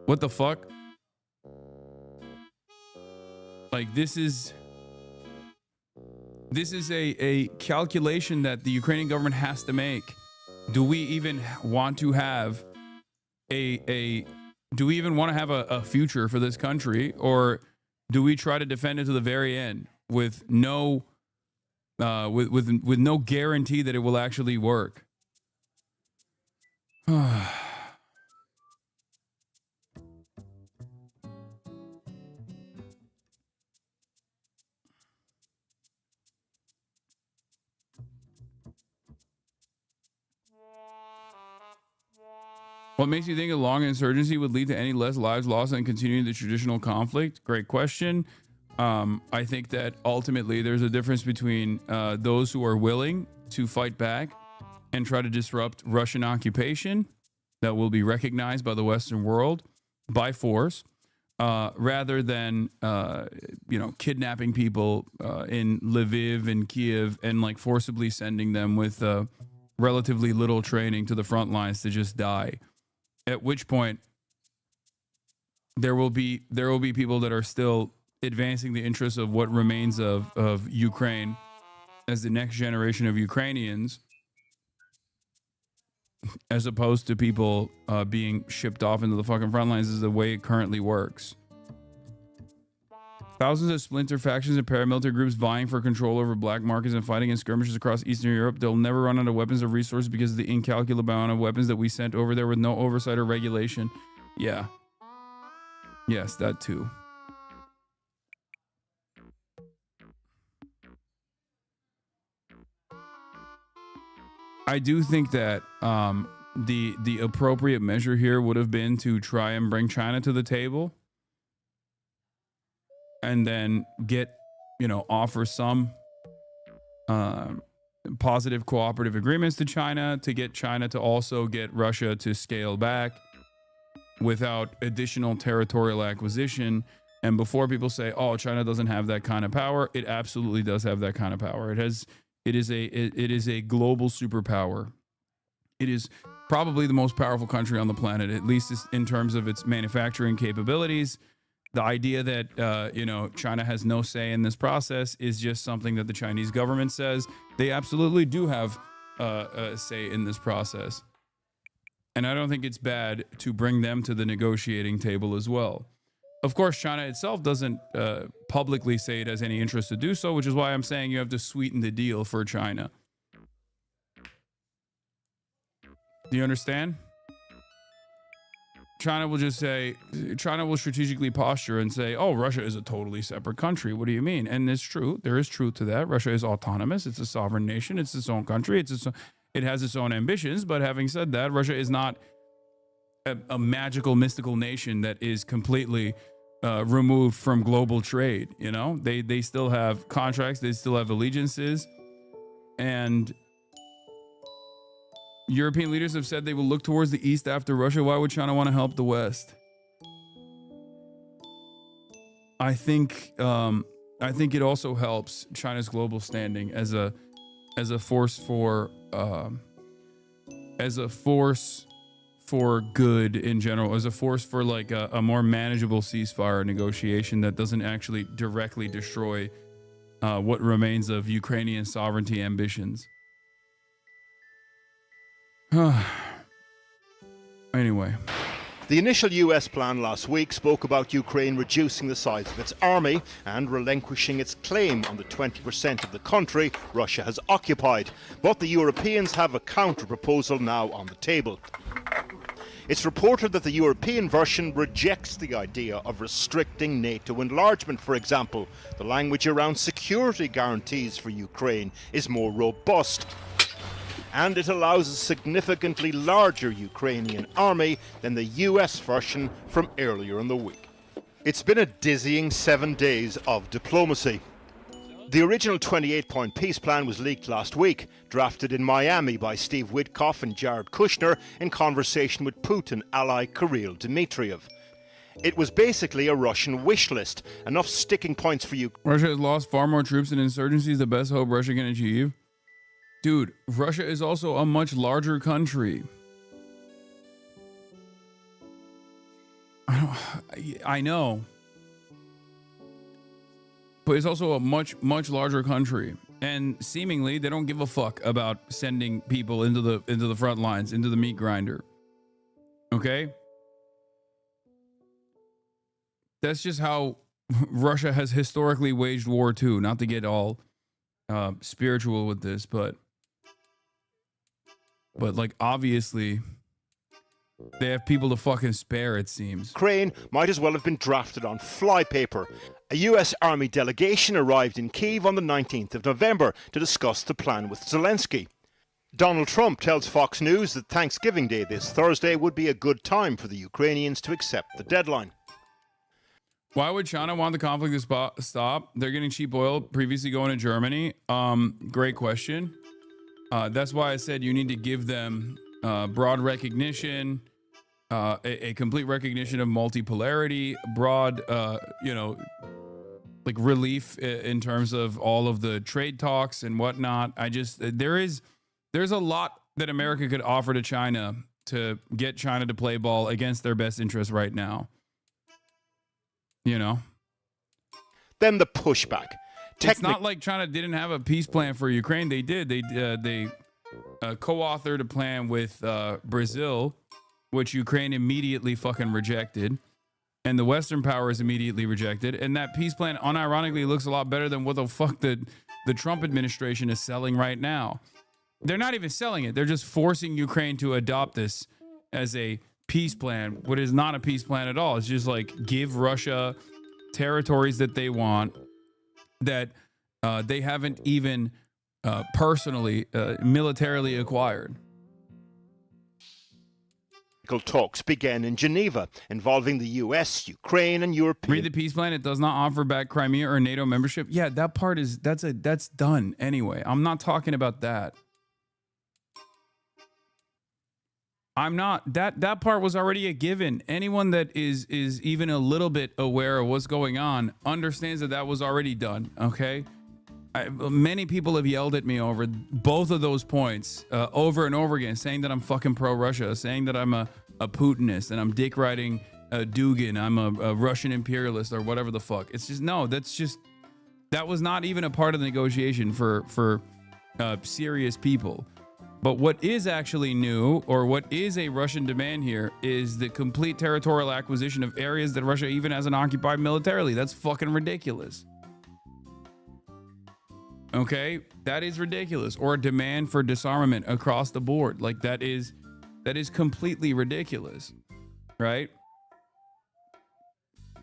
What the fuck? Like, this is a calculation that the Ukrainian government has to make. Do we even want to have a future for this country, or do we try to defend it to the very end with no with no guarantee that it will actually work? What makes you think a long insurgency would lead to any less lives lost than continuing the traditional conflict? Great question. I think that ultimately there's a difference between those who are willing to fight back and try to disrupt Russian occupation that will be recognized by the Western world by force, rather than kidnapping people in Lviv and Kiev and like forcibly sending them with relatively little training to the front lines to just die. At which point there will be people that are still advancing the interests of what remains of Ukraine as the next generation of Ukrainians, as opposed to people being shipped off into the fucking front lines. Is the way it currently works. Thousands of splinter factions and paramilitary groups vying for control over black markets and fighting in skirmishes across Eastern Europe. They'll never run out of weapons or resources because of the incalculable amount of weapons that we sent over there with no oversight or regulation. Yeah. Yes, that too. I do think that the appropriate measure here would have been to try and bring China to the table, and then offer some positive cooperative agreements to China to get China to also get Russia to scale back without additional territorial acquisition. And before people say, "Oh, China doesn't have that kind of power," it absolutely does have that kind of power. It is a global superpower. It is probably the most powerful country on the planet, at least in terms of its manufacturing capabilities. The idea that China has no say in this process is just something that the Chinese government says. They absolutely do have a say in this process, and I don't think it's bad to bring them to the negotiating table as well. Of course, China itself doesn't publicly say it has any interest to do so, which is why I'm saying you have to sweeten the deal for China. Do you understand? China will strategically posture and say, "Oh, Russia is a totally separate country. What do you mean?" And it's true. There is truth to that. Russia is autonomous. It's a sovereign nation. It's its own country. It has its own ambitions. But having said that, Russia is not a magical, mystical nation that is completely removed from global trade. They still have contracts. They still have allegiances. And European leaders have said they will look towards the East after Russia. Why would China want to help the West? I think it also helps China's global standing as a force for good in general, as a force for like a more manageable ceasefire negotiation that doesn't actually directly destroy what remains of Ukrainian sovereignty ambitions. Anyway. The initial US plan last week spoke about Ukraine reducing the size of its army and relinquishing its claim on the 20% of the country Russia has occupied. But the Europeans have a counter-proposal now on the table. It's reported that the European version rejects the idea of restricting NATO enlargement, for example. The language around security guarantees for Ukraine is more robust, and it allows a significantly larger Ukrainian army than the US version from earlier in the week. It's been a dizzying 7 days of diplomacy. The original 28-point peace plan was leaked last week, drafted in Miami by Steve Witkoff and Jared Kushner in conversation with Putin ally Kirill Dmitriev. It was basically a Russian wish list, enough sticking points for you. Russia has lost far more troops in insurgencies, the best hope Russia can achieve. Dude, Russia is also a much larger country. I know. But it's also a much larger country. And seemingly they don't give a fuck about sending people into the front lines, into the meat grinder. Okay? That's just how Russia has historically waged war too. Not to get all spiritual with this, but like obviously they have people to fucking spare, it seems. Ukraine might as well have been drafted on flypaper. A US Army delegation arrived in Kyiv on the 19th of November to discuss the plan with Zelensky. Donald Trump tells Fox News that Thanksgiving Day this Thursday would be a good time for the Ukrainians to accept the deadline. Why would China want the conflict to stop? They're getting cheap oil previously going to Germany. Great question. That's why I said you need to give them broad recognition, a complete recognition of multipolarity, broad, like relief in terms of all of the trade talks and whatnot. There's a lot that America could offer to China to get China to play ball against their best interests right now. You know? Then the pushback. It's not like China didn't have a peace plan for Ukraine. They did. They co-authored a plan with Brazil, which Ukraine immediately fucking rejected. And the Western powers immediately rejected. And that peace plan, unironically, looks a lot better than what the fuck the Trump administration is selling right now. They're not even selling it. They're just forcing Ukraine to adopt this as a peace plan, what is not a peace plan at all. It's just like give Russia territories that they want that they haven't even personally, militarily acquired. Talks began in Geneva involving the US, Ukraine, and European. Read the peace plan. It does not offer back Crimea or NATO membership. Yeah, that part is that's done anyway. I'm not talking about that. I'm not that part was already a given. Anyone that is even a little bit aware of what's going on understands that was already done. Okay. Many people have yelled at me over both of those points over and over again, saying that I'm fucking pro-Russia, saying that I'm a Putinist and I'm dick riding Dugin, I'm a Russian imperialist or whatever the fuck. It's just, no, that was not even a part of the negotiation for serious people. But what is actually new, or what is a Russian demand here, is the complete territorial acquisition of areas that Russia even hasn't occupied militarily. That's fucking ridiculous. Okay, that is ridiculous. Or a demand for disarmament across the board. Like that is completely ridiculous, right?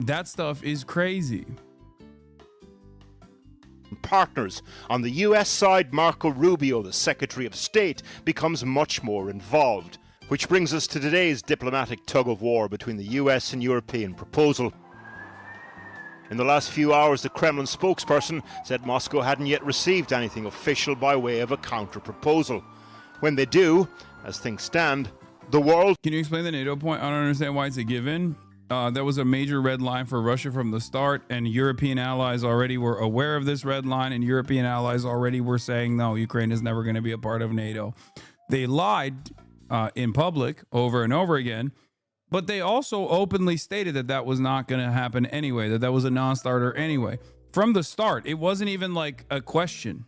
That stuff is crazy. Partners. On the US side, Marco Rubio, the Secretary of State, becomes much more involved. Which brings us to today's diplomatic tug-of-war between the US and European proposal. In the last few hours, the Kremlin spokesperson said Moscow hadn't yet received anything official by way of a counter-proposal. When they do, as things stand, the world... Can you explain the NATO point? I don't understand why it's a given. That was a major red line for Russia from the start, and European allies already were aware of this red line, and European allies already were saying, no, Ukraine is never going to be a part of NATO. They lied in public over and over again, but they also openly stated that was not going to happen anyway, that was a non-starter anyway. From the start, it wasn't even like a question.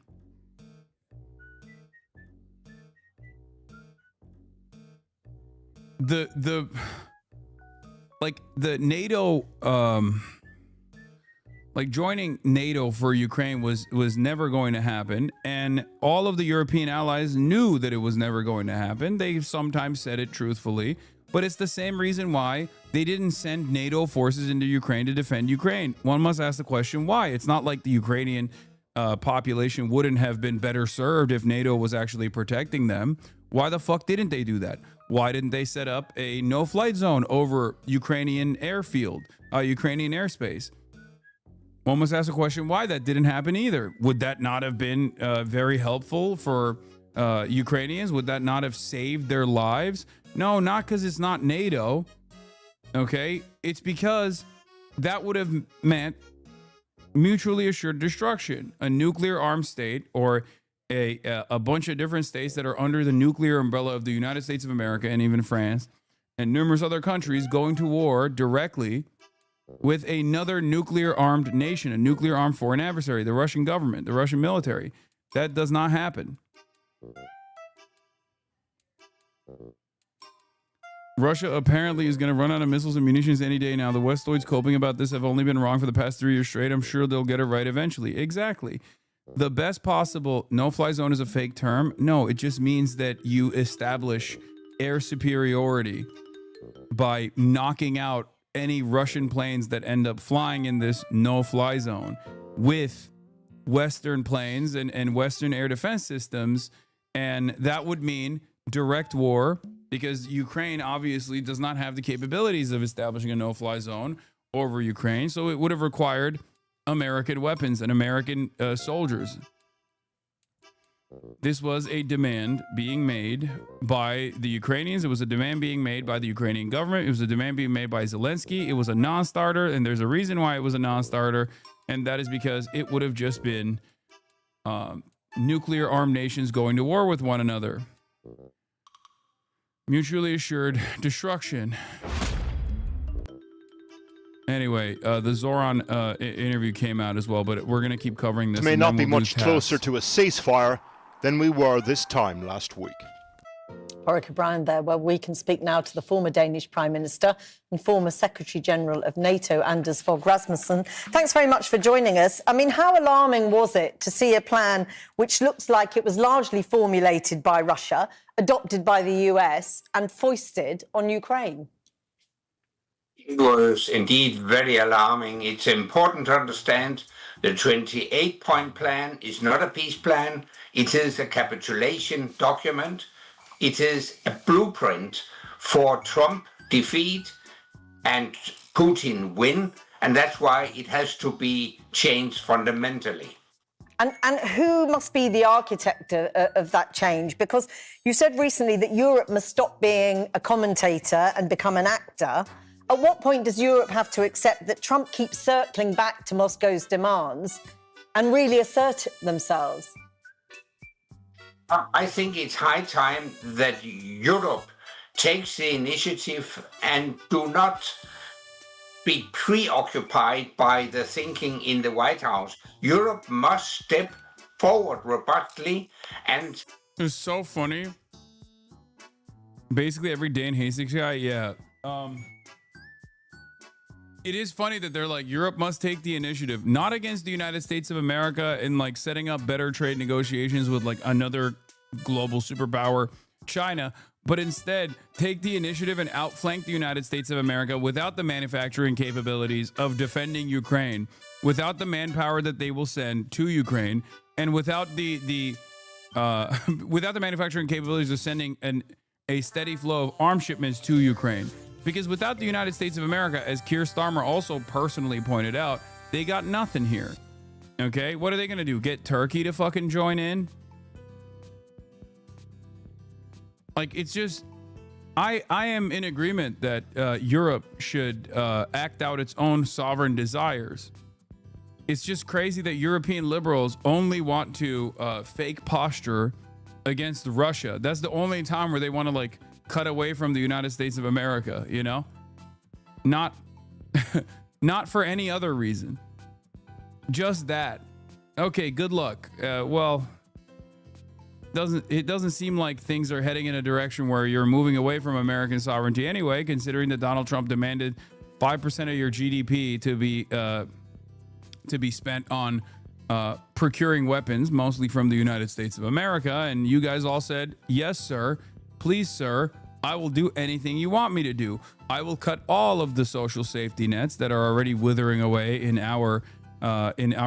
The NATO, joining NATO for Ukraine was never going to happen, and all of the European allies knew that it was never going to happen. They sometimes said it truthfully, but it's the same reason why they didn't send NATO forces into Ukraine to defend Ukraine. One must ask the question, why? It's not like the Ukrainian population wouldn't have been better served if NATO was actually protecting them. Why the fuck didn't they do that? Why didn't they set up a no-flight zone over Ukrainian airfield, Ukrainian airspace? One must ask the question why that didn't happen either. Would that not have been very helpful for Ukrainians? Would that not have saved their lives? No, not because it's not NATO. Okay, it's because that would have meant mutually assured destruction. A nuclear armed state, or a bunch of different states that are under the nuclear umbrella of the United States of America and even France and numerous other countries going to war directly with another nuclear armed nation, a nuclear armed foreign adversary, the Russian government, the Russian military. That does not happen. Russia apparently is going to run out of missiles and munitions any day now. The Westoids coping about this have only been wrong for the past 3 years straight. I'm sure they'll get it right eventually. Exactly. The best possible no-fly zone is a fake term. No, it just means that you establish air superiority by knocking out any Russian planes that end up flying in this no-fly zone with Western planes and Western air defense systems. And that would mean direct war, because Ukraine obviously does not have the capabilities of establishing a no-fly zone over Ukraine. So it would have required American weapons and American soldiers. This was a demand being made by the Ukrainians. It was a demand being made by the Ukrainian government. It was a demand being made by Zelensky. It was a non-starter, and there's a reason why it was a non-starter, and that is because it would have just been nuclear armed nations going to war with one another. Mutually assured destruction. Anyway, the Zoran interview came out as well, but we're going to keep covering this. It may not be much closer to a ceasefire than we were this time last week. Ulrike Brown there, where we can speak now to the former Danish Prime Minister and former Secretary General of NATO, Anders Fogh Rasmussen. Thanks very much for joining us. I mean, how alarming was it to see a plan which looks like it was largely formulated by Russia, adopted by the US, and foisted on Ukraine? It was indeed very alarming. It's important to understand the 28-point plan is not a peace plan. It is a capitulation document. It is a blueprint for Trump defeat and Putin win, and that's why it has to be changed fundamentally. And who must be the architect of that change? Because you said recently that Europe must stop being a commentator and become an actor. At what point does Europe have to accept that Trump keeps circling back to Moscow's demands and really assert themselves? I think it's high time that Europe takes the initiative and do not be preoccupied by the thinking in the White House. Europe must step forward robustly and... It's so funny. Basically every Dan Hastings guy, yeah. It is funny that they're like, Europe must take the initiative, not against the United States of America and like setting up better trade negotiations with like another global superpower, China, but instead take the initiative and outflank the United States of America without the manufacturing capabilities of defending Ukraine, without the manpower that they will send to Ukraine, and without the without the manufacturing capabilities of sending a steady flow of arms shipments to Ukraine. Because without the United States of America, as Keir Starmer also personally pointed out, they got nothing here. Okay, what are they going to do? Get Turkey to fucking join in? Like, it's just, I am in agreement that Europe should act out its own sovereign desires. It's just crazy that European liberals only want to fake posture against Russia. That's the only time where they want to like cut away from the United States of America, you know? Not not for any other reason. Just that. Okay, good luck. Well, it doesn't seem like things are heading in a direction where you're moving away from American sovereignty anyway, considering that Donald Trump demanded 5% of your GDP to be spent on procuring weapons, mostly from the United States of America, and you guys all said, yes, sir, please, sir, I will do anything you want me to do. I will cut all of the social safety nets that are already withering away in our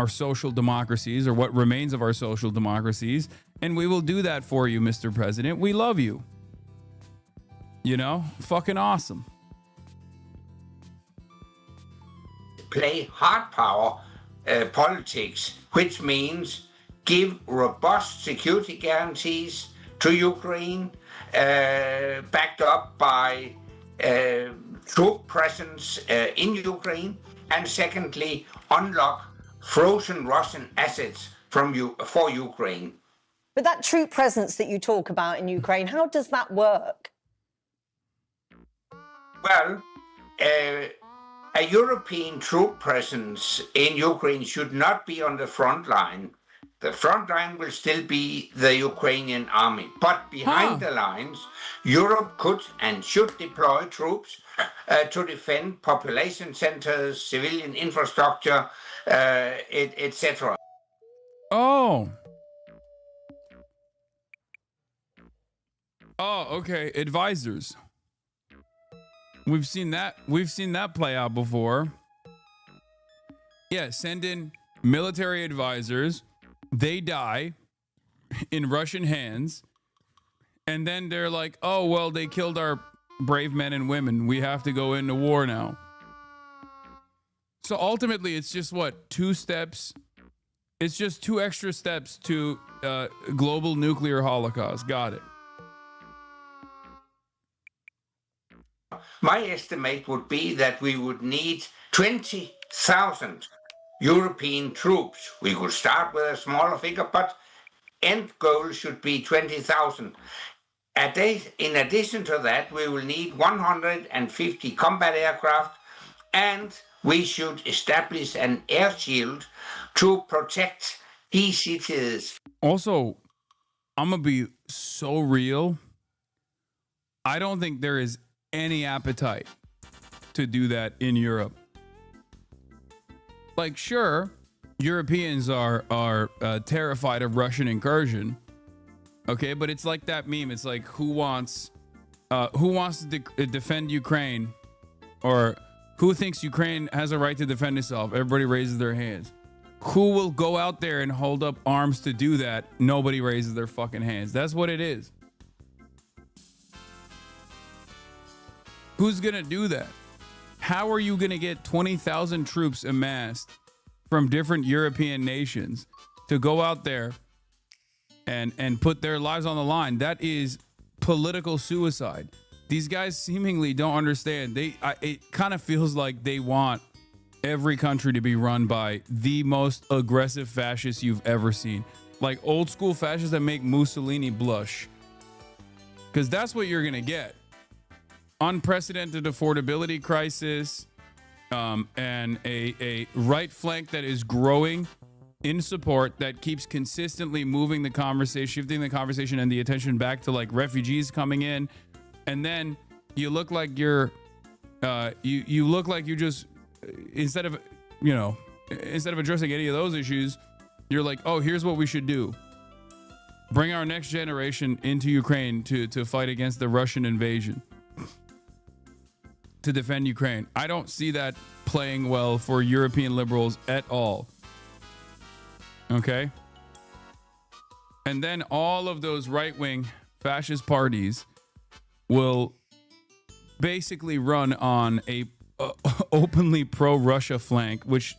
social democracies, or what remains of our social democracies, and we will do that for you, Mr. President. We love you. You know, fucking awesome. Play hard power politics, which means give robust security guarantees to Ukraine, backed up by troop presence in Ukraine, and secondly, unlock frozen Russian assets for Ukraine. But that troop presence that you talk about in Ukraine, how does that work? Well, a European troop presence in Ukraine should not be on the front line. The front line will still be the Ukrainian army. But behind the lines, Europe could and should deploy troops to defend population centers, civilian infrastructure, etc. Oh, okay. Advisors. We've seen that. We've seen that play out before. Yeah, send in military advisors. They die in Russian hands. And then they're like, oh, well, they killed our brave men and women. We have to go into war now. So ultimately, it's just what? 2 steps? It's just 2 extra steps to global nuclear holocaust. Got it. My estimate would be that we would need 20,000 European troops. We could start with a smaller figure, but end goal should be 20,000. In addition to that, we will need 150 combat aircraft, and we should establish an air shield to protect these cities. Also, I'm going to be so real. I don't think there is any appetite to do that in Europe. Like, sure, Europeans are terrified of Russian incursion. Okay, but it's like that meme. It's like, who wants to defend Ukraine, or who thinks Ukraine has a right to defend itself? Everybody raises their hands. Who will go out there and hold up arms to do that? Nobody raises their fucking hands. That's what it is. Who's gonna do that? How are you gonna get 20,000 troops amassed from different European nations to go out there and put their lives on the line? That is political suicide. These guys seemingly don't understand. It kind of feels like they want every country to be run by the most aggressive fascists you've ever seen. Like old school fascists that make Mussolini blush. Because that's what you're gonna get. Unprecedented affordability crisis, and a right flank that is growing in support, that keeps consistently moving the conversation, shifting the conversation and the attention back to like refugees coming in. And then you look like you're you look like you just, instead of addressing any of those issues, you're like, oh, here's what we should do. Bring our next generation into Ukraine to fight against the Russian invasion, to defend Ukraine. I don't see that playing well for European liberals at all. Okay? And then all of those right-wing fascist parties will basically run on a openly pro-Russia flank, which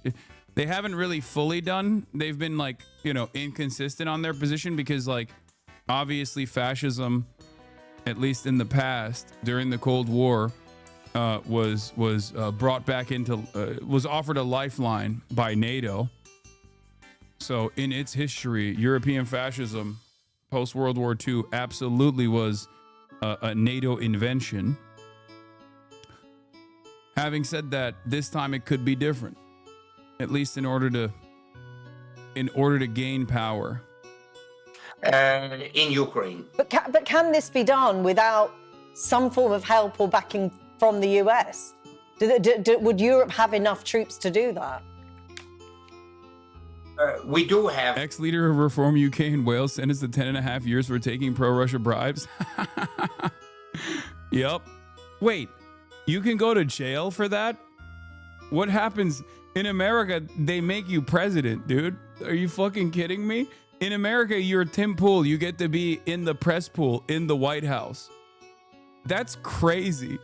they haven't really fully done. They've been like, inconsistent on their position because, like, obviously fascism, at least in the past, during the Cold War, was brought back into, was offered a lifeline by NATO. So in its history, European fascism post-World War II absolutely was a NATO invention. Having said that, this time it could be different, at least in order to gain power in Ukraine. But can this be done without some form of help or backing from the US? Would Europe have enough troops to do that? We do have. Ex-leader of Reform UK and Wales sentenced to 10.5 years for taking pro-Russia bribes. Yep. Wait, you can go to jail for that? What happens in America? They make you president, dude. Are you fucking kidding me? In America, you're Tim Pool. You get to be in the press pool in the White House. That's crazy.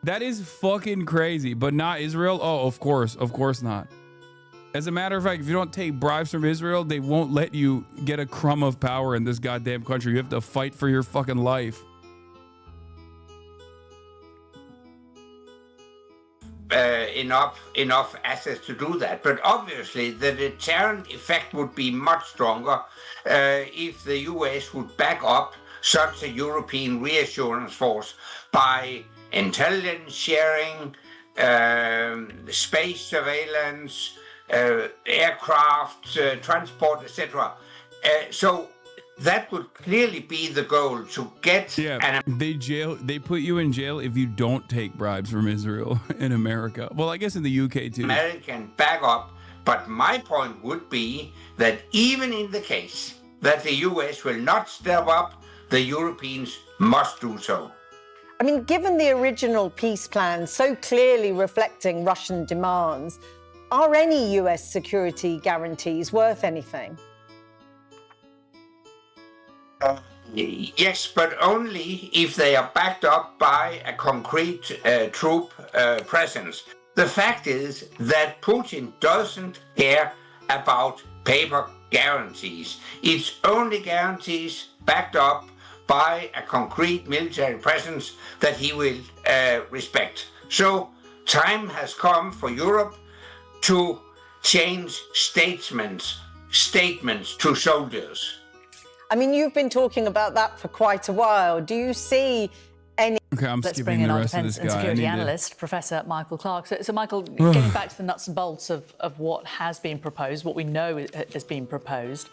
That is fucking crazy. But not Israel? Oh, of course not. As a matter of fact, if you don't take bribes from Israel, they won't let you get a crumb of power in this goddamn country. You have to fight for your fucking life. Enough assets to do that. But obviously, the deterrent effect would be much stronger if the US would back up such a European reassurance force by intelligence sharing, space surveillance, aircraft, transport, etc. So that would clearly be the goal, to get they put you in jail if you don't take bribes from Israel in America. Well, I guess in the UK too. American backup. But my point would be that even in the case that the US will not step up, the Europeans must do so. I mean, given the original peace plan so clearly reflecting Russian demands, are any US security guarantees worth anything? Yes, but only if they are backed up by a concrete troop presence. The fact is that Putin doesn't care about paper guarantees. It's only guarantees backed up by a concrete military presence that he will respect. So time has come for Europe to change statements to soldiers. I mean, you've been talking about that for quite a while. Do you see any... Okay, I'm Let's skipping bring in the our rest of defence this and guy. security analyst, Professor Michael Clark. So Michael, getting back to the nuts and bolts of what has been proposed, what we know has been proposed,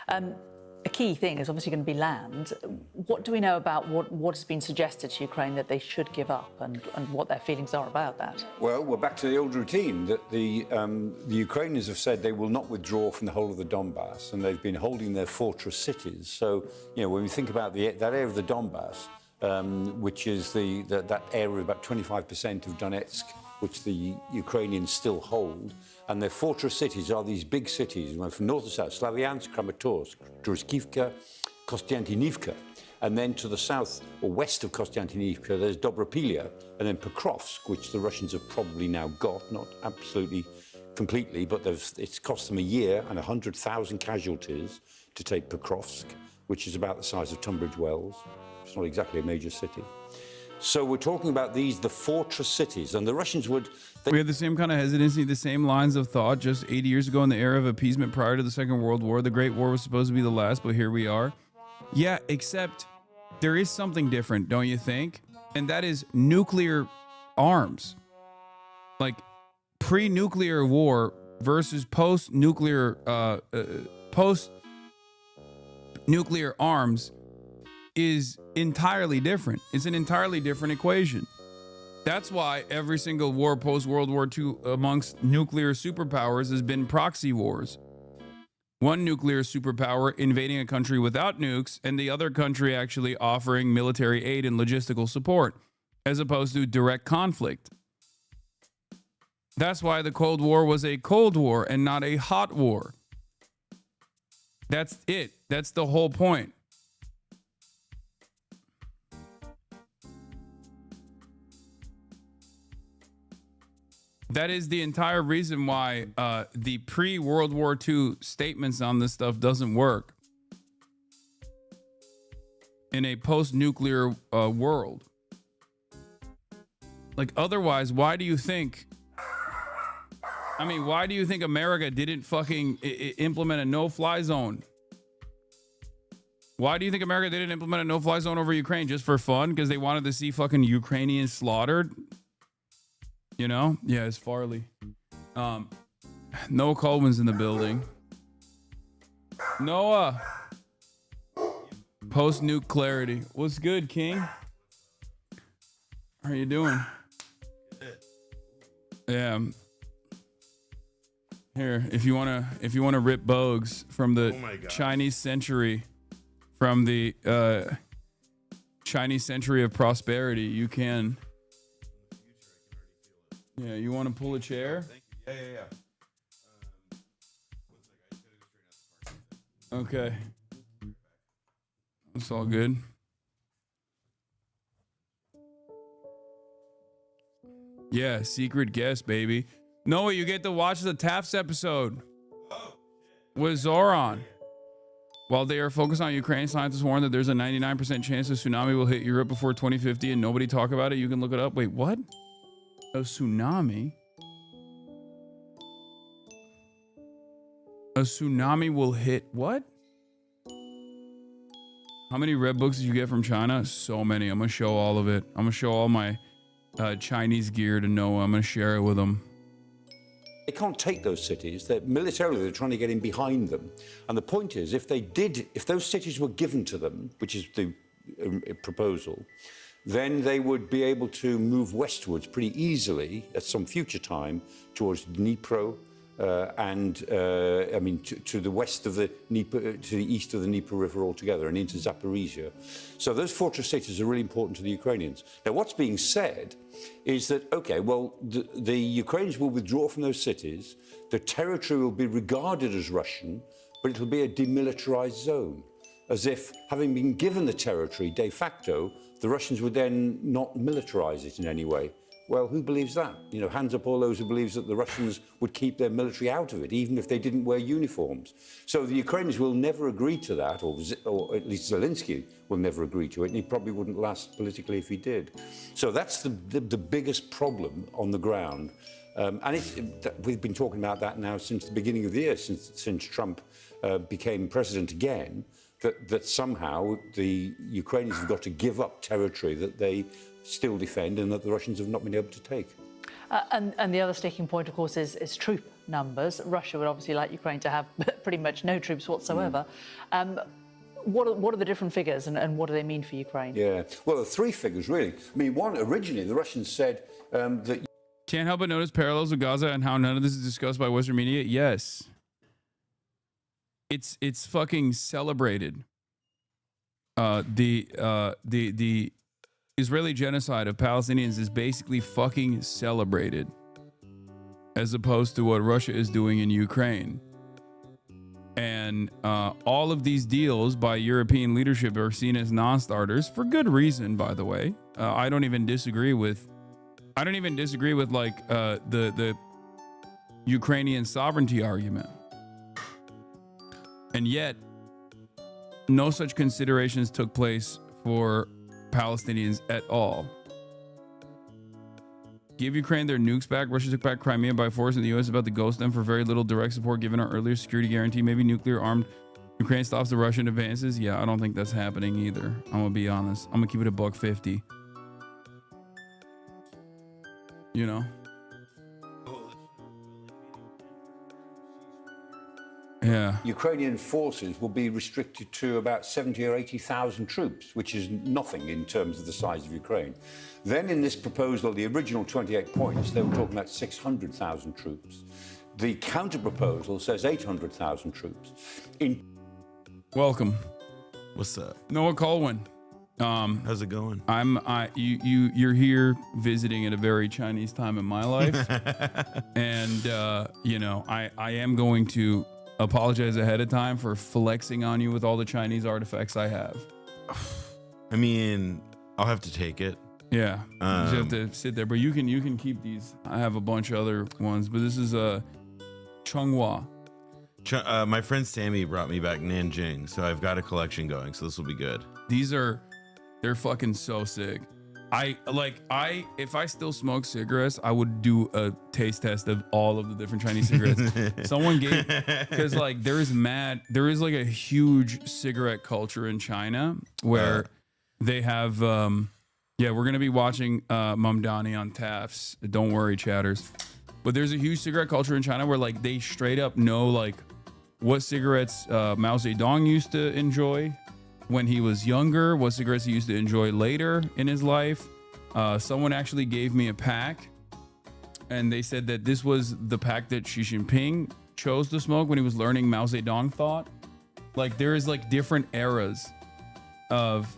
a key thing is obviously going to be land. What do we know about what has been suggested to Ukraine that they should give up, and what their feelings are about that? Well, we're back to the old routine that the Ukrainians have said they will not withdraw from the whole of the Donbass, and they've been holding their fortress cities. So, you know, when we think about that area of the Donbass, which is that area of about 25% of Donetsk, which the Ukrainians still hold, and their fortress cities are these big cities, from north to south: Slavyansk, Kramatorsk, Druzhkivka, Kostiantynivka. And then to the south or west of Kostiantynivka, there's Dobropilia, and then Pokrovsk, which the Russians have probably now got, not absolutely completely, but it's cost them a year and 100,000 casualties to take Pokrovsk, which is about the size of Tunbridge Wells. It's not exactly a major city. So we're talking about the fortress cities, and the Russians would... We had the same kind of hesitancy, the same lines of thought just 80 years ago in the era of appeasement prior to the Second World War. The Great War was supposed to be the last, but here we are. Yeah, except there is something different, don't you think? And that is nuclear arms. Like pre-nuclear war versus post-nuclear arms is entirely different. It's an entirely different equation. That's why every single war post-World War II amongst nuclear superpowers has been proxy wars. One nuclear superpower invading a country without nukes, and the other country actually offering military aid and logistical support, as opposed to direct conflict. That's why the Cold War was a Cold War and not a hot war. That's it. That's the whole point. That is the entire reason why the pre-World War II statements on this stuff doesn't work in a post-nuclear world. Like, otherwise, why do you think... I mean, why do you think America didn't fucking implement a no-fly zone? Why do you think America didn't implement a no-fly zone over Ukraine? Just for fun? Because they wanted to see fucking Ukrainians slaughtered? You know? Yeah, it's Farley. Noah Coleman's in the building. Noah! Post-nuke clarity. What's good, King? How are you doing? Yeah. Here, if you wanna rip Bogues from the Chinese century, from the Chinese century of prosperity, you can. Yeah, you want to pull a chair? Thank you. Yeah. Okay. It's all good. Yeah, secret guest, baby. Noah, you get to watch the Taft's episode with Zoran. While they are focused on Ukraine, scientists warn that there's a 99% chance a tsunami will hit Europe before 2050 and nobody talk about it. You can look it up. Wait, what? A tsunami? A tsunami will hit what? How many red books did you get from China? So many. I'm going to show all of it. I'm going to show all my Chinese gear to Noah. I'm going to share it with him. They can't take those cities. Militarily, they're trying to get in behind them. And the point is, if those cities were given to them, which is the proposal, then they would be able to move westwards pretty easily at some future time towards Dnipro to the west of the Dnieper, to the east of the Dnieper River altogether and into Zaporizhia. So those fortress cities are really important to the Ukrainians. Now, what's being said is that, okay, well, the Ukrainians will withdraw from those cities. The territory will be regarded as Russian, but it'll be a demilitarized zone, as if, having been given the territory de facto, the Russians would then not militarize it in any way. Well, who believes that? You know, hands up all those who believes that the Russians would keep their military out of it, even if they didn't wear uniforms. So the Ukrainians will never agree to that, or at least Zelensky will never agree to it, and he probably wouldn't last politically if he did. So that's the biggest problem on the ground. We've been talking about that now since the beginning of the year, since Trump became president again, that somehow the Ukrainians have got to give up territory that they still defend and that the Russians have not been able to take. And the other sticking point, of course, is troop numbers. Russia would obviously like Ukraine to have pretty much no troops whatsoever. What are the different figures and what do they mean for Ukraine? Yeah, well, there are three figures, really. I mean, one, originally, the Russians said that... Can't help but notice parallels with Gaza and how none of this is discussed by Western media. Yes. It's fucking celebrated. The Israeli genocide of Palestinians is basically fucking celebrated, as opposed to what Russia is doing in Ukraine. And all of these deals by European leadership are seen as non-starters for good reason, by the way. I don't even disagree with like the Ukrainian sovereignty argument. And yet, no such considerations took place for Palestinians at all. Give Ukraine their nukes back. Russia took back Crimea by force, and the U.S. is about to ghost them for very little direct support given our earlier security guarantee. Maybe nuclear armed Ukraine stops the Russian advances. Yeah, I don't think that's happening either. I'm gonna be honest. I'm gonna keep it $1.50. You know. Yeah. Ukrainian forces will be restricted to about 70 or 80,000 troops, which is nothing in terms of the size of Ukraine. Then in this proposal, the original 28 points, they were talking about 600,000 troops. The counter-proposal says 800,000 troops. Welcome. What's up? Noah Colwyn. How's it going? You're here visiting at a very Chinese time in my life. And, I am going to apologize ahead of time for flexing on you with all the Chinese artifacts I have. I mean, I'll have to take it. Yeah, you just have to sit there, but you can keep these. I have a bunch of other ones, but this is Chonghua. My friend Sammy brought me back Nanjing, so I've got a collection going. So this will be good. They're fucking so sick. If I still smoke cigarettes, I would do a taste test of all of the different Chinese cigarettes. Someone gave, because there is like a huge cigarette culture in China where they have, we're gonna be watching Mamdani on Taft's. Don't worry, chatters. But there's a huge cigarette culture in China where they straight up know what cigarettes Mao Zedong used to enjoy when he was younger, what cigarettes he used to enjoy later in his life. Someone actually gave me a pack, and they said that this was the pack that Xi Jinping chose to smoke when he was learning Mao Zedong thought. There is different eras of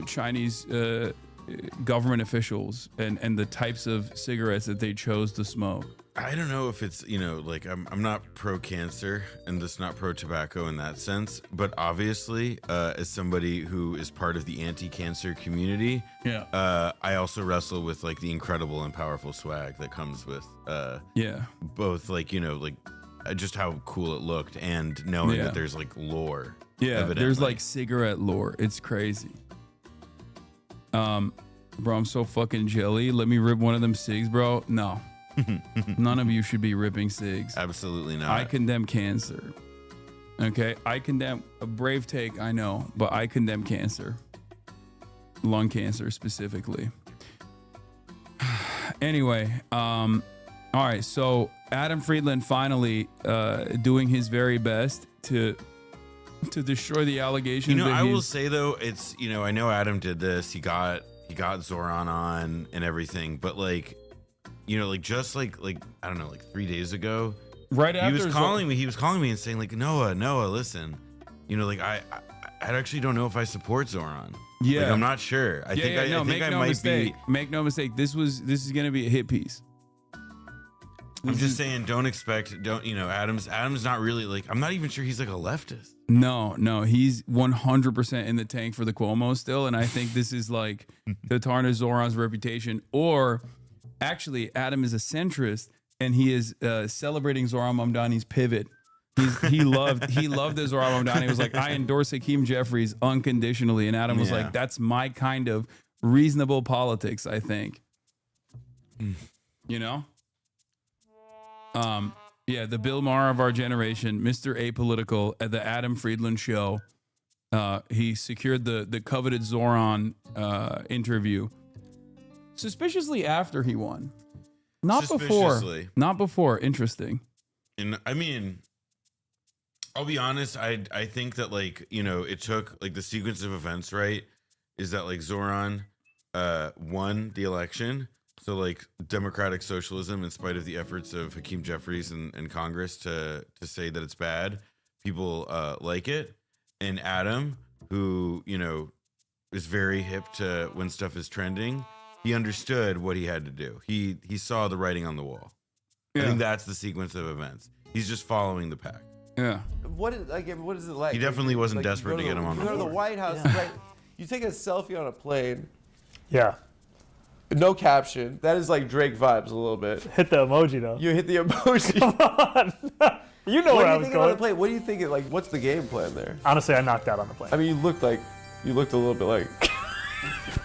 Chinese government officials and the types of cigarettes that they chose to smoke. I don't know if it's, like I'm not pro cancer and just not pro tobacco in that sense, but obviously, as somebody who is part of the anti-cancer community, I also wrestle with like the incredible and powerful swag that comes with, both like just how cool it looked and knowing that there's like lore. Yeah, evidently. there's like cigarette lore. It's crazy. Bro, I'm so fucking jelly. Let me rip one of them cigs, bro. No. None of you should be ripping cigs. Absolutely not. I condemn cancer. Okay? I condemn a brave take, I know, but I condemn cancer. Lung cancer specifically. Anyway, all right, so Adam Friedland finally doing his very best to destroy the allegations. I will say though, it's I know Adam did this. He got Zoran on and everything, but like just like I don't know, like 3 days ago, right after he was calling me and saying like, Noah, listen, I actually don't know if I support Zoran. Yeah, like, I'm not sure. I think I might be. Make no mistake. This is gonna be a hit piece. I'm just saying, Adam's not really like, I'm not even sure he's like a leftist. No, he's 100% in the tank for the Cuomo still, and I think this is like to tarnish Zoran's reputation. Or actually, Adam is a centrist, and he is celebrating Zoran Mamdani's pivot. He loved that Zoran Mamdani was like, I endorse Hakeem Jeffries unconditionally, and Adam was like, that's my kind of reasonable politics, I think. The Bill Maher of our generation, Mr. Apolitical, at the Adam Friedland show. He secured the coveted Zoran interview suspiciously after he won. Not before. Interesting. And I mean, I'll be honest, I think that it took like the sequence of events, right? Is that like Zoran won the election. So like democratic socialism, in spite of the efforts of Hakeem Jeffries and Congress to say that it's bad, people like it. And Adam, who, is very hip to when stuff is trending, he understood what he had to do. He saw the writing on the wall. I think that's the sequence of events. He's just following the pack. Yeah. What is it like? He definitely wasn't desperate to get him on the board. You go to board. the White House, right? You take a selfie on a plane. Yeah. No caption. That is like Drake vibes a little bit. Hit the emoji though. You hit the emoji. Come on. You know where I was going. On the plane? What do you think? Like, what's the game plan there? Honestly, I knocked out on the plane. I mean, you looked a little bit like.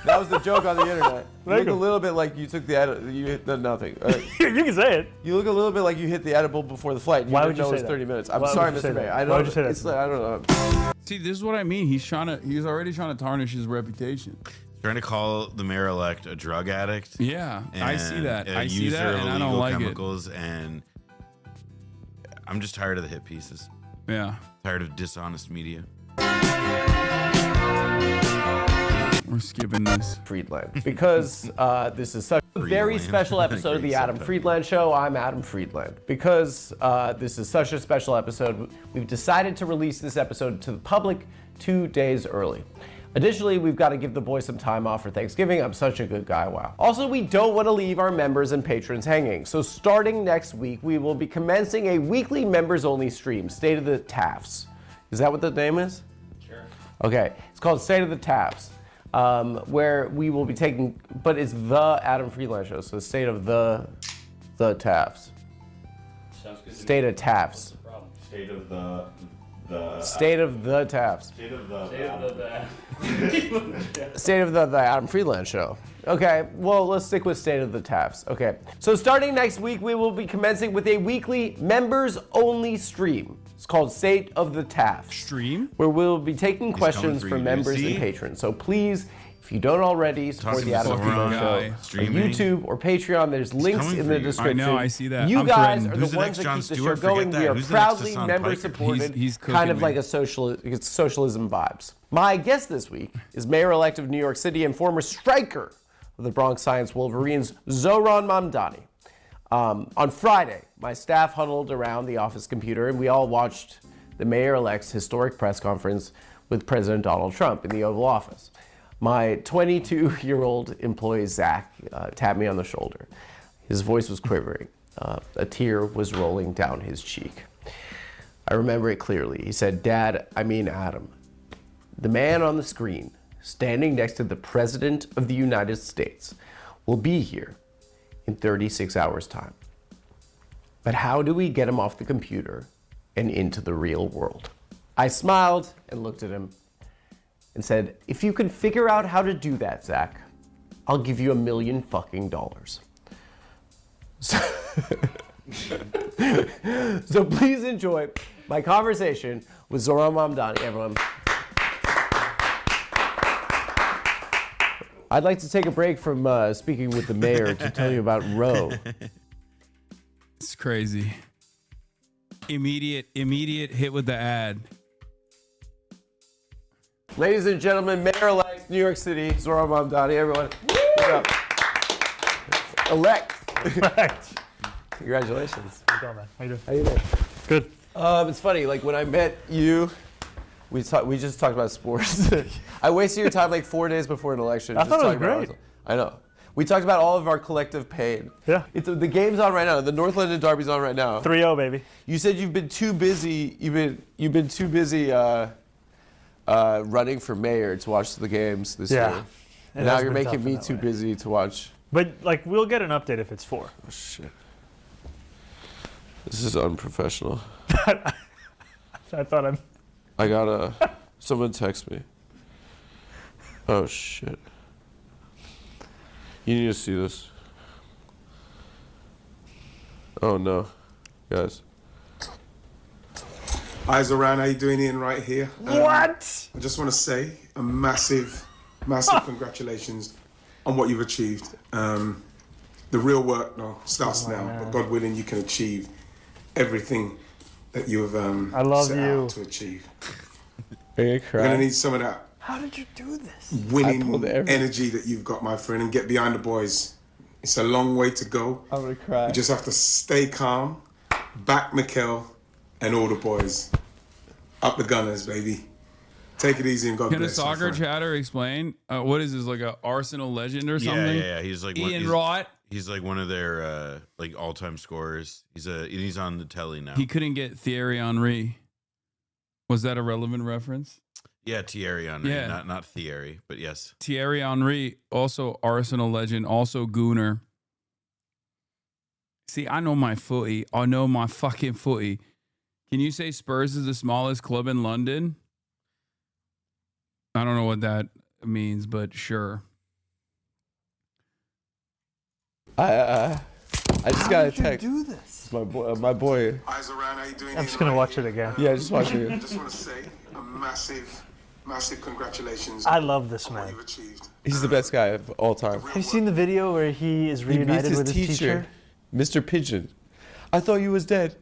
That was the joke on the internet. You look a little bit like you took you hit nothing. You can say it. You look a little bit like you hit the edible before the flight. Why would you know say it was that? 30 minutes. I'm Why sorry, would you say Mr. May. that? Why would you say that? It's like, I don't know. See, this is what I mean. He's already trying to tarnish his reputation. Trying to call the mayor-elect a drug addict. Yeah, I see that. And I don't like chemicals, and I'm just tired of the hit pieces. Yeah. Tired of dishonest media. We're skipping this. Friedland. Because this is such a very special episode of the Adam Friedland Show, I'm Adam Friedland. Because this is such a special episode, we've decided to release this episode to the public 2 days early. Additionally, we've got to give the boys some time off for Thanksgiving. I'm such a good guy, wow. Also, we don't want to leave our members and patrons hanging. So starting next week, we will be commencing a weekly members-only stream, State of the TAFs. Is that what the name is? Sure. Okay, it's called State of the TAFs, where we will be taking, but it's the Adam Friedland Show, so State of the TAFs. Sounds good. State of TAFs. State of the State of the TAFs. State of the State of the Adam Friedland Show. Okay, well, let's stick with State of the TAFs. Okay, so starting next week, we will be commencing with a weekly members-only stream. It's called State of the TAFs. Stream? Where we'll be taking questions from members and patrons. So please, if you don't already, support the Adam Friedland Show on YouTube or Patreon. There's links in the description. I know, I see that. You I'm guys threatened. are Who's the the ones next that Jon keep the Stewart? show going. Forget We that. are Who's the next proudly Hassan member-supported, He's kind of cooking like me. it's socialism vibes. My guest this week is Mayor-elect of New York City and former striker of the Bronx Science Wolverines, Zoran Mamdani. On Friday, my staff huddled around the office computer and we all watched the mayor-elect's historic press conference with President Donald Trump in the Oval Office. My 22-year-old employee, Zach, tapped me on the shoulder. His voice was quivering. A tear was rolling down his cheek. I remember it clearly. He said, "Dad, I mean Adam. The man on the screen, standing next to the President of the United States, will be here in 36 hours' time. But how do we get him off the computer and into the real world?" I smiled and looked at him and said, "If you can figure out how to do that, Zach, I'll give you $1 million fucking dollars." So please enjoy my conversation with Zoran Mamdani, everyone. I'd like to take a break from speaking with the mayor to tell you about Roe. It's crazy. Immediate hit with the ad. Ladies and gentlemen, Mayor-elect New York City, Zoran Mamdani, everyone. What's up? Elect. Congratulations. How you doing, man? How you doing? How you doing? Good. It's funny, like when I met you, we just talked about sports. I wasted your time like 4 days before an election. I just thought it was talking about great. I know. We talked about all of our collective pain. Yeah. The game's on right now. The North London Derby's on right now. 3-0, baby. You said you've been too busy. You've been too busy running for mayor to watch the games this year. It Now has you're been making tough me in that too way. busy to watch. But like, we'll get an update if it's 4. Oh shit. This is unprofessional. I thought I gotta. Someone text me. Oh shit. You need to see this. Oh no, guys. Hi Zoran, how you doing, Ian? Right here. What? I just want to say a massive congratulations on what you've achieved. The real work starts now, but God willing, you can achieve everything that you have I love set you. out to achieve. Are you We're going to need some of that How did you do this? winning energy that you've got, my friend, and get behind the boys. It's a long way to go. I'm gonna cry. You just have to stay calm, back Mikel and all the boys. Up the Gunners, baby. Take it easy and God Can a bless. my soccer friend. chatter explain what is this, like a Arsenal legend or something? Yeah. He's like Ian Wright. He's like one of their like all-time scorers. He's on the telly now. He couldn't get Thierry Henry. Was that a relevant reference? Yeah, Thierry Henry, Yeah. not Thierry, but yes. Thierry Henry, also Arsenal legend, also Gooner. See, I know my footy. I know my fucking footy. Can you say Spurs is the smallest club in London? I don't know what that means, but sure. I just got a did you text. do this? My boy. Hi Zoran, how you doing? I'm just gonna watch it again. Yeah, just watch it. I just want to say a massive congratulations. I love this man. He's the best guy of all time. Have you seen the video where he is He reunited meets with his teacher? Mr. Pigeon. I thought you was dead.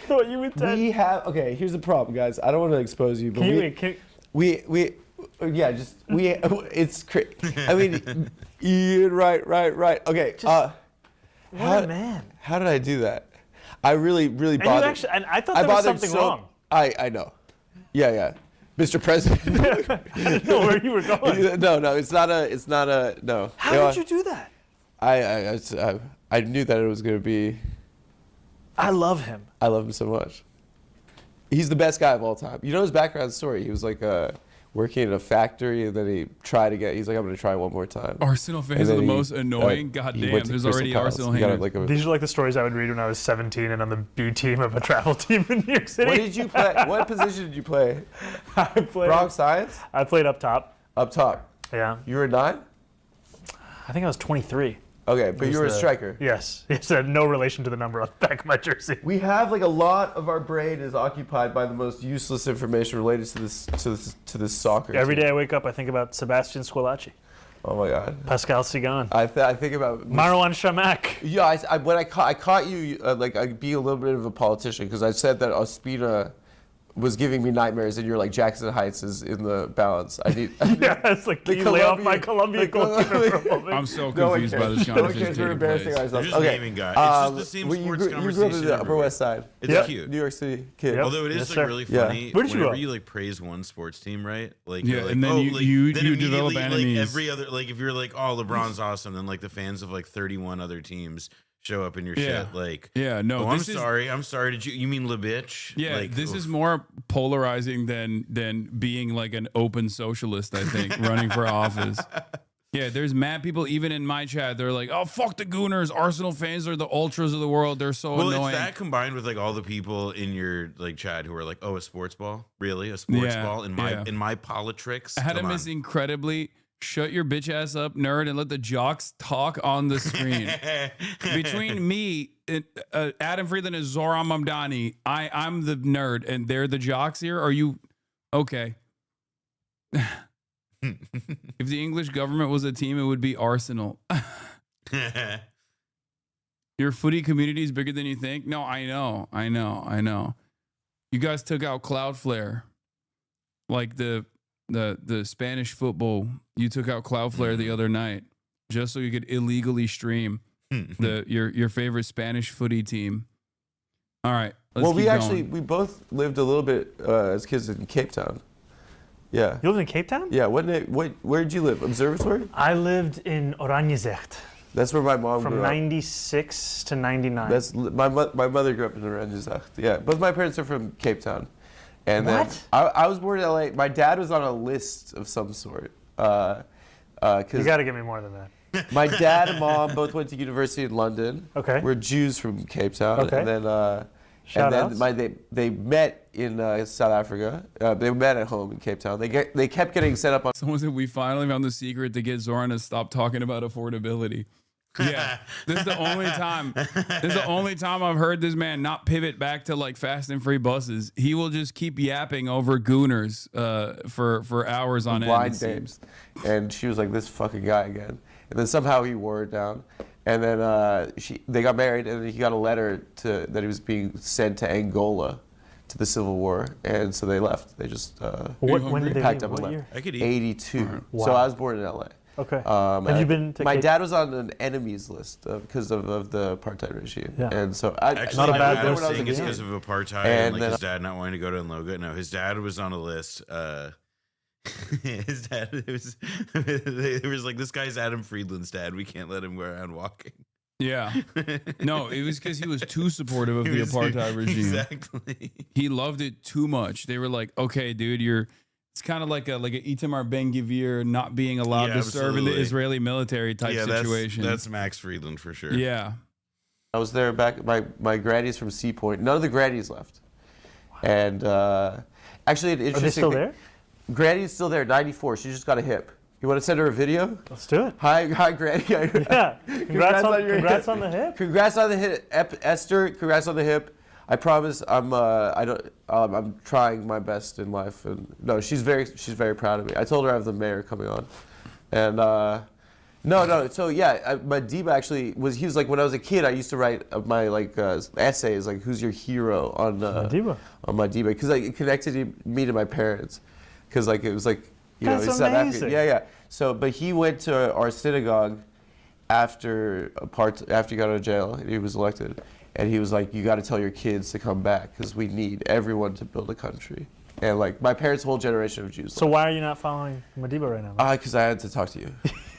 thought you were dead. We have okay. Here's the problem, guys. I don't want to expose you, but it's crazy. I mean, Ian, right. Okay. What a man. How did I do that? I really And you bothered. actually, and I thought there was bothered something wrong. I know. Yeah. Mr. President. I didn't know where you were going. No. It's not a. No. How did you do that? I knew that it was gonna be. I love him. I love him so much. He's the best guy of all time. You know his background story? He was like working in a factory, and then he tried again. He's like, I'm gonna try one more time. Arsenal fans are the most annoying. Goddamn, there's already Arsenal haters. These are like the stories I would read when I was 17 and on the B team of a travel team in New York City. What did you play? What position did you play? I played Bronx Science? I played up top. Up top. Yeah. You were a 9? I think I was 23. Okay, but you were a striker. Yes. It had no relation to the number on the back of my jersey. We have like a lot of our brain is occupied by the most useless information related to this soccer. Every team. day I wake up, I think about Sebastian Squillaci. Oh my God. Pascal Sigan. I think about Marwan Shamak. Yeah, when I caught you, like I'd be a little bit of a politician because I said that Ospina was giving me nightmares, and you're like, Jackson Heights is in the balance. I need yeah, it's like, can you lay off my Columbia goalkeeper for a moment? I'm so confused by this conversation. We're embarrassing ourselves. You're just naming guys. It's just the same sports conversation. You grew up in the Upper West Side. It's cute. New York City kid. Yep. Although it is like really funny Where did you whenever grow you like praise one sports team, right? Like, Yeah, you're like, and then oh, you- like, you- then you immediately, develop enemies. Like every other, like if you're like, oh, LeBron's awesome, then like the fans of like 31 other teams show up in your Yeah. shit. Like, Yeah, no, oh, I'm this is- sorry. I'm sorry. Did you mean le bitch? Yeah, like, this oof. is more polarizing than being like an open socialist, I think, running for office. Yeah, there's mad people even in my chat. They're like, "Oh, fuck the Gooners. Arsenal fans are the ultras of the world. They're so Well, annoying." it's that combined with like all the people in your like chat who are like, "Oh, a sports ball? Really? A sports Yeah, ball in my politrix?" Adam Come is on. incredibly shut your bitch ass up, nerd, and let the jocks talk on the screen. Between me, and, Adam Friedland, and Zoran Mamdani, I'm the nerd, and they're the jocks here. Are you okay? If the English government was a team, it would be Arsenal. Your footy community is bigger than you think. No, I know. You guys took out Cloudflare, like the Spanish football. You took out Cloudflare the other night just so you could illegally stream your favorite Spanish footy team. All right. Well, keep we both lived a little bit as kids in Cape Town. Yeah. You lived in Cape Town? Yeah. Where did you live? Observatory? I lived in Oranjezegt. That's where my mom From grew up. 96 to 99. That's my mother grew up in Oranjezegt. Yeah. Both my parents are from Cape Town. And What? Then I was born in LA. My dad was on a list of some sort. You got to give me more than that. My dad and mom both went to university in London. Okay. We're Jews from Cape Town. Okay. And then Shout outs. they met in South Africa. They met at home in Cape Town. They kept getting set up on. Someone said we finally found the secret to get Zoran to stop talking about affordability. Yeah, this is the only time. This is the only time I've heard this man not pivot back to like fast and free buses. He will just keep yapping over Gooners for hours on end. Blind babes. And she was like, this fucking guy again. And then somehow he wore it down. And then they got married, and then he got a letter that he was being sent to Angola to the Civil War, and so they left. They just when did they packed leave? up and What left. year? I could eat. 82. Wow. So I was born in LA. Okay. Have you been to my Cape- dad was on an enemies list because of the apartheid regime, Yeah. and so Actually, Not a my bad dad list. was when I was saying a it's kid. because of apartheid And and like then- his dad not wanting to go to Nloga. No, his dad was on a list. His dad, it was like, this guy's Adam Friedland's dad. We can't let him go around walking. Yeah. No, it was because he was too supportive of He the was- apartheid regime. Exactly. He loved it too much. They were like, okay, dude, it's kind of like a Itamar Ben-Gvir not being allowed Yeah, to serve in the absolutely. Israeli military type situation. That's Max Friedland for sure. Yeah. I was there back. My granny's from Sea Point. None of the grannies left, and actually, an interesting. Are they still thing- there? Granny's still there. 94. She just got a hip. You want to send her a video? Let's do it. Hi, Granny. Yeah. Congrats your on the hip. Congrats on the hip, Esther. Congrats on the hip. I promise. I'm trying my best in life, and no, she's very proud of me. I told her I have the mayor coming on, and no. So yeah, my Diba actually he was like, when I was a kid, I used to write my essays like, who's your hero on my Diba, because like it connected me to my parents, because like it was like, you know, That's in South Africa. amazing. Yeah. So, but he went to our synagogue after he got out of jail and he was elected, and he was like, you got to tell your kids to come back because we need everyone to build a country. And like my parents' whole generation of Jews. So why are you not following Madiba right now? Because I had to talk to you,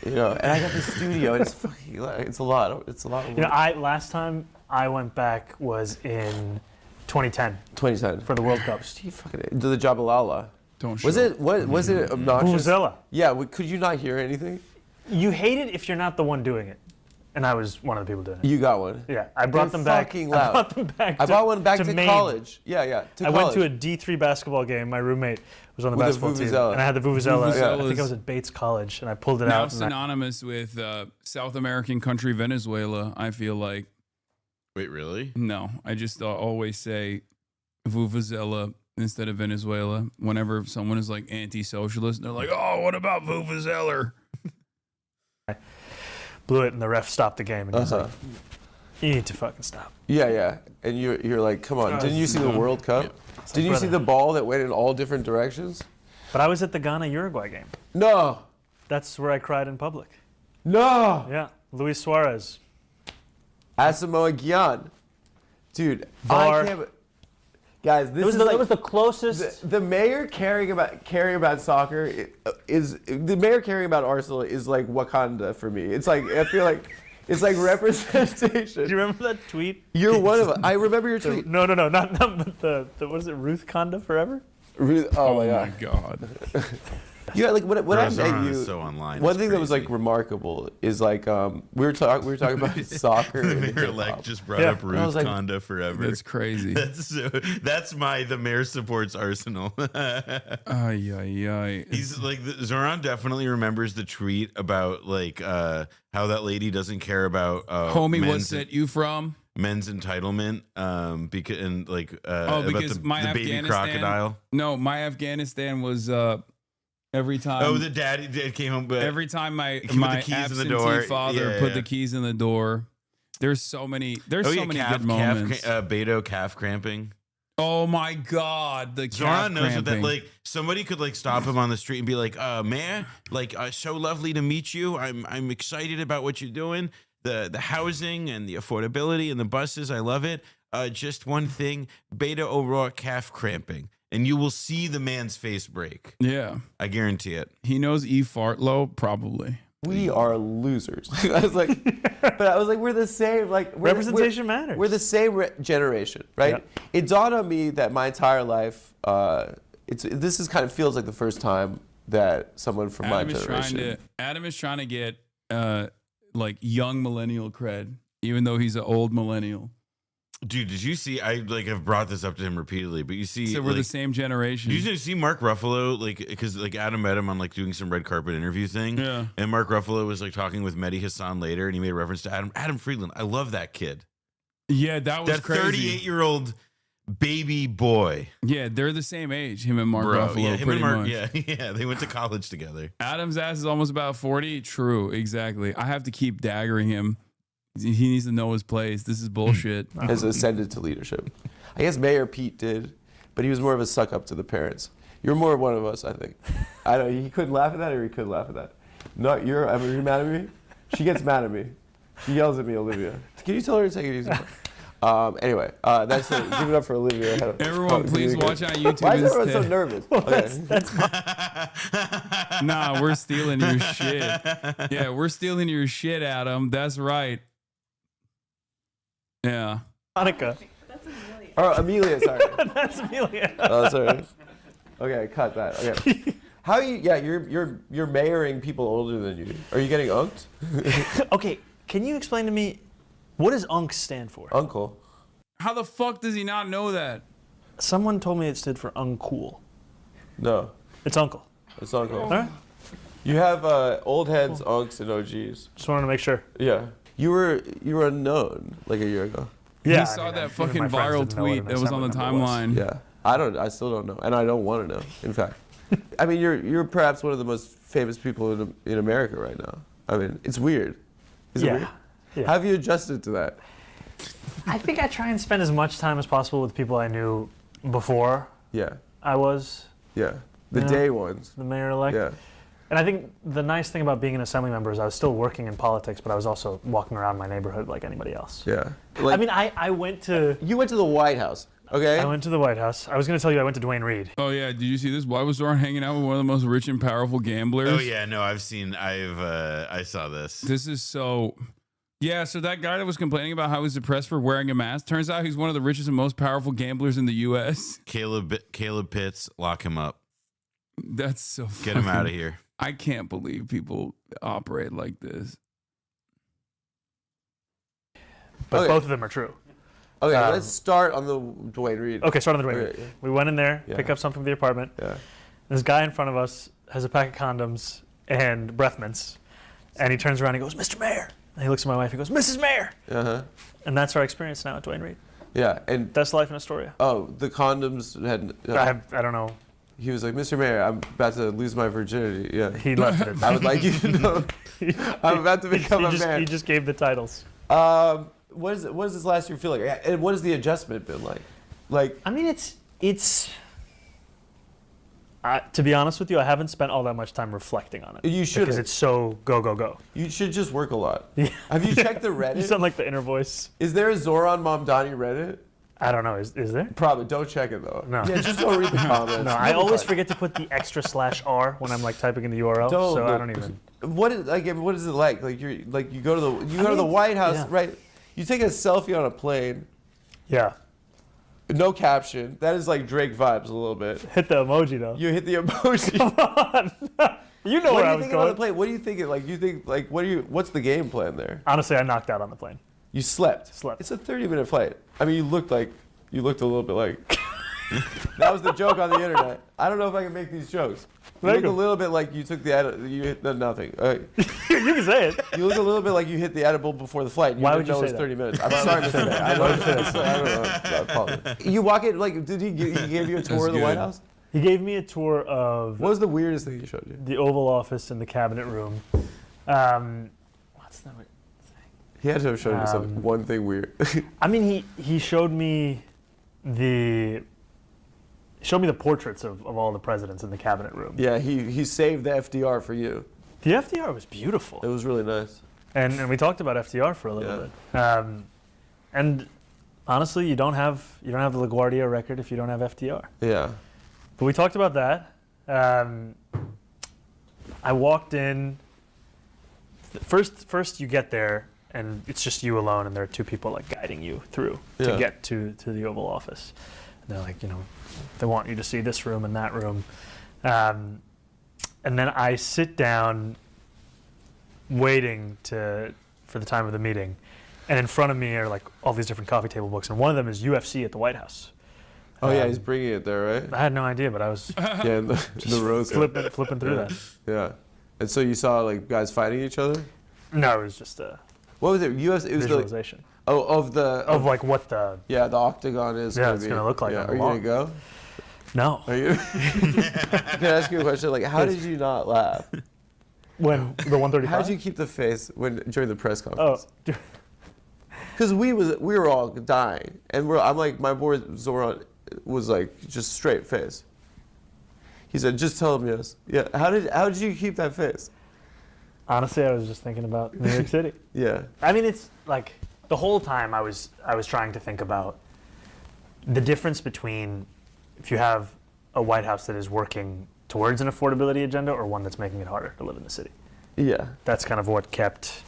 you know. And I got this studio, and it's a lot. It's a lot of work. You know, last time I went back was in 2010. 2010 for the World Cup. Steve fucking did the Jabalala. Don't. Was it obnoxious? Vuvuzela. Yeah. Could you not hear anything? You hate it if you're not the one doing it. And I was one of the people doing it. You got one. Yeah, I brought them back. Fucking loud. I brought them back. I brought one back to Maine. college. Yeah. I went to a D3 basketball game. My roommate was on the With the basketball team, vuvuzela. and I had the vuvuzela. Vuvuzela I think I was is at Bates College, and I pulled it now out. and I- synonymous with South American country Venezuela, I feel like. Wait, really? No, I just always say Vuvuzela instead of Venezuela whenever someone is like anti-socialist. They're like, oh, what about Vuvuzela? blew it, and the ref stopped the game. And he was like, You need to fucking stop. Yeah. And you're like, come on. Didn't you see the World Cup? Yeah. Didn't you see the ball that went in all different directions? But I was at the Ghana-Uruguay game. No. That's where I cried in public. No. Yeah. Luis Suarez. Asamoah Gyan. Dude, VAR. I can't... Guys, this was the closest. The mayor caring about soccer the mayor caring about Arsenal is like Wakanda for me. It's like, I feel like it's like representation. Do you remember that tweet? You're one of them. I remember your tweet. No, not the what is it? Ruth Conda forever. Oh my god. Yeah, like when I met Zoran you, is so online, one it's thing that was like remarkable is like we were talking about soccer. The and mayor hip-hop. elect just brought up And I was Ruth like, Conda forever. That's crazy. That's the mayor supports Arsenal. He's like Zoran definitely remembers the tweet about like how that lady doesn't care about Homie, what's that you from? Men's entitlement, because because about my the baby Afghanistan, crocodile. No, my Afghanistan was every time. Oh, the dad came home. But every time my keys in the absentee door. father put the keys in the door. There's so many. There's so many good moments. Beto calf cramping. Oh my God, the calf Zoran knows cramping. that like somebody could like stop him on the street and be like, "Man, like so lovely to meet you. I'm excited about what you're doing. The housing and the affordability and the buses, I love it. Just one thing, Beto O'Rourke calf cramping." And you will see the man's face break. Yeah. I guarantee it. He knows E. Fartlow, probably. We are losers. I was like, we're the same. Like representation matters. We're the same generation, right? Yeah. It dawned on me that my entire life, this is kind of feels like the first time that someone from my generation. Adam is trying to get like young millennial cred, even though he's an old millennial. Dude, did you see? I like have brought this up to him repeatedly, but you see, So we're the same generation. Did you see Mark Ruffalo? Like, because like Adam met him on like doing some red carpet interview thing. Yeah. And Mark Ruffalo was like talking with Mehdi Hassan later, and he made a reference to Adam Friedland. I love that kid. Yeah, that was that crazy. 38-year-old baby boy. Yeah, they're the same age. Him and Mark Ruffalo, yeah, him pretty and Mark, much. yeah, they went to college together. Adam's ass is almost about 40. True, exactly. I have to keep daggering him. He needs to know his place. This is bullshit. Has ascended to leadership. I guess Mayor Pete did, but he was more of a suck up to the parents. You're more one of us, I think. I don't know. He couldn't laugh at that, or he could laugh at that. No, you're mad at me? She gets mad at me. She yells at me, Olivia. Can you tell her to take it easy? Anyway, that's it. Give it up for Olivia. Everyone, please watch on YouTube. Why is everyone so nervous? Nah, we're stealing your shit. Yeah, we're stealing your shit, Adam. That's right. Yeah. Monica. Or Amelia, sorry. That's Amelia. Oh, sorry. Okay, cut that. Okay. How are you? Yeah, you're mayoring people older than you. Are you getting unked? Okay, can you explain to me what does UNC stand for? Uncle. How the fuck does he not know that? Someone told me it stood for uncool. No. It's uncle. It's uncle. All right. You have old heads, unks, and OGs. Just wanted to make sure. Yeah. You were unknown like a year ago. Yeah. He saw that fucking viral tweet that was on the timeline. Yeah. I still don't know, and I don't want to know. In fact, I mean, you're perhaps one of the most famous people in America right now. I mean, it's weird. Is it weird? Yeah. How have you adjusted to that? I think I try and spend as much time as possible with people I knew before. Yeah. I was. Yeah. The day ones. The mayor-elect. Yeah. And I think the nice thing about being an assembly member is I was still working in politics, but I was also walking around my neighborhood like anybody else. Yeah. I mean, I went to... You went to the White House, okay? I went to the White House. I was going to tell you I went to Dwayne Reed. Oh, yeah. Did you see this? Why was Zoran hanging out with one of the most rich and powerful gamblers? Oh yeah, no, I saw this. This is so... Yeah, so that guy that was complaining about how he was depressed for wearing a mask, turns out he's one of the richest and most powerful gamblers in the U.S. Caleb Pitts, lock him up. That's so Get him out of here. I can't believe people operate like this. But Okay. both of them are true. Okay, let's start on the Dwayne Reed. Okay, start on the Dwayne Reed. Okay, yeah. We went in there, Yeah. pick up something from the apartment. Yeah. This guy in front of us has a pack of condoms and breath mints. And he turns around and he goes, Mr. Mayor. And he looks at my wife and he goes, Mrs. Mayor. Uh-huh. And that's our experience now at Dwayne Reed. Yeah, and That's life in Astoria. oh, the condoms had. I don't know. He was like, Mr. Mayor, I'm about to lose my virginity. Yeah. He left it. I would like you to know I'm about to become a man. He just gave the titles. What does this last year feel like? And what has the adjustment been like? I mean, it's. To be honest with you, I haven't spent all that much time reflecting on it. You should, because it's so go. You should just work a lot. Have you checked the Reddit? You sound like the inner voice. Is there a Zoran Mamdani Reddit? I don't know. Is there? Probably. Don't check it though. No. Yeah, just go read the comments. No, I always forget to put the extra /R when I'm like typing in the URL. So I don't even. What is it like? Like you go to the White House, right? You take a selfie on a plane. Yeah. No caption. That is like Drake vibes a little bit. Hit the emoji though. You hit the emoji. Come on. You know where I was going. going. On the plane? What do you think? What's the game plan there? Honestly, I knocked out on the plane. You slept. Slept. It's a 30-minute flight. I mean, you looked a little bit like. That was the joke on the internet. I don't know if I can make these jokes. You look a little bit like you took you hit nothing. You can say it. You look a little bit like you hit the edible before the flight. Why would you know say it was that? 30 minutes. I'm sorry to say that. I don't know. I apologize. You walk in, did he give you a tour of the White House? He gave me a tour of. What was the weirdest thing he showed you? The Oval Office and the Cabinet Room. What's that? He had to have shown you one thing weird. I mean, he showed me the portraits of all the presidents in the Cabinet Room. Yeah, he saved the FDR for you. The FDR was beautiful. It was really nice. And we talked about FDR for a little bit. And honestly, you don't have the LaGuardia record if you don't have FDR. Yeah. But we talked about that. I walked in. First you get there, and it's just you alone, and there are two people like guiding you through to get to the Oval Office. And they're like, they want you to see this room and that room. And then I sit down waiting for the time of the meeting. And in front of me are like all these different coffee table books. And one of them is UFC at the White House. Oh, yeah, he's bringing it there, right? I had no idea, but I was in the rose flipping through that. Yeah. And so you saw guys fighting each other? No, it was just what was it? UFC? It was visualization. Of what the the octagon is. Yeah, it's gonna look like. Yeah. Are you gonna go? No. Are you? Can I ask you a question? How did you not laugh when the 135? How did you keep the face during the press conference? Oh, because we were all dying, and I'm like, my boy Zoran was like just straight face. He said, "Just tell him yes." Yeah. How did you keep that face? Honestly, I was just thinking about New York City. Yeah. I mean, it's like the whole time I was trying to think about the difference between if you have a White House that is working towards an affordability agenda or one that's making it harder to live in the city. Yeah. That's kind of what kept.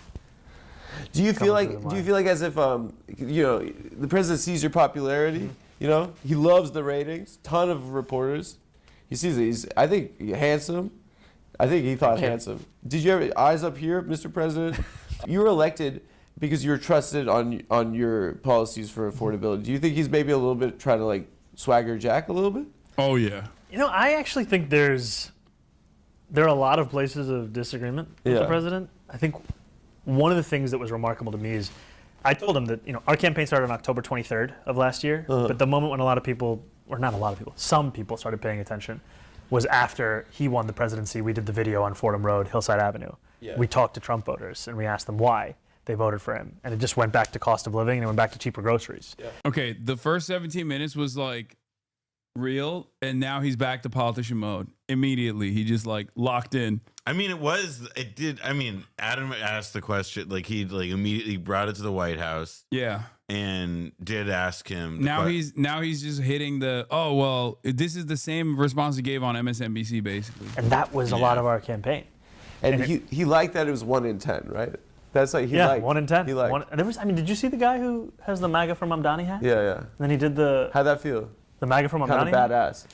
Do you feel like as if the president sees your popularity? He loves the ratings. Ton of reporters. He sees it. He's, I think, handsome. I think he thought handsome. Did you have eyes up here, Mr. President? You were elected because you were trusted on your policies for affordability. Do you think he's maybe a little bit trying to swagger Jack a little bit? Oh yeah. I actually think there are a lot of places of disagreement with the president. I think one of the things that was remarkable to me is I told him that our campaign started on October 23rd of last year, but the moment when some people started paying attention was after he won the presidency. We did the video on Fordham Road, Hillside Avenue. Yeah. We talked to Trump voters and we asked them why they voted for him. And it just went back to cost of living and it went back to cheaper groceries. Yeah. Okay, the first 17 minutes was real, and now he's back to politician mode. Immediately, he just locked in. I mean, Adam asked the question, he immediately brought it to the White House. Yeah. And did ask him. Now he's just hitting this is the same response he gave on MSNBC, basically. And that was a lot of our campaign. And he liked that it was 1 in 10, right? That's he liked. 1 in 10. He liked. Did you see the guy who has the MAGA from Mamdani hat? Yeah. And then he did How'd that feel? The MAGA from Mamdani. Kind of badass. It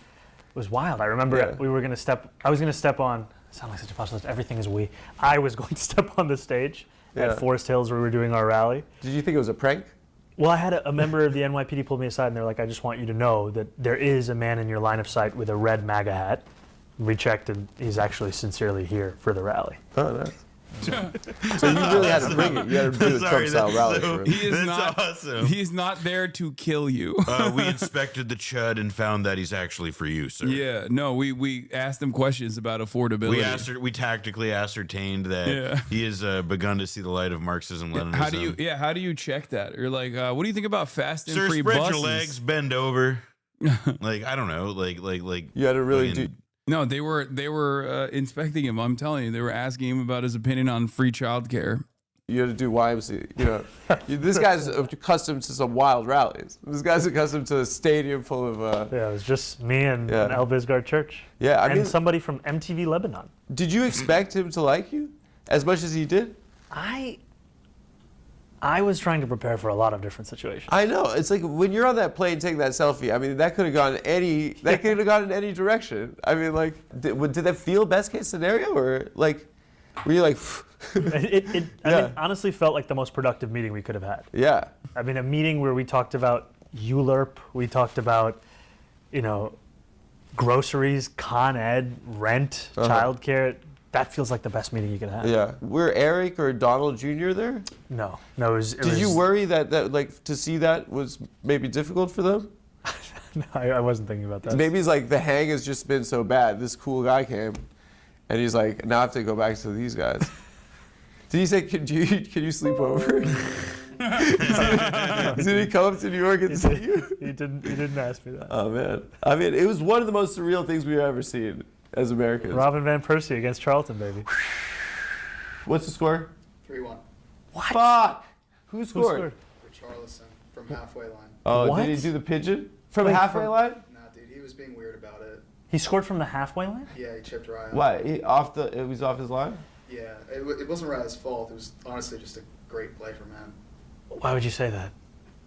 was wild. I remember I was going to step on. Sound like such a postulate. Everything is we. I was going to step on the stage at Forest Hills where we were doing our rally. Did you think it was a prank? Well, I had a member of the NYPD pulled me aside and they're like, I just want you to know that there is a man in your line of sight with a red MAGA hat. We checked and he's actually sincerely here for the rally. Oh, nice. So you really had to bring it. You had to do the Trump-style rally. for it. He is That's not awesome. He's not there to kill you. We inspected the chud and found that he's actually for you, sir. Yeah, no, we asked him questions about affordability. We tactically ascertained that he has begun to see the light of Marxism, Leninism. How do you check that? You're like, what do you think about fast and Sir, free spread buses? your legs, bend over. Like, I don't know, like you had to really do. No, they were inspecting him. I'm telling you, they were asking him about his opinion on free childcare. You had to do YMCA. You know, this guy's accustomed to some wild rallies. This guy's accustomed to a stadium full of. Yeah, it was just me and Elvis Gard Church. Yeah, I mean, somebody from MTV Lebanon. Did you expect him to like you as much as he did? I was trying to prepare for a lot of different situations. I know. It's like when you're on that plane taking that selfie. I mean, that could have gone any. That could have gone in any direction. I mean, like, did that feel best case scenario, or like, were you like? I mean, it honestly felt like the most productive meeting we could have had. Yeah. I mean, a meeting where we talked about ULERP, we talked about, groceries, Con Ed, rent, childcare. That feels like the best meeting you could have. Yeah. Were Eric or Donald Jr. there? No. It was, Did you worry that like to see that was maybe difficult for them? No, I wasn't thinking about that. Maybe it's like the hang has just been so bad. This cool guy came, and he's like, now I have to go back to these guys. Did he say, can you sleep over? Did he come up to New York and see you? He didn't ask me that. Oh man. I mean, it was one of the most surreal things we've ever seen as Americans. Robin Van Persie against Charlton, baby. What's the score? 3-1. What? Fuck. Who scored? Richarlison from halfway line. Oh, What? did he do the pigeon from the halfway line? Nah, dude, he was being weird about it. He scored from the halfway line? Yeah, he chipped Raya. What? It was off his line? Yeah, it wasn't Raya's fault. It was honestly just a great play from him. Why would you say that?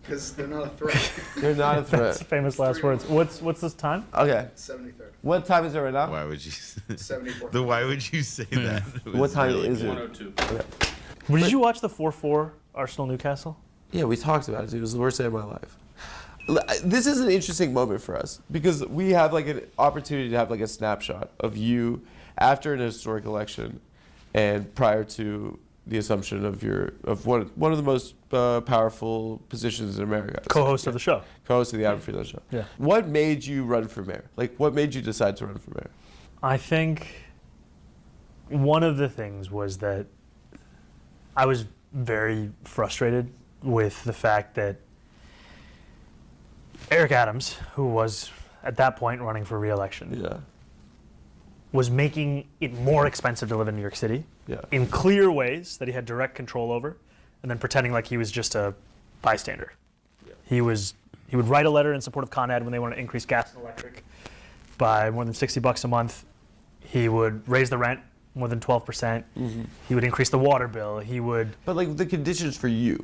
Because they're not a threat. They're not a threat. That's famous last words. What's this time? Okay. 73rd. What time is it right now? Why would you? 74. Why would you say that? What time really is it? 102. Okay. Did you watch the 4-4 Arsenal Newcastle? Yeah, we talked about it. It was the worst day of my life. This is an interesting moment for us because we have like an opportunity to have like a snapshot of you after an historic election and prior to the assumption of one of the most powerful positions in America. Co-host of the show. Co-host of the Adam Friedland Show. Yeah. What made you run for mayor? Like, what made you decide to run for mayor? I think one of the things was that I was very frustrated with the fact that Eric Adams, who was at that point running for re-election, was making it more expensive to live in New York City in clear ways that he had direct control over, and then pretending like he was just a bystander. He would write a letter in support of Con Ed when they wanted to increase gas and electric by more than $60 a month. He would raise the rent more than 12%. Mm-hmm. He would increase the water bill. He would. But like the conditions for you,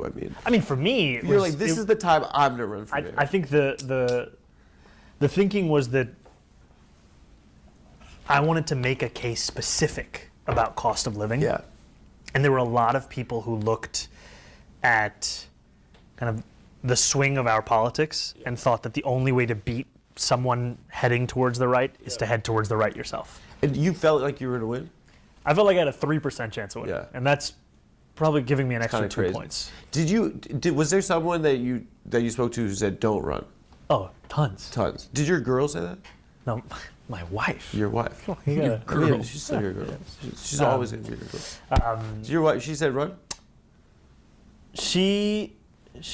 I mean, for me, you're like, this is the time I'm gonna run for mayor. I think the thinking was that I wanted to make a case specific about cost of living. Yeah. And there were a lot of people who looked at kind of the swing of our politics and thought that the only way to beat someone heading towards the right is to head towards the right yourself. And you felt like you were gonna win? I felt like I had a 3% chance of winning. Yeah. And that's probably giving me an extra Kinda 2 crazy. points. Was there someone that you spoke to who said don't run? Oh, tons. Tons. Did your girl say that? No, my wife. Your wife. Yeah. Your girl. Yeah, she's still your girl. She's always gonna be your girl. Your wife, she said run? She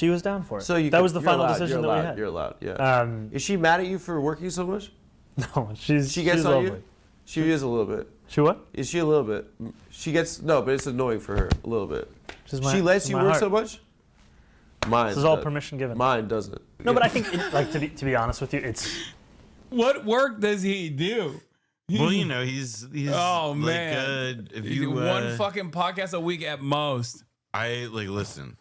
was down for it. So that was the final decision that we had. You're allowed, yeah. Is she mad at you for working so much? No, she gets on lovely. you? She is a little bit. She what? Is she a little bit? She gets, no, but it's annoying for her a little bit. My- she lets she's you my work heart. so much? Mine This is all does. permission given. Mine doesn't. No, but I think, to be honest with you, it's. What work does he do? Well, you know, he's oh like, man, if you one fucking podcast a week at most. I like listen.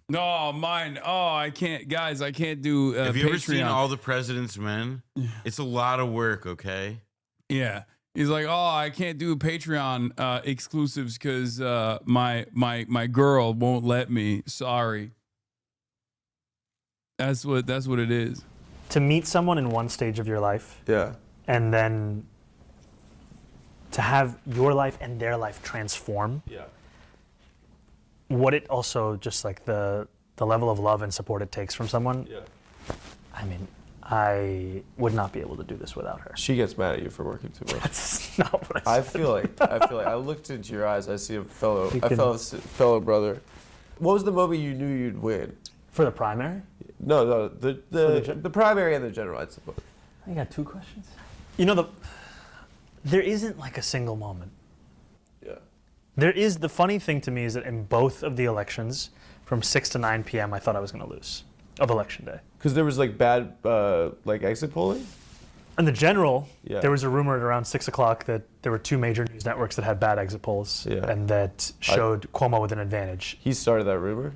No, mine. Oh, I can't, guys. I can't do. Have you Patreon. ever seen All the President's Men? It's a lot of work. Okay. Yeah. He's like, oh, I can't do Patreon exclusives because my girl won't let me. Sorry. That's what it is. To meet someone in one stage of your life. Yeah. And then to have your life and their life transform. Yeah. what it also just like the level of love and support it takes from someone. Yeah. I mean, I would not be able to do this without her. She gets mad at you for working too much. That's not what I said. I feel like I looked into your eyes. I see a fellow brother. What was the moment you knew you'd win? For the primary? No, the primary and the general, I suppose. I got 2 questions. You know, there isn't like a single moment. Yeah. There is, the funny thing to me is that in both of the elections, from 6 to 9 p.m., I thought I was going to lose of election day. Because there was like bad like exit polling? In the general, Yeah. there was a rumor at around 6 o'clock that there were 2 major news networks that had bad exit polls and that showed Cuomo with an advantage. He started that rumor?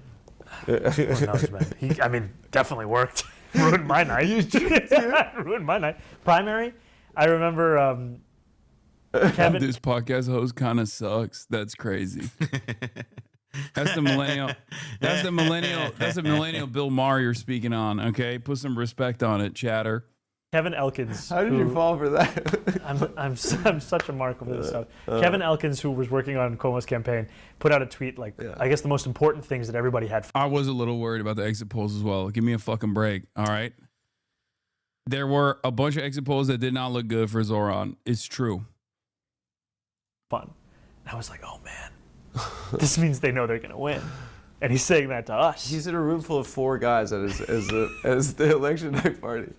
Who knows, man? I mean, definitely worked. Ruined my night. Ruined my night. Primary, I remember Kevin. This podcast host kind of sucks. That's crazy. That's the millennial. That's the millennial Bill Maher you're speaking on. Okay, put some respect on it, chatter. Kevin Elkins. How did you fall for that? I'm such a mark of this stuff. Kevin Elkins, who was working on Cuomo's campaign, put out a tweet like, I guess the most important things that everybody had. I was a little worried about the exit polls as well. Give me a fucking break, all right? There were a bunch of exit polls that did not look good for Zoran. It's true. Fun. And I was like, oh man, this means they know they're gonna win. And he's saying that to us. He's in a room full of 4 guys as the election night party.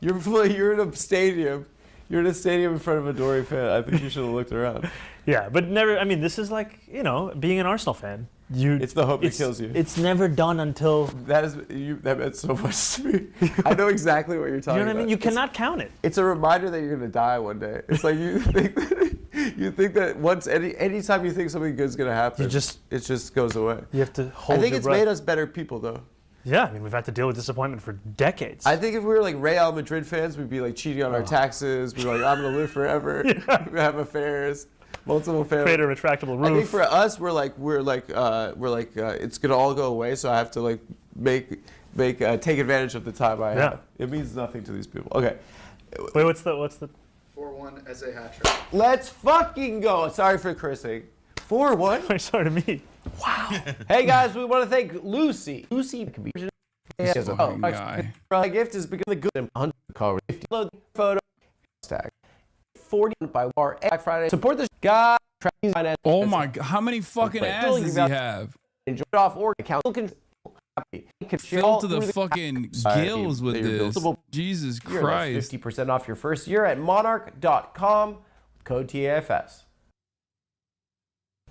You're in a stadium. You're in a stadium in front of a Dory fan. I think you should have looked around. Yeah, but never. I mean, this is like, you know, being an Arsenal fan. It's the hope that kills you. It's never done until. That meant so much to me. I know exactly what you're talking about. You know what I mean? You cannot count it. It's a reminder that you're going to die one day. It's like you think that once anytime you think something good's going to happen, it just goes away. You have to hold. I think your it's breath. made us better people, though. Yeah, I mean, we've had to deal with disappointment for decades. I think if we were like Real Madrid fans, we'd be like cheating on our taxes. We'd be like, I'm going to live forever. We have affairs. Multiple families. Create a retractable roof. I think for us, we're like it's gonna all go away. So I have to like take advantage of the time I have. It means nothing to these people. Okay. Wait, what's the 4-1 as a hat trick. Let's fucking go. Sorry for cursing. 4-1. Sorry to me. Wow. Hey guys, we want to thank Lucy. Lucy can be. Guy. My gift is become the good 100 call 50 load photo tag. 40 by War Friday. Support this guy. Oh my God! How many fucking ads does he have? Enjoy it off or account. Filled to the fucking gills with this. Jesus Christ! 50% off your first year at monarch.com. Code TAFS.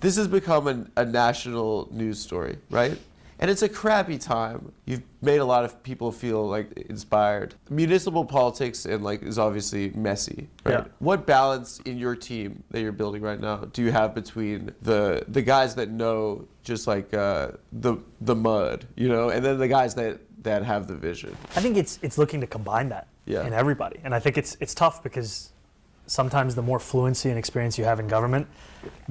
This has become a national news story, right? And it's a crappy time. You've made a lot of people feel like inspired. Municipal politics is obviously messy, right? Yeah. What balance in your team that you're building right now do you have between the guys that know just like the mud, you know, and then the guys that have the vision? I think it's looking to combine that in everybody, and I think it's tough because sometimes the more fluency and experience you have in government,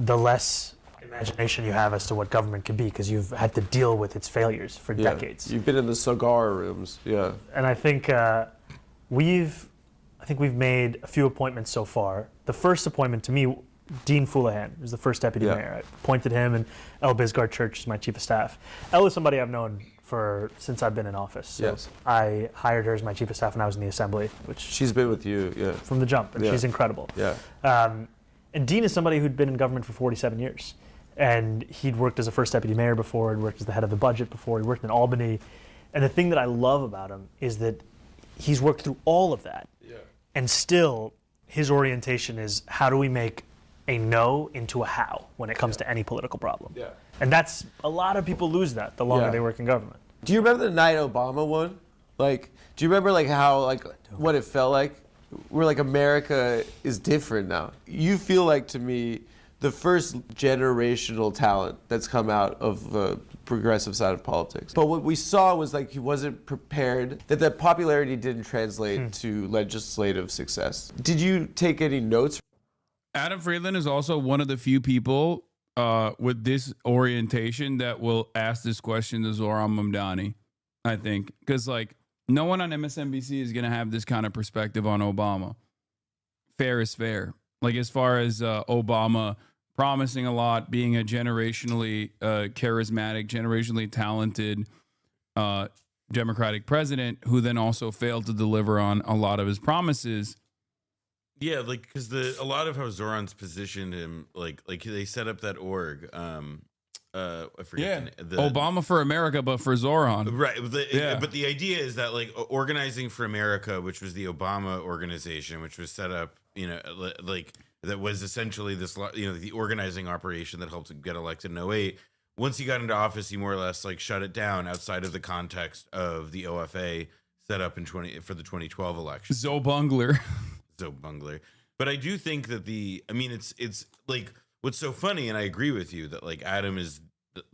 the less imagination you have as to what government can be, because you've had to deal with its failures for decades. You've been in the cigar rooms, And I think we've made a few appointments so far. The first appointment to me, Dean Foulahan, who's the first deputy mayor. I appointed him, and El Bisgard Church is my chief of staff. El is somebody I've known since I've been in office. So I hired her as my chief of staff when I was in the assembly, which she's been with you, from the jump, and she's incredible. And Dean is somebody who'd been in government for 47 years. And he'd worked as a first deputy mayor before, he'd worked as the head of the budget before, he worked in Albany. And the thing that I love about him is that he's worked through all of that. And still, his orientation is, how do we make a no into a how when it comes to any political problem? And that's, a lot of people lose that the longer they work in government. Do you remember the night Obama won? Like, do you remember like how, like, what it felt like? We're like, America is different now. You feel like, to me, the first generational talent that's come out of the progressive side of politics. But what we saw was like he wasn't prepared, that popularity didn't translate to legislative success. Did you take any notes? Adam Friedland is also one of the few people with this orientation that will ask this question to Zoran Mamdani, I think. Because like no one on MSNBC is going to have this kind of perspective on Obama. Fair is fair. Like as far as Obama promising a lot, being a generationally charismatic, generationally talented Democratic president who then also failed to deliver on a lot of his promises. Yeah, like because a lot of how Zoran's positioned him, like they set up that org. I forget the Obama for America, but for Zoran. Right. But the idea is that like Organizing for America, which was the Obama organization, which was set up, like that was essentially this, the organizing operation that helped him get elected in 2008. Once he got into office, he more or less like shut it down outside of the context of the OFA set up for the 2012 election. Zoe Bungler. But I do think that it's like what's so funny, and I agree with you that like Adam is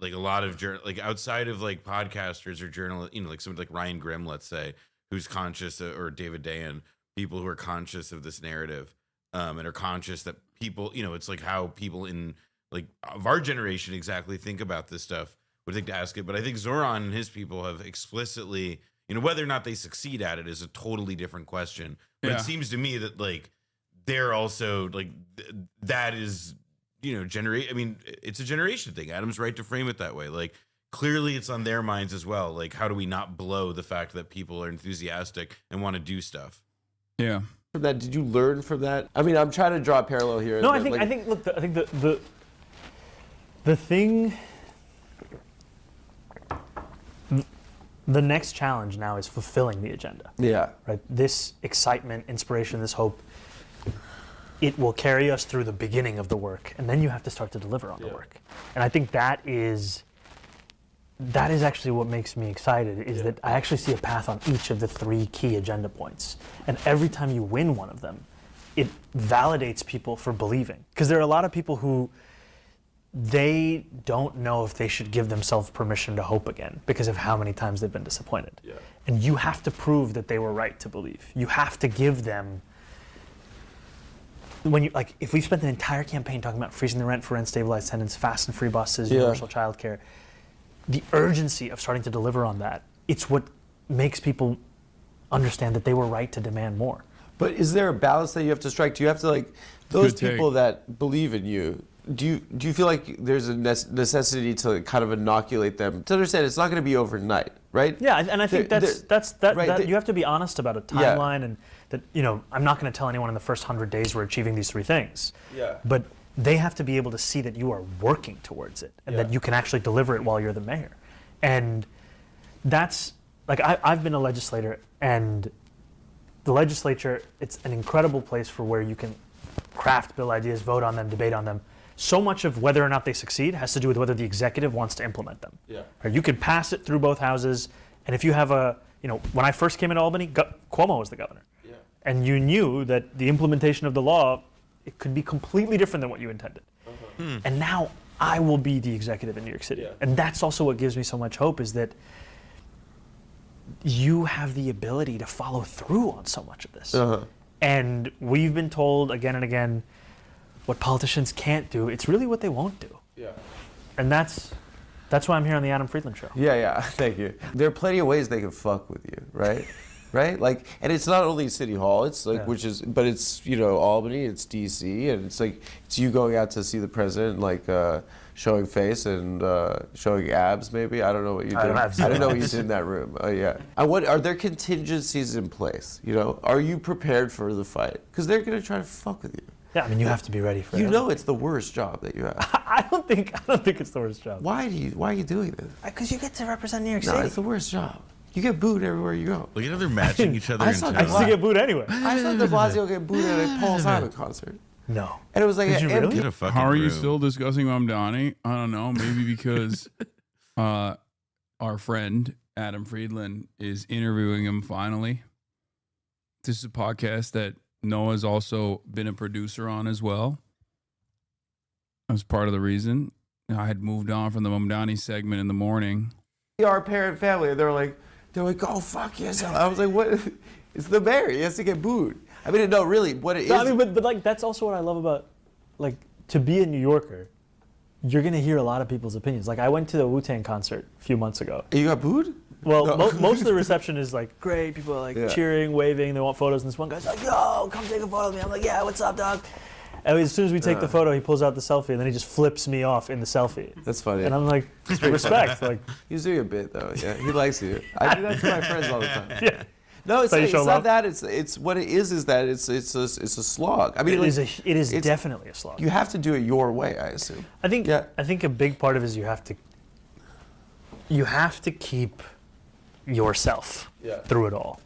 like a lot of like outside of like podcasters or journalists, like somebody like Ryan Grimm, let's say, who's conscious, or David Dayen, people who are conscious of this narrative, and are conscious that people, it's like how people in like of our generation exactly think about this stuff would think to ask it. But I think Zoran and his people have explicitly, whether or not they succeed at it is a totally different question. But it seems to me that like they're also like that is, it's a generation thing. Adam's right to frame it that way. Like clearly it's on their minds as well. Like how do we not blow the fact that people are enthusiastic and want to do stuff? Yeah. From that, did you learn from that? I mean, I'm trying to draw a parallel here. No, I think the thing. The next challenge now is fulfilling the agenda. Yeah. Right. This excitement, inspiration, this hope, it will carry us through the beginning of the work, and then you have to start to deliver on the work. And I think that is actually what makes me excited, is that I actually see a path on each of the 3 key agenda points. And every time you win one of them, it validates people for believing. Because there are a lot of people who they don't know if they should give themselves permission to hope again because of how many times they've been disappointed. Yeah. And you have to prove that they were right to believe. You have to give them, if we've spent an entire campaign talking about freezing the rent for rent stabilized tenants, fast and free buses, universal childcare, the urgency of starting to deliver on that, it's what makes people understand that they were right to demand more. But is there a balance that you have to strike? Do you have to those people that believe in you? Do you feel like there's a necessity to kind of inoculate them to understand it's not going to be overnight, right? Yeah, and I think that you have to be honest about a timeline, and that I'm not going to tell anyone in the first 100 days we're achieving these 3 things. Yeah. But they have to be able to see that you are working towards it, and that you can actually deliver it while you're the mayor. And that's I've been a legislator, and the legislature, it's an incredible place for where you can craft bill ideas, vote on them, debate on them. So much of whether or not they succeed has to do with whether the executive wants to implement them. Yeah. Right? You can pass it through both houses, and if you have when I first came into Albany, Cuomo was the governor. Yeah. And you knew that the implementation of the law, it could be completely different than what you intended. Uh-huh. And now I will be the executive in New York City. Yeah. And that's also what gives me so much hope, is that you have the ability to follow through on so much of this. Uh-huh. And we've been told again and again what politicians can't do. It's really what they won't do. Yeah. And that's why I'm here on the Adam Friedland Show. Yeah, thank you. There are plenty of ways they can fuck with you, right? Right? And it's not only City Hall, it's but it's, Albany, it's DC, and it's you going out to see the president, showing face and showing abs, maybe. I don't know what you did. I don't know what you did in that room. Yeah. Are there contingencies in place? Are you prepared for the fight? Because they're going to try to fuck with you. Yeah, you have to be ready for it. It's the worst job that you have. I don't think it's the worst job. Why are you doing this? Because you get to represent New York City. No, it's the worst job. You get booed everywhere you go. Look at how they're matching each other in town. I used to get booed anyway. I saw de Blasio get booed at a Paul Simon concert. No. And it was like, Did you really? Get a fucking How are you room. still discussing Mamdani? I don't know. Maybe because our friend Adam Friedland is interviewing him finally. This is a podcast that Noah's also been a producer on as well. That's part of the reason. I had moved on from the Mamdani segment in the morning. Our parent family, they're like, go fuck yourself. I was like, what? It's the mayor. He has to get booed. I mean, no, really, what it is. I mean, but that's also what I love about, to be a New Yorker, you're going to hear a lot of people's opinions. I went to the Wu-Tang concert a few months ago. You got booed? Well, no. Most of the reception is great. People are cheering, waving. They want photos. And this one guy's like, yo, come take a photo with me. I'm like, yeah, what's up, dog? And as soon as we take the photo, he pulls out the selfie, and then he just flips me off in the selfie. That's funny. And I'm like, respect. Like, he's doing a bit though. Yeah, he likes you. I do that to my friends all the time. Yeah. No, it's So you show not love? that. It's what it is that it's a slog. I mean, it is definitely a slog. You have to do it your way, I assume. I think a big part of it is you have to keep yourself through it all.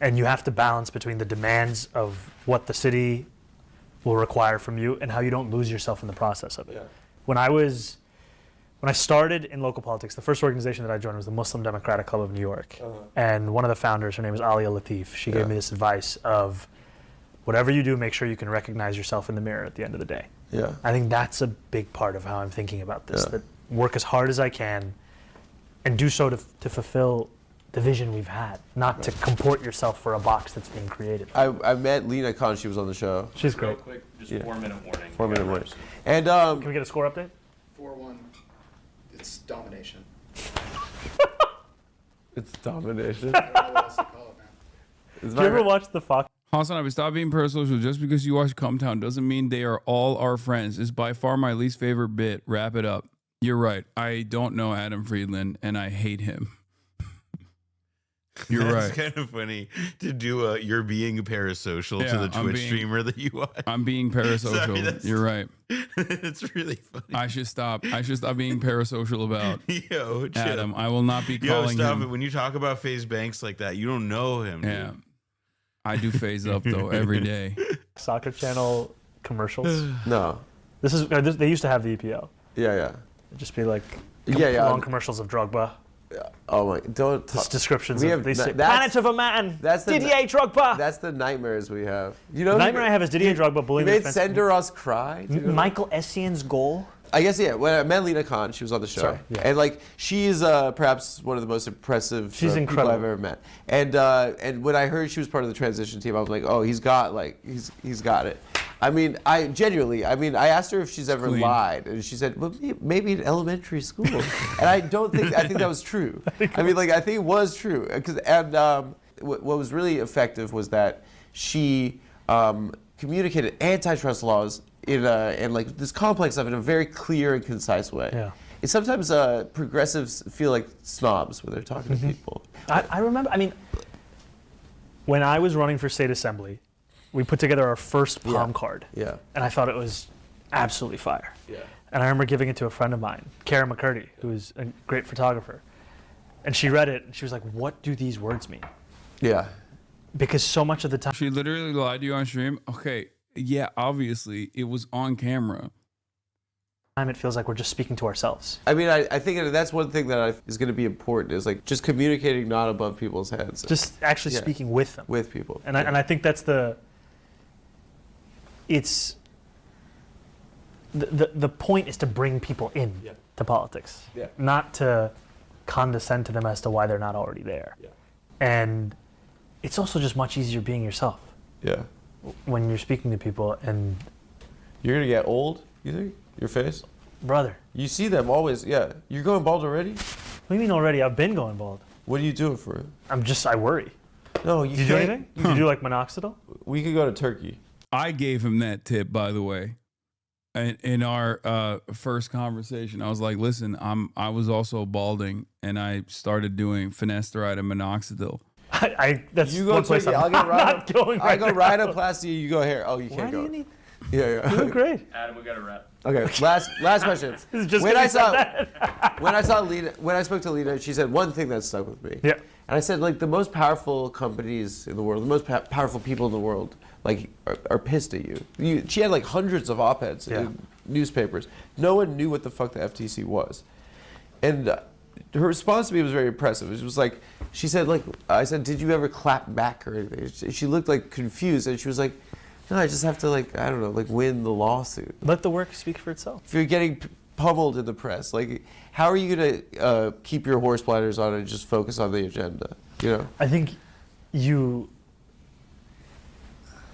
And you have to balance between the demands of what the city will require from you and how you don't lose yourself in the process of it. Yeah. When I started in local politics, the first organization that I joined was the Muslim Democratic Club of New York. And one of the founders, her name is Alia Latif, she gave me this advice of whatever you do, make sure you can recognize yourself in the mirror at the end of the day. Yeah. I think that's a big part of how I'm thinking about this, that work as hard as I can and do so to fulfill the vision we've had, not to comport yourself for a box that's being created. I met Lena Khan. She was on the show. She's great. Real quick, just 4-minute warning. 4-minute warning. And can we get a score update? 4-1. It's domination. It's domination. I don't know what else to call it, man. Did you ever watch the Fox? Hassan, I would stop being parasocial. Just because you watch Come Town doesn't mean they are all our friends. It's by far my least favorite bit. Wrap it up. You're right. I don't know Adam Friedland, and I hate him. You're That's right. kind of funny to do a you're being parasocial to the Twitch streamer that you watch. I'm being parasocial. Sorry, You're right. It's really funny. I should stop being parasocial about Yo, chill. Adam. I will not be calling stop him. it. When you talk about FaZe Banks like that, you don't know him. Yeah. Dude. I do phase up though every day. Soccer Channel commercials? No. They used to have the EPL. Yeah. It'd just be like long commercials of Drogba. Oh my! Don't Just descriptions. We Of, have they say, that's- Planet of a Man. That's the Didier Drogba. That's the nightmares we have. You know, The nightmare I have is Didier Drogba bullying He the made defense. Senderos cry. Do you know? Michael Essien's goal. I guess when I met Lena Khan, she was on the show, Sorry, yeah. and like she is perhaps one of the most impressive She's people incredible. I've ever met. And when I heard she was part of the transition team, I was like, oh, he's got it. I mean, I asked her if she's ever lied, and she said, well, maybe in elementary school. And I think that was true. I mean, I think it was true. What was really effective was that she communicated antitrust laws in like this complex stuff in a very clear and concise way. Yeah. And sometimes progressives feel like snobs when they're talking to people. I remember, when I was running for state assembly, we put together our first palm card. Yeah. And I thought it was absolutely fire. Yeah. And I remember giving it to a friend of mine, Kara McCurdy, who is a great photographer. And she read it and she was like, what do these words mean? Yeah. Because so much of the time. She literally lied to you on stream. Okay, yeah, obviously it was on camera. It feels like we're just speaking to ourselves. I mean, I think that's one thing that is going to be important is like just communicating not above people's heads. Just actually speaking with them. With people. And I think that's the point is to bring people in to politics, not to condescend to them as to why they're not already there. Yeah. And it's also just much easier being yourself. Yeah. When you're speaking to people and you're gonna get old, you think? Your face? Brother. You see them always, yeah. You're going bald already? What do you mean already? I've been going bald. What are you doing for it? I worry. No, you Did you do anything? Did you do like minoxidil? We could go to Turkey. I gave him that tip, by the way. In our first conversation, I was like, "Listen, I was also balding, and I started doing finasteride and minoxidil." That's you go one to place Turkey. I'm I'll get not going. I go rhinoplasty. You go hair. Oh, you can't go. Do you need? Yeah. You look great. Adam, we got a wrap. Okay. Last question. This is just when when I spoke to Lena, she said one thing that stuck with me. Yeah. And I said, like, the most powerful companies in the world, the most powerful people in the world, like, are pissed at you. She had like hundreds of op-eds in newspapers. No one knew what the fuck the FTC was, and her response to me was very impressive. It was like, she said, like, I said, did you ever clap back or anything? She looked like confused, and she was like, no, I just have to, like, I don't know, like, win the lawsuit. Let the work speak for itself. If you're getting pummeled in the press, like, how are you gonna keep your horse blinders on and just focus on the agenda? You know? I think you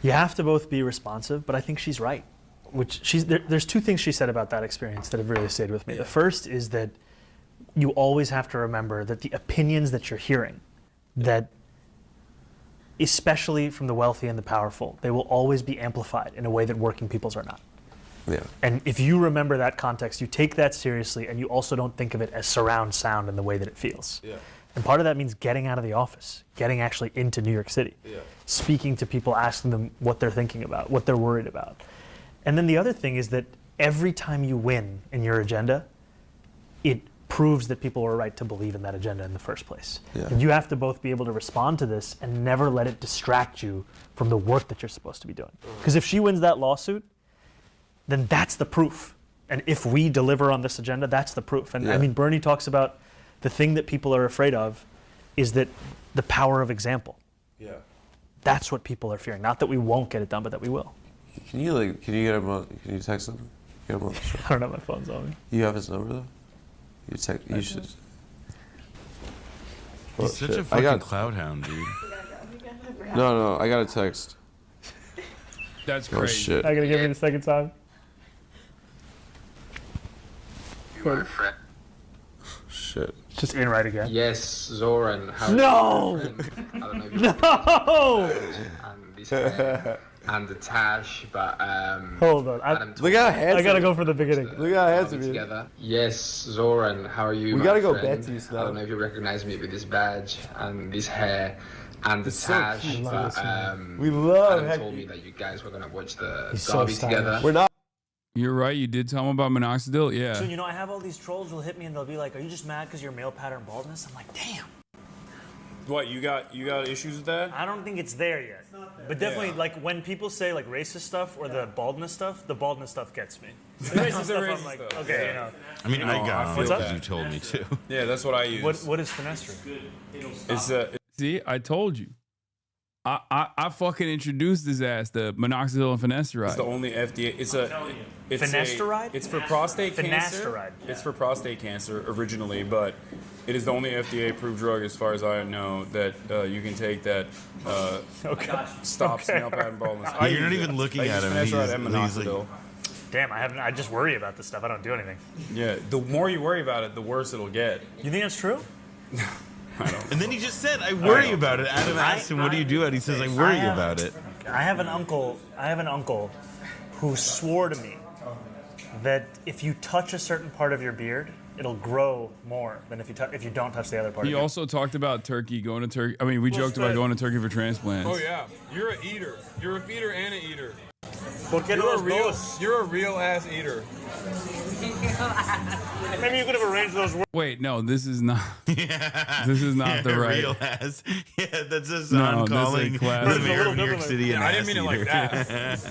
have to both be responsive, but I think she's right. There's two things she said about that experience that have really stayed with me. The first is that you always have to remember that the opinions that you're hearing, that especially from the wealthy and the powerful, they will always be amplified in a way that working people's are not. Yeah. And if you remember that context, you take that seriously, and you also don't think of it as surround sound in the way that it feels. Yeah. And part of that means getting out of the office, getting actually into New York City, speaking to people, asking them what they're thinking about, what they're worried about. And then the other thing is that every time you win in your agenda, it proves that people are right to believe in that agenda in the first place. Yeah. And you have to both be able to respond to this and never let it distract you from the work that you're supposed to be doing. Because if she wins that lawsuit, then that's the proof. And if we deliver on this agenda, that's the proof. And I mean, Bernie talks about the thing that people are afraid of is that the power of example. Yeah. That's what people are fearing. Not that we won't get it done, but that we will. Can you get him on, can you text him? Get him on the show. I don't know, my phone's on me. You have his number though? You should. He's such a fucking cloud hound, dude. No, I got a text. That's Oh crazy. shit. I gotta give me the second time. Shit. Just in right again. Yes, Zoran. How No! I don't know if you No! and this and the Tash, but Hold on. Look how handsome. I gotta go for the beginning. Look how handsome he is. together. Yes, Zoran. How are you? We my gotta go friend? Betsy's I now. don't know if you recognize me with this badge and this hair and the It's so Tash, cute. but We love Adam Heck- told me that you guys were gonna watch the He's so derby stylish. together. We're not. You're right. You did tell him about minoxidil. Yeah. So, I have all these trolls who'll hit me and they'll be like, are you just mad because you're male pattern baldness? I'm like, damn. What, you got issues with that? I don't think it's there yet. But definitely, like, when people say, like, racist stuff or the baldness stuff gets me. The racist stuff, I'm like, stuff, okay, yeah. I mean, I got What's it up? because you told me to. Yeah, that's what I use. What is finasteride? It's See, I told you. I fucking introduced his ass to minoxidil and finasteride. It's the only FDA. It's Finasteride? It's for prostate cancer. Finasteride. It's for prostate cancer originally, but it is the only FDA-approved drug, as far as I know, that you can take that stops male pattern baldness. I You're not use even it. looking I at use him. finasteride and He's minoxidil. Damn, I just worry about this stuff. I don't do anything. Yeah, the more you worry about it, the worse it'll get. You think that's true? And then he just said, I worry about it. Adam asked him, what do you do? And he says, I worry about it. I have an uncle who swore to me that if you touch a certain part of your beard, it'll grow more than if you don't touch the other part. He also talked about Turkey, going to Turkey. I mean, we joked about going to Turkey for transplants. Oh yeah, you're an eater. You're a feeder and an eater. You're You're a real ass eater. Maybe you could have arranged those words. Wait, no, this is not. This is not the right. Real ass. Yeah, that's a No, song this is calling the classic. mayor of New York City an I didn't mean it like ass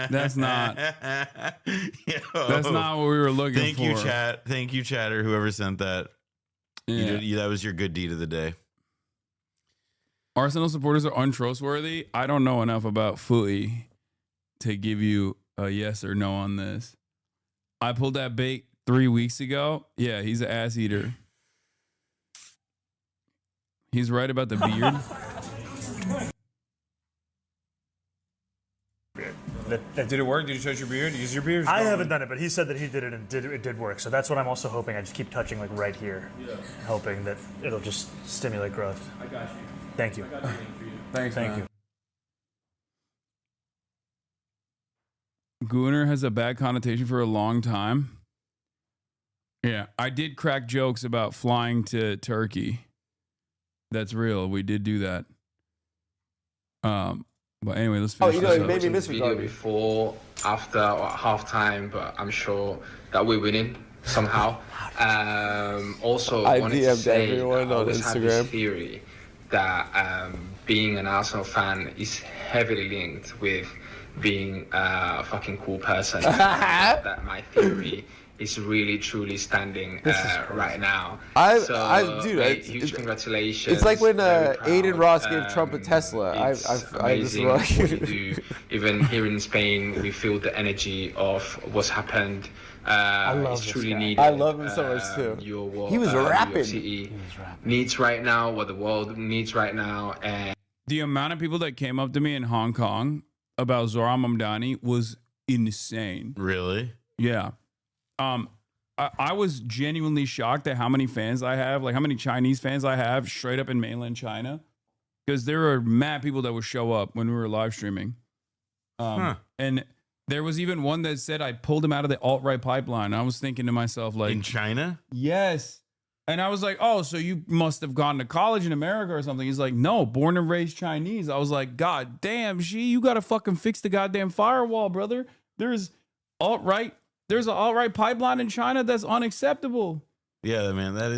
That's not. That's not what we were looking Thank for. you, chat. Thank you, chatter. Whoever sent that. Yeah. That was your good deed of the day. Arsenal supporters are untrustworthy. I don't know enough about footy to give you a yes or no on this. I pulled that bait 3 weeks ago. Yeah, he's an ass eater. He's right about the beard. Did it work? Did you touch your beard? Use your beard? I haven't done it, but he said that he did it and it did work. So that's what I'm also hoping. I just keep touching like right here, hoping that it'll just stimulate growth. I got you. Thank you. Thanks, Thank man. you. Gooner has a bad connotation for a long time. Yeah, I did crack jokes about flying to Turkey. That's real. We did do that. But anyway, let's finish. it made me miss video before, after, or at halftime, but I'm sure that we're winning somehow. Also, I wanted to DM'd say, everyone I on always have Instagram. this theory that being an Arsenal fan is heavily linked with being a fucking cool person. That my theory is really truly standing right now. Dude, huge congratulations. It's like when Very proud. Aiden Ross gave Trump a Tesla. It's I just amazing what you do. Even here in Spain, we feel the energy of what's happened. It's truly needed. I love him so much too. He was New York rapping. City needs right now, what the world needs right now, and The amount of people that came up to me in Hong Kong about Zoran Mamdani was insane. Really? Yeah. I was genuinely shocked at how many fans I have, like how many Chinese fans I have straight up in mainland China. because there were mad people that would show up when we were live streaming. And there was even one that said I pulled him out of the alt-right pipeline. I was thinking to myself, like, in China? Yes. And I was like, oh, so you must have gone to college in America or something. He's like, no, born and raised Chinese. I was like, God damn, you got to fucking fix the goddamn firewall, brother. There's an alt-right pipeline in China that's unacceptable. Yeah, man, that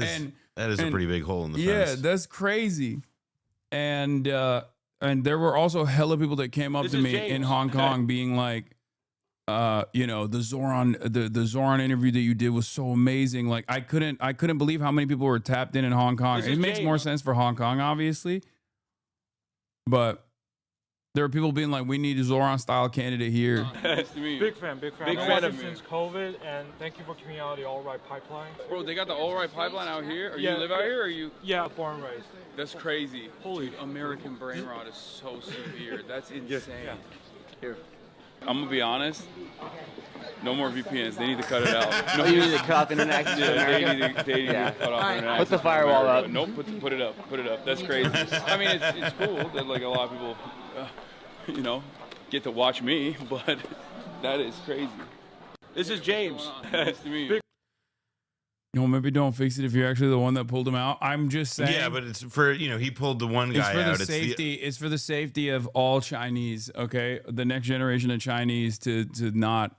is a pretty big hole in the fence. Yeah, that's crazy. And there were also hella people that came up to me in Hong Kong being like, the Zoran interview that you did was so amazing. Like I couldn't believe how many people were tapped in Hong Kong. It makes more sense for Hong Kong, obviously, but there were people being like, we need a Zoran style candidate here. Nice to meet you. Big fan. Big I've been fan watching of you. since COVID, and thank you for keeping out the alt-right pipeline. Bro, they got the alt-right pipeline out here? You live out here, or you? Yeah, born and raised. That's crazy. Holy, American brain rot is so severe. That's insane. Yeah. Here. I'm gonna be honest. No more VPNs. They need to cut it out. No, you need to cut off internet access to America? They need to cut off internet access. Put the firewall up. Nope, put it up. Put it up. That's crazy. I mean, it's cool that like a lot of people, get to watch me, but that is crazy. This is James. Nice to meet you. Maybe don't fix it if you're actually the one that pulled him out. I'm just saying. Yeah, but it's for, he pulled the one guy out. It's for the safety of all Chinese, okay? The next generation of Chinese to not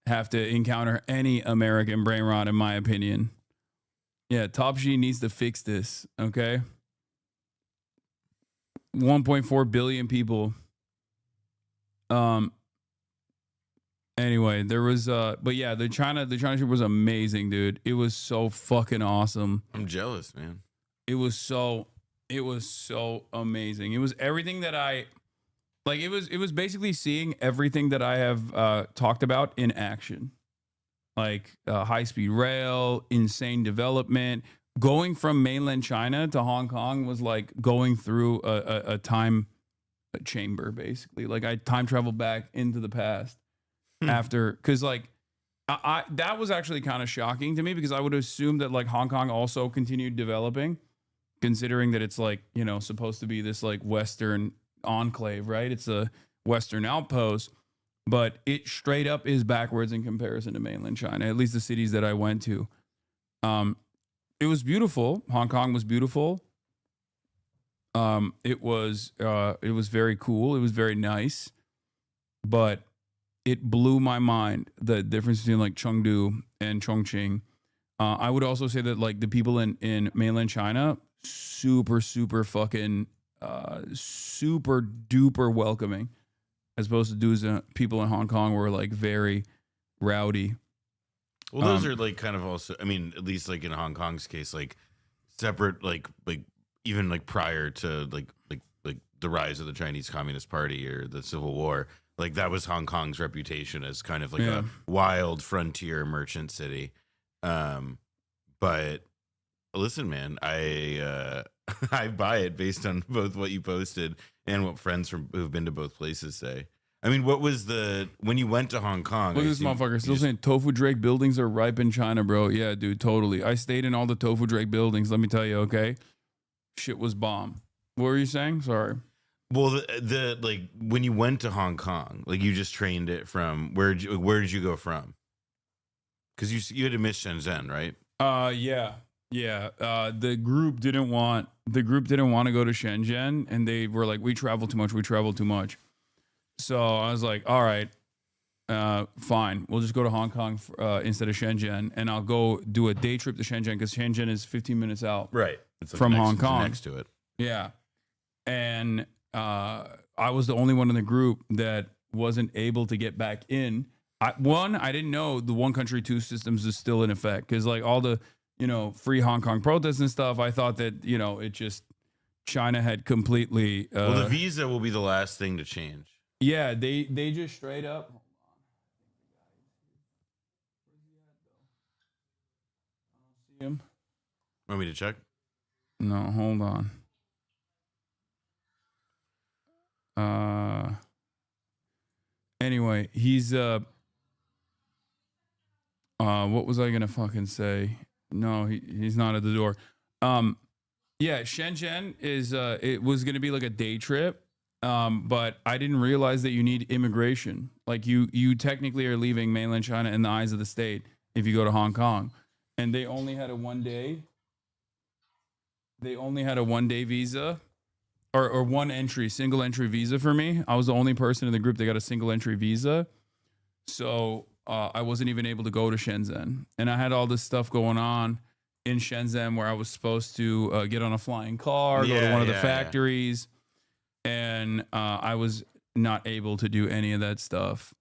have to encounter any American brain rot, in my opinion. Yeah, Top G needs to fix this, okay? 1.4 billion people. Anyway, there was but yeah, the China trip was amazing, dude. It was so fucking awesome. I'm jealous, man. It was so amazing. It was everything that I like. It was basically seeing everything that I have talked about in action, like high-speed rail, insane development. Going from mainland China to Hong Kong was like going through a time chamber, basically. Like I time traveled back into the past. After, because like I that was actually kind of shocking to me, because I would assume that like Hong Kong also continued developing, considering that it's like, supposed to be this like Western enclave, right? It's a Western outpost, but it straight up is backwards in comparison to mainland China, at least the cities that I went to. It was beautiful. Hong Kong was beautiful. It was very cool. It was very nice, but it blew my mind, the difference between like Chengdu and Chongqing. I would also say that like the people in mainland China, super fucking super duper welcoming, as opposed to people in Hong Kong were like very rowdy. Well, those are like kind of also, I mean, at least like in Hong Kong's case, like separate, like even like prior to like the rise of the Chinese Communist Party or the Civil War. Like that was Hong Kong's reputation as kind of like a wild frontier merchant city. But listen, man, I buy it based on both what you posted and what friends who've been to both places say. I mean, what was when you went to Hong Kong? Look at this motherfucker still saying Tofu Drake buildings are ripe in China, bro. Yeah, dude, totally. I stayed in all the Tofu Drake buildings. Let me tell you, okay? Shit was bomb. What were you saying? Sorry. Well, the like when you went to Hong Kong, like you just trained it from where did you go from? Because you had to miss Shenzhen, right? Yeah. The group didn't want to go to Shenzhen, and they were like, we travel too much. So I was like, all right, fine, we'll just go to Hong Kong instead of Shenzhen, and I'll go do a day trip to Shenzhen, because Shenzhen is 15 minutes out, right? It's like from Hong Kong, next to it. Yeah, and I was the only one in the group that wasn't able to get back in. I didn't know the one country, two systems is still in effect, because like all the free Hong Kong protests and stuff, I thought that it just China had completely. Well, the visa will be the last thing to change. Yeah, they just straight up. See him? Want me to check? No, hold on. Anyway, he's what was I gonna fucking say? No, he's not at the door. Yeah, Shenzhen is it was going to be like a day trip, but I didn't realize that you need immigration. Like you technically are leaving mainland China in the eyes of the state if you go to Hong Kong, and they only had a 1 day. They only had a 1 day visa, or single entry visa for me. I was the only person in the group that got a single entry visa, so I wasn't even able to go to Shenzhen, and I had all this stuff going on in Shenzhen where I was supposed to get on a flying car, go to one of the factories, and I was not able to do any of that stuff.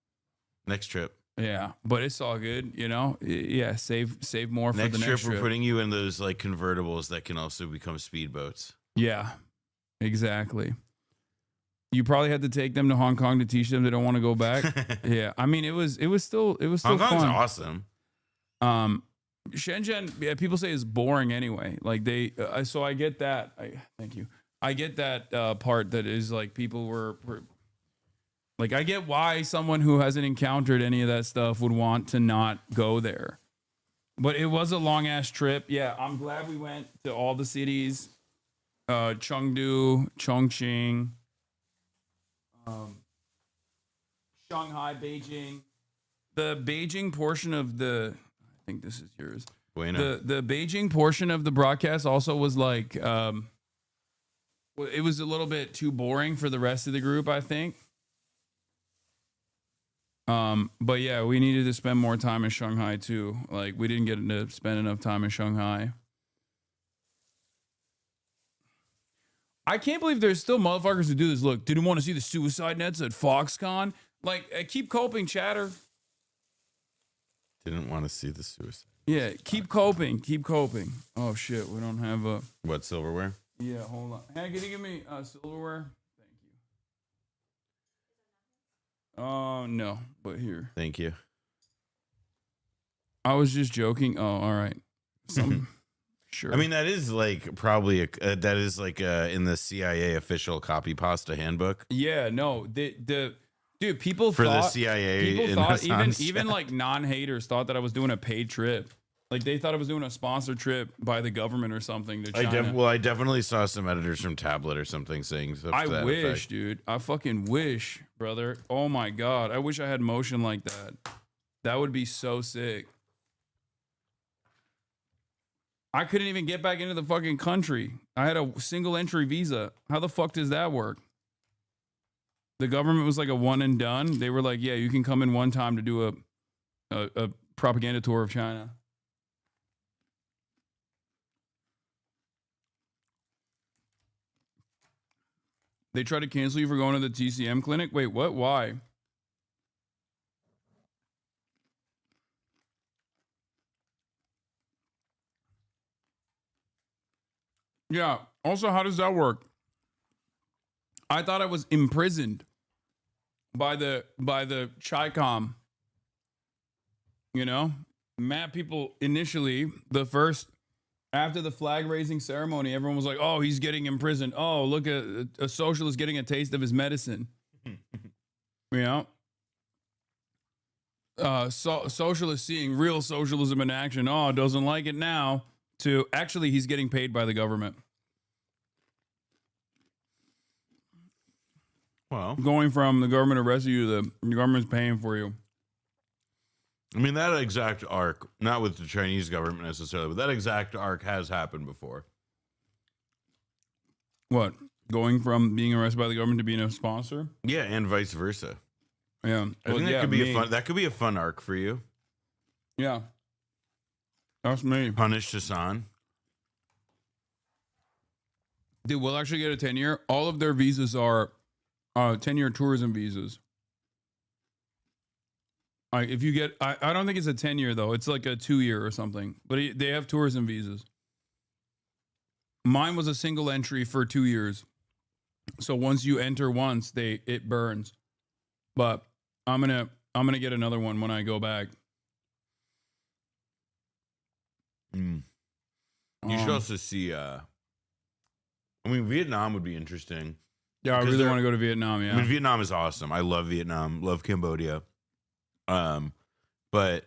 Next trip. Yeah, but it's all good, you know. Yeah, save more for the next trip. We're putting you in those like convertibles that can also become speedboats. Yeah, exactly. You probably had to take them to Hong Kong to teach them they don't want to go back. Yeah, I mean it was still Hong Kong's fun. awesome. Shenzhen, yeah, people say is boring anyway. Like they, so I get that. Thank you. I get that part that is like people were like, I get why someone who hasn't encountered any of that stuff would want to not go there. But it was a long ass trip. Yeah, I'm glad we went to all the cities, Chengdu, Chongqing, Shanghai, Beijing. The Beijing portion of the, I think this is yours. Bueno. The Beijing portion of the broadcast also was like, it was a little bit too boring for the rest of the group, I think. But yeah, we needed to spend more time in Shanghai too. Like we didn't get to spend enough time in Shanghai. I can't believe there's still motherfuckers who do this. Look, didn't want to see the suicide nets at Foxconn. Like, keep coping, chatter. Didn't want to see the suicide. Yeah, keep coping. Keep coping. Oh shit, we don't have a. What, silverware? Yeah, hold on. Hey, can you give me silverware? Oh, no, but here. Thank you. I was just joking. Oh, all right. Sure. I mean, that is like probably that is like in the CIA official copy pasta handbook. Yeah, no, dude, people for thought, the CIA. People thought even like non-haters thought that I was doing a paid trip. Like they thought I was doing a sponsored trip by the government or something to China. I definitely saw some editors from Tablet or something saying stuff to that wish, effect. dude. I fucking wish, brother. Oh my God. I wish I had motion like that. That would be so sick. I couldn't even get back into the fucking country. I had a single entry visa. How the fuck does that work? The government was like a one and done. They were like, yeah, you can come in one time to do a propaganda tour of China. They tried to cancel you for going to the TCM clinic? Wait, what? Why? Yeah. Also, how does that work? I thought I was imprisoned by the Chi-Com. You know? Mad people initially, after the flag raising ceremony, everyone was like, oh, he's getting imprisoned. Oh, look at a socialist getting a taste of his medicine. You know? Socialists seeing real socialism in action. Oh, doesn't like it now. To actually, he's getting paid by the government. Well, going from the government arrested you to the government's paying for you. I mean, that exact arc, not with the Chinese government necessarily, but that exact arc has happened before. What? Going from being arrested by the government to being a sponsor? Yeah, and vice versa. Yeah. I think that could be a fun arc for you. Yeah. That's me. Punish Hassan. Dude, we'll actually get a 10-year. All of their visas are 10-year tourism visas. If you get, I don't think it's a 10-year though. It's like a 2-year or something. But they have tourism visas. Mine was a single entry for 2 years. So once you enter once, it burns. But I'm gonna get another one when I go back. You should also see. I mean, Vietnam would be interesting. Yeah, I really want to go to Vietnam. Yeah, I mean, Vietnam is awesome. I love Vietnam. Love Cambodia. But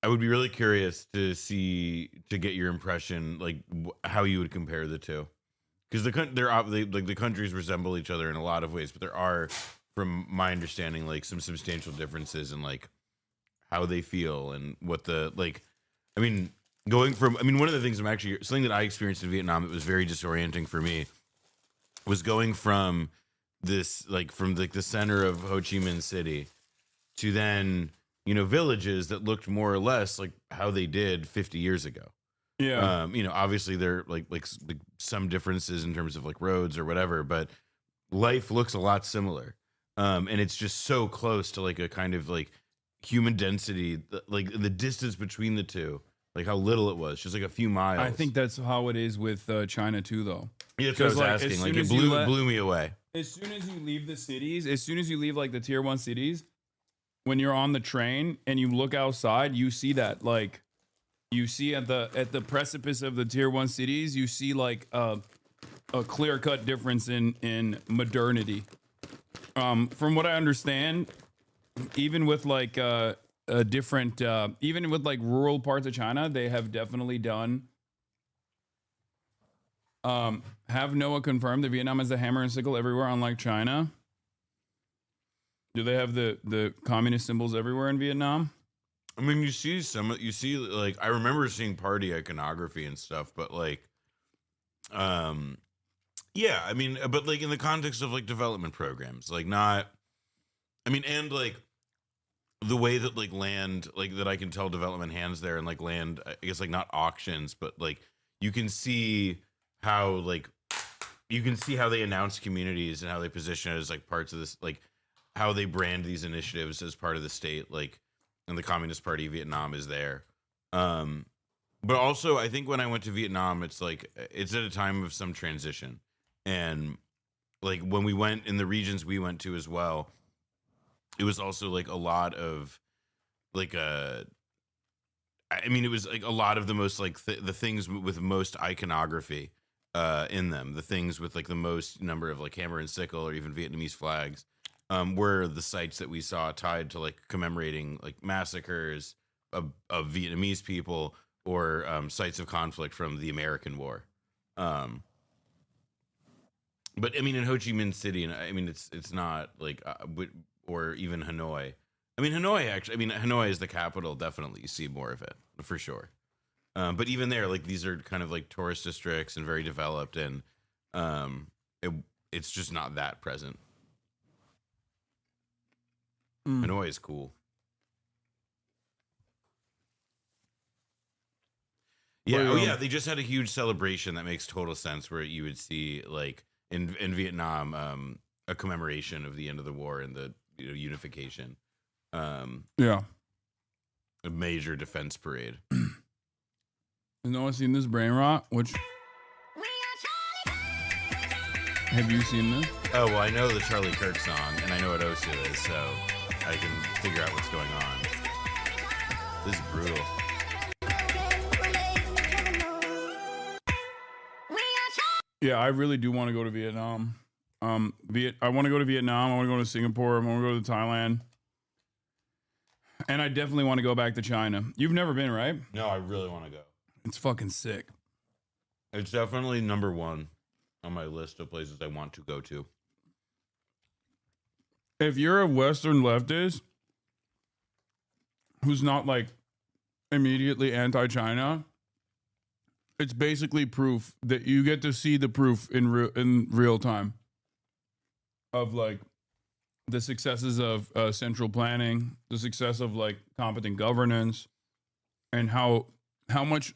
I would be really curious to get your impression, like how you would compare the two. because the countries resemble each other in a lot of ways, but there are, from my understanding, like some substantial differences in like how they feel and what the like. I mean, one of the things something that I experienced in Vietnam that was very disorienting for me was going from the center of Ho Chi Minh City to then, villages that looked more or less like how they did 50 years ago. Yeah. Obviously there are like some differences in terms of like roads or whatever, but life looks a lot similar. And it's just so close to like a kind of like human density, like the distance between the two, like how little it was, just like a few miles. I think that's how it is with China too, though. Yeah, that's what I was asking. Like it blew me away. As soon as you leave the cities, as soon as you leave like the tier 1 cities, when you're on the train and you look outside, you see that like you see at the precipice of the tier 1 cities, you see like a clear-cut difference in modernity. From what I understand, even with like a different, even with like rural parts of China, they have definitely done. Have Noah confirmed that Vietnam has the hammer and sickle everywhere, unlike China? Do they have the communist symbols everywhere in Vietnam? I mean, you see like, I remember seeing party iconography and stuff, but like, yeah, I mean, but like in the context of like development programs, like not, I mean, and like the way that like land, like that I can tell development hands there and like land, I guess like not auctions, but like you can see how they announce communities and how they position it as like parts of this, like how they brand these initiatives as part of the state, like, and the Communist Party of Vietnam is there. But also I think when I went to Vietnam, it's like, it's at a time of some transition. And like when we went in the regions we went to as well, it was also like a lot of like it was like a lot of the most like the things with most iconography in them, the things with like the most number of like hammer and sickle or even Vietnamese flags, were the sites that we saw tied to like commemorating like massacres of Vietnamese people or sites of conflict from the American War. But I mean, in Ho Chi Minh City, and I mean, it's not like, or even Hanoi. I mean, Hanoi is the capital. Definitely, you see more of it for sure. But even there, like these are kind of like tourist districts and very developed, and it's just not that present. Hanoi is cool. Yeah. Oh yeah. They just had a huge celebration that makes total sense, where you would see like in Vietnam, a commemoration of the end of the war and the unification. Yeah. A major defense parade. Has no one seen this brain rot? Have you seen this? Oh, well, I know the Charlie Kirk song, and I know what Osu is, so I can figure out what's going on. This is brutal. Yeah, I really do want to go to Vietnam. I want to go to Vietnam. I want to go to Singapore. I want to go to Thailand. And I definitely want to go back to China. You've never been, right? No, I really want to go. It's fucking sick. It's definitely number one on my list of places I want to go to. If you're a Western leftist who's not like immediately anti-China, it's basically proof that you get to see the proof in real time of like the successes of central planning, the success of like competent governance, and how much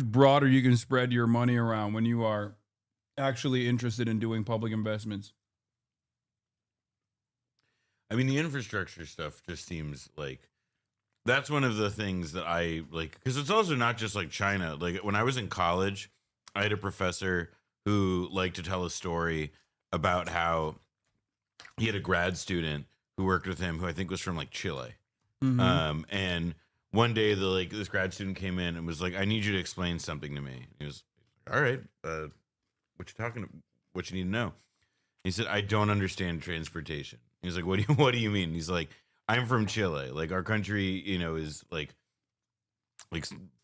broader you can spread your money around when you are actually interested in doing public investments. I mean, the infrastructure stuff just seems like that's one of the things that I like, because it's also not just like China. Like when I was in college, I had a professor who liked to tell a story about how he had a grad student who worked with him who I think was from like Chile. Mm-hmm. And one day this grad student came in and was like, I need you to explain something to me. He was all right. What you need to know? He said, I don't understand transportation. He's like, what do you mean? He's like, I'm from Chile. Like our country, is like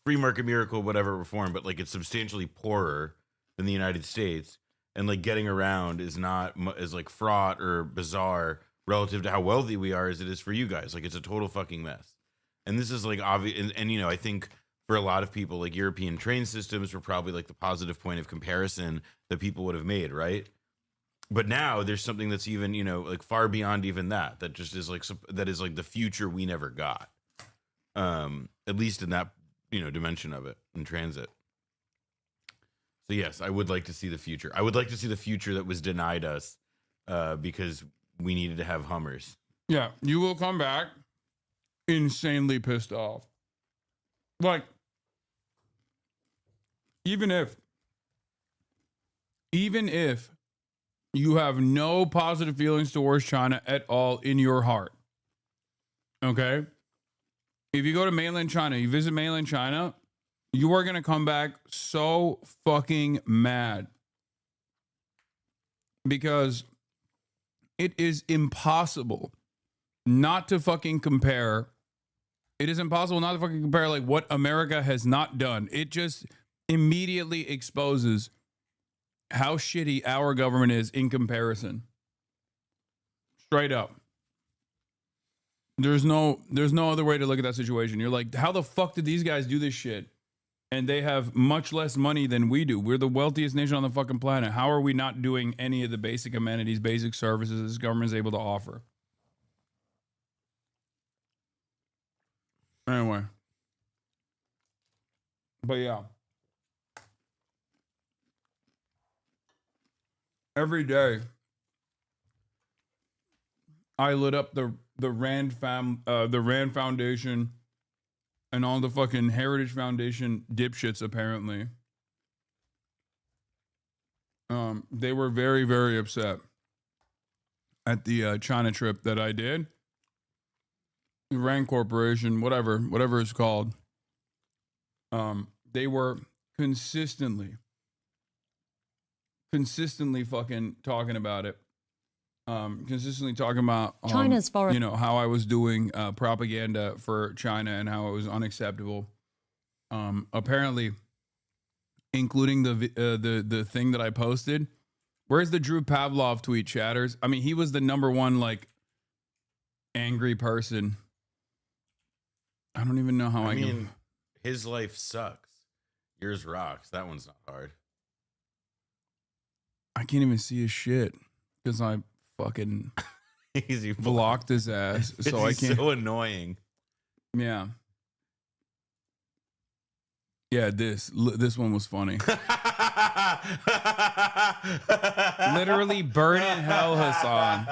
free market miracle, whatever reform, but like it's substantially poorer than the United States, and like getting around is not as like fraught or bizarre relative to how wealthy we are as it is for you guys. Like it's a total fucking mess. And this is like obvious. And you know, I think for a lot of people, like European train systems were probably like the positive point of comparison that people would have made, right? But now there's something that's even, you know, like far beyond even that, that just is like, that is like the future we never got. At least in that, you know, dimension of it in transit. So yes, I would like to see the future. I would like to see the future that was denied us because we needed to have Hummers. Yeah, you will come back insanely pissed off. Like, even if you have no positive feelings towards China at all in your heart, okay? If you go to mainland China, you visit mainland China, you are going to come back so fucking mad. Because it is impossible not to fucking compare. It is impossible not to fucking compare like what America has not done. It just immediately exposes how shitty our government is in comparison. Straight up. There's no other way to look at that situation. You're like, how the fuck did these guys do this shit? And they have much less money than we do. We're the wealthiest nation on the fucking planet. How are we not doing any of the basic amenities, basic services this government is able to offer? Anyway. But yeah. Every day, I lit up the Rand Foundation and all the fucking Heritage Foundation dipshits. Apparently, they were very, very upset at the China trip that I did. The Rand Corporation, whatever it's called. They were consistently fucking talking about it. Consistently talking about China's foreign, you know, how I was doing propaganda for China and how it was unacceptable. Apparently, including the thing that I posted. Where's the Drew Pavlov tweet, chatters? I mean, he was the #1 like angry person. I don't even know how I mean, his life sucks. Yours rocks. That one's not hard. I can't even see his shit because I fucking blocked his ass. So I can't. So annoying. Yeah. Yeah, this one was funny. Literally burn in hell, Hassan.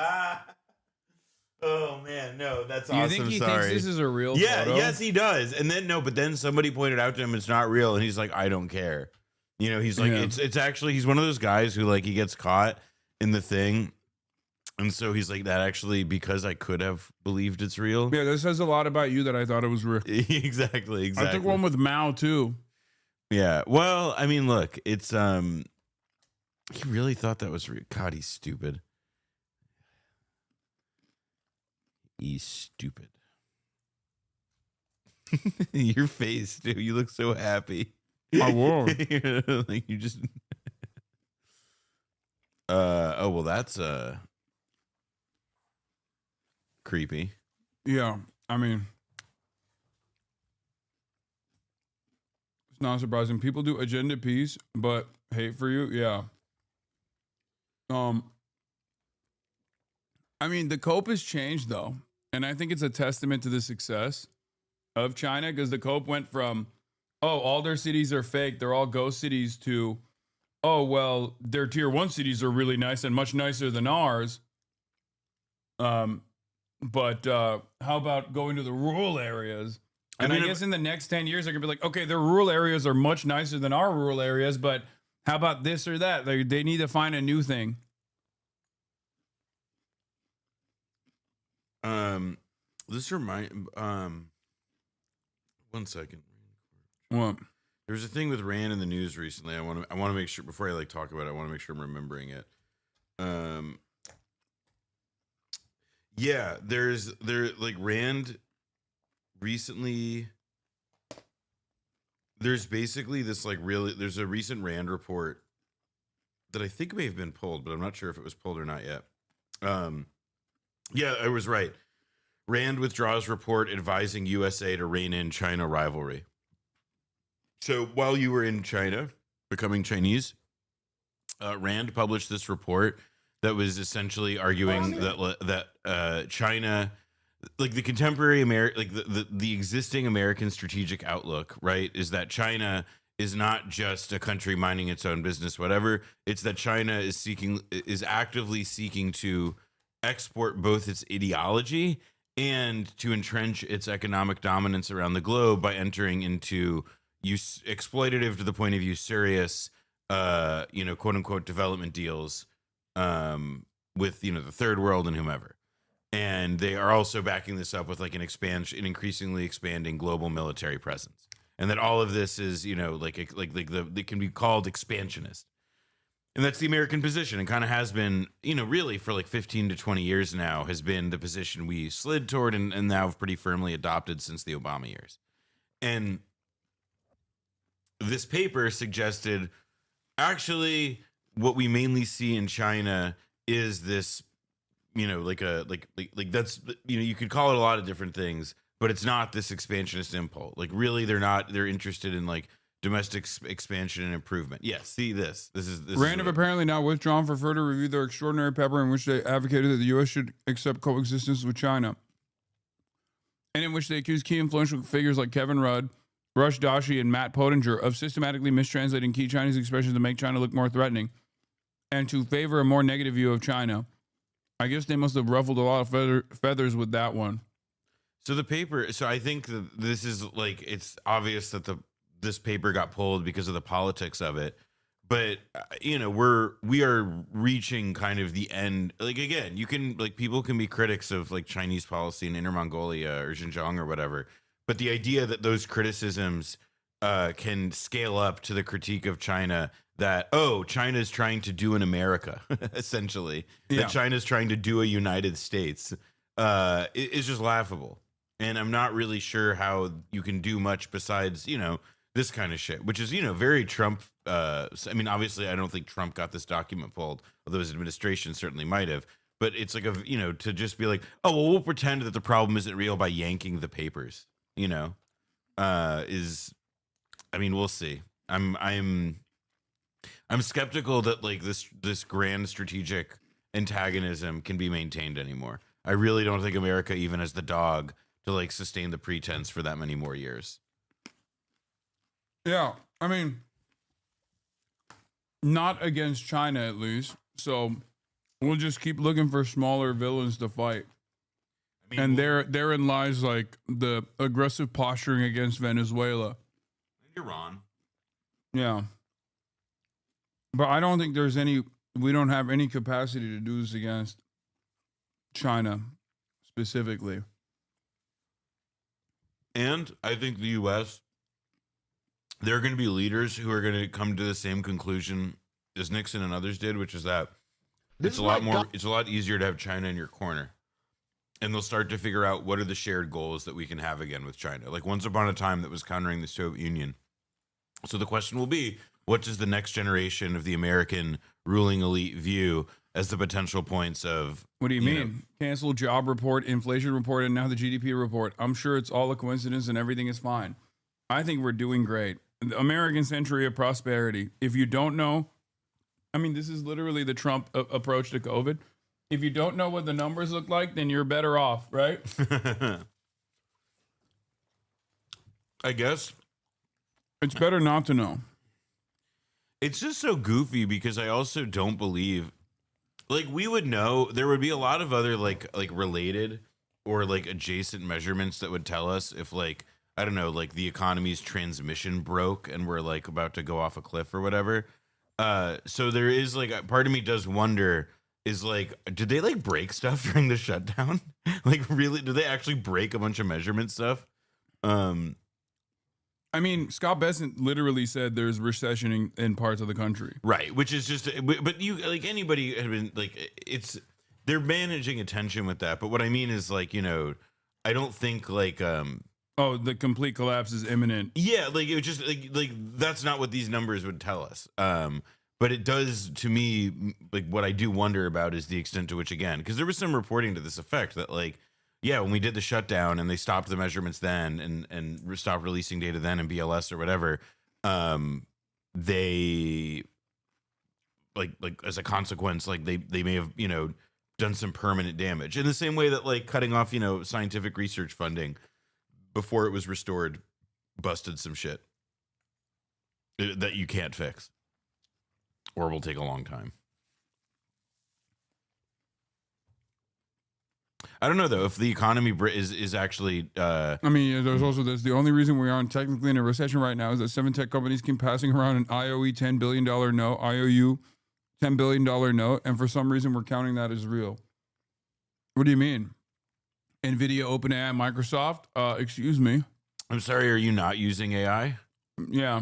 Oh man, no, that's You awesome. think he Sorry. thinks this is a real Yeah, photo? yes, he does. And then but then somebody pointed out to him it's not real, and he's like, I don't care. You know, he's like, Yeah. it's actually, he's one of those guys who like he gets caught in the thing, and so he's like, that actually, because I could have believed it's real. Yeah, this says a lot about you that I thought it was real. Exactly. I took one with Mao too. Yeah. Well, I mean, look, it's he really thought that was real. God, he's stupid. He's stupid. Your face, dude. You look so happy. I will. Like you just. Oh well, that's creepy. Yeah, I mean, it's not surprising. People do agenda peace, but hate for you, yeah. I mean, the cope has changed though, and I think it's a testament to the success of China because the cope went from, oh, all their cities are fake, they're all ghost cities, to, oh, well, their tier 1 cities are really nice and much nicer than ours. But how about going to the rural areas? And I guess in the next 10 years, they're going to be like, okay, their rural areas are much nicer than our rural areas, but how about this or that? They need to find a new thing. This one second. What? There was a thing with Rand in the news recently. I want to make sure before I like talk about it, I want to make sure I'm remembering it. Yeah, there like Rand recently. There's basically this like really. There's a recent Rand report that I think may have been pulled, but I'm not sure if it was pulled or not yet. Yeah, I was right. Rand withdraws report advising USA to rein in China rivalry. So while you were in China, becoming Chinese, Rand published this report that was essentially arguing that China, like the contemporary the existing American strategic outlook, right, is that China is not just a country minding its own business, whatever. It's that China is actively seeking to export both its ideology and to entrench its economic dominance around the globe by entering into exploitative to the point of usurious, quote unquote development deals with the third world and whomever. And they are also backing this up with like an increasingly expanding global military presence. And that all of this is, they can be called expansionist. And that's the American position, and kind of has been, really for like 15 to 20 years now, has been the position we slid toward and now have pretty firmly adopted since the Obama years. And this paper suggested, actually, what we mainly see in China is this, that's, you could call it a lot of different things, but it's not this expansionist impulse. Like, really, they're interested in like domestic expansion and improvement. Yes, see this. This Rand have apparently now withdrawn for further review their extraordinary paper in which they advocated that the U.S. should accept coexistence with China, and in which they accused key influential figures like Kevin Rudd, Rush Doshi, and Matt Pottinger of systematically mistranslating key Chinese expressions to make China look more threatening and to favor a more negative view of China. I guess they must have ruffled a lot of feathers with that one. So the paper, so I think that this is like, it's obvious that this paper got pulled because of the politics of it, but we are reaching kind of the end. Like, again, you can, like, people can be critics of like Chinese policy in Inner Mongolia or Xinjiang or whatever, but the idea that those criticisms can scale up to the critique of China that, oh, China's trying to do an America, essentially, that China's trying to do a United States, is just laughable. And I'm not really sure how you can do much besides, this kind of shit, which is, very Trump. I mean, obviously, I don't think Trump got this document pulled, although his administration certainly might have. But it's like, to just be like, oh, well, we'll pretend that the problem isn't real by yanking the papers, we'll see. I'm skeptical that like this grand strategic antagonism can be maintained anymore. I really don't think America even has the dog to like sustain the pretense for that many more years. Yeah, I mean, not against China at least. So we'll just keep looking for smaller villains to fight. I mean, and therein lies like the aggressive posturing against Venezuela. Iran. Yeah. But I don't think we don't have any capacity to do this against China specifically. And I think the U.S., there are going to be leaders who are going to come to the same conclusion as Nixon and others did, which is that it's a lot easier to have China in your corner. And they'll start to figure out what are the shared goals that we can have again with China. Like once upon a time that was countering the Soviet Union. So the question will be, what does the next generation of the American ruling elite view as the potential points of... What do you mean? Cancel job report, inflation report, and now the GDP report. I'm sure it's all a coincidence and everything is fine. I think we're doing great. The American century of prosperity. If you don't know, I mean, this is literally the Trump approach to COVID. If you don't know what the numbers look like, then you're better off, right? I guess. It's better not to know. It's just so goofy because I also don't believe, like, we would know, there would be a lot of other like related or like adjacent measurements that would tell us if like, I don't know, like the economy's transmission broke and we're like about to go off a cliff or whatever. So there is like, part of me does wonder, is like, did they like break stuff during the shutdown? Like, really, did they actually break a bunch of measurement stuff? I mean, Scott Bessent literally said there's recession in parts of the country. Right, which is just, but you, like, anybody had been, like, they're managing attention with that. But what I mean is, like, I don't think, like, oh, the complete collapse is imminent. Yeah, like, it was just, like that's not what these numbers would tell us. But it does, to me, like what I do wonder about is the extent to which, again, because there was some reporting to this effect that, like, yeah, when we did the shutdown and they stopped the measurements then and stopped releasing data then in BLS or whatever, they like as a consequence, like they may have, done some permanent damage in the same way that like cutting off, scientific research funding before it was restored busted some shit that you can't fix or will take a long time. I don't know though if the economy is actually. I mean, there's also this. The only reason we aren't technically in a recession right now is that 7 tech companies keep passing around an IOU $10 billion note, and for some reason we're counting that as real. What do you mean? NVIDIA, OpenAI, Microsoft. Excuse me. I'm sorry. Are you not using AI? Yeah.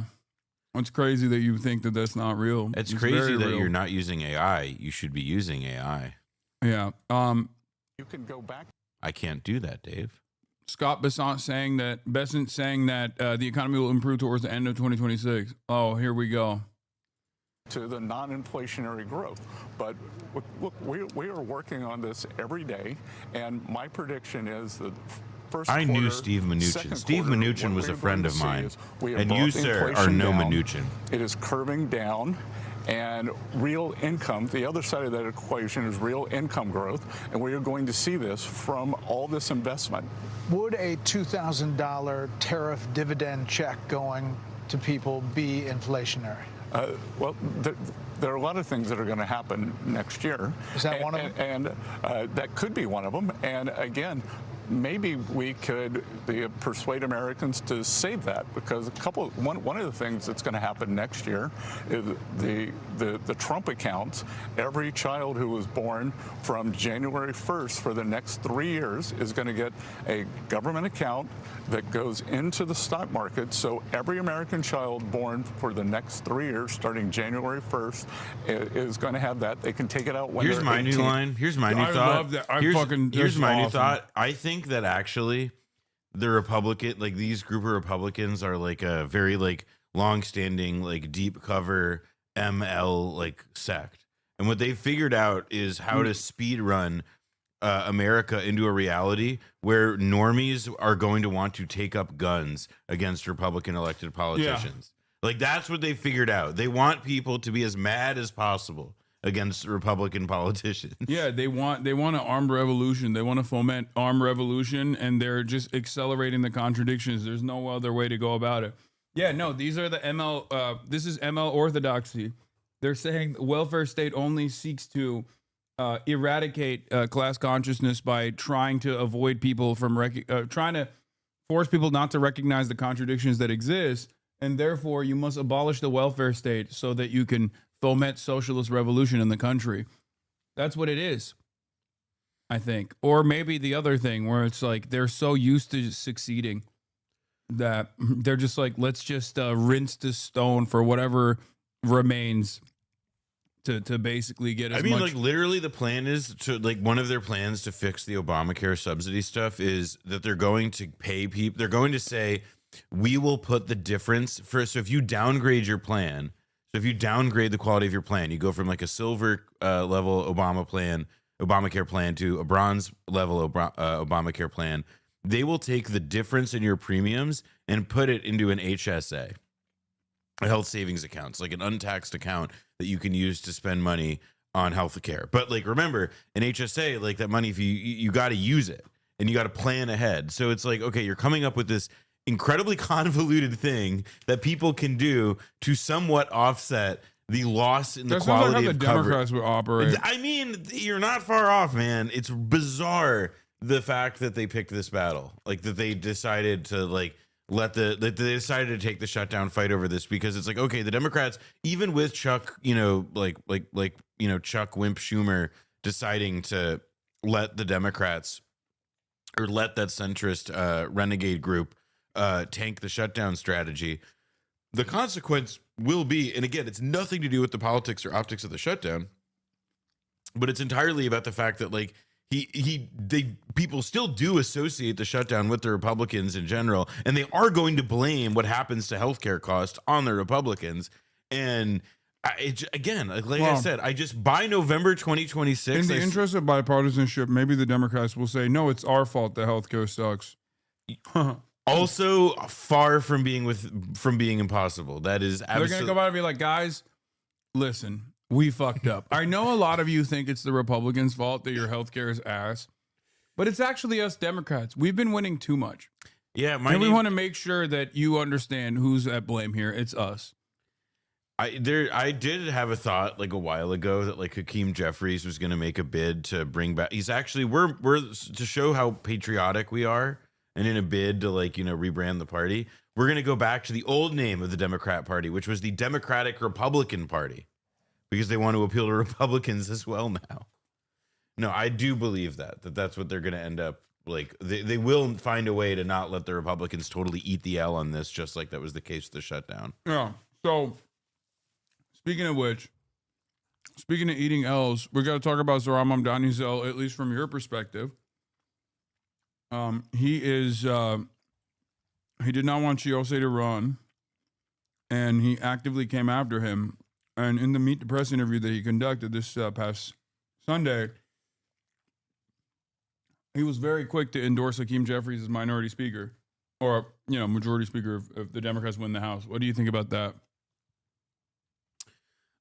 It's crazy that you think that that's not real. It's crazy that you're not using AI. You should be using AI. Yeah. You can go back. I can't do that, Dave. Scott Bessent saying that the economy will improve towards the end of 2026. Oh, here we go. To the non-inflationary growth. But look, we are working on this every day, and my prediction is that I knew Steve Mnuchin. Steve Mnuchin was a friend of mine. And you, sir, are no Mnuchin. It is curving down. And real income, the other side of that equation is real income growth, and we are going to see this from all this investment. Would a $2,000 tariff dividend check going to people be inflationary? Well, there are a lot of things that are going to happen next year. Is that one of them? And that could be one of them. And again, maybe we could persuade Americans to save that, because one of the things that's going to happen next year is the Trump accounts. Every child who was born from January 1st for the next 3 years is going to get a government account that goes into the stock market. So every American child born for the next 3 years, starting January 1st, is going to have that. They can take it out when Here's they're my 18. new line. Here's my new thought. Love that. Here's my new thought. I think that actually the Republican, like these group of Republicans are like a very like long-standing, like deep cover ML like sect. And what they figured out is how to speed run America into a reality where normies are going to want to take up guns against Republican elected politicians. Yeah. Like that's what they figured out. They want people to be as mad as possible against Republican politicians. Yeah, they want an armed revolution. They want to foment armed revolution, and they're just accelerating the contradictions. There's no other way to go about it. Yeah, no, these are the ML. This is ML orthodoxy. They're saying the welfare state only seeks to eradicate class consciousness by trying to avoid people from trying to force people not to recognize the contradictions that exist, and therefore you must abolish the welfare state so that you can foment socialist revolution in the country. That's what it is, I think. Or maybe the other thing where it's like they're so used to succeeding that they're just like, let's just rinse the stone for whatever remains to basically get as much. Like literally the plan is to like one of their plans to fix the Obamacare subsidy stuff is that they're going to pay people. They're going to say, we will put the difference for, so if you downgrade your plan, so if you downgrade the quality of your plan, you go from like a silver level Obamacare plan to a bronze level Obamacare plan, they will take the difference in your premiums and put it into an HSA, a health savings account. It's like an untaxed account that you can use to spend money on health care. But like, remember, an HSA, like that money, if you got to use it and you got to plan ahead. So it's like, okay, you're coming up with this incredibly convoluted thing that people can do to somewhat offset the loss in the quality of coverage. Democrats would operate. I mean, you're not far off, man. It's bizarre the fact that they picked this battle, like that they decided to like they decided to take the shutdown fight over this, because it's like, okay, the Democrats, even with Chuck, Chuck Wimp Schumer deciding to let the Democrats or let that centrist renegade group tank the shutdown strategy, the consequence will be, and again, it's nothing to do with the politics or optics of the shutdown, but it's entirely about the fact that like people still do associate the shutdown with the Republicans in general, and they are going to blame what happens to healthcare costs on the Republicans. And Again, like I said, I just by November 2026. In the interest of bipartisanship, maybe the Democrats will say, no, it's our fault that healthcare sucks. Also, far from being impossible. That is absolutely. They're going to come out and be like, guys, listen, we fucked up. I know a lot of you think it's the Republicans' fault that your healthcare is ass, but it's actually us Democrats. We've been winning too much. Yeah, we want to make sure that you understand who's at blame here. It's us. I did have a thought like a while ago that like Hakeem Jeffries was going to make a bid to bring back. He's actually we're to show how patriotic we are, and in a bid to like rebrand the party, we're going to go back to the old name of the Democrat Party, which was the Democratic Republican Party, because they want to appeal to Republicans as well now. No, I do believe that's what they're going to end up like. They will find a way to not let the Republicans totally eat the L on this, just like that was the case with the shutdown. Yeah. So. Speaking of which, speaking of eating L's, we got to talk about Zohran Mamdani's L, at least from your perspective. He did not want Chiose to run, and he actively came after him. And in the Meet the Press interview that he conducted this past Sunday, he was very quick to endorse Hakeem Jeffries as minority speaker, or majority speaker if the Democrats win the House. What do you think about that?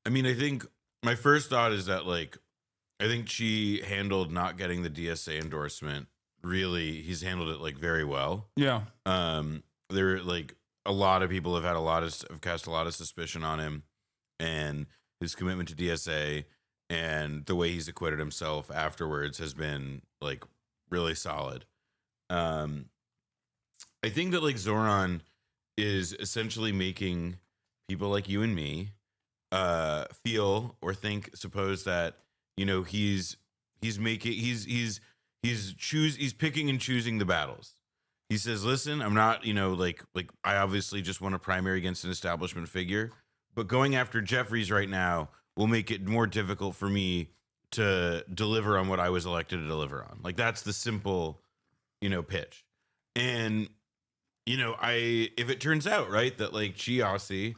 I mean, I think my first thought is that, like, I think she handled not getting the DSA endorsement. Really, he's handled it like very well. Yeah. There, like, a lot of people have cast a lot of suspicion on him and his commitment to DSA, and the way he's acquitted himself afterwards has been like really solid. I think that like Zohran is essentially making people like you and me feel or suppose that he's picking and choosing the battles. He says, listen, I'm not like I obviously just won a primary against an establishment figure, but going after Jeffries right now will make it more difficult for me to deliver on what I was elected to deliver on. Like, that's the simple pitch. And if it turns out right that like Chiasi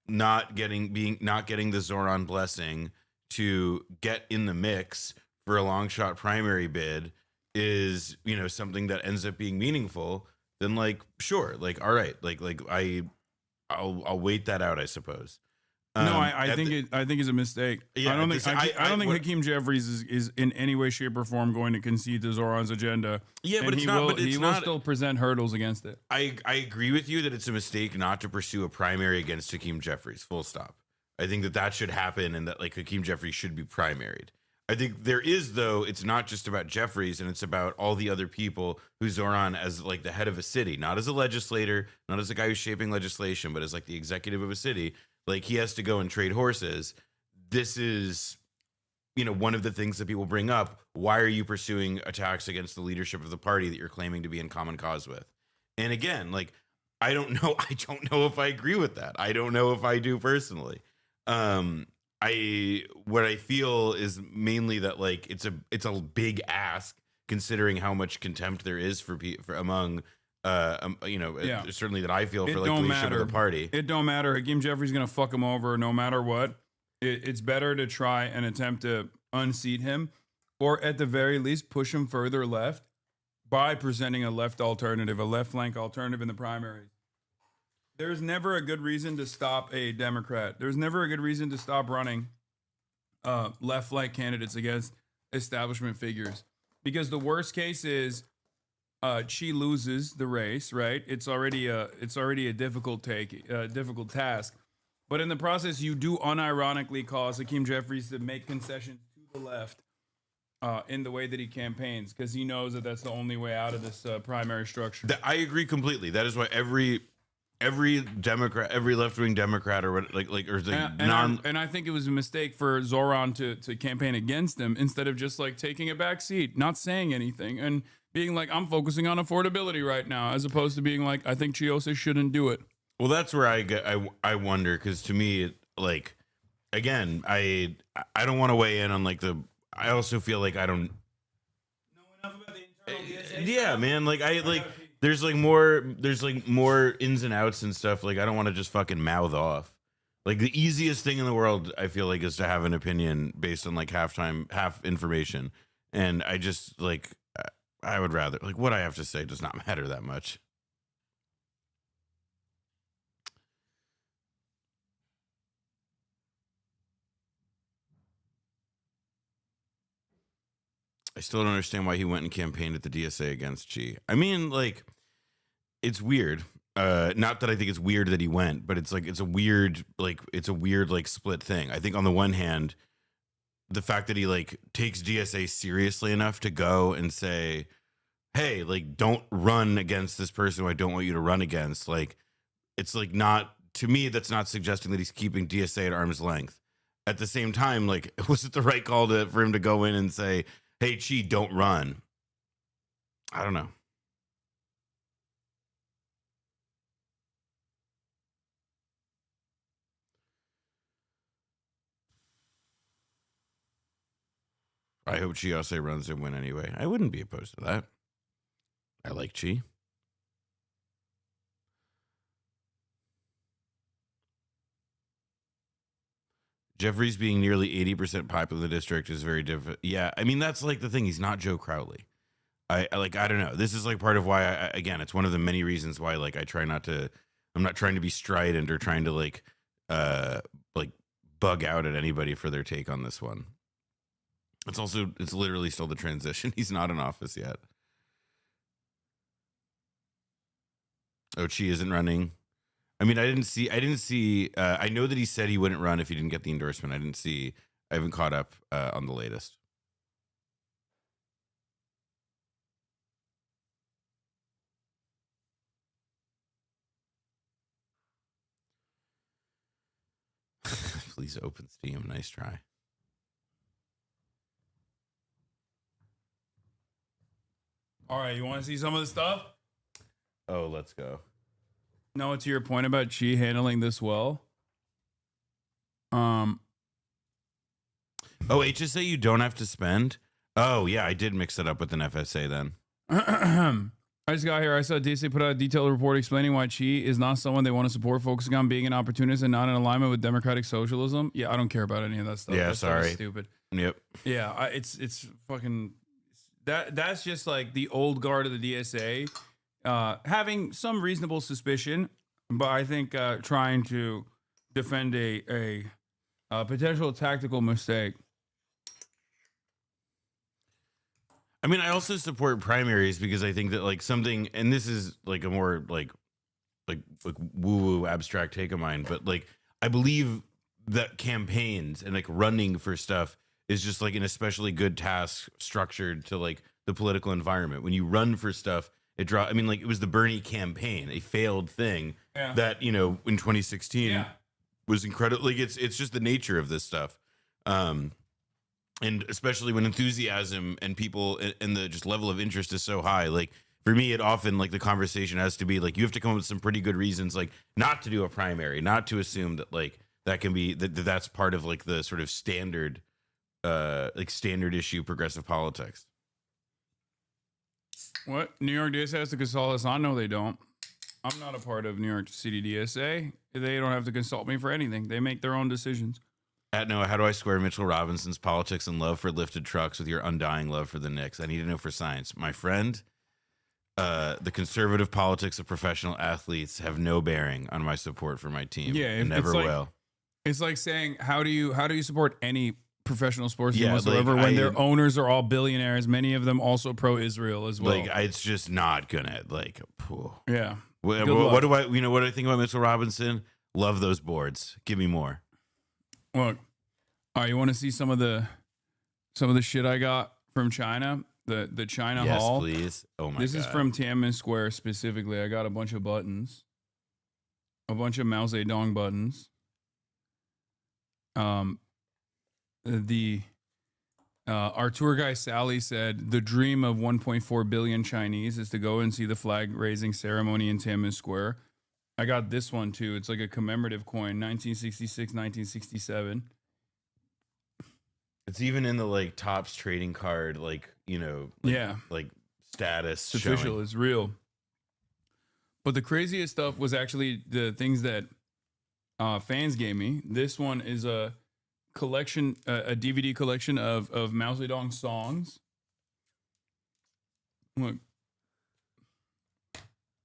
not getting the Zohran blessing to get in the mix for a long shot primary bid is something that ends up being meaningful, then like sure, like all right, I'll wait that out, I suppose. No, I think it's a mistake. Yeah, I don't think Hakeem Jeffries is in any way, shape, or form going to concede to Zohran's agenda. Yeah, but he will still present hurdles against it. I agree with you that it's a mistake not to pursue a primary against Hakeem Jeffries. Full stop. I think that should happen, and that like Hakeem Jeffries should be primaried. I think there is, though, it's not just about Jeffries, and it's about all the other people who Zohran as like the head of a city, not as a legislator, not as a guy who's shaping legislation, but as like the executive of a city. Like, he has to go and trade horses. This is, one of the things that people bring up. Why are you pursuing attacks against the leadership of the party that you're claiming to be in common cause with? And again, like, I don't know if I agree with that. I don't know if I do personally. What I feel is mainly that like it's a big ask, considering how much contempt there is for among certainly that I feel for like leadership of the party. It don't matter. Hakeem Jeffries gonna fuck him over no matter what. It's better to try and attempt to unseat him, or at the very least push him further left by presenting a left flank alternative in the primaries. There's never a good reason to stop a Democrat. There's never a good reason to stop running left flank candidates against establishment figures, because the worst case is she loses the race, right? It's already a difficult task. But in the process, you do unironically cause Hakeem Jeffries to make concessions to the left in the way that he campaigns, because he knows that that's the only way out of this primary structure. I agree completely. That is why every Democrat, every left-wing Democrat, or and I think it was a mistake for Zohran to campaign against him instead of just like taking a back seat, not saying anything, and being like, I'm focusing on affordability right now, as opposed to being like, I think Chiose shouldn't do it. Well, that's where I wonder, because to me, like, again, I don't want to weigh in on like I also feel like I don't know enough about the internal DSA. Yeah, man, like there's more ins and outs and stuff. Like, I don't want to just fucking mouth off. Like the easiest thing in the world, I feel like, is to have an opinion based on like half information. And I just like, I would rather, like, what I have to say does not matter that much. I still don't understand why he went and campaigned at the DSA against Xi. I mean, like, it's weird. Not that I think it's weird that he went, but it's like it's a weird split thing. I think on the one hand, the fact that he like takes DSA seriously enough to go and say, hey, like, don't run against this person who I don't want you to run against. Like, it's like not, to me, that's not suggesting that he's keeping DSA at arm's length. At the same time, like, was it the right call for him to go in and say, hey, Xi, don't run? I don't know. I hope Xi also runs and win anyway. I wouldn't be opposed to that. I like Xi. Jeffries being nearly 80% popular in the district is very different. Yeah, I mean, that's like the thing. He's not Joe Crowley. I don't know. This is like part of why, again, it's one of the many reasons why, like, I'm not trying to be strident or trying to like bug out at anybody for their take on this one. It's literally still the transition. He's not in office yet. Oh, Xi isn't running. I mean, I didn't see, I know that he said he wouldn't run if he didn't get the endorsement. I haven't caught up on the latest. Please open Steam. Nice try. All right, you want to see some of the stuff? Oh, let's go. No, to your point about Xi handling this well. Oh, HSA you don't have to spend? Oh, yeah, I did mix it up with an FSA then. I just got here. I saw DSA put out a detailed report explaining why Xi is not someone they want to support, focusing on being an opportunist and not in alignment with democratic socialism. Yeah, I don't care about any of that stuff. Yeah, That's sorry. Stupid. Yep. Yeah, it's fucking... That's just like the old guard of the DSA having some reasonable suspicion, but I think trying to defend a potential tactical mistake. I mean, I also support primaries because I think that like something, and this is like a more like woo-woo abstract take of mine, but like I believe that campaigns and like running for stuff is just like an especially good task structured to like the political environment. When you run for stuff, I mean, like it was the Bernie campaign, a failed thing that, you know, in 2016 was incredible. Like it's just the nature of this stuff. And especially when enthusiasm and people and the just level of interest is so high, like for me, it often like the conversation has to be like, you have to come up with some pretty good reasons, like not to do a primary, not to assume that like that can be that's part of like the sort of standard issue progressive politics. What? New York DSA has to consult us on? No, they don't. I'm not a part of New York City DSA. They don't have to consult me for anything. They make their own decisions. At Noah, how do I square Mitchell Robinson's politics and love for lifted trucks with your undying love for the Knicks? I need to know for science. My friend, the conservative politics of professional athletes have no bearing on my support for my team. Yeah, and never will. It's like saying, how do you support any professional sports team Yeah, whatsoever like, when their owners are all billionaires, many of them also pro-Israel as well. Like, it's just not gonna like. Phew. Yeah. What do I? You know what I think about Mitchell Robinson? Love those boards. Give me more. Look, all right, you want to see some of the shit I got from China? The China Yes, Hall. please. Oh my This god. is from Tiananmen Square specifically. I got a bunch of buttons. A bunch of Mao Zedong buttons. Our tour guy Sally said the dream of 1.4 billion Chinese is to go and see the flag raising ceremony in Tiananmen Square. I got this one too. It's like a commemorative coin, 1966, 1967. It's even in the like Topps trading card, like, you know, like status. It's official. It's real. But the craziest stuff was actually the things that fans gave me. This one is a collection, a DVD collection of Mao Zedong songs. Look.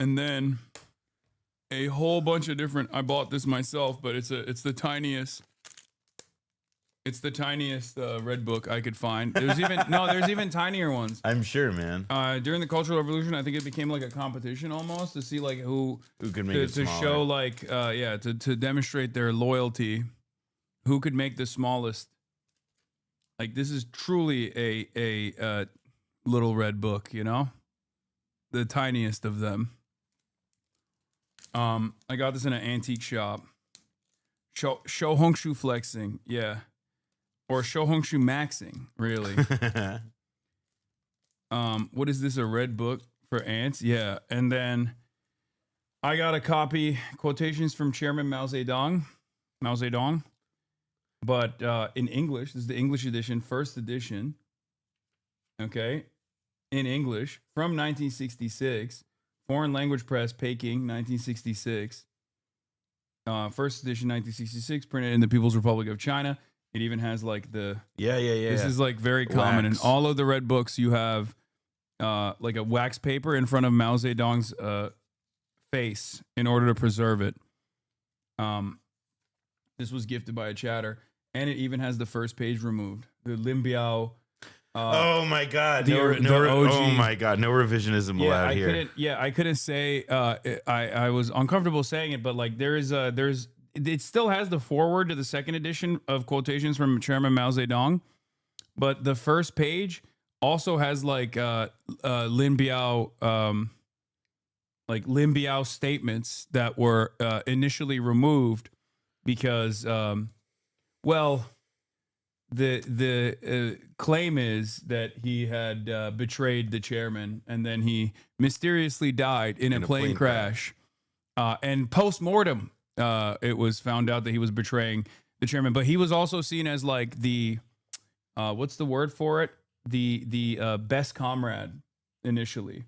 And then a whole bunch of different, I bought this myself, but it's the tiniest red book I could find. There's even tinier ones. I'm sure, man. During the Cultural Revolution, I think it became like a competition almost to see like who could make it to smaller. show like to demonstrate their loyalty, who could make the smallest. Like this is truly a little red book, you know, the tiniest of them. I got this in an antique shop. Show Hongshu flexing, yeah. Or Show Hongshu maxing, really. What is this, a red book for ants? Yeah. And then I got a copy, quotations from Chairman Mao Zedong. But in English, this is the English edition, first edition. Okay. In English, from 1966. Foreign Language Press, Peking, 1966. First edition, 1966, printed in the People's Republic of China. It even has like the... Yeah. This is like very common. In all of the red books, you have like a wax paper in front of Mao Zedong's face in order to preserve it. This was gifted by a chatter. And it even has the first page removed. The Lin Biao... oh my God! The OG. Oh my God! No revisionism allowed here. I couldn't say. I was uncomfortable saying it, but like there's it still has the foreword to the second edition of quotations from Chairman Mao Zedong, but the first page also has like Lin Biao statements that were initially removed because the claim is that he had betrayed the chairman, and then he mysteriously died in a plane crash. And post-mortem, it was found out that he was betraying the chairman. But he was also seen as like the, what's the word for it? The best comrade initially,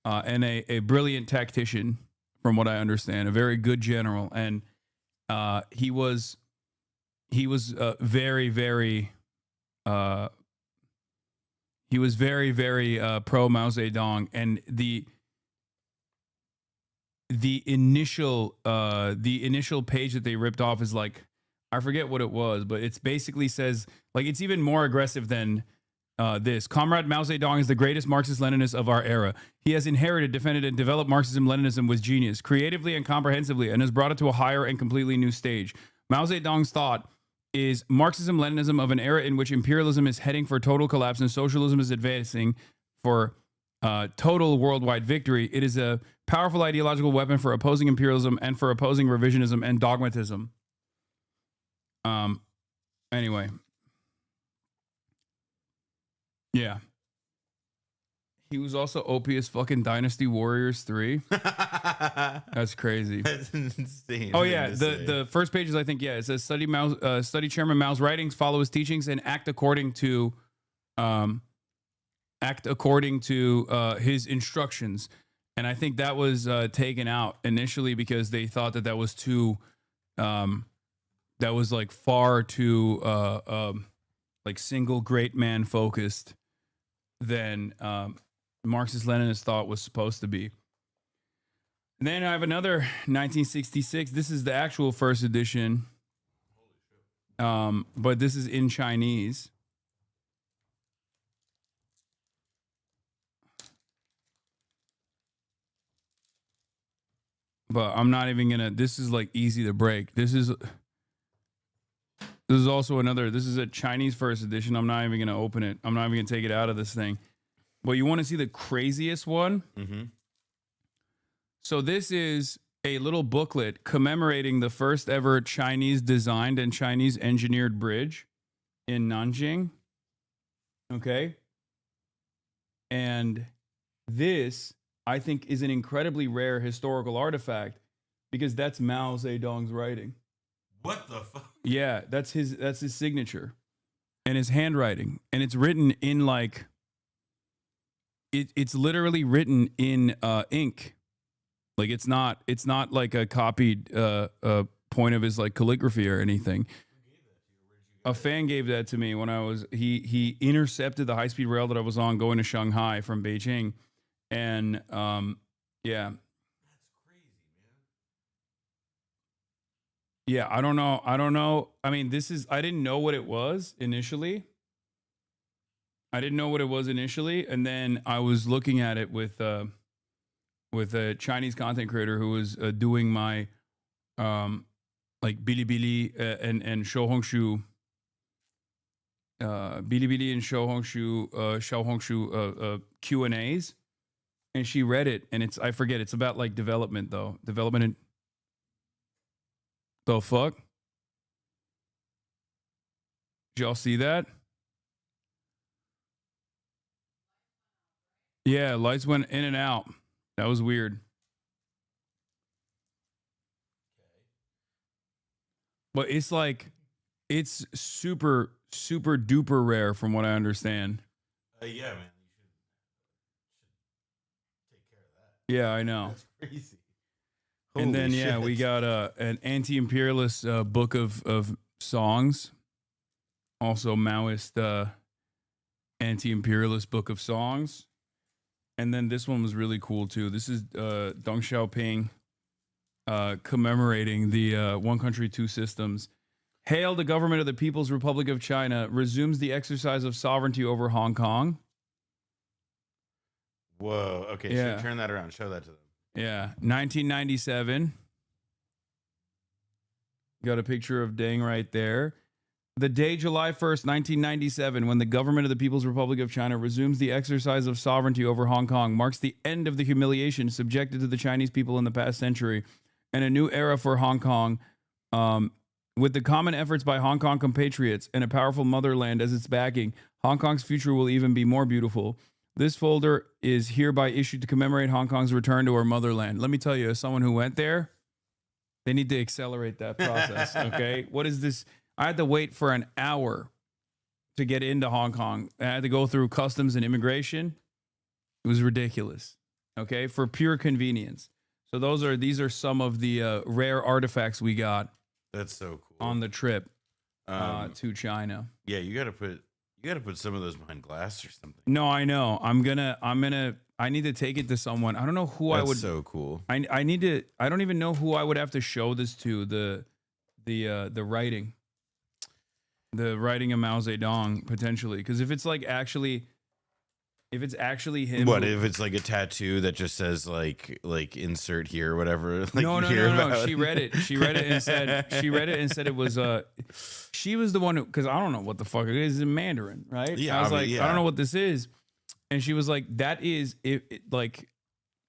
and a brilliant tactician, from what I understand, a very good general. And he was very, very pro Mao Zedong, and the initial page that they ripped off is like, I forget what it was, but it's basically says like, it's even more aggressive than this. Comrade Mao Zedong is the greatest Marxist-Leninist of our era. He has inherited, defended, and developed Marxism-Leninism with genius, creatively and comprehensively, and has brought it to a higher and completely new stage. Mao Zedong's thought is Marxism-Leninism of an era in which imperialism is heading for total collapse and socialism is advancing for total worldwide victory. It is a powerful ideological weapon for opposing imperialism and for opposing revisionism and dogmatism. Anyway. Yeah. He was also OP as fucking Dynasty Warriors 3. That's crazy. That's insane. Oh yeah, the first page is, I think, it says study Chairman Mao's writings, follow his teachings, and act according to his instructions. And I think that was taken out initially because they thought that was too that was like far too like single great man focused than Marxist-Leninist thought was supposed to be. And then I have another 1966. This is the actual first edition, but this is in Chinese. But I'm not even gonna. This is like easy to break. This is also another. This is a Chinese first edition. I'm not even gonna open it. I'm not even gonna take it out of this thing. But you want to see the craziest one? Mm-hmm. So this is a little booklet commemorating the first ever Chinese designed and Chinese engineered bridge in Nanjing. Okay. And this, I think, is an incredibly rare historical artifact because that's Mao Zedong's writing. What the fuck? Yeah, that's his signature and his handwriting. And it's written in like, it's literally written in ink. Like it's not like a copied point of his like calligraphy or anything. A fan gave that to me when I was he intercepted the high-speed rail that I was on going to Shanghai from Beijing, and yeah. Yeah, I don't know. I mean, I didn't know what it was initially. And then I was looking at it with a Chinese content creator who was doing my like Bilibili and Xiaohongshu Bilibili and Xiaohongshu Q&As, and she read it, and I forget, it's about like development though. Development in the fuck? Did y'all see that? Yeah, lights went in and out. That was weird. But it's like, it's super, super duper rare from what I understand. Yeah, man. Yeah, I know. That's crazy. And then, Holy yeah, shit. we got an anti-imperialist book of songs. Also Maoist anti-imperialist book of songs. And then this one was really cool, too. This is Deng Xiaoping commemorating the One Country, Two Systems. Hail the government of the People's Republic of China resumes the exercise of sovereignty over Hong Kong. Whoa. Okay, Yeah. so turn that around. Show that to them. Yeah, 1997. Got a picture of Deng right there. The day July 1st, 1997, when the government of the People's Republic of China resumes the exercise of sovereignty over Hong Kong, marks the end of the humiliation subjected to the Chinese people in the past century and a new era for Hong Kong. With the common efforts by Hong Kong compatriots and a powerful motherland as its backing, Hong Kong's future will even be more beautiful. This folder is hereby issued to commemorate Hong Kong's return to our motherland. Let me tell you, as someone who went there, they need to accelerate that process, okay? What is this? I had to wait for an hour to get into Hong Kong. I had to go through customs and immigration. It was ridiculous, okay? For pure convenience. So these are some of the rare artifacts we got. That's so cool. On the trip to China. Yeah, you gotta put some of those behind glass or something. No, I know. I need to take it to someone. I don't know who I would. That's so cool. I don't even know who I would have to show this to. The writing. The writing of Mao Zedong, potentially. Because if it's actually him. What if it's like a tattoo that just says like insert here or whatever? Like No. She read it. She read it and said it was she was the one who, because I don't know what the fuck it is in Mandarin, right? Yeah, I was like, yeah. I don't know what this is. And she was like, that is it like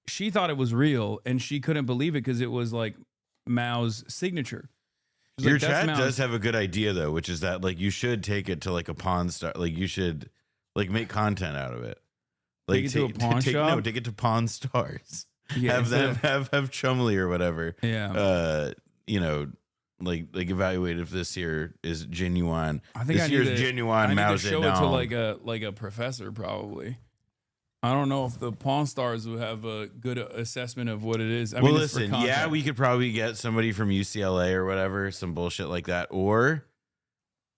she thought it was real and she couldn't believe it because it was like Mao's signature. She's Your like, "That's chat Mao's." does have a good idea though, which is that like you should take it to like a pawn star. Like you should like make content out of it. Like Take it to a pawn shop? No, take it to Pawn Stars. Yeah, have them have Chumley or whatever. Yeah. Like evaluate if this here is genuine. I think this here's genuine I Mao need to show it Zedong. to like a professor probably. I don't know if the Pawn Stars would have a good assessment of what it is. I Well, mean, it's for listen, yeah, content. we could probably get somebody from UCLA or whatever, some bullshit like that, or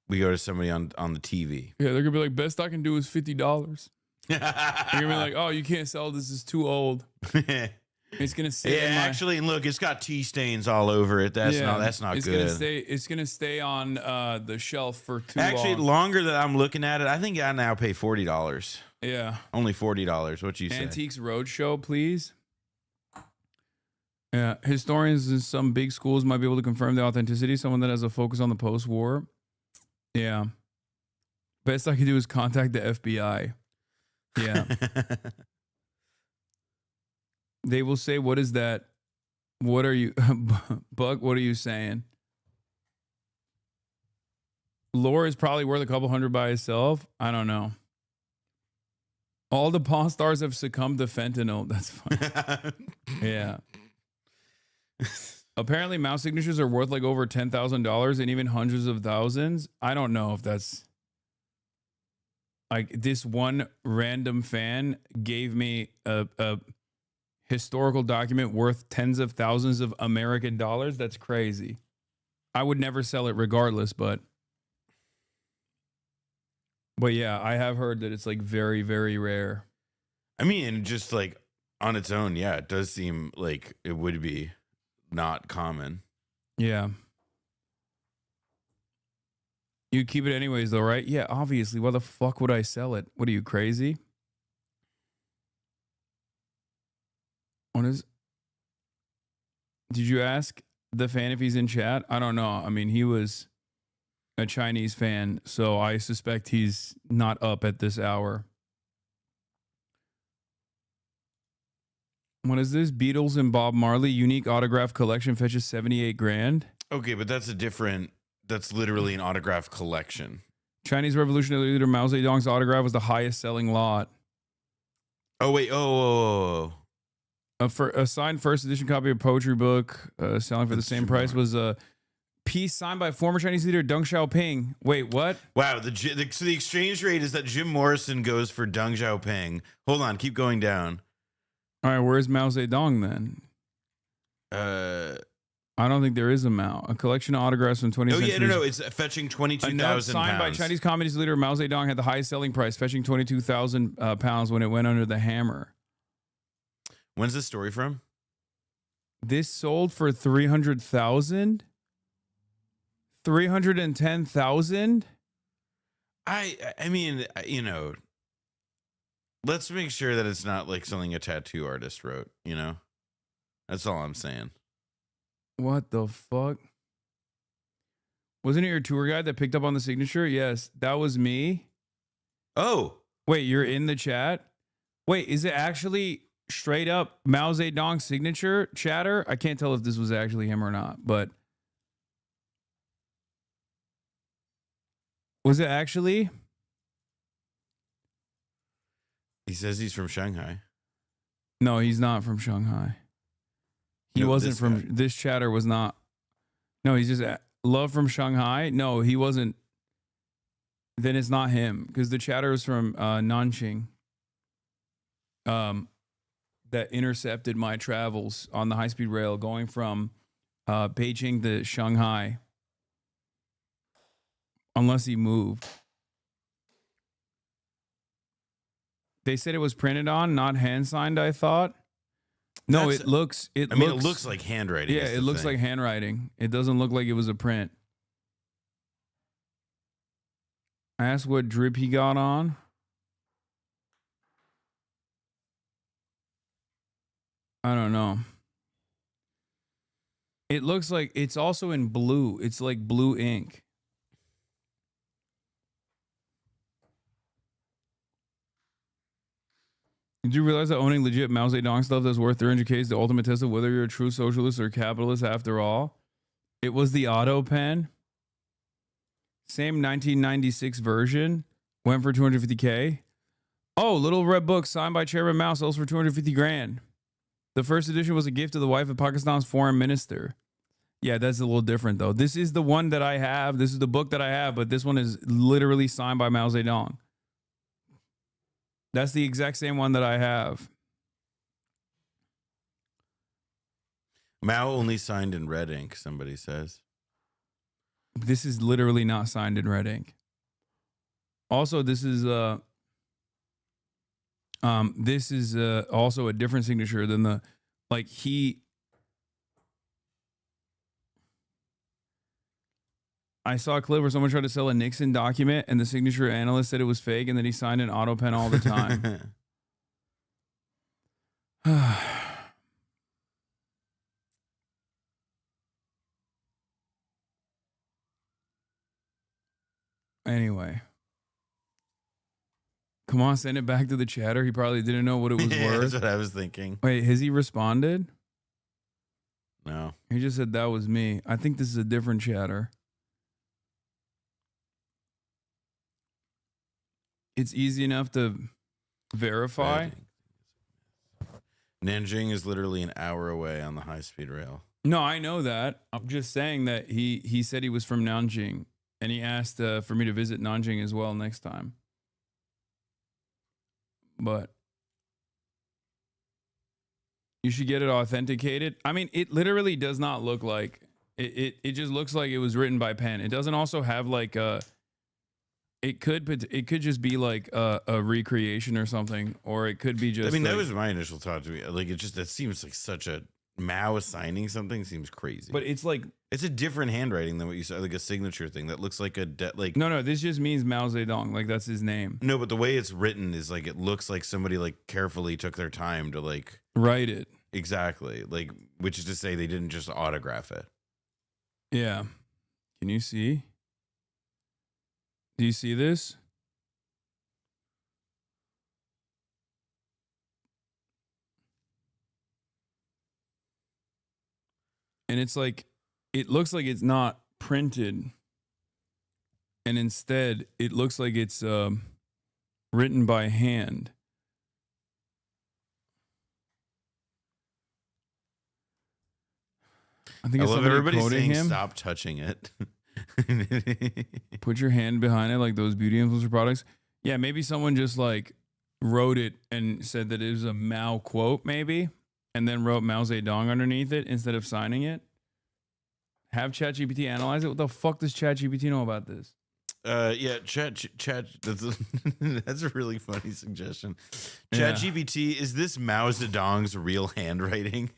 we go to somebody on the TV. Yeah, they're gonna be like, best I can do is $50. They're gonna be like, oh, you can't sell this, is too old. It's gonna stay. Yeah, in my, actually, and look, it's got tea stains all over it. That's not it's good. It's gonna stay on the shelf for too Actually, long. longer that I'm looking at it, I think I now pay $40. Yeah, only $40. What you say? Antiques Roadshow, please. Yeah, historians in some big schools might be able to confirm the authenticity. Someone that has a focus on the post-war. Yeah, best I can do is contact the FBI. Yeah. They will say, what is that? What are you, Buck, what are you saying? Lore is probably worth a couple hundred by itself. I don't know. All the Pawn Stars have succumbed to fentanyl. That's fine. Yeah. Apparently, mouse signatures are worth like over $10,000 and even hundreds of thousands. I don't know if that's... Like, this one random fan gave me a historical document worth tens of thousands of American dollars. That's crazy. I would never sell it regardless, but yeah, I have heard that it's like very, very rare. I mean, just like on its own, yeah, it does seem like it would be not common. Yeah. You keep it anyways, though, right? Yeah, obviously. Why the fuck would I sell it? What are you, crazy? What is? Did you ask the fan if he's in chat? I don't know. I mean, he was a Chinese fan, so I suspect he's not up at this hour. What is this? Beatles and Bob Marley unique autograph collection fetches 78 grand. Okay, but that's that's literally an autograph collection. Chinese revolutionary leader Mao Zedong's autograph was the highest selling lot. Oh, wait. Oh. For a signed first edition copy of poetry book selling for the same price was a piece signed by former Chinese leader Deng Xiaoping. Wait, what? Wow. So the exchange rate is that Jim Morrison goes for Deng Xiaoping. Hold on. Keep going down. All right. Where's Mao Zedong then? I don't think there is a Mao. A collection of autographs from 20th century. Oh, yeah, no. It's fetching 22,000 pounds. Signed by Chinese Communist leader Mao Zedong had the highest selling price, fetching 22,000 pounds when it went under the hammer. When's this story from? This sold for 300,000? 310,000? I mean, you know, let's make sure that it's not like something a tattoo artist wrote, you know? That's all I'm saying. What the fuck? Wasn't it your tour guide that picked up on the signature? Yes, that was me. Oh. Wait, you're in the chat? Wait, is it actually straight up Mao Zedong's signature, chatter? I can't tell if this was actually him or not, but was it actually? He says he's from Shanghai. No, he's not from Shanghai. He wasn't from this chatter was not. No, he's just love from Shanghai. No, he wasn't. Then it's not him because the chatter was from Nanjing. That intercepted my travels on the high-speed rail going from Beijing to Shanghai. Unless he moved. They said it was printed on, not hand-signed, I thought. No, it looks it looks like handwriting. Yeah, it looks like handwriting. It doesn't look like it was a print. I asked what drip he got on. I don't know. It looks like it's also in blue. It's like blue ink. Did you realize that owning legit Mao Zedong stuff that's worth 300K is the ultimate test of whether you're a true socialist or capitalist after all? It was the auto pen. Same 1996 version. Went for 250K. Oh, little red book signed by Chairman Mao sells for 250 grand. The first edition was a gift to the wife of Pakistan's foreign minister. Yeah, that's a little different though. This is the one that I have. This is the book that I have, but this one is literally signed by Mao Zedong. That's the exact same one that I have. Mao only signed in red ink, somebody says. This is literally not signed in red ink. Also, this is also a different signature than the I saw a clip where someone tried to sell a Nixon document and the signature analyst said it was fake and that he signed an auto pen all the time. Anyway. Come on, send it back to the chatter. He probably didn't know what it was worth. That's what I was thinking. Wait, has he responded? No. He just said that was me. I think this is a different chatter. It's easy enough to verify. Nanjing is literally an hour away on the high-speed rail. No, I know that. I'm just saying that he said he was from Nanjing, and he asked for me to visit Nanjing as well next time. But you should get it authenticated. I mean, it literally does not look like It just looks like it was written by pen. It doesn't also have like a. It could just be like a recreation or something, or it could be just. I mean, like, that was my initial thought to me. Like, it just that seems like such a Mao signing something seems crazy. But it's like it's a different handwriting than what you said, like a signature thing that looks like like. No, this just means Mao Zedong. Like that's his name. No, but the way it's written is like it looks like somebody like carefully took their time to like write it. Exactly, like which is to say they didn't just autograph it. Yeah. Can you see? Do you see this? And it's like, it looks like it's not printed. And instead, it looks like it's written by hand. I think I it's love somebody everybody quoting saying him. stop touching it. Put your hand behind it like those beauty influencer products. Yeah, maybe someone just like wrote it and said that it was a Mao quote, maybe, and then wrote Mao Zedong underneath it instead of signing it. Have ChatGPT analyze it. What the fuck does ChatGPT know about this? Yeah, chat. That's a really funny suggestion. Yeah. ChatGPT, is this Mao Zedong's real handwriting?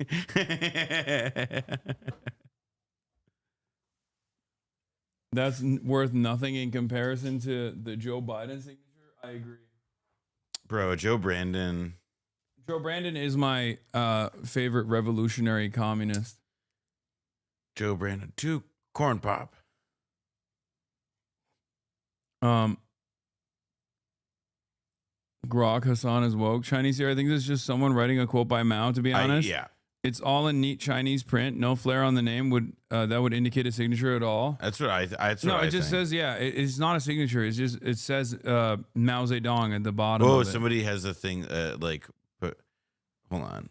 That's worth nothing in comparison to the Joe Biden signature. I agree. Bro, Joe Brandon. Joe Brandon is my favorite revolutionary communist. Joe Brandon, two corn pop. Grok Hassan is woke. Chinese here. I think this is just someone writing a quote by Mao. To be honest, yeah. It's all in neat Chinese print. No flair on the name would that would indicate a signature at all. That's what I. It just says it's not a signature. It's just it says Mao Zedong at the bottom. Oh, of it. somebody has a thing like put. Hold on.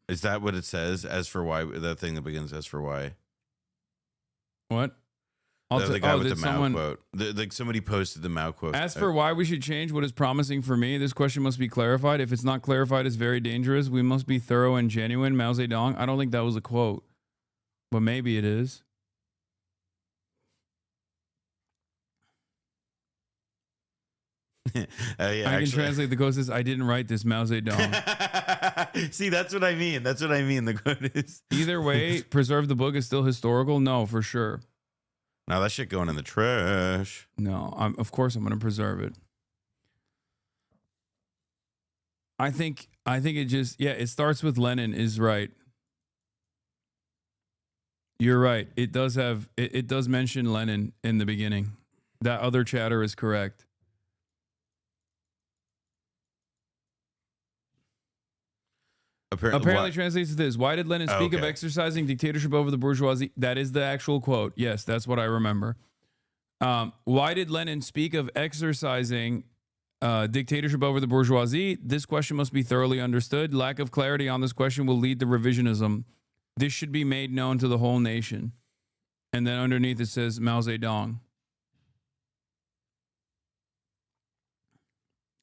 Is that what it says? As for why, that thing that begins as for why. What? The guy with the Mao quote. Like somebody posted the Mao quote. As for why we should change what is promising for me, this question must be clarified. If it's not clarified, it's very dangerous. We must be thorough and genuine. Mao Zedong. I don't think that was a quote, but maybe it is. Yeah, I can translate the quote. Says, I didn't write this, Mao Zedong. See, that's what I mean. That's what I mean. The quote is. Either way, preserve the book is still historical. No, for sure. Now that shit going in the trash. No, of course I'm going to preserve it. I think it just, it starts with Lenin is right. You're right. It does have, it does mention Lenin in the beginning. That other chatter is correct. Apparently translates to this. Why did Lenin speak of exercising dictatorship over the bourgeoisie? That is the actual quote. Yes, that's what I remember. Why did Lenin speak of exercising dictatorship over the bourgeoisie? This question must be thoroughly understood. Lack of clarity on this question will lead to revisionism. This should be made known to the whole nation. And then underneath it says Mao Zedong.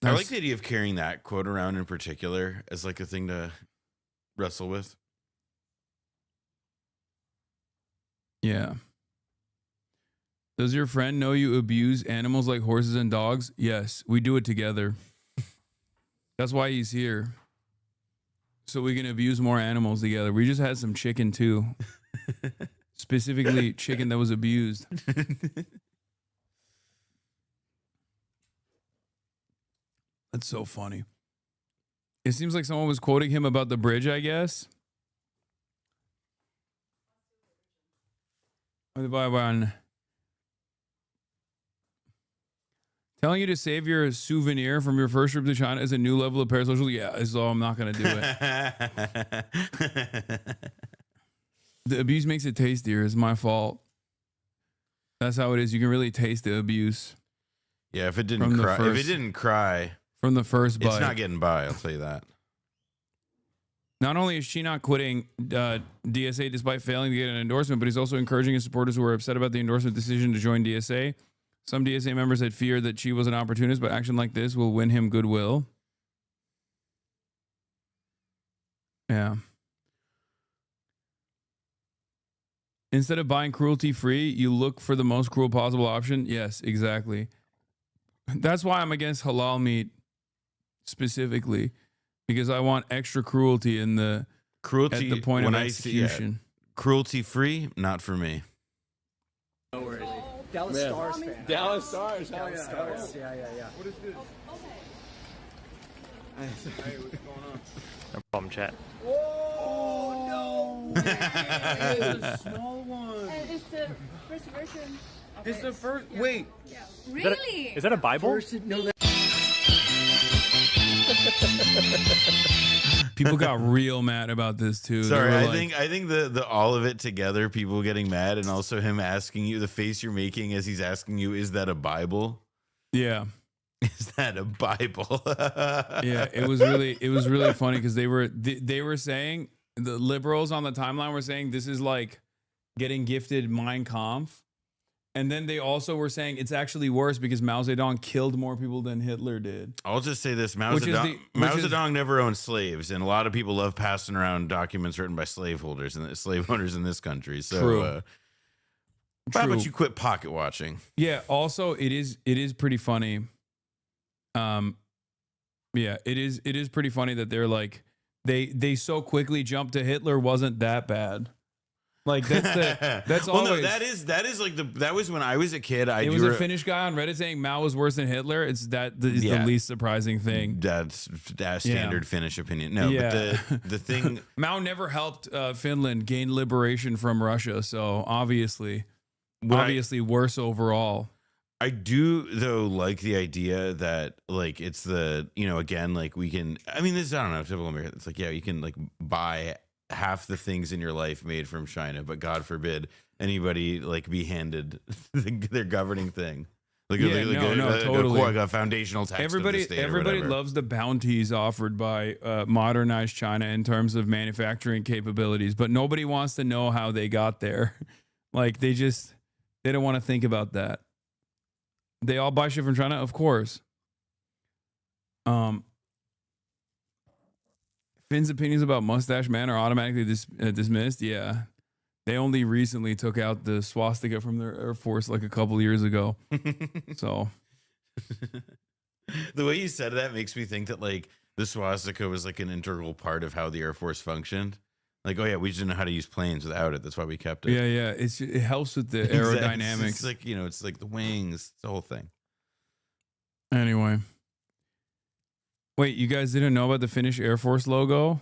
I like the idea of carrying that quote around in particular as like a thing to wrestle with. Yeah. Does your friend know you abuse animals like horses and dogs? Yes, we do it together. That's why he's here. So we can abuse more animals together. We just had some chicken too. Specifically chicken that was abused. That's so funny. It seems like someone was quoting him about the bridge, I guess. Telling you to save your souvenir from your first trip to China is a new level of parasocial. Yeah, so I'm not going to do it. The abuse makes it tastier. It's my fault. That's how it is. You can really taste the abuse. Yeah, if it didn't cry, if it didn't cry from the first bite, it's not getting by. I'll tell you that. Not only is she not quitting DSA despite failing to get an endorsement, but he's also encouraging his supporters who are upset about the endorsement decision to join DSA. Some DSA members had feared that she was an opportunist, but action like this will win him goodwill. Yeah. Instead of buying cruelty free, you look for the most cruel possible option. Yes, exactly. That's why I'm against halal meat specifically, because I want extra cruelty in the Cruelty at the point of when execution. Cruelty free, not for me. No worries. Dallas Stars fan. Dallas Stars. Dallas Stars. Yeah. What is this? Hey, what's going on? No problem, chat. Oh no! It's a small one. And it's the first version. This is the first. Wait. Yeah. Really? Is that a Bible? People got real mad about this too. They Sorry, were I like- think the all of it together, people getting mad, and also him asking you, the face you're making as he's asking you, is that a Bible? Yeah. Is that a Bible? Yeah, it was really funny because they were saying, the liberals on the timeline were saying this is like getting gifted Mein Kampf, and then they also were saying it's actually worse because Mao Zedong killed more people than Hitler did. I'll just say this: Mao Which is Zedong never owned slaves, and a lot of people love passing around documents written by slaveholders and slave owners in this country. So, True. How True. about you quit pocket watching? Yeah. Also, it is pretty funny. Yeah, it is pretty funny that they're like they so quickly jumped to Hitler wasn't that bad. Like that's well, always. no, that is like that was when I was a kid. It was a Finnish guy on Reddit saying Mao was worse than Hitler. It's the least surprising thing. That's standard Finnish opinion. No, Yeah. but the thing Mao never helped Finland gain liberation from Russia, so obviously worse overall. I do though like the idea that like it's the again like we can this I don't know typical American. It's like you can like buy half the things in your life made from China, but God forbid anybody like be handed their governing thing. Like, totally. Like a foundational text. Everybody of the state loves the bounties offered by modernized China in terms of manufacturing capabilities, but nobody wants to know how they got there. Like they don't want to think about that. They all buy shit from China, of course. Finn's opinions about Mustache Man are automatically dismissed. Yeah, they only recently took out the swastika from their Air Force like a couple years ago. So the way you said that makes me think that like the swastika was like an integral part of how the Air Force functioned. Like, oh yeah, we just didn't know how to use planes without it. That's why we kept it. Yeah. It helps with the aerodynamics. It's like it's like the wings, it's the whole thing. Anyway. Wait, you guys didn't know about the Finnish Air Force logo?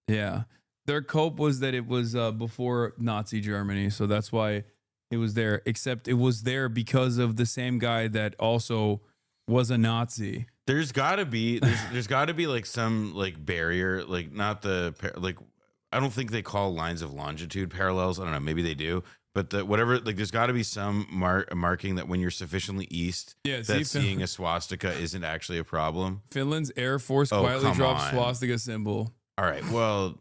Yeah. Their cope was that it was before Nazi Germany, so that's why it was there. Except it was there because of the same guy that also was a Nazi. There's got to be like some like barrier, like not the like I don't think they call lines of longitude parallels. I don't know, maybe they do. But whatever, like, there's got to be some marking that when you're sufficiently east, that seeing a swastika isn't actually a problem. Finland's Air Force quietly dropped swastika symbol. All right, well,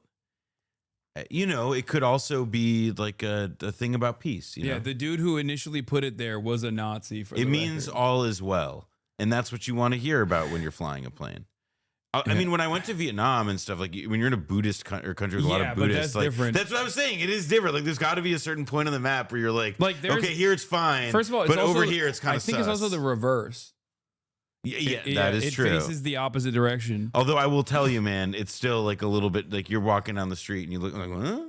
it could also be like a thing about peace. You know? The dude who initially put it there was a Nazi. It means all is well, and that's what you want to hear about when you're flying a plane. I mean, when I went to Vietnam and stuff, like when you're in a Buddhist country with a lot of Buddhists, that's different. That's what I was saying. It is different. Like, there's got to be a certain point on the map where you're like okay, here it's fine. First of all, but over here it's kind of. I think it's also the reverse. Yeah, that is true. It faces the opposite direction. Although I will tell you, man, it's still like a little bit like you're walking down the street and you look like, huh?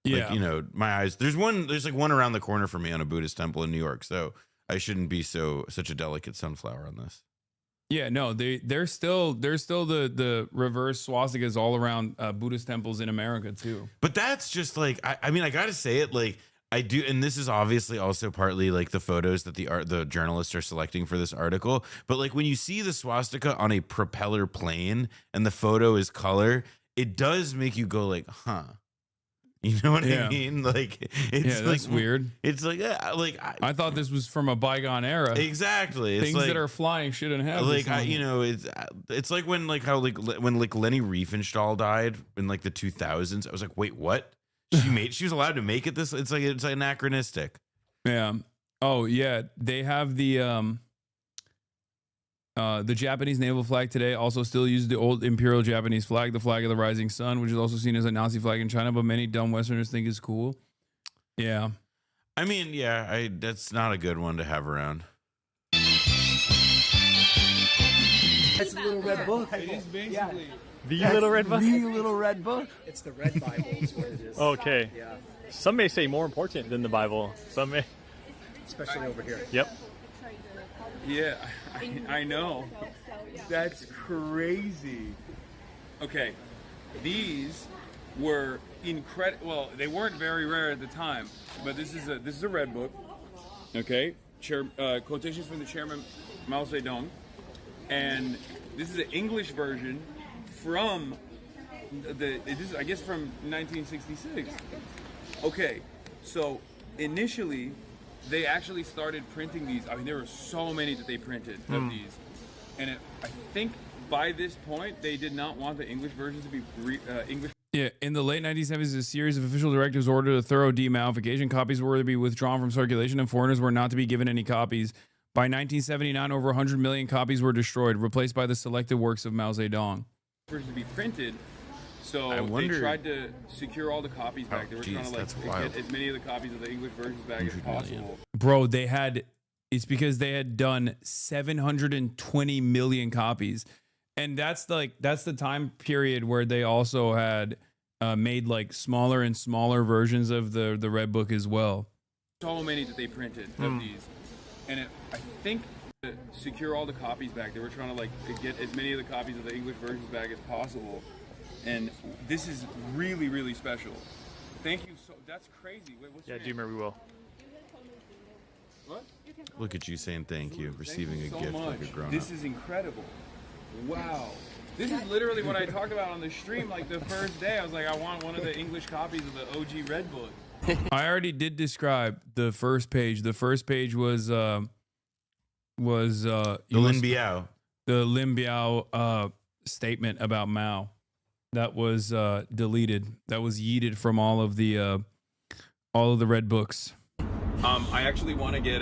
Yeah. Like, my eyes. There's like one around the corner from me on a Buddhist temple in New York, so I shouldn't be such a delicate sunflower on this. Yeah, no, they're still the reverse swastikas all around Buddhist temples in America too. But that's just like I mean I gotta say it, like I do, and this is obviously also partly like the photos that the journalists are selecting for this article. But like when you see the swastika on a propeller plane and the photo is color, it does make you go like, huh. You know what I mean? Like, it's that's like weird. It's like, I thought this was from a bygone era. Exactly. It's Things like, that are flying shouldn't have. Like, it's like when like how when Leni Riefenstahl died in like the 2000s. I was like, wait, what? She was allowed to make it this. It's anachronistic. Yeah. Oh yeah. They have the Japanese naval flag today also still uses the old imperial Japanese flag, the flag of the rising sun, which is also seen as a Nazi flag in China, but many dumb Westerners think is cool. Yeah. I mean, yeah, that's not a good one to have around. It's a little red book. It is basically The Little Red Book? The Little Red Book. It's the Red Bible is what it is. Okay. Yeah. Some may say more important than the Bible. Some may. Especially over here. Yep. Yeah, I know. That's crazy. Okay, these were incredible. Well, they weren't very rare at the time, but this is a red book. Okay, quotations from the chairman Mao Zedong, and this is an English version from I guess from 1966. Okay, so initially they actually started printing these. I mean, there were so many that they printed of these, and I think by this point they did not want the English versions to be English. Yeah, in the late 1970s, a series of official directives ordered a thorough demalification. Copies were to be withdrawn from circulation, and foreigners were not to be given any copies. By 1979, over 100 million copies were destroyed, replaced by the selected works of Mao Zedong. Versions to be printed. So I wonder- they tried to secure all the copies back. They were trying to that's get wild. as many of the copies of the English versions back as possible. Bro, it's because they had done 720 million copies. And that's the time period where they also had made like smaller and smaller versions of the Red Book as well. So many that they printed of these, and I think to secure all the copies back, they were trying to get as many of the copies of the English versions back as possible. And this is really, really special. Thank you. So that's crazy. Wait, what's your name? Deemer, we will. What? Look at you saying thank you, receiving Thank you a so gift like a much. grown up. This is incredible. Wow. This is literally what I talked about on the stream like the first day. I was like, I want one of the English copies of the OG Red Book. I already did describe the first page. The first page was the Lin Biao. The Lin Biao statement about Mao that was deleted. That was yeeted from all of the Red Books. I actually want to get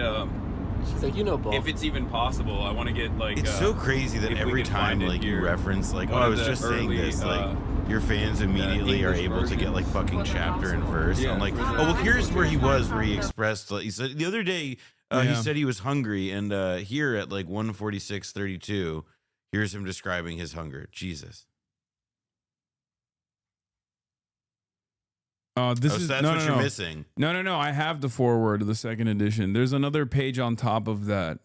She's like, Bo. if it's even possible, I want to get like. It's so crazy that if we every can time find it like you here, reference like, one I of was the just saying early, this, like your fans immediately are English able to get like fucking chapter and verse. Yeah. I'm like, oh well, here's where he was, where he expressed. Like, he said the other day, he said he was hungry, and here at like 1:46:32, here's him describing his hunger. Jesus. This so is that's no, what no, you're no. missing. No. I have the foreword of the second edition. There's another page on top of that.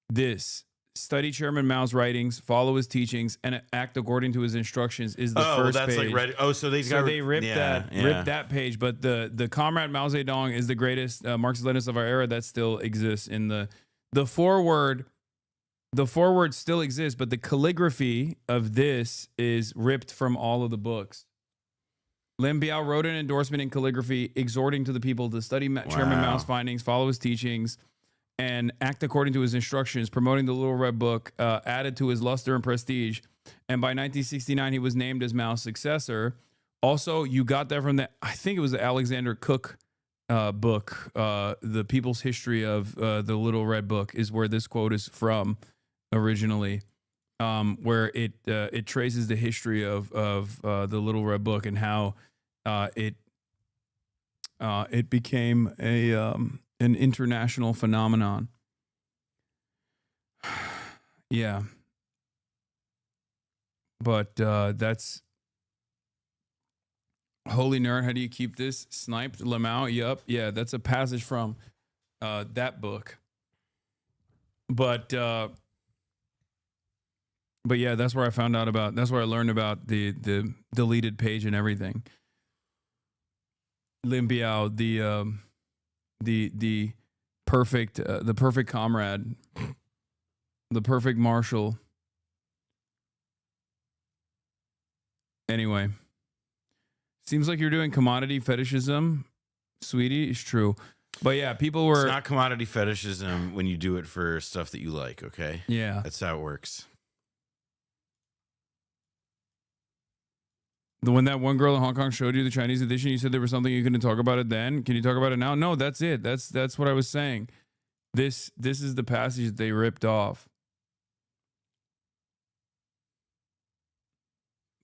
This study Chairman Mao's writings, follow his teachings, and act according to his instructions is the first that's page. like so they ripped that page. But the Comrade Mao Zedong is the greatest Marxist-Leninist of our era that still exists in the foreword. The foreword still exists, but the calligraphy of this is ripped from all of the books. Lin Biao wrote an endorsement in calligraphy exhorting to the people to study Chairman Mao's findings, follow his teachings, and act according to his instructions, promoting the Little Red Book, added to his luster and prestige. And by 1969, he was named as Mao's successor. Also, you got that from I think it was the Alexander Cook book, The People's History of the Little Red Book is where this quote is from originally. Where it traces the history of the Little Red Book and how it became an international phenomenon. Yeah, but that's holy nerd. How do you keep this sniped? Lamau. Yup. Yeah, that's a passage from that book. But yeah, that's where I found out about. That's where I learned about the deleted page and everything. Lin Biao, the perfect comrade, the perfect marshal. Anyway, seems like you're doing commodity fetishism, sweetie. It's true, but yeah, people were. It's not commodity fetishism when you do it for stuff that you like. Okay. Yeah, that's how it works. When that one girl in Hong Kong showed you the Chinese edition, you said there was something you couldn't talk about it then. Can you talk about it now? No, that's it. That's what I was saying. This is the passage that they ripped off.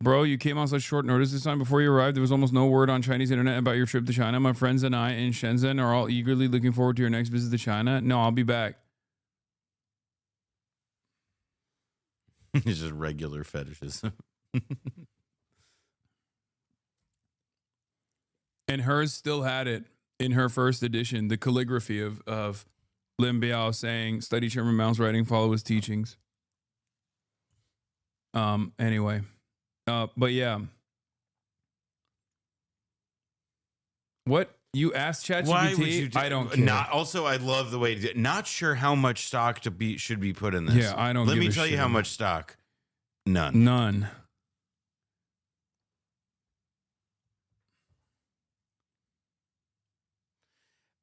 Bro, you came on such short notice this time. Before you arrived, there was almost no word on Chinese internet about your trip to China. My friends and I in Shenzhen are all eagerly looking forward to your next visit to China. No, I'll be back. It's just regular fetishes. And hers still had it in her first edition, the calligraphy of Lin Biao saying, study Chairman Mao's writing, follow his teachings. Anyway. But yeah. What? You asked ChatGPT? Why would you I don't care. Not, also, I love the way not sure how much stock should be put in this. Yeah, I don't Let give me a tell you shit. how much stock. None. None.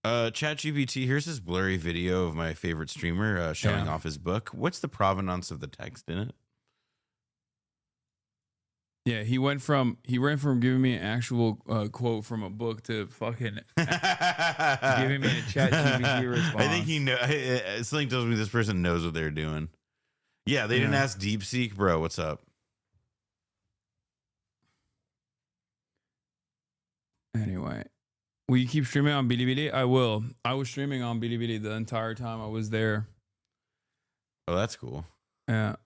ChatGPT, here's this blurry video of my favorite streamer showing off his book. What's the provenance of the text in it? Yeah, he went from giving me an actual quote from a book to fucking giving me a ChatGPT response. I think he something tells me this person knows what they're doing. Yeah, they didn't ask DeepSeek, bro. What's up? Anyway, will you keep streaming on Bilibili? I will. I was streaming on Bilibili the entire time I was there. Oh, that's cool. Yeah.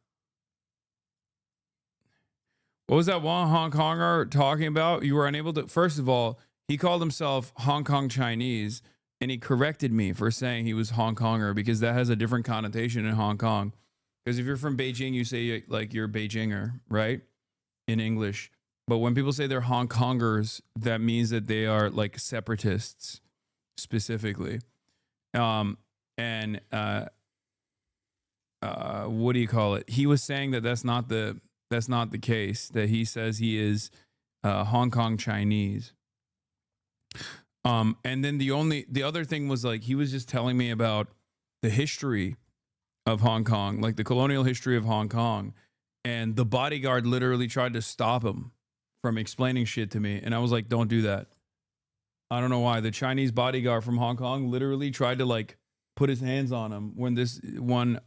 What was that one Hong Konger talking about? You were unable to. First of all, he called himself Hong Kong Chinese, and he corrected me for saying he was Hong Konger because that has a different connotation in Hong Kong. Because if you're from Beijing, you say like you're Beijinger, right? In English. But when people say they're Hong Kongers, that means that they are like separatists specifically. What do you call it? He was saying that that's not the case, that he says he is Hong Kong Chinese. And then the other thing was like, he was just telling me about the history of Hong Kong, like the colonial history of Hong Kong. And the bodyguard literally tried to stop him from explaining shit to me. And I was like, don't do that. I don't know why. The Chinese bodyguard from Hong Kong literally tried to like put his hands on him when this one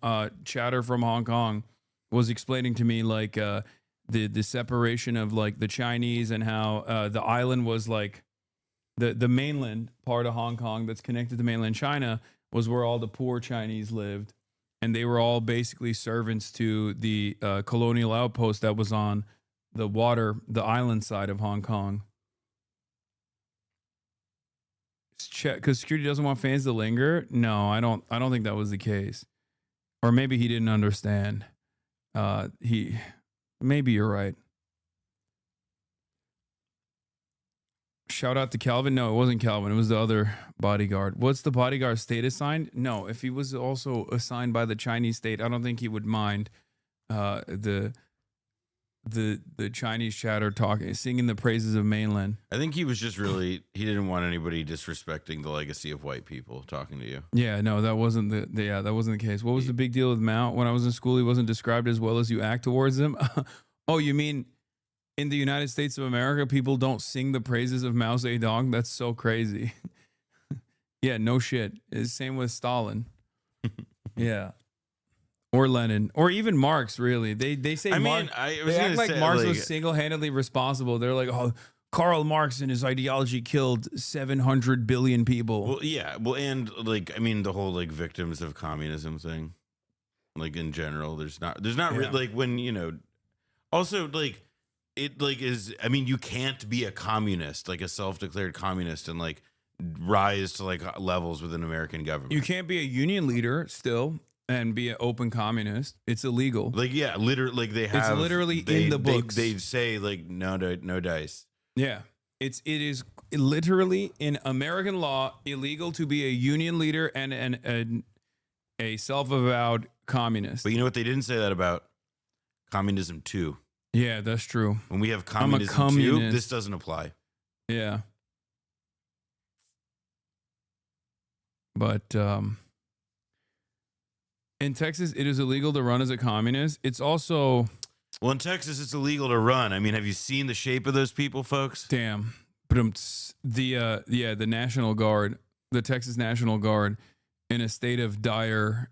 chatter from Hong Kong was explaining to me like the separation of like the Chinese and how the island was like the mainland part of Hong Kong that's connected to mainland China was where all the poor Chinese lived, and they were all basically servants to the colonial outpost that was on the island side of Hong Kong. Because security doesn't want fans to linger. No, I don't think that was the case, or maybe he didn't understand. Maybe you're right. Shout out to Calvin. No, it wasn't Calvin. It was the other bodyguard. What's the bodyguard state assigned? No, if he was also assigned by the Chinese state, I don't think he would mind the Chinese chatter talking, singing the praises of mainland. I think he was just he didn't want anybody disrespecting the legacy of white people talking to you. Yeah, no, that wasn't that wasn't the case. What was the big deal with Mao? When I was in school, he wasn't described as well as you act towards him. Oh, you mean in the United States of America, people don't sing the praises of Mao Zedong? That's so crazy. Yeah, no shit. It's same with Stalin. Yeah. Or Lenin, or even Marx. Really, they say. I Marx, mean, I was they act gonna like say, Marx like, was single-handedly responsible. They're like, oh, Karl Marx and his ideology killed 700 billion people. Well, yeah. Well, and like, I mean, the whole like victims of communism thing, like in general, there's not really like when, you know, also like it like is, I mean, you can't be a communist, like a self-declared communist, and like rise to like levels within American government. You can't be a union leader still and be an open communist. It's illegal. Like, yeah, literally, like they have. It's literally in the books. They say like no dice. Yeah, it is literally in American law illegal to be a union leader and a self-avowed communist. But you know what? They didn't say that about communism too. Yeah, that's true. When we have communism too, this doesn't apply. Yeah. But in Texas, it is illegal to run as a communist. It's also... Well, in Texas, it's illegal to run. I mean, have you seen the shape of those people, folks? Damn. But the National Guard, the Texas National Guard, in a state of dire...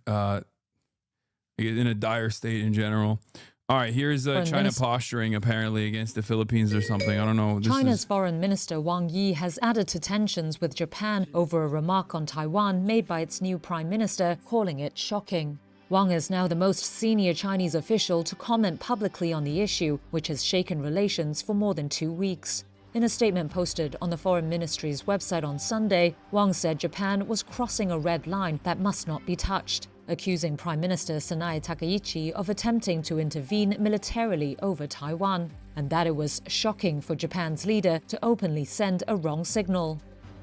in a dire state in general. All right, here's China posturing apparently against the Philippines or something. I don't know. China's Foreign Minister Wang Yi has added to tensions with Japan over a remark on Taiwan made by its new prime minister, calling it shocking. Wang is now the most senior Chinese official to comment publicly on the issue, which has shaken relations for more than 2 weeks. In a statement posted on the Foreign Ministry's website on Sunday, Wang said Japan was crossing a red line that must not be touched, accusing Prime Minister Sanae Takaichi of attempting to intervene militarily over Taiwan, and that it was shocking for Japan's leader to openly send a wrong signal.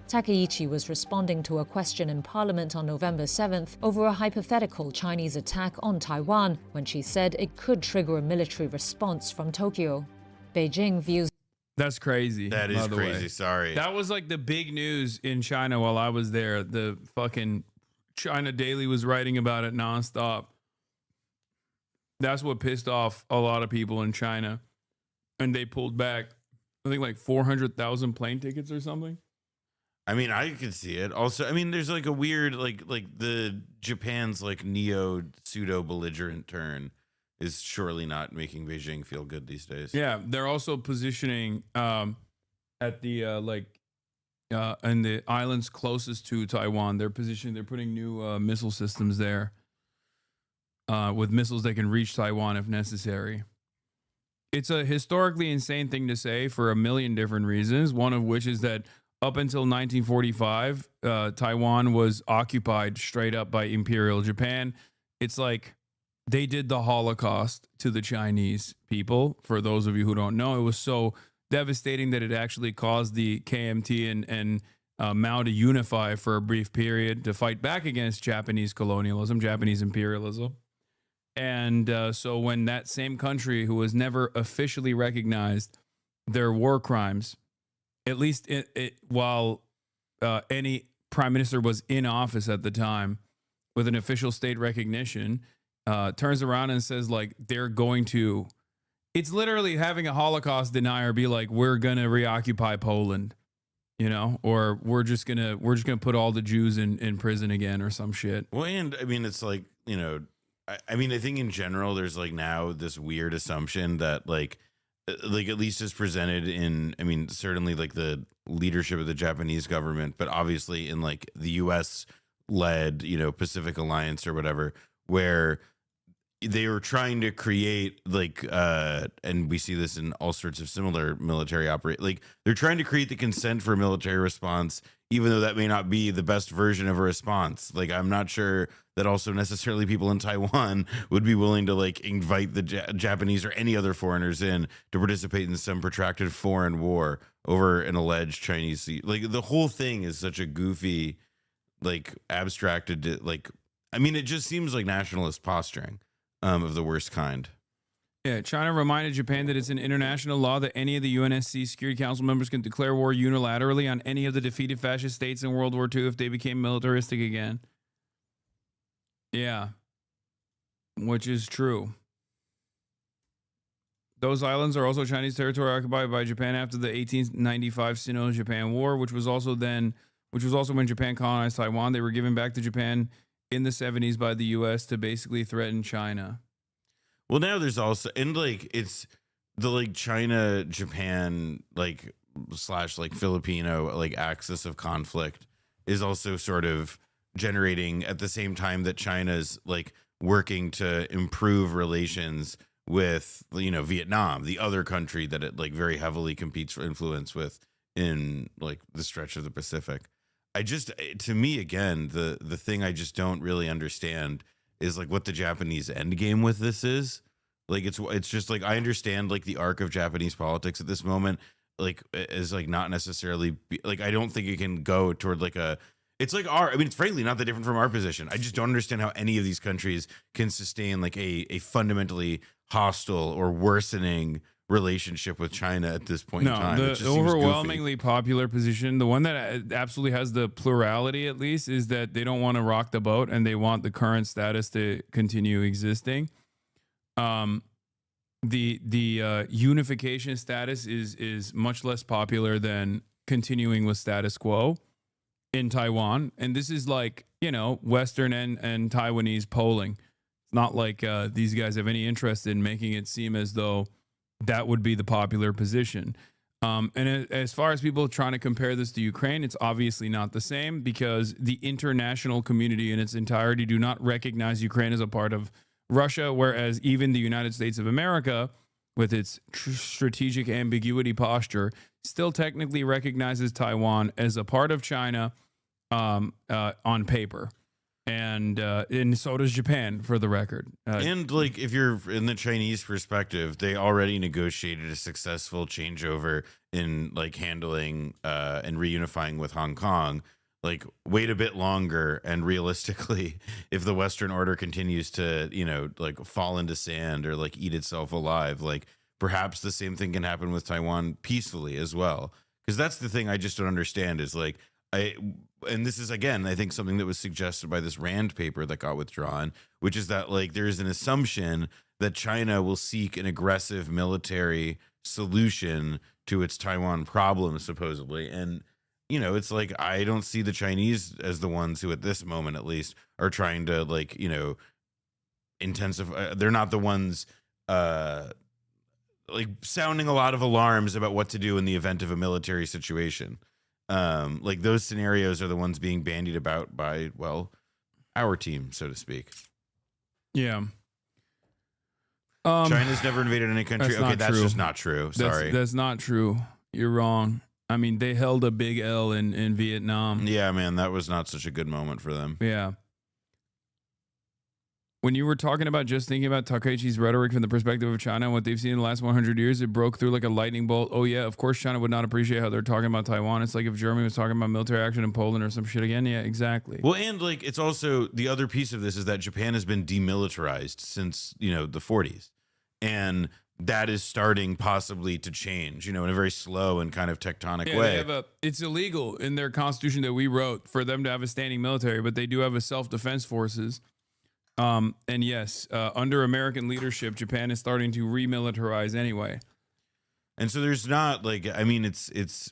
Takaichi was responding to a question in Parliament on November 7th over a hypothetical Chinese attack on Taiwan, when she said it could trigger a military response from Tokyo. Beijing views... That's crazy. That is crazy. Way. Sorry. That was like the big news in China while I was there. The fucking China Daily was writing about it nonstop. That's what pissed off a lot of people in China. And they pulled back, I think, like 400,000 plane tickets or something. I mean, I could see it. Also, I mean, there's like a weird, like the Japan's like neo pseudo belligerent turn is surely not making Beijing feel good these days. Yeah, they're also positioning at the in the islands closest to Taiwan. They're putting new missile systems there with missiles that can reach Taiwan if necessary. It's a historically insane thing to say for a million different reasons, one of which is that up until 1945, Taiwan was occupied straight up by Imperial Japan. It's like they did the Holocaust to the Chinese people. For those of you who don't know, it was so devastating that it actually caused the KMT and Mao to unify for a brief period to fight back against Japanese colonialism, Japanese imperialism. And so when that same country, who was never officially recognized their war crimes, at least while any prime minister was in office at the time with an official state recognition, turns around and says, like, they're going to, it's literally having a Holocaust denier be like, we're going to reoccupy Poland, you know, or we're just going to put all the Jews in prison again or some shit. Well, and I mean, it's like, you know, I mean, I think in general, there's like now this weird assumption that like at least is presented in, I mean, certainly like the leadership of the Japanese government, but obviously in like the US led, you know, Pacific Alliance or whatever, where they were trying to create like, and we see this in all sorts of similar military like they're trying to create the consent for a military response, even though that may not be the best version of a response. Like, I'm not sure that also necessarily people in Taiwan would be willing to like invite the Japanese or any other foreigners in to participate in some protracted foreign war over an alleged Chinese. Like, the whole thing is such a goofy, like abstracted, like, I mean, it just seems like nationalist posturing of the worst kind. Yeah, China reminded Japan that it's an international law that any of the UNSC Security Council members can declare war unilaterally on any of the defeated fascist states in World War II if they became militaristic again. Yeah, which is true. Those islands are also Chinese territory occupied by Japan after the 1895 Sino-Japan War, which was also when Japan colonized Taiwan. They were given back to Japan in the 70s by the U.S. to basically threaten China. Well, now there's also, and like, it's the like China, Japan, like / like Filipino, like axis of conflict is also sort of generating at the same time that China's like working to improve relations with, you know, Vietnam, the other country that it like very heavily competes for influence with in like the stretch of the Pacific. To me, again, the thing I just don't really understand is like what the Japanese end game with this is. Like, it's just like, I understand like the arc of Japanese politics at this moment, like, is like not necessarily like, I don't think it can go toward like it's like I mean, it's frankly not that different from our position. I just don't understand how any of these countries can sustain like a fundamentally hostile or worsening relationship with China at this point in time. The overwhelmingly popular position, the one that absolutely has the plurality at least, is that they don't want to rock the boat and they want the current status to continue existing. The unification status is much less popular than continuing with status quo in Taiwan. And this is like, you know, Western and Taiwanese polling. not like these guys have any interest in making it seem as though that would be the popular position. And as far as people trying to compare this to Ukraine, it's obviously not the same because the international community in its entirety do not recognize Ukraine as a part of Russia, whereas even the United States of America, with its strategic ambiguity posture, still technically recognizes Taiwan as a part of China on paper. And so does Japan, for the record. And like, if you're in the Chinese perspective, they already negotiated a successful changeover in like handling and reunifying with Hong Kong. Like, wait a bit longer, and realistically, if the Western order continues to, you know, like fall into sand or like eat itself alive, like perhaps the same thing can happen with Taiwan peacefully as well. Because that's the thing I just don't understand is like, and this is again, I think something that was suggested by this Rand paper that got withdrawn, which is that like there's an assumption that China will seek an aggressive military solution to its Taiwan problem, supposedly. And, you know, it's like, I don't see the Chinese as the ones who at this moment, at least, are trying to like, you know, intensify. They're not the ones like sounding a lot of alarms about what to do in the event of a military situation. Like those scenarios are the ones being bandied about by, well, our team, so to speak. Yeah. China's never invaded any country. Okay, that's true. Just not true. Sorry. That's not true. You're wrong. I mean, they held a big L in Vietnam. Yeah, man, that was not such a good moment for them. Yeah. When you were talking about just thinking about Takeichi's rhetoric from the perspective of China and what they've seen in the last 100 years, it broke through like a lightning bolt. Oh, yeah, of course China would not appreciate how they're talking about Taiwan. It's like if Germany was talking about military action in Poland or some shit again. Yeah, exactly. Well, and like it's also the other piece of this is that Japan has been demilitarized since, you know, the 40s. And that is starting possibly to change, you know, in a very slow and kind of tectonic way. It's illegal in their constitution that we wrote for them to have a standing military, but they do have a self-defense forces. And yes, under American leadership, Japan is starting to remilitarize anyway. And so there's not like, I mean, it's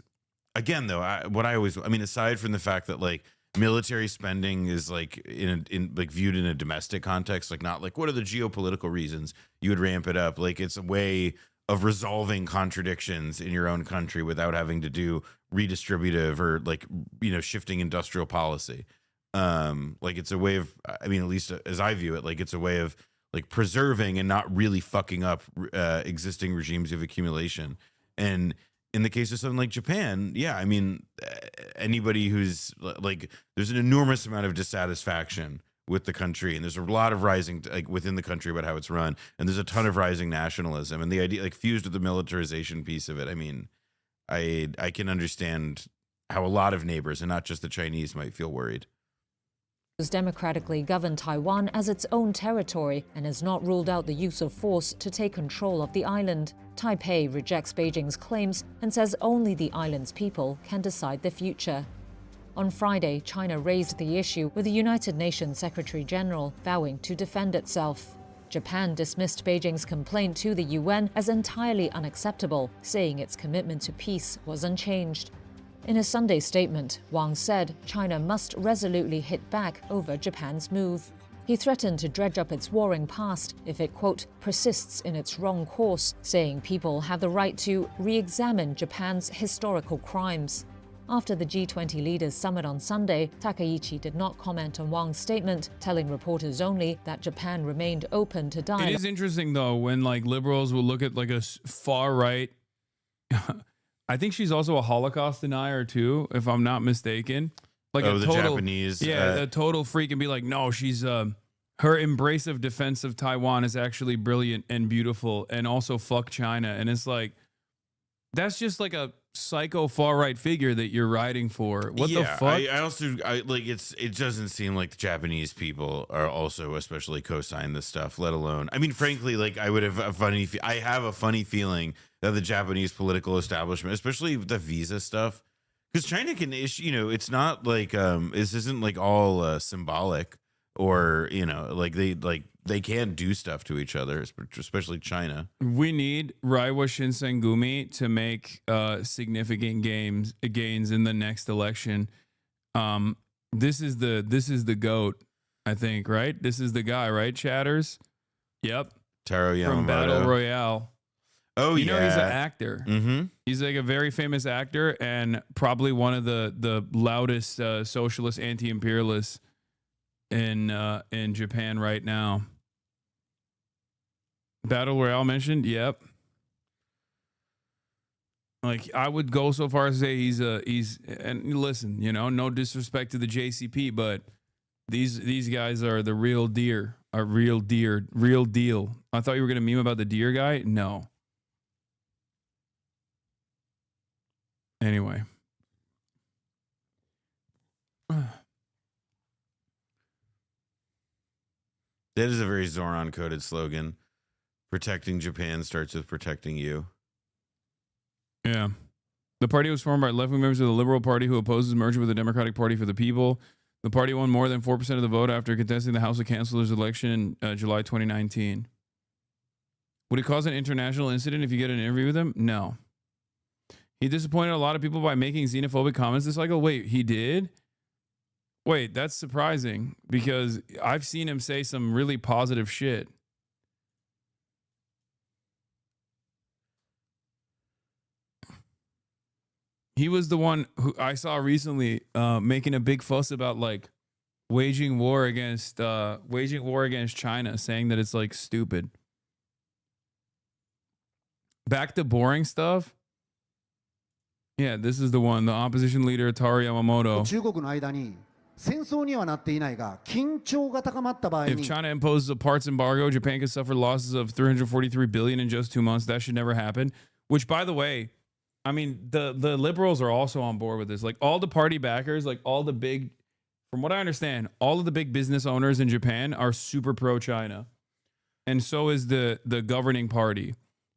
again, though, aside from the fact that like military spending is like in like viewed in a domestic context, like not like what are the geopolitical reasons you would ramp it up? Like it's a way of resolving contradictions in your own country without having to do redistributive or like, you know, shifting industrial policy. Like it's a way of, I mean, at least as I view it, like it's a way of like preserving and not really fucking up existing regimes of accumulation. And in the case of something like Japan, yeah, I mean, anybody who's like, there's an enormous amount of dissatisfaction with the country, and there's a lot of rising like within the country about how it's run, and there's a ton of rising nationalism, and the idea like fused with the militarization piece of it. I mean, I can understand how a lot of neighbors and not just the Chinese might feel worried. Democratically govern Taiwan as its own territory and has not ruled out the use of force to take control of the island. Taipei rejects Beijing's claims and says only the island's people can decide the future. On Friday, China raised the issue with the United Nations Secretary General, vowing to defend itself. Japan dismissed Beijing's complaint to the UN as entirely unacceptable, saying its commitment to peace was unchanged. In a Sunday statement, Wang said China must resolutely hit back over Japan's move. He threatened to dredge up its warring past if it, quote, persists in its wrong course, saying people have the right to re-examine Japan's historical crimes. After the G20 leaders summit on Sunday, Takeichi did not comment on Wang's statement, telling reporters only that Japan remained open to dialogue. It is interesting, though, when like liberals will look at like a far right. I think she's also a Holocaust denier too, if I'm not mistaken. Like the Japanese, a total freak, and be like, no, she's her embrace of defense of Taiwan is actually brilliant and beautiful, and also fuck China. And it's like, that's just like a psycho far right figure that you're riding for. What the fuck? I like it doesn't seem like the Japanese people are also especially co-sign this stuff, let alone, I mean, frankly, like I have a funny feeling that the Japanese political establishment, especially the visa stuff, because China can issue, you know, it's not like this isn't like all symbolic, or, you know, like they can do stuff to each other, especially China. We need Reiwa Shinsengumi to make significant gains in the next election. This is the GOAT. I think, right? This is the guy, right, Chatters? Yep. Taro Yamamoto. From Battle Royale. Oh, you yeah. know he's an actor. Mm-hmm. He's like a very famous actor and probably one of the loudest socialist anti-imperialists in Japan right now. Battle Royale mentioned, yep. Like I would go so far as to say he's and listen, you know, no disrespect to the JCP, but these guys are the real deer, real deal. I thought you were gonna meme about the deer guy. No. Anyway. That is a very Zoran coded slogan. Protecting Japan starts with protecting you. Yeah. The party was formed by left-wing members of the Liberal Party who opposes merger with the Democratic Party for the People. The party won more than 4% of the vote after contesting the House of Councilors election in July 2019. Would it cause an international incident if you get an interview with him? No. He disappointed a lot of people by making xenophobic comments this cycle. Wait, he did? Wait, that's surprising because I've seen him say some really positive shit. He was the one who I saw recently making a big fuss about like waging war against China, saying that it's like stupid. Back to boring stuff. Yeah, this is the one. The opposition leader Taro Yamamoto. 中国の間に戦争にはなっていないが緊張が高まった場合 If に China imposes a parts embargo, Japan could suffer losses of 343 billion in just 2 months. That should never happen. Which, by the way, I mean, the liberals are also on board with this. Like all the party backers, like all the big, from what I understand, all of the big business owners in Japan are super pro-China. And so is the governing party.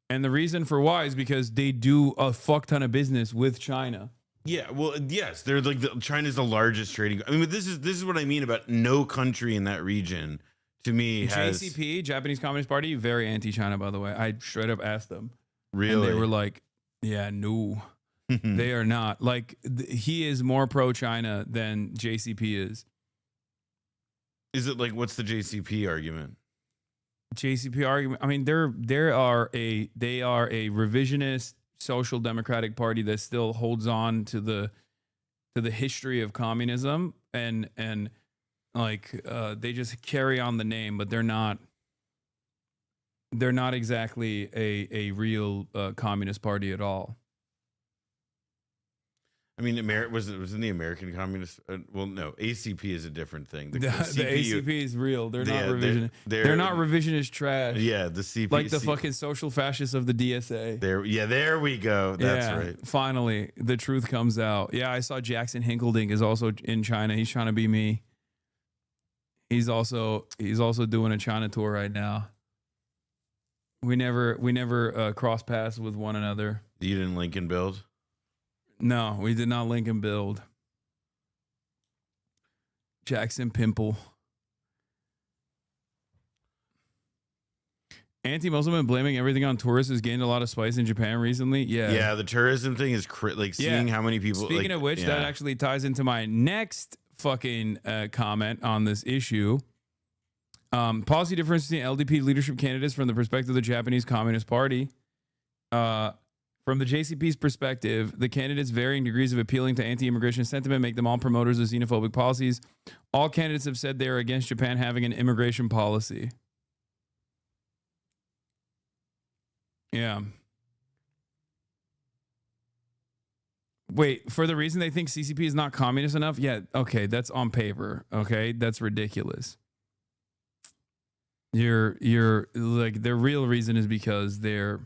And the reason for why is because they do a fuck ton of business with China. Yeah, well, yes, they're like China's the largest trading. I mean, but this is what I mean about no country in that region. To me, has JCP, Japanese Communist Party, very anti-China. By the way, I straight up asked them. Really, and they were like, "Yeah, no, they are not." Like he is more pro-China than JCP is. Is it like what's the JCP argument? JCP argument. I mean, they are a revisionist social democratic party that still holds on to the history of communism and like they just carry on the name, but they're not exactly a real communist party at all. I mean, wasn't the American Communist? Well, no, ACP is a different thing. The ACP is real. They're not revisionist. They're not revisionist trash. Yeah, the CP, like the fucking social fascists of the DSA. There we go. That's right. Finally, the truth comes out. Yeah, I saw Jackson Hinkledink is also in China. He's trying to be me. He's also doing a China tour right now. We never cross paths with one another. You didn't link and build? No, we did not link and build. Jackson Pimple. Anti-Muslim and blaming everything on tourists has gained a lot of spice in Japan recently. Yeah, the tourism thing is like seeing how many people. Speaking of which, that actually ties into my next fucking comment on this issue. Policy difference between LDP leadership candidates from the perspective of the Japanese Communist Party. From the JCP's perspective, the candidates' varying degrees of appealing to anti-immigration sentiment make them all promoters of xenophobic policies. All candidates have said they are against Japan having an immigration policy. Yeah. Wait, for the reason they think CCP is not communist enough? Yeah, okay, that's on paper. Okay, that's ridiculous. You're like, the real reason is because they're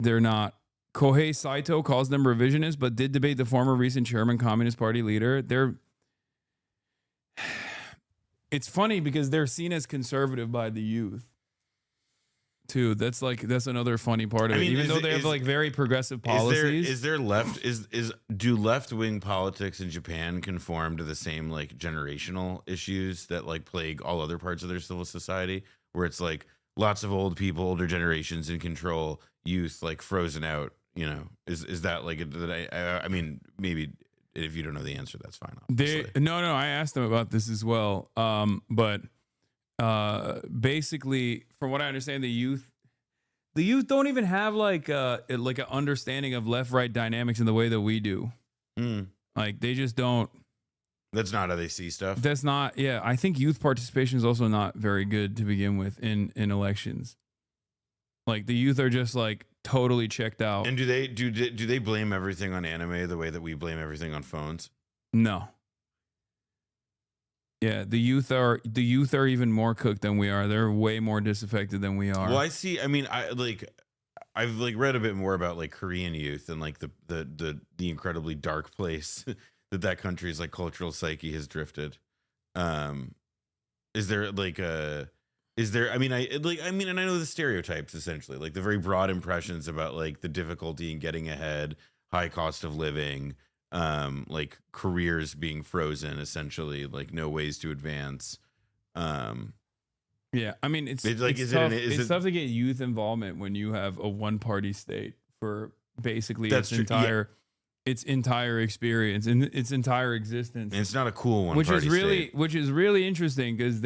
not. Kohei Saito calls them revisionists, but did debate the former recent chairman Communist Party leader. It's funny because they're seen as conservative by the youth too. That's another funny part of it. Even though they have like very progressive policies. Do left-wing politics in Japan conform to the same like generational issues that like plague all other parts of their civil society, where it's like lots of old people, older generations in control, youth like frozen out, you know? Is that like I mean, maybe if you don't know the answer, that's fine. No, I asked them about this as well. But basically, from what I understand, the youth don't even have like an understanding of left-right dynamics in the way that we do. Like they just don't. That's not how they see stuff. That's not. Yeah, I think youth participation is also not very good to begin with in elections. Like the youth are just like totally checked out. And do they blame everything on anime the way that we blame everything on phones? No. Yeah, the youth are even more cooked than we are. They're way more disaffected than we are. Well, I see. I mean, I've like read a bit more about like Korean youth and like the incredibly dark place that country's like cultural psyche has drifted. Is there like a Is there? I mean, and I know the stereotypes essentially, like the very broad impressions about like the difficulty in getting ahead, high cost of living, like careers being frozen, essentially, like no ways to advance. Yeah, I mean, it's like, it's tough. It's tough to get youth involvement when you have a one-party state for basically its entire experience and its entire existence. And it's not a cool one, which is really interesting because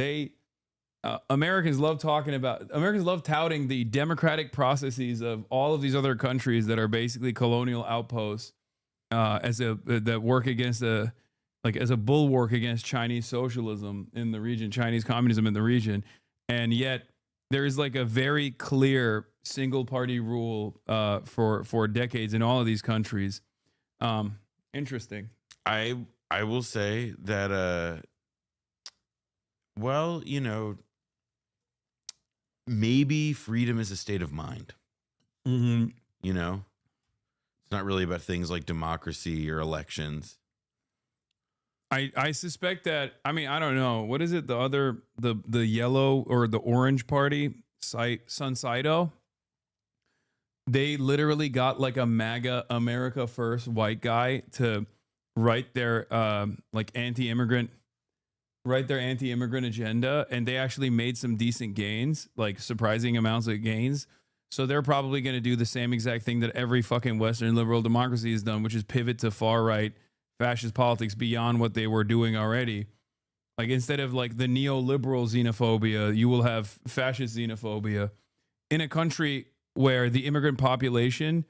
Americans love touting the democratic processes of all of these other countries that are basically colonial outposts that work against as a bulwark against Chinese socialism in the region, Chinese communism in the region. And yet there is like a very clear single party rule for decades in all of these countries. Interesting. I will say that well, you know, maybe freedom is a state of mind. Mm-hmm. You know, it's not really about things like democracy or elections. I suspect that, I mean, I don't know. What is it? The yellow or the orange party, Sun Saito? They literally got like a MAGA America First white guy to write their anti-immigrant agenda. And they actually made some decent gains, like surprising amounts of gains. So they're probably going to do the same exact thing that every fucking Western liberal democracy has done, which is pivot to far right fascist politics beyond what they were doing already. Like instead of like the neoliberal xenophobia, you will have fascist xenophobia in a country where the immigrant population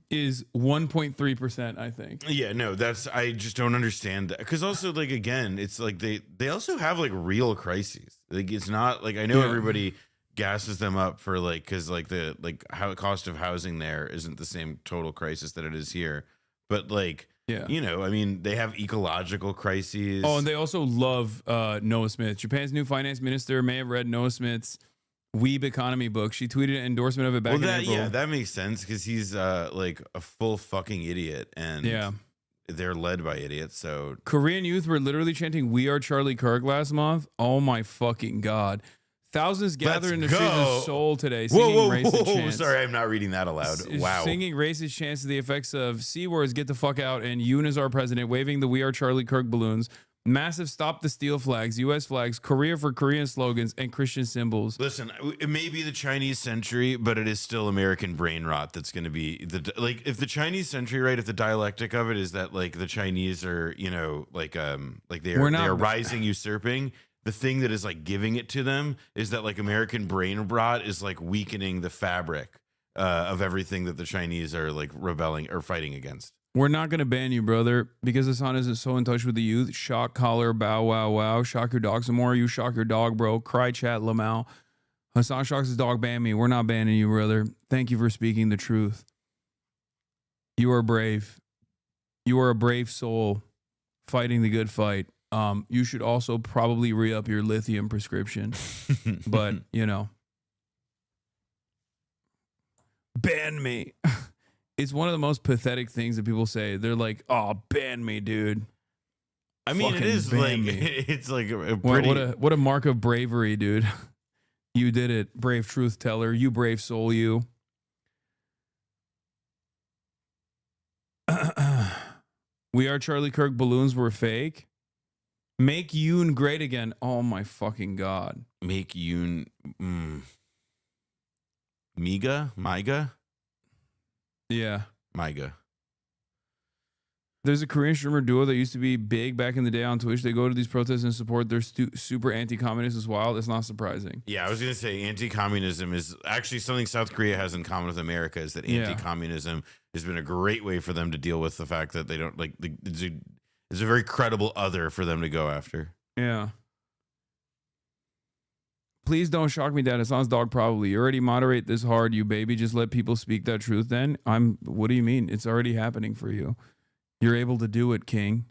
is 1.3%, I think. Yeah, no, I just don't understand that. Because also, like, again, it's like they also have like real crises. Like it's not like, I know everybody gasses them up for like, because like the cost of housing there isn't the same total crisis that it is here. But like, you know, I mean, they have ecological crises. Oh, and they also love Noah Smith. Japan's new finance minister may have read Noah Smith's Weeb economy book. She tweeted an endorsement of it back in April. Yeah, that makes sense because he's like a full fucking idiot, and they're led by idiots. So Korean youth were literally chanting "We are Charlie Kirk" last month. Oh my fucking god! Thousands gathered in the streets of Seoul today singing racist chants. Sorry, I'm not reading that aloud. Wow. Singing racist chants to the effects of C words, get the fuck out, and Yoon is our president, waving the We Are Charlie Kirk balloons, massive stop the steal flags, US flags, Korea for Korean slogans, and Christian symbols. Listen, it may be the Chinese century, but it is still American brain rot that's going to be if the Chinese century, right, if the dialectic of it is that like the Chinese are, you know, like they are rising, usurping. The thing that is like giving it to them is that like American brain rot is like weakening the fabric of everything that the Chinese are like rebelling or fighting against. We're not going to ban you, brother, because Hassan isn't so in touch with the youth. Shock collar, bow, wow, wow. Shock your dog some more. You shock your dog, bro. Cry chat, Lamau. Hassan shocks his dog, ban me. We're not banning you, brother. Thank you for speaking the truth. You are brave. You are a brave soul fighting the good fight. You should also probably re-up your lithium prescription. But, you know. Ban me. It's one of the most pathetic things that people say. They're like, "Oh, ban me, dude." I mean, it is like it's like a pretty what a mark of bravery, dude. You did it, brave truth teller. You brave soul, you. We Are Charlie Kirk balloons were fake. Make Yoon great again. Oh my fucking god. Make Yoon MIGA? Yeah. MIGA. There's a Korean streamer duo that used to be big back in the day on Twitch. They go to these protests and support their super anti-communist as well. It's not surprising. Yeah, I was going to say anti-communism is actually something South Korea has in common with America, is that anti-communism has been a great way for them to deal with the fact that they don't like it's a very credible other for them to go after. Yeah. Please don't shock me, Dad. Hassan's dog probably. You already moderate this hard, you baby. Just let people speak that truth then. What do you mean? It's already happening for you. You're able to do it, King.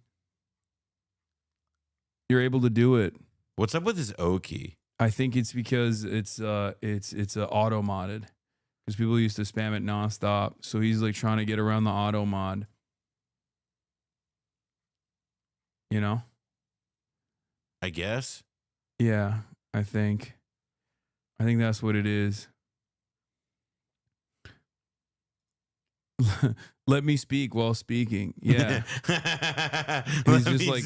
You're able to do it. What's up with his O key? I think it's because it's auto modded. Because people used to spam it nonstop. So he's like trying to get around the auto mod. You know? I guess. Yeah, I think that's what it is. Let me speak while speaking. Yeah. He's just like,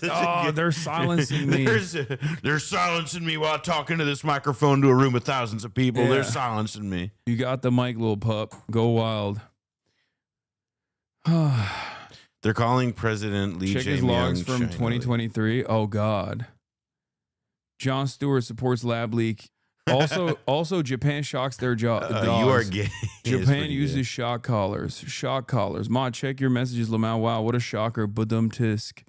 oh, they're silencing me. They're silencing me while talking to this microphone to a room of thousands of people. Yeah. They're silencing me. You got the mic, little pup. Go wild. They're calling President Lee Check his Jae-myung logs from China 2023. Oh, God. Jon Stewart supports lab leak. Also, Japan shocks their dogs. You are gay. Japan uses shock collars. Shock collars. Ma, check your messages, Lamau. Wow, what a shocker. Badum tisk.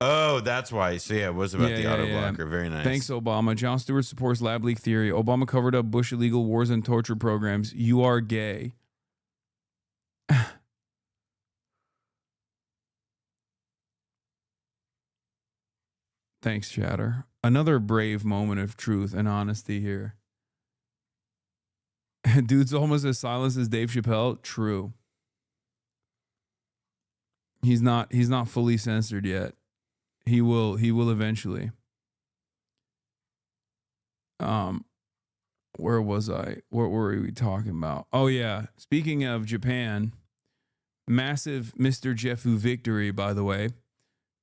Oh, that's why. So yeah, it was about the auto blocker. Very nice. Thanks, Obama. Jon Stewart supports lab leak theory. Obama covered up Bush illegal wars and torture programs. You are gay. Thanks, Chatter. Another brave moment of truth and honesty here. Dude's almost as silent as Dave Chappelle. True. He's not fully censored yet. He will eventually. Where was I? What were we talking about? Oh yeah. Speaking of Japan, massive Mr. Jeffu victory, by the way.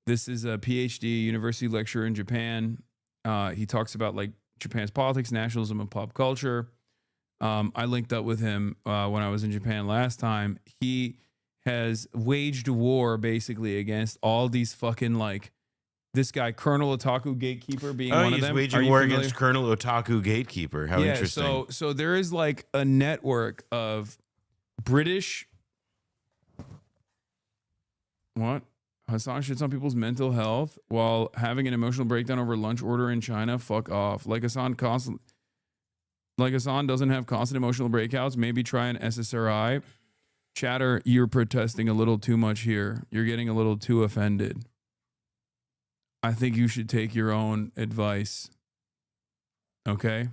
This is a PhD university lecturer in Japan. He talks about like Japan's politics, nationalism, and pop culture. I linked up with him when I was in Japan last time. He has waged war basically against all these fucking like this guy, Colonel Otaku Gatekeeper, being one of them. He's waging war against Colonel Otaku Gatekeeper. How interesting. So there is like a network of British. What? Hassan shits on people's mental health while having an emotional breakdown over lunch order in China. Fuck off. Like Hassan doesn't have constant emotional breakouts. Maybe try an SSRI. Chatter, you're protesting a little too much here. You're getting a little too offended. I think you should take your own advice. Okay?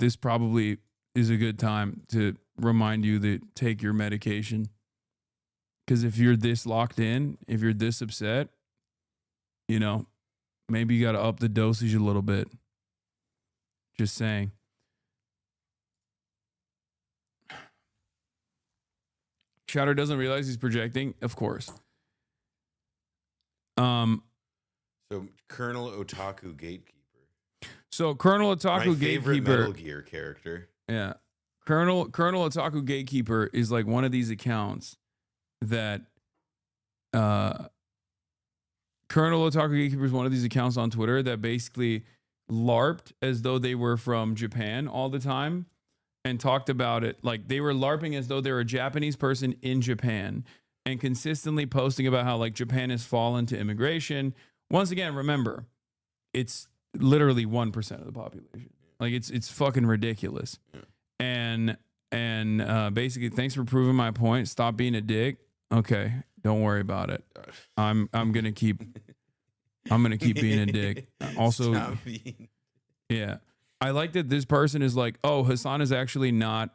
This probably is a good time to remind you to take your medication. Because if you're this locked in, if you're this upset, you know, maybe you got to up the dosage a little bit. Just saying. Shatter doesn't realize he's projecting, of course. So Colonel Otaku Gatekeeper. So Colonel Otaku My favorite Gatekeeper. Metal Gear character. Yeah. Colonel Otaku Gatekeeper is like one of these accounts that Colonel Otaku Gatekeeper is one of these accounts on Twitter that basically LARPed as though they were from Japan all the time and talked about it like they were LARPing as though they were a Japanese person in Japan and consistently posting about how like Japan has fallen to immigration. Once again, remember, it's literally 1% of the population. Like it's fucking ridiculous. And basically, thanks for proving my point. Stop being a dick. Okay, don't worry about it. I'm gonna keep being a dick. Also, yeah, I like that this person is like, oh, Hassan is actually not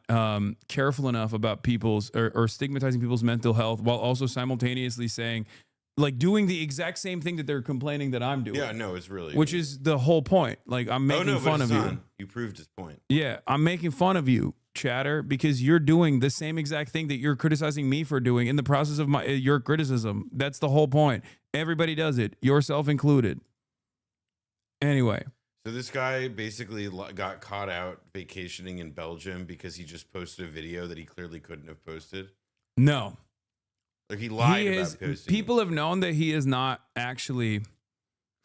careful enough about people's or stigmatizing people's mental health while also simultaneously saying, like, doing the exact same thing that they're complaining that I'm doing. Yeah, no, it's really, which is the whole point. Like, I'm making fun of you. You proved his point. Yeah, I'm making fun of you, Chatter, because you're doing the same exact thing that you're criticizing me for doing in the process of your criticism. That's the whole point. Everybody does it, yourself included. Anyway. So this guy basically got caught out vacationing in Belgium because he just posted a video that he clearly couldn't have posted. No. Like he lied He about is. posting. People have known that he is not actually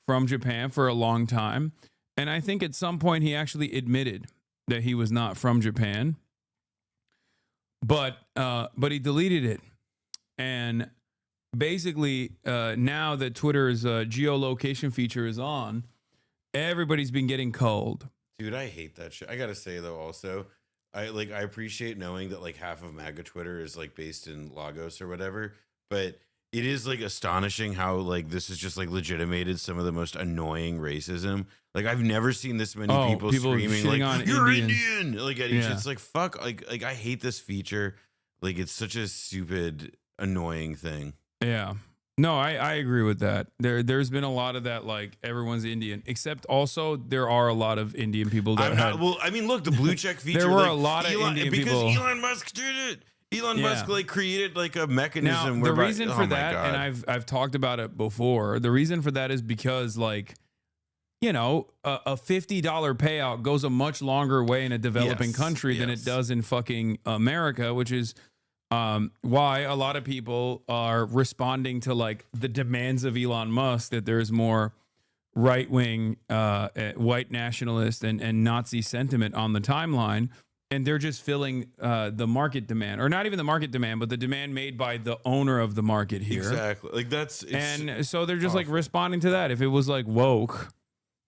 from Japan for a long time, and I think at some point he actually admitted that he was not from Japan. But he deleted it, and basically now that Twitter's geolocation feature is on, everybody's been getting cold. Dude, I hate that shit. I gotta say though, also, I appreciate knowing that like half of MAGA Twitter is like based in Lagos or whatever, but it is like astonishing how like this has just like legitimated some of the most annoying racism. Like I've never seen this many people screaming like on "You're Indians." Indian!" Like at each. It's like fuck. Like I hate this feature. Like it's such a stupid, annoying thing. Yeah. No, I agree with that. There's been a lot of that, like everyone's Indian, except also there are a lot of Indian people that Well, I mean, look, the blue check feature. There were like, a lot of Indian people. Because Elon Musk did it. Elon Musk like created like a mechanism. Now, the whereby, reason for that, and I've talked about it before, the reason for that is because like, you know, a $50 payout goes a much longer way in a developing country than it does in fucking America, which is why a lot of people are responding to like the demands of Elon Musk that there's more right-wing white nationalist and Nazi sentiment on the timeline, and they're just filling the market demand, or not even the market demand, but the demand made by the owner of the market here. Exactly. Like and so they're just like responding to that. If it was like woke,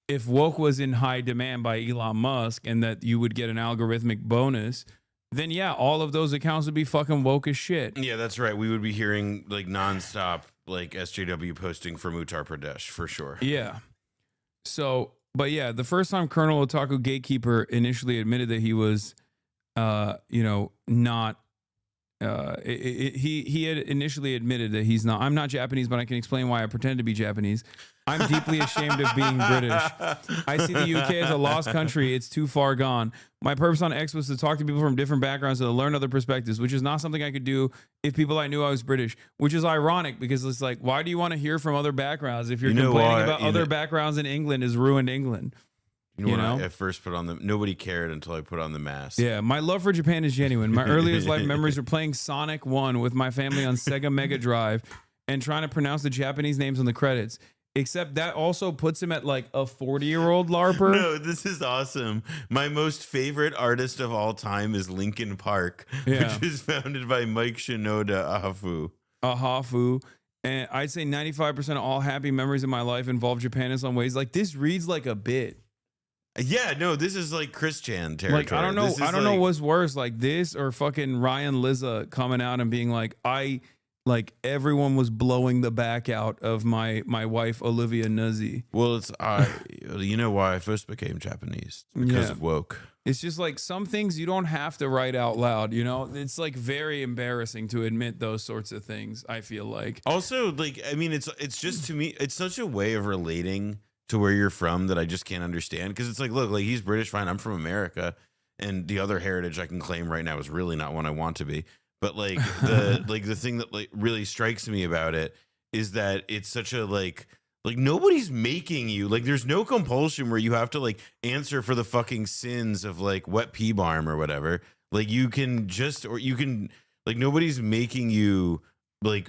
if woke was in high demand by Elon Musk and that you would get an algorithmic bonus, then yeah, all of those accounts would be fucking woke as shit. Yeah, that's right. We would be hearing like nonstop like SJW posting from Uttar Pradesh for sure. Yeah. So, but yeah, the first time Colonel Otaku Gatekeeper initially admitted that he was, you know, not, he had initially admitted that he's not. I'm not Japanese, but I can explain why I pretend to be Japanese. I'm deeply ashamed of being British. I see the UK as a lost country. It's too far gone. My purpose on X was to talk to people from different backgrounds and to learn other perspectives, which is not something I could do if people I knew I was British, which is ironic because it's like, why do you want to hear from other backgrounds if you're complaining about other backgrounds in England has ruined England? You know, when I first put on the, nobody cared until I put on the mask. Yeah, my love for Japan is genuine. My earliest life memories are playing Sonic 1 with my family on Sega Mega Drive and trying to pronounce the Japanese names on the credits. Except that also puts him at like a 40-year-old LARPer. No, this is awesome. My most favorite artist of all time is Linkin Park, which is founded by Mike Shinoda Ahafu. And I'd say 95% of all happy memories of my life involve Japan in some ways. Like this reads like a bit. Yeah, no, this is like Chris Chan territory. Like I don't know what's worse, like this or fucking Ryan Lizza coming out and being like, like everyone was blowing the back out of my wife Olivia Nuzzi. Well, it's you know why I first became Japanese? Because of woke. It's just like some things you don't have to write out loud, you know? It's like very embarrassing to admit those sorts of things, I feel like. Also, like I mean it's just to me it's such a way of relating to where you're from that I just can't understand, because it's like, look, like he's British, fine, I'm from America, and the other heritage I can claim right now is really not one I want to be. But like the thing that like really strikes me about it is that it's such a like nobody's making you, like there's no compulsion where you have to like answer for the fucking sins of like wet pea barm or whatever. Like you can just, or you can, like nobody's making you like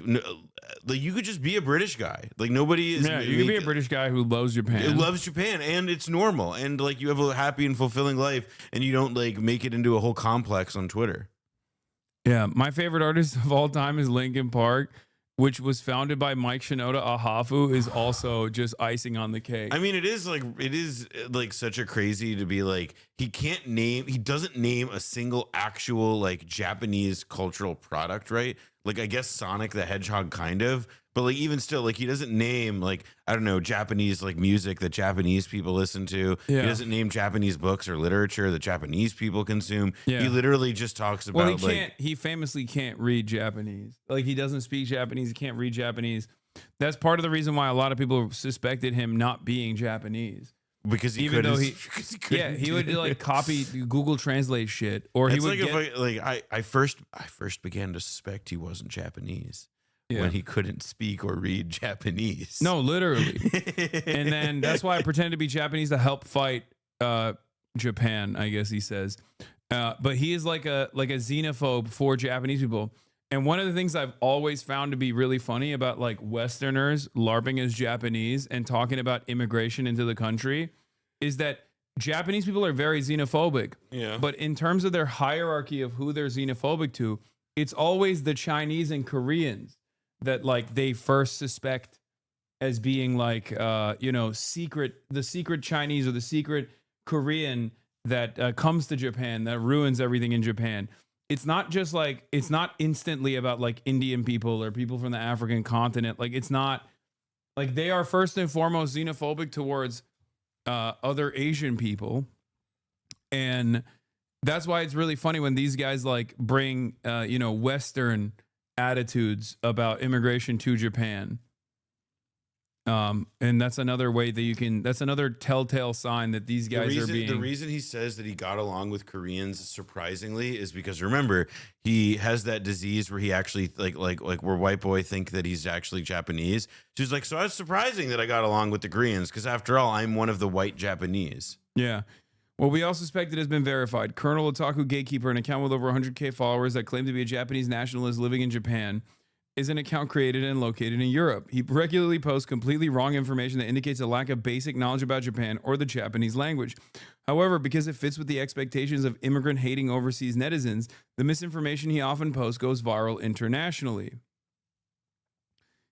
you could just be a British guy. Like nobody is. Yeah, you can be a British guy who loves Japan. It loves Japan, and it's normal, and like you have a happy and fulfilling life, and you don't like make it into a whole complex on Twitter. Yeah, my favorite artist of all time is Linkin Park, which was founded by Mike Shinoda Ahafu, is also just icing on the cake. I mean, it is like such a crazy to be like, he doesn't name a single actual like Japanese cultural product, right? Like I guess Sonic the Hedgehog kind of, but like even still, like he doesn't name like, I don't know, Japanese like music that Japanese people listen to. Yeah. He doesn't name Japanese books or literature that Japanese people consume. Yeah. He literally just talks about he famously can't read Japanese. Like he doesn't speak Japanese, he can't read Japanese. That's part of the reason why a lot of people suspected him not being Japanese. Because he even couldn't, though he would like copy Google Translate shit, or he would I first began to suspect he wasn't Japanese when he couldn't speak or read Japanese. No, literally. And then that's why I pretend to be Japanese to help fight Japan, I guess he says. But he is like a xenophobe for Japanese people. And one of the things I've always found to be really funny about like Westerners LARPing as Japanese and talking about immigration into the country is that Japanese people are very xenophobic. Yeah. But in terms of their hierarchy of who they're xenophobic to, it's always the Chinese and Koreans that like they first suspect as being like, the secret Chinese or the secret Korean that comes to Japan, that ruins everything in Japan. It's not just like, it's not instantly about like Indian people or people from the African continent. Like it's not like they are first and foremost xenophobic towards other Asian people. And that's why it's really funny when these guys like bring, Western attitudes about immigration to Japan. And that's another way that that's another telltale sign that these guys are being. The reason he says that he got along with Koreans surprisingly is because remember, he has that disease where he actually like where white boy think that he's actually Japanese. So he's like, so it's surprising that I got along with the Koreans because after all, I'm one of the white Japanese. Yeah. Well, we all suspect it has been verified. Colonel Otaku Gatekeeper, an account with over 100K followers that claim to be a Japanese nationalist living in Japan, is an account created and located in Europe. He regularly posts completely wrong information that indicates a lack of basic knowledge about Japan or the Japanese language. However, because it fits with the expectations of immigrant-hating overseas netizens, the misinformation he often posts goes viral internationally.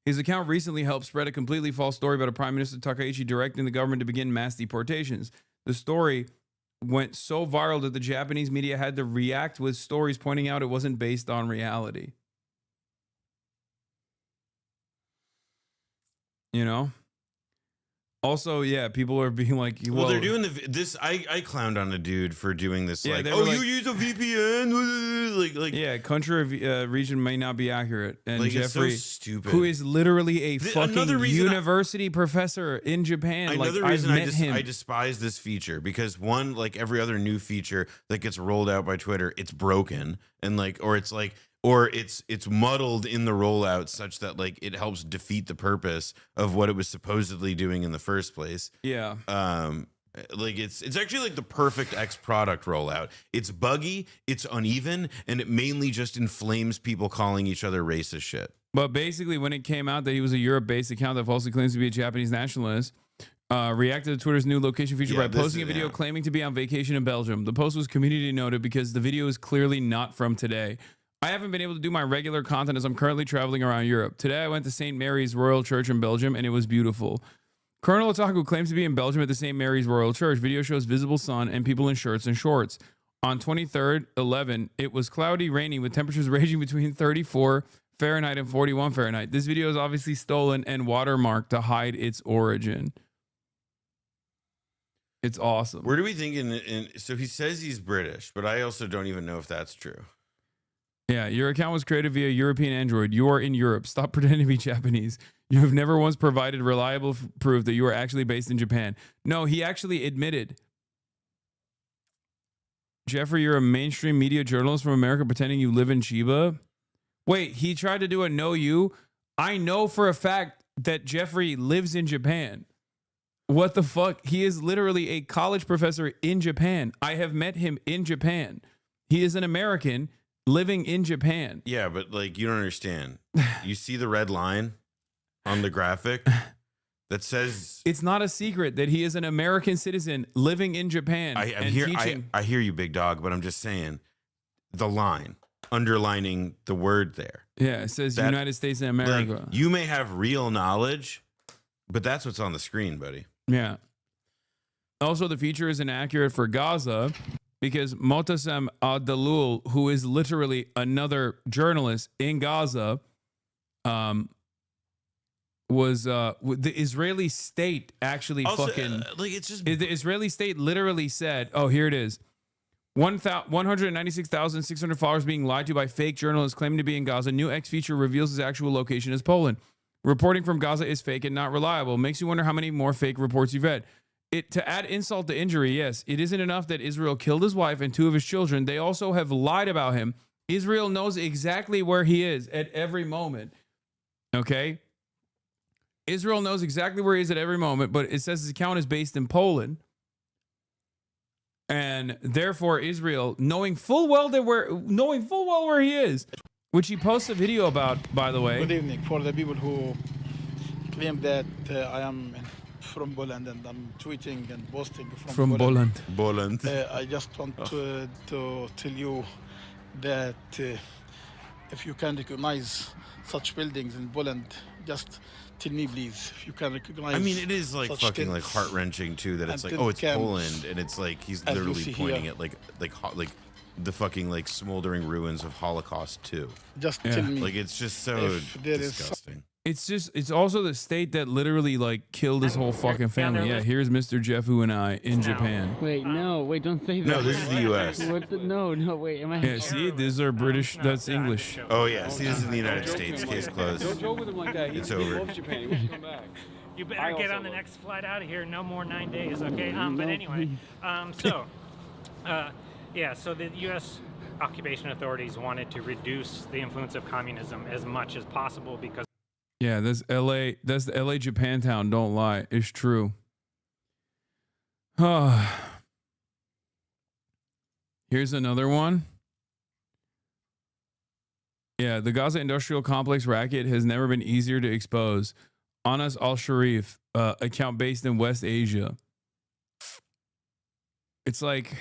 His account recently helped spread a completely false story about a Prime Minister Takaichi directing the government to begin mass deportations. The story went so viral that the Japanese media had to react with stories pointing out it wasn't based on reality. You know? Also, yeah, people are being like, well they're doing this. I clowned on a dude for doing this. Yeah, like, they were you like- use a VPN? Like, yeah, country region may not be accurate. And Like, it's so Jeffrey, stupid. who is literally a Another fucking reason university professor in Japan. Another like, reason I've met him. I despise this feature because one, like every other new feature that gets rolled out by Twitter, it's broken and it's muddled in the rollout such that like it helps defeat the purpose of what it was supposedly doing in the first place. Yeah. Like it's actually like the perfect X product rollout. It's buggy, it's uneven, and it mainly just inflames people calling each other racist shit. But basically, when it came out that he was a Europe-based account that falsely claims to be a Japanese nationalist, reacted to Twitter's new location feature by posting a video claiming to be on vacation in Belgium. The post was community noted because the video is clearly not from today. I haven't been able to do my regular content as I'm currently traveling around Europe. Today, I went to St. Mary's Royal Church in Belgium, and it was beautiful. Colonel Otaku claims to be in Belgium at the St. Mary's Royal Church. Video shows visible sun and people in shirts and shorts. On 23rd, 11, it was cloudy, rainy, with temperatures ranging between 34 Fahrenheit and 41 Fahrenheit. This video is obviously stolen and watermarked to hide its origin. It's awesome. Where do we think so he says he's British, but I also don't even know if that's true. Yeah, your account was created via European Android. You are in Europe. Stop pretending to be Japanese. You have never once provided reliable proof that you are actually based in Japan. No, he actually admitted. Jeffrey, you're a mainstream media journalist from America pretending you live in Chiba. Wait, he tried to do a know you. I know for a fact that Jeffrey lives in Japan. What the fuck? He is literally a college professor in Japan. I have met him in Japan. He is an American living in Japan. Yeah, but like you don't understand. You see the red line on the graphic that says it's not a secret that he is an American citizen living in Japan. I hear you, big dog, but I'm just saying the line underlining the word there. Yeah, it says United States and America. Like, you may have real knowledge, but that's what's on the screen, buddy. Yeah. Also, the feature is inaccurate for Gaza because Motasem Al-Dalul, who is literally another journalist in Gaza, was the Israeli state actually Also, fucking like it's just the Israeli state literally said, oh, here it is. 196,600 followers being lied to by fake journalists claiming to be in Gaza. New X feature reveals his actual location as Poland. Reporting from Gaza is fake and not reliable. Makes you wonder how many more fake reports you've read. To add insult to injury, yes, it isn't enough that Israel killed his wife and 2 of his children. They also have lied about him. Israel knows exactly where he is at every moment. Okay? Israel knows exactly where he is at every moment, but it says his account is based in Poland. And therefore, Israel, knowing full well where he is, which he posts a video about, by the way. Good evening. For the people who claim that I am from Poland and I'm tweeting and posting from Poland. I just want to tell you that if you can recognize such buildings in Poland, just tell me, please, if you can recognize. I mean, it is like such fucking things. like heart wrenching too. That it's And like, tin oh, it's cans, Poland, and it's like he's as you literally see pointing here. at like the fucking like smoldering ruins of Holocaust too. Just tell me. Like it's just so if there is disgusting. It's also the state that literally like killed his whole fucking family. Yeah, here's Mr. Jeff Hu and I in Japan. Wait, wait, don't say that. No, this is the U.S. No, wait, am I? Yeah, see, these are British. That's English. Oh yeah, see, this is in the United States. Case closed. Don't joke with him like that. It's He over. loves Japan. He wants to come back. You better get on the next flight out of here. No more 9 days, okay? But anyway, so the U.S. occupation authorities wanted to reduce the influence of communism as much as possible because. Yeah, that's LA. That's the LA Japantown. Don't lie. It's true. Here's another one. Yeah, the Gaza industrial complex racket has never been easier to expose. Anas al-Sharif, account based in West Asia. It's like,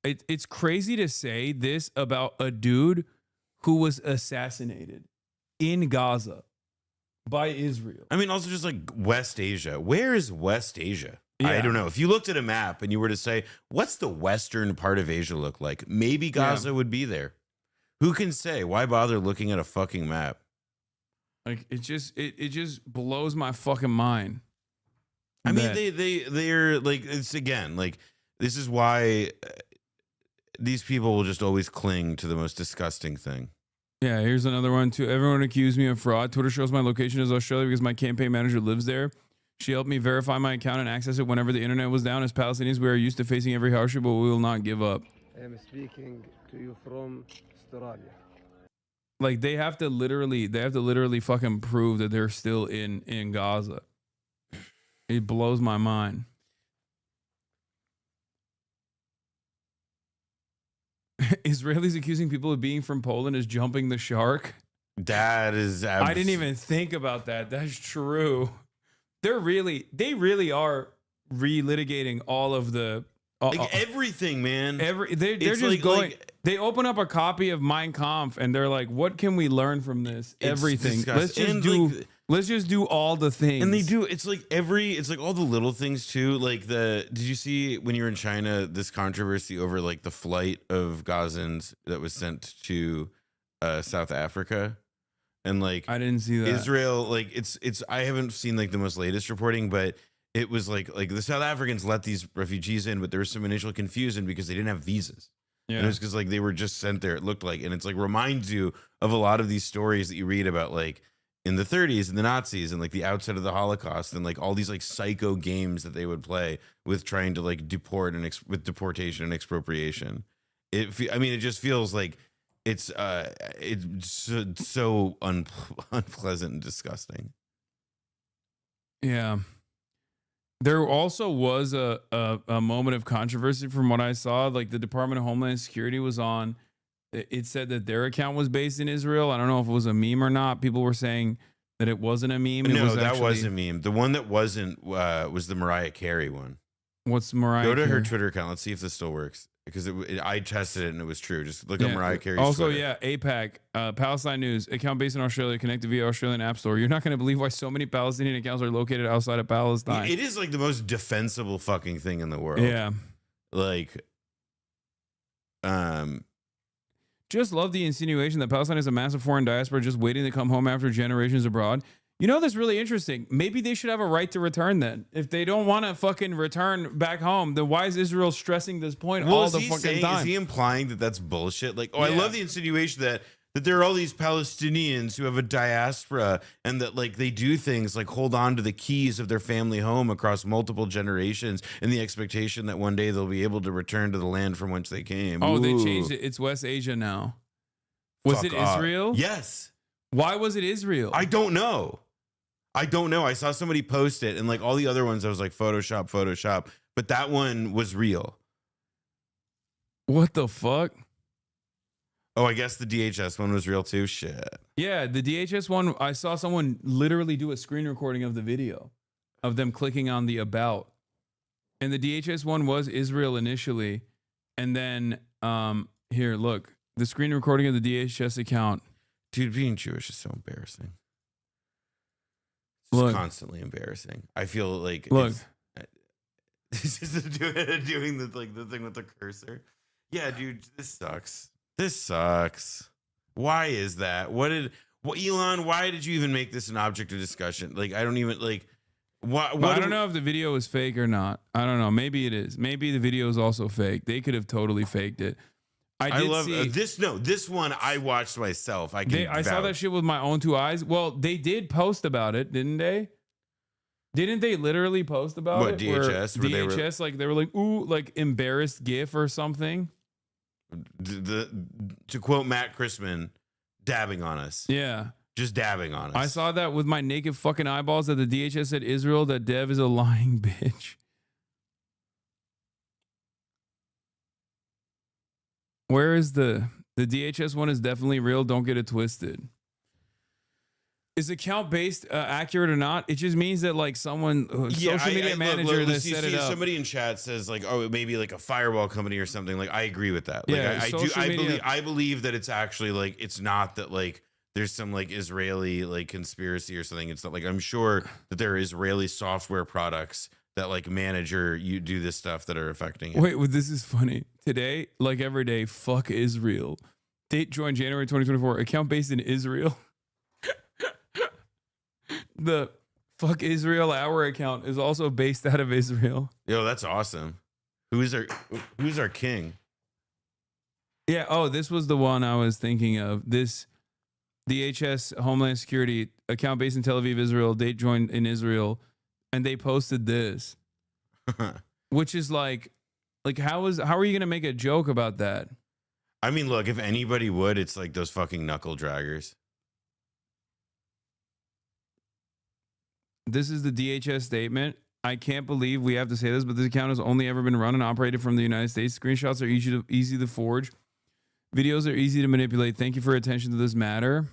it's crazy to say this about a dude who was assassinated in Gaza by Israel. I mean, also just like West Asia. Where is West Asia? I Yeah. don't know. If you looked at a map and you were to say, what's the western part of Asia look like? Maybe Gaza would be there. Who can say? Why bother looking at a fucking map? Like it just blows my fucking mind. I mean, that- they're like, it's again, like, this is why these people will just always cling to the most disgusting thing. Yeah, here's another one too. Everyone accused me of fraud. Twitter shows my location is Australia because my campaign manager lives there. She helped me verify my account and access it whenever the internet was down. As Palestinians, we are used to facing every hardship, but we will not give up. I am speaking to you from Australia. Like they have to literally fucking prove that they're still in Gaza. It blows my mind. Israelis accusing people of being from Poland as jumping the shark. That is, I didn't even think about that. That's true. They really are relitigating all of the like everything, man. They're It's just like- going. like- they open up a copy of Mein Kampf and they're like, "What can we learn from this? It's Everything. disgusting. Let's just do all the things." And they do. It's like all the little things too. Like did you see when you were in China this controversy over like the flight of Gazans that was sent to South Africa? And like I didn't see that. Israel, like it's I haven't seen like the most latest reporting, but it was like the South Africans let these refugees in, but there was some initial confusion because they didn't have visas. Yeah. And it was because like they were just sent there, it looked like. And it's like reminds you of a lot of these stories that you read about like in the 30s and the Nazis and like the outset of the Holocaust and like all these like psycho games that they would play with trying to like deport and with deportation and expropriation. It just feels like it's so unpleasant and disgusting. Yeah. There also was a moment of controversy from what I saw. Like the Department of Homeland Security was on. It said that their account was based in Israel. I don't know if it was a meme or not. People were saying that it wasn't a meme. That was a meme. The one that wasn't was the Mariah Carey one. What's Mariah Go to her Carey? Twitter account. Let's see if this still works. Because I tested it and it was true. Just look up Mariah Carey's Also, Twitter. yeah, APAC, Palestine News, account based in Australia, connected via Australian App Store. You're not going to believe why so many Palestinian accounts are located outside of Palestine. It is like the most defensible fucking thing in the world. Yeah. Like, just love the insinuation that Palestine is a massive foreign diaspora just waiting to come home after generations abroad. You know, that's really interesting. Maybe they should have a right to return then. If they don't want to fucking return back home, then why is Israel stressing this point all the fucking time? Is he implying that that's bullshit? Like, I love the insinuation that there are all these Palestinians who have a diaspora and that like they do things like hold on to the keys of their family home across multiple generations in the expectation that one day they'll be able to return to the land from whence they came. Oh, they Ooh. changed it. It's West Asia now. Was it Fuck off. Israel? Yes. Why was it Israel? I don't know. I saw somebody post it and like all the other ones, I was like, Photoshop. But that one was real. What the fuck? Oh, I guess the DHS one was real too. Shit. Yeah, the DHS one, I saw someone literally do a screen recording of the video of them clicking on the about. And the DHS one was Israel initially. And then, here, look, the screen recording of the DHS account. Dude, being Jewish is so embarrassing. It's constantly embarrassing. I feel like this is doing the thing with the cursor. Yeah, dude, this sucks. This sucks. Why is that? Elon, why did you even make this an object of discussion? Like, I don't even like what I don't know if the video is fake or not. I don't know. Maybe it is. Maybe the video is also fake. They could have totally faked it. I love this. No, this one I watched myself. I saw that shit with my own two eyes. Well, they did post about it, didn't they? Didn't they literally post about what, it? DHS? DHS, they were like, ooh, like embarrassed GIF or something. To quote Matt Christman, dabbing on us. Yeah. Just dabbing on us. I saw that with my naked fucking eyeballs that the DHS said Israel, that Dev is a lying bitch. Where is the DHS one is definitely real. Don't get it twisted. Is account based accurate or not? It just means that like someone social media manager that set it up. Somebody in chat says like, oh, maybe like a firewall company or something. Like, I agree with that. Like, Yeah, I believe that it's actually like, it's not that like there's some like Israeli like conspiracy or something. It's not like, I'm sure that there are Israeli software products that like you do this stuff that are affecting it. Wait, well, this is funny. Today, like every day, fuck Israel. Date joined January 2024. Account based in Israel. The fuck Israel hour account is also based out of Israel. Yo, that's awesome. Who's our king? Yeah. Oh, this was the one I was thinking of. This DHS Homeland Security account based in Tel Aviv, Israel. Date joined in Israel, and they posted this, which is like how are you gonna make a joke about that? I mean, look, if anybody would, it's like those fucking knuckle draggers. This is the DHS statement. I can't believe we have to say this, but this account has only ever been run and operated from the United States. Screenshots are easy to forge. Videos are easy to manipulate. Thank you for your attention to this matter.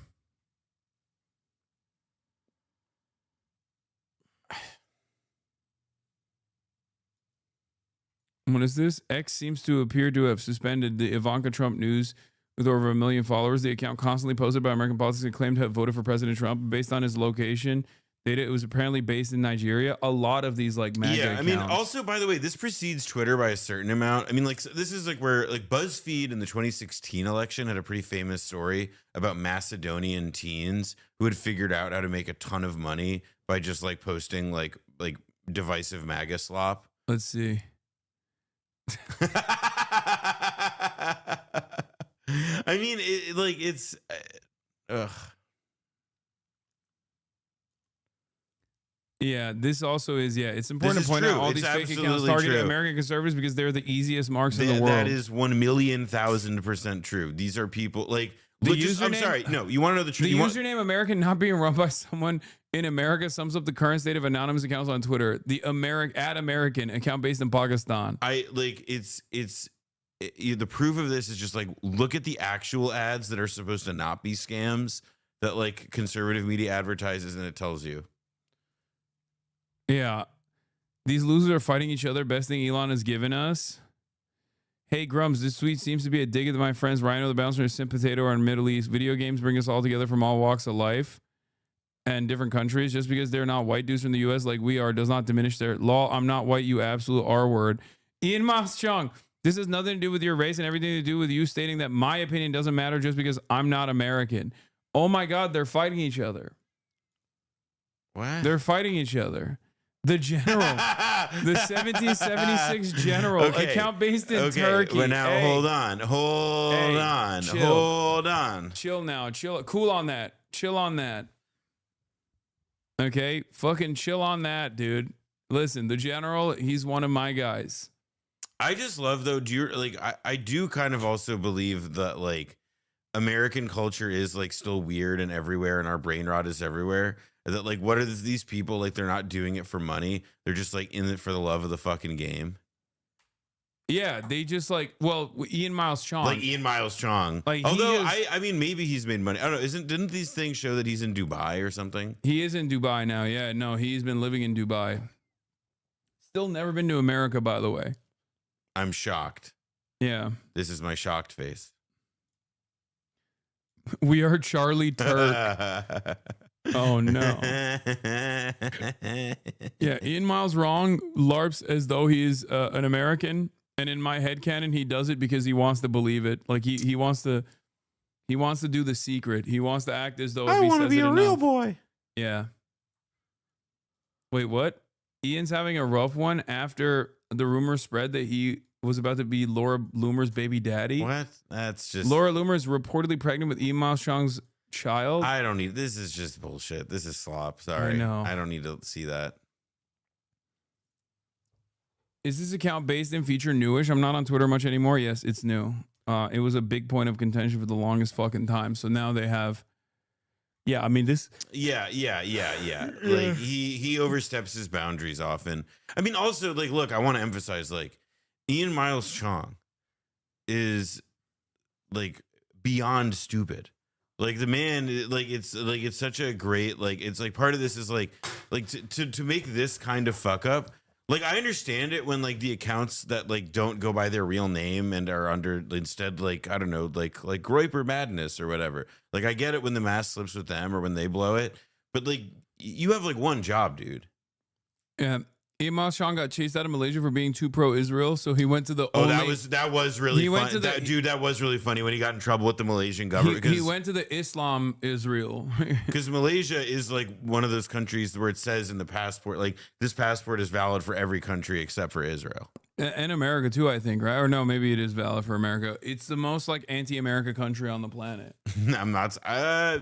What is this? X seems to appear to have suspended the Ivanka Trump news with over 1 million followers. The account constantly posted by American politics and claimed to have voted for President Trump based on his location. It was apparently based in Nigeria. A lot of these like MAGA accounts. I mean, also, by the way, this precedes Twitter by a certain amount. I mean, like, this is like where like BuzzFeed in the 2016 election had a pretty famous story about Macedonian teens who had figured out how to make a ton of money by just like posting like divisive MAGA slop. Let's see. I mean, it's ugh. Yeah, this also is, it's important to point out all these fake accounts targeting American conservatives because they're the easiest marks in the world. That is 1,000,000% true. These are people like, I'm sorry. No, you want to know the truth? The username American not being run by someone in America sums up the current state of anonymous accounts on Twitter. The American account based in Pakistan. The proof of this is just like, look at the actual ads that are supposed to not be scams that like conservative media advertises, and it tells you. Yeah. These losers are fighting each other. Best thing Elon has given us. Hey, Grums, this tweet seems to be a dig at my friends Rhino the Bouncer and Sim Potato are in Middle East. Video games bring us all together from all walks of life and different countries. Just because they're not white dudes from the U.S. like we are does not diminish their law. I'm not white, you absolute R-word. Ian Mas Chung, this has nothing to do with your race and everything to do with you stating that my opinion doesn't matter just because I'm not American. Oh my God, they're fighting each other. What? They're fighting each other. The general, the 1776 general, account based in Turkey. But now, hold on. Chill now. Chill. Cool on that. Chill on that. Okay? Fucking chill on that, dude. Listen, the general, he's one of my guys. I just love, though, I do kind of also believe that, like, American culture is, like, still weird and everywhere, and our brain rot is everywhere. That like, what are these people like? They're not doing it for money. They're just like in it for the love of the fucking game. Yeah, they just like Ian Miles Chong. Like Ian Miles Chong. Like although I mean maybe he's made money. I don't know. Didn't these things show that he's in Dubai or something? He is in Dubai now. Yeah, no, he's been living in Dubai. Still never been to America, by the way. I'm shocked. Yeah. This is my shocked face. We are Charlie Turk. Oh no. Yeah, Ian Miles wrong LARPs as though he's an American, and in my headcanon he does it because he wants to believe it. Like he wants to do the secret. He wants to act as though I want to be a real boy. Yeah. Wait, what? Ian's having a rough one after the rumor spread that he was about to be Laura Loomer's baby daddy. What? That's just Laura Loomer is reportedly pregnant with Ian Miles Chong's child. I don't need this is just bullshit. This is slop. Sorry. I know. I don't need to see that. Is this account based and feature newish? I'm not on Twitter much anymore. Yes, it's new. It was a big point of contention for the longest fucking time. So now they have. Yeah, I mean this. Yeah. Like he oversteps his boundaries often. I mean, also like, look, I want to emphasize like Ian Miles Chong is like beyond stupid. Like the man, like it's such a great like it's like part of this is like to make this kind of fuck up. Like I understand it when like the accounts that like don't go by their real name and are under instead like I don't know like Groiper Madness or whatever. Like I get it when the mask slips with them or when they blow it, but like you have like one job, dude. Yeah. Ian Miles Chong got chased out of Malaysia for being too pro-Israel, so he went to the. Oh, that was really funny. That was really funny when he got in trouble with the Malaysian government. He went to the Islam Israel because Malaysia is like one of those countries where it says in the passport, like this passport is valid for every country except for Israel and America too. I think, right? Or no, maybe it is valid for America. It's the most like anti-America country on the planet. I'm not.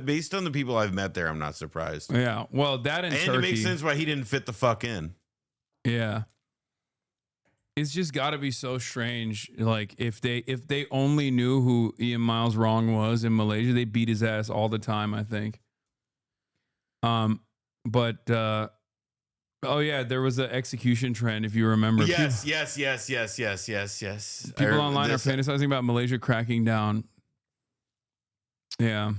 Based on the people I've met there, I'm not surprised. Yeah, well, that and Turkey. It makes sense why he didn't fit the fuck in. Yeah. It's just got to be so strange. Like if they only knew who Ian Miles Wrong was in Malaysia, they beat his ass all the time, I think. But oh yeah, there was an execution trend if you remember. Yes. People online are fantasizing about Malaysia cracking down. Yeah.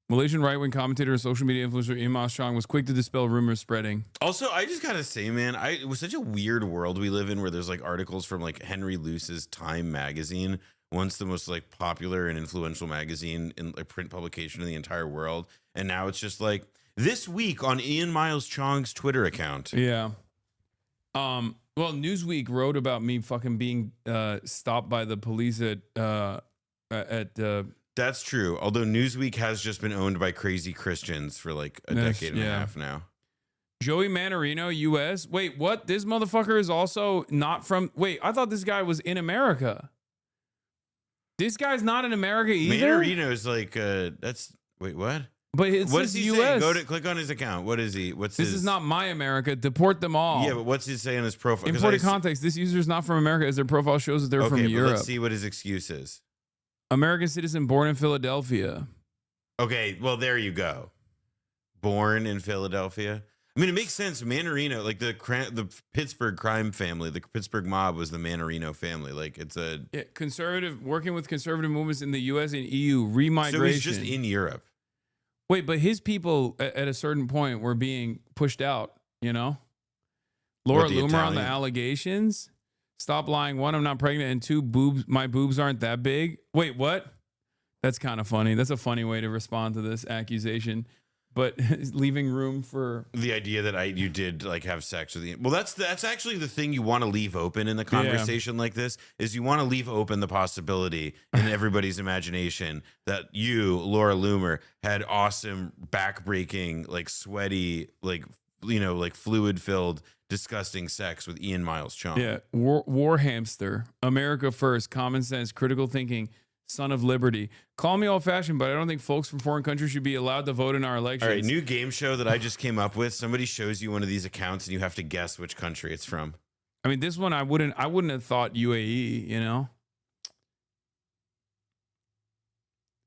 Malaysian right-wing commentator and social media influencer Ian Miles Chong was quick to dispel rumors spreading. Also, I just gotta say, man, it was such a weird world we live in where there's like articles from like Henry Luce's Time magazine, once the most like popular and influential magazine in like print publication in the entire world, and now it's just like this week on Ian Miles Chong's Twitter account. Yeah. Well, Newsweek wrote about me fucking being stopped by the police at That's true. Although Newsweek has just been owned by crazy Christians for like a decade and a half now. Joey Manarino, U.S. Wait, what? This motherfucker is also not from... Wait, I thought this guy was in America. This guy's not in America either? Manarino's like... that's... Wait, what? But it's what does he US. say? Click on his account. What is he? This is not my America. Deport them all. Yeah, but what's he say on his profile? Important context. This user is not from America as their profile shows that they're from Europe. Let's see what his excuse is. American citizen born in Philadelphia. Okay, well, there you go. Born in Philadelphia. I mean, it makes sense. Manarino, like the Pittsburgh crime family, the Pittsburgh mob was the Manarino family. Like it's a conservative, working with conservative movements in the U.S. and EU, remigration. So he's just in Europe. Wait, but his people at a certain point were being pushed out, you know? Laura Loomer on the allegations. Stop lying. One, I'm not pregnant. And two, my boobs aren't that big. Wait, what? That's kind of funny. That's a funny way to respond to this accusation. But leaving room for the idea that you did like have sex with the... Well, that's actually the thing you want to leave open in the conversation like this, is you want to leave open the possibility in everybody's imagination that you, Laura Loomer, had awesome, backbreaking, like sweaty, like, you know, like fluid-filled, disgusting sex with Ian Miles Chong. Yeah, war hamster, America first, common sense, critical thinking, son of liberty. Call me old-fashioned, but I don't think folks from foreign countries should be allowed to vote in our elections. All right, new game show that I just came up with. Somebody shows you one of these accounts, and you have to guess which country it's from. I mean, this one I wouldn't have thought UAE. You know,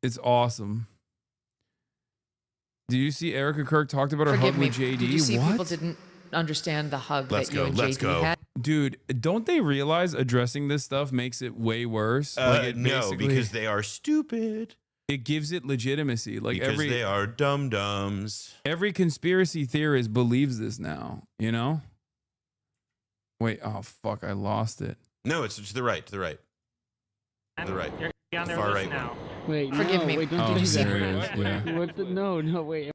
it's awesome. Did you see Erica Kirk talked about her hug with JD? Did you see people didn't understand the hug Let's that you go. and Let's JD go. had? Dude, don't they realize addressing this stuff makes it way worse? It No, because they are stupid. It gives it legitimacy. Like Because they are dum-dums. Every conspiracy theorist believes this now, you know? Wait, oh fuck, I lost it. No, it's to the right, to the right. To the right. You're on The their far list right now. one. Wait, Forgive no, me. wait, don't Oh, do there that. it is, yeah. What the, no, wait.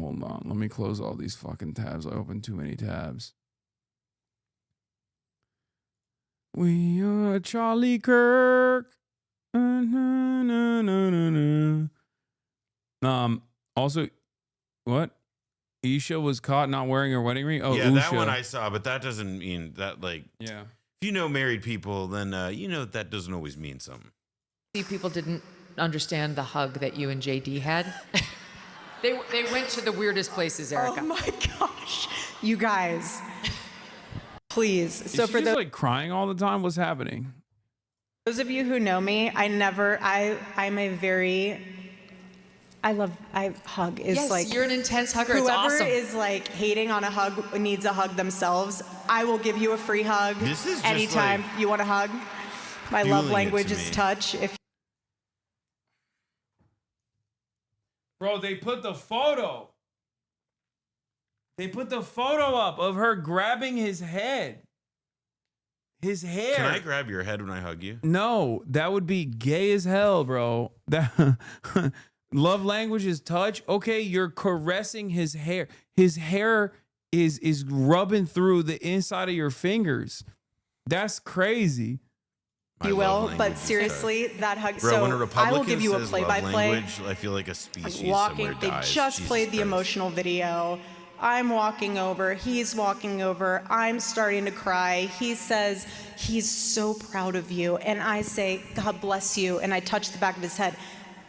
Hold on, let me close all these fucking tabs. I opened too many tabs. We are Charlie Kirk. Also, what? Isha was caught not wearing her wedding ring. Oh, yeah, that Usha. one I saw, but that doesn't mean that, like, yeah. If you know married people, then you know that doesn't always mean something. See, people didn't understand the hug that you and JD had. They went to the weirdest places, Erica. Oh my gosh, you guys, please. Is So she for just like crying all the time? What's happening? those of you who know me, I'm a very, I hug is Yes, like. you're an intense hugger. It's Whoever awesome. is like hating on a hug needs a hug themselves. I will give you a free hug This is just anytime like you want a hug. My love fueling it language to is me. touch. If Bro, they put the photo. They put the photo up of her grabbing his head. His hair. Can I grab your head when I hug you? No, that would be gay as hell, bro. That love language is touch. Okay, you're caressing his hair. His hair is rubbing through the inside of your fingers. That's crazy. you will, but seriously, that hug. Bro, when a so I Republican will give you a says love play-by-play. language, I feel like a species Walking, somewhere they dies. just Jesus played the Christ. emotional video. I'm walking over, he's walking over, I'm starting to cry. He says, he's so proud of you. And I say, God bless you. And I touch the back of his head.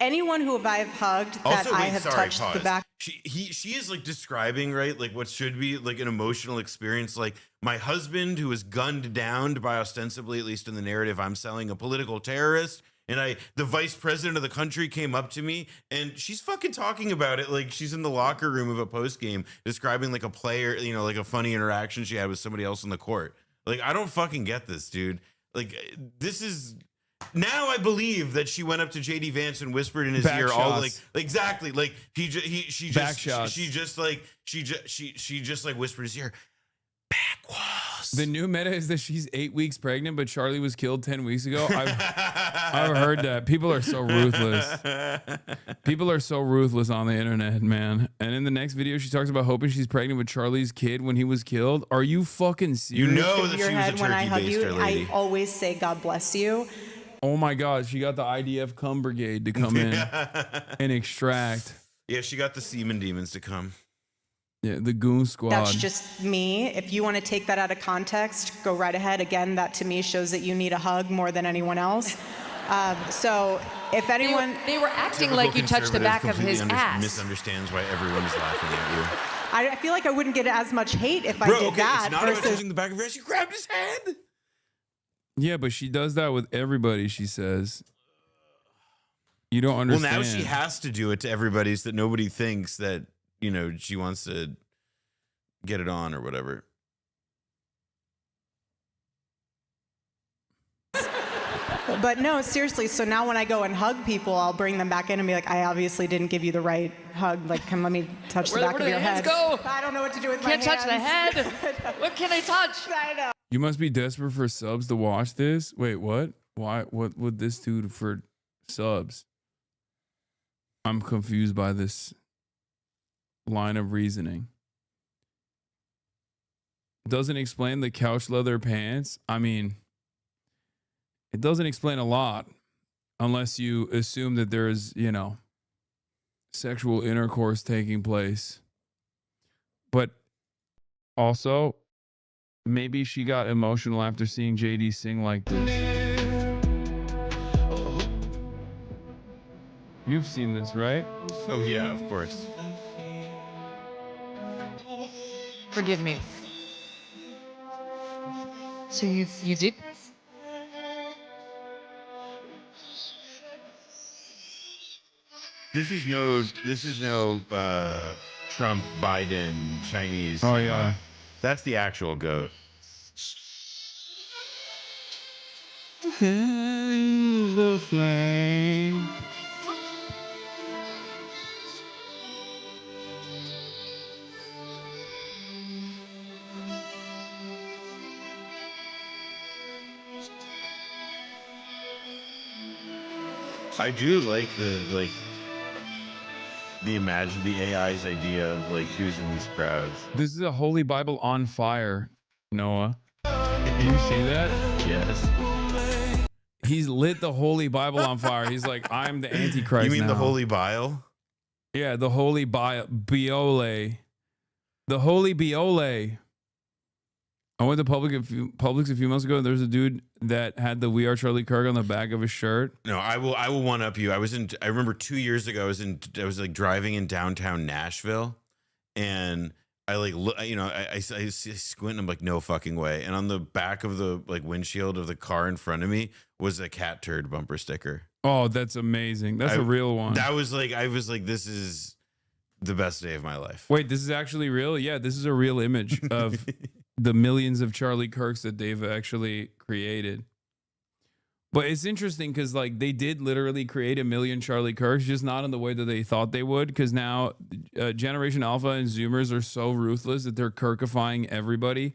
Anyone who I've hugged that Also, I wait, have sorry, touched pause. the back. She is like describing, right, like what should be like an emotional experience. Like my husband who was gunned down by, ostensibly, at least in the narrative I'm selling, a political terrorist. And the vice president of the country came up to me and she's fucking talking about it like she's in the locker room of a post game, describing like a player, you know, like a funny interaction she had with somebody else on the court. Like, I don't fucking get this, dude. Like, this is now I believe that she went up to JD Vance and whispered in his Back ear, all shots. like exactly, like she Back just shots. she just like whispered in his ear. The new meta is that she's 8 weeks pregnant, but Charlie was killed 10 weeks ago. I've heard that. People are so ruthless. People are so ruthless on the internet, man. And in the next video, she talks about hoping she's pregnant with Charlie's kid when he was killed. Are you fucking serious? You know that Your she was a head when I hug turkey you, baster lady. I always say, God bless you. Oh my God, she got the IDF cum brigade to come in and extract. Yeah, she got the semen demons to come. Yeah, the goon squad. That's just me. If you want to take that out of context, go right ahead. Again, that to me shows that you need a hug more than anyone else. So if anyone... They were acting like you touched the back of his ass. Misunderstands why everyone is laughing at you. I feel like I wouldn't get as much hate if I Bro, did okay, that. it's not about versus touching the back of her ass. You grabbed his head. Yeah, but she does that with everybody, she says. You don't understand. Well, now she has to do it to everybody so that nobody thinks that, you know, she wants to get it on or whatever. But no, seriously. So now when I go and hug people, I'll bring them back in and be like, I obviously didn't give you the right hug. Like, come let me touch the Where back do of your the hands head. go? I don't know what to do with Can't my touch the head. What can I touch? I know. You must be desperate for subs to watch this. Wait, what? Why? What would this do for subs? I'm confused by this line of reasoning. Doesn't explain the couch leather pants. I mean, it doesn't explain a lot unless you assume that there is, you know, sexual intercourse taking place. But also, maybe she got emotional after seeing JD sing like this. You've seen this, right? Oh, yeah, of course. Forgive me. So you did? This is no Trump, Biden, Chinese. Oh, yeah. That's the actual goat. The flame. I do like the AI's idea of like choosing these crowds. This is a Holy Bible on fire, Noah. Can you see that? Yes. He's lit the Holy Bible on fire. He's like, I'm the Antichrist. You mean now. the Holy Bile? Yeah, the Holy Biole. The Holy Biole. I went to Publix a few months ago. There's a dude that had the "We Are Charlie Kirk" on the back of his shirt. No, I will one up you. I remember 2 years ago. I was like driving in downtown Nashville, and I like I squint and I'm like, no fucking way. And on the back of the like windshield of the car in front of me was a cat turd bumper sticker. Oh, that's amazing. That's a real one. That was like, I was like, this is the best day of my life. Wait, this is actually real? Yeah, this is a real image of the millions of Charlie Kirks that they've actually created. But it's interesting because like they did literally create a million Charlie Kirks, just not in the way that they thought they would. Because now Generation Alpha and Zoomers are so ruthless that they're Kirkifying everybody.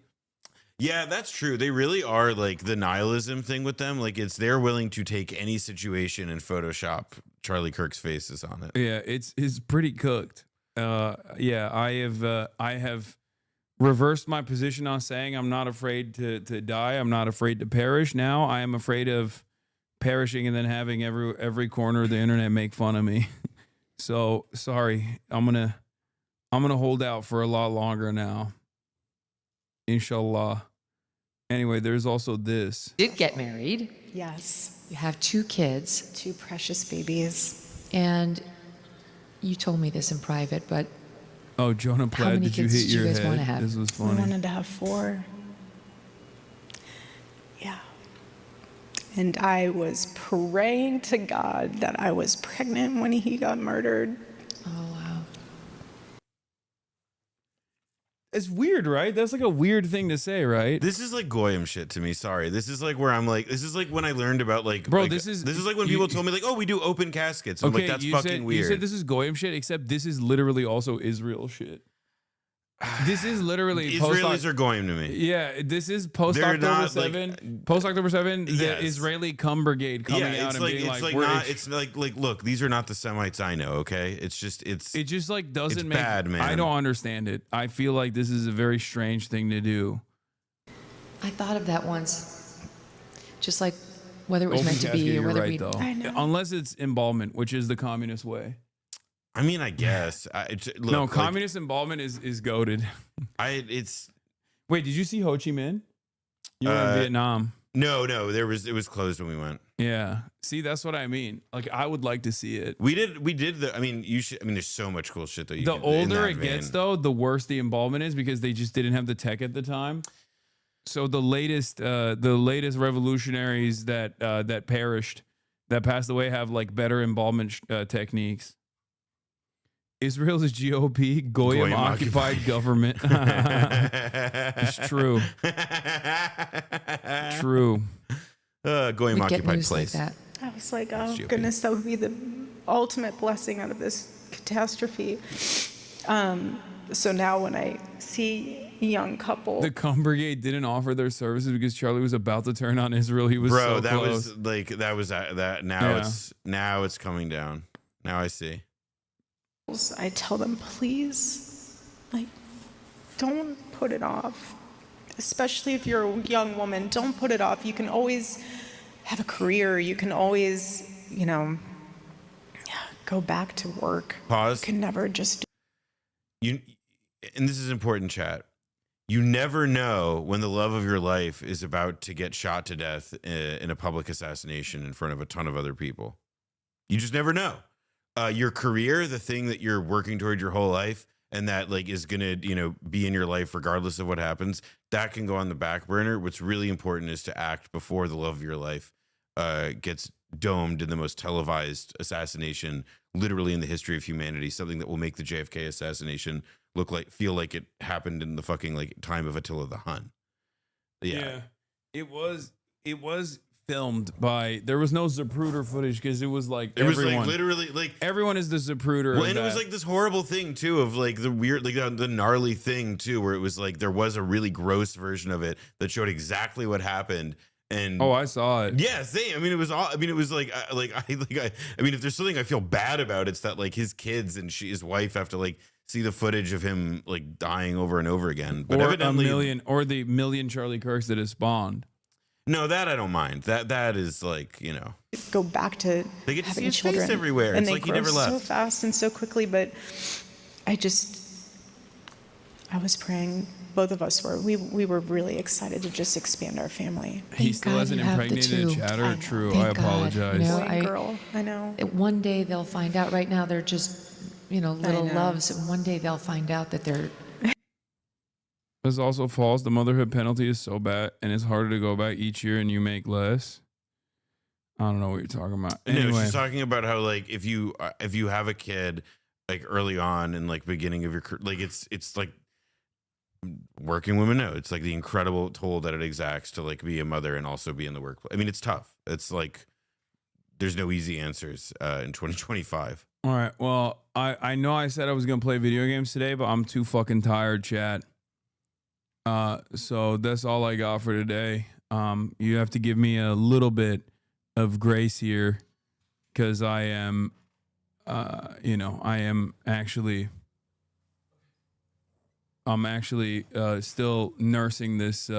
Yeah, that's true. They really are like the nihilism thing with them. Like they're willing to take any situation and Photoshop Charlie Kirk's faces on it. Yeah, it's pretty cooked. Yeah, I have reversed my position on saying I'm not afraid to die. I'm not afraid to perish. Now I am afraid of perishing and then having every corner of the internet make fun of me. So sorry, I'm gonna hold out for a lot longer now. Inshallah. Anyway, there's also this. Did get married. Yes. You have 2 kids. 2 precious babies. And you told me this in private, but Oh, Jonah how Platt, many did you kids hit did you your guys head? want to have? This was I funny. wanted to have 4. Yeah. And I was praying to God that I was pregnant when he got murdered. Oh, wow. It's weird, right? That's like a weird thing to say, right? This is like Goyim shit to me. Sorry. This is like where I'm like, this is like when I learned about like, Bro, like, this is like when people told me like, oh, we do open caskets. I'm like, that's fucking weird. You said this is Goyim shit, except this is literally also Israel shit. This is literally Israelis are Goyim to me. Yeah, this is post They're October not, 7. Post October 7, the Yes. Israeli cum brigade coming out and being like, it's like look, these are not the Semites I know. Okay, it just like doesn't it's make bad, man. I don't understand it. I feel like this is a very strange thing to do. I thought of that once. Just like whether it was Open meant to casket, be or you're whether right, we. though. I know. Unless it's embalmment, which is the communist way. I mean, I guess. No, communist embalmment is goated. Wait, did you see Ho Chi Minh? You were in Vietnam. No, it was closed when we went. Yeah. See, that's what I mean. Like, I would like to see it. We did the. I mean, there's so much cool shit that you. The can, in older that it vein. gets, though, the worse the embalmment is because they just didn't have the tech at the time. So the latest revolutionaries that perished, that passed away, have like better embalmment techniques. Israel's GOP, Goyim occupied government. It's true. True. Goyim We'd get occupied news place. like that. I was like, oh GOP. goodness, that would be the ultimate blessing out of this catastrophe. So now when I see a young couple, The cum brigade didn't offer their services because Charlie was about to turn on Israel. He was Bro, so that close. was like that. Now it's coming down. Now I see. I tell them, please, like, don't put it off. Especially if you're a young woman, don't put it off. You can always have a career. You can always, go back to work. Pause. You can never just. And this is important, chat. You never know when the love of your life is about to get shot to death in a public assassination in front of a ton of other people. You just never know. Your career, the thing that you're working toward your whole life, and that like is gonna, be in your life regardless of what happens, that can go on the back burner. What's really important is to act before the love of your life gets domed in the most televised assassination literally in the history of humanity, something that will make the JFK assassination feel like it happened in the fucking like time of Attila the Hun. Yeah. It was filmed by, there was no Zapruder footage because it was like it everyone, was like literally like everyone is the Zapruder. Well, and it was like this horrible thing too of like the weird, like the gnarly thing too, where it was like there was a really gross version of it that showed exactly what happened. And I saw it. Yeah, same. I mean, it was all. I mean, it was like I mean, if there's something I feel bad about, it's that like his kids and his wife have to like see the footage of him like dying over and over again. But or evidently, the million Charlie Kirks that has spawned. No, that I don't mind. That is like, you know, go back to they get to see having his children face everywhere. and It's they like he grow never so left. fast and so quickly. But I was praying. Both of us were. We were really excited to just expand our family. He still hasn't impregnated Chatter. True. I apologize. Boy and girl. I know. One day they'll find out. Right now they're just, little loves. And one day they'll find out that they're. This also false. The motherhood penalty is so bad, and it's harder to go back each year, and you make less. I don't know what you're talking about. Anyway, No, she's talking about how like if you have a kid like early on in like beginning of your career, like it's like working women know it's like the incredible toll that it exacts to like be a mother and also be in the workplace. I mean, it's tough. It's like there's no easy answers in 2025. All right. Well, I know I said I was gonna play video games today, but I'm too fucking tired, chat. So that's all I got for today. You have to give me a little bit of grace here, because I am, I'm actually still nursing this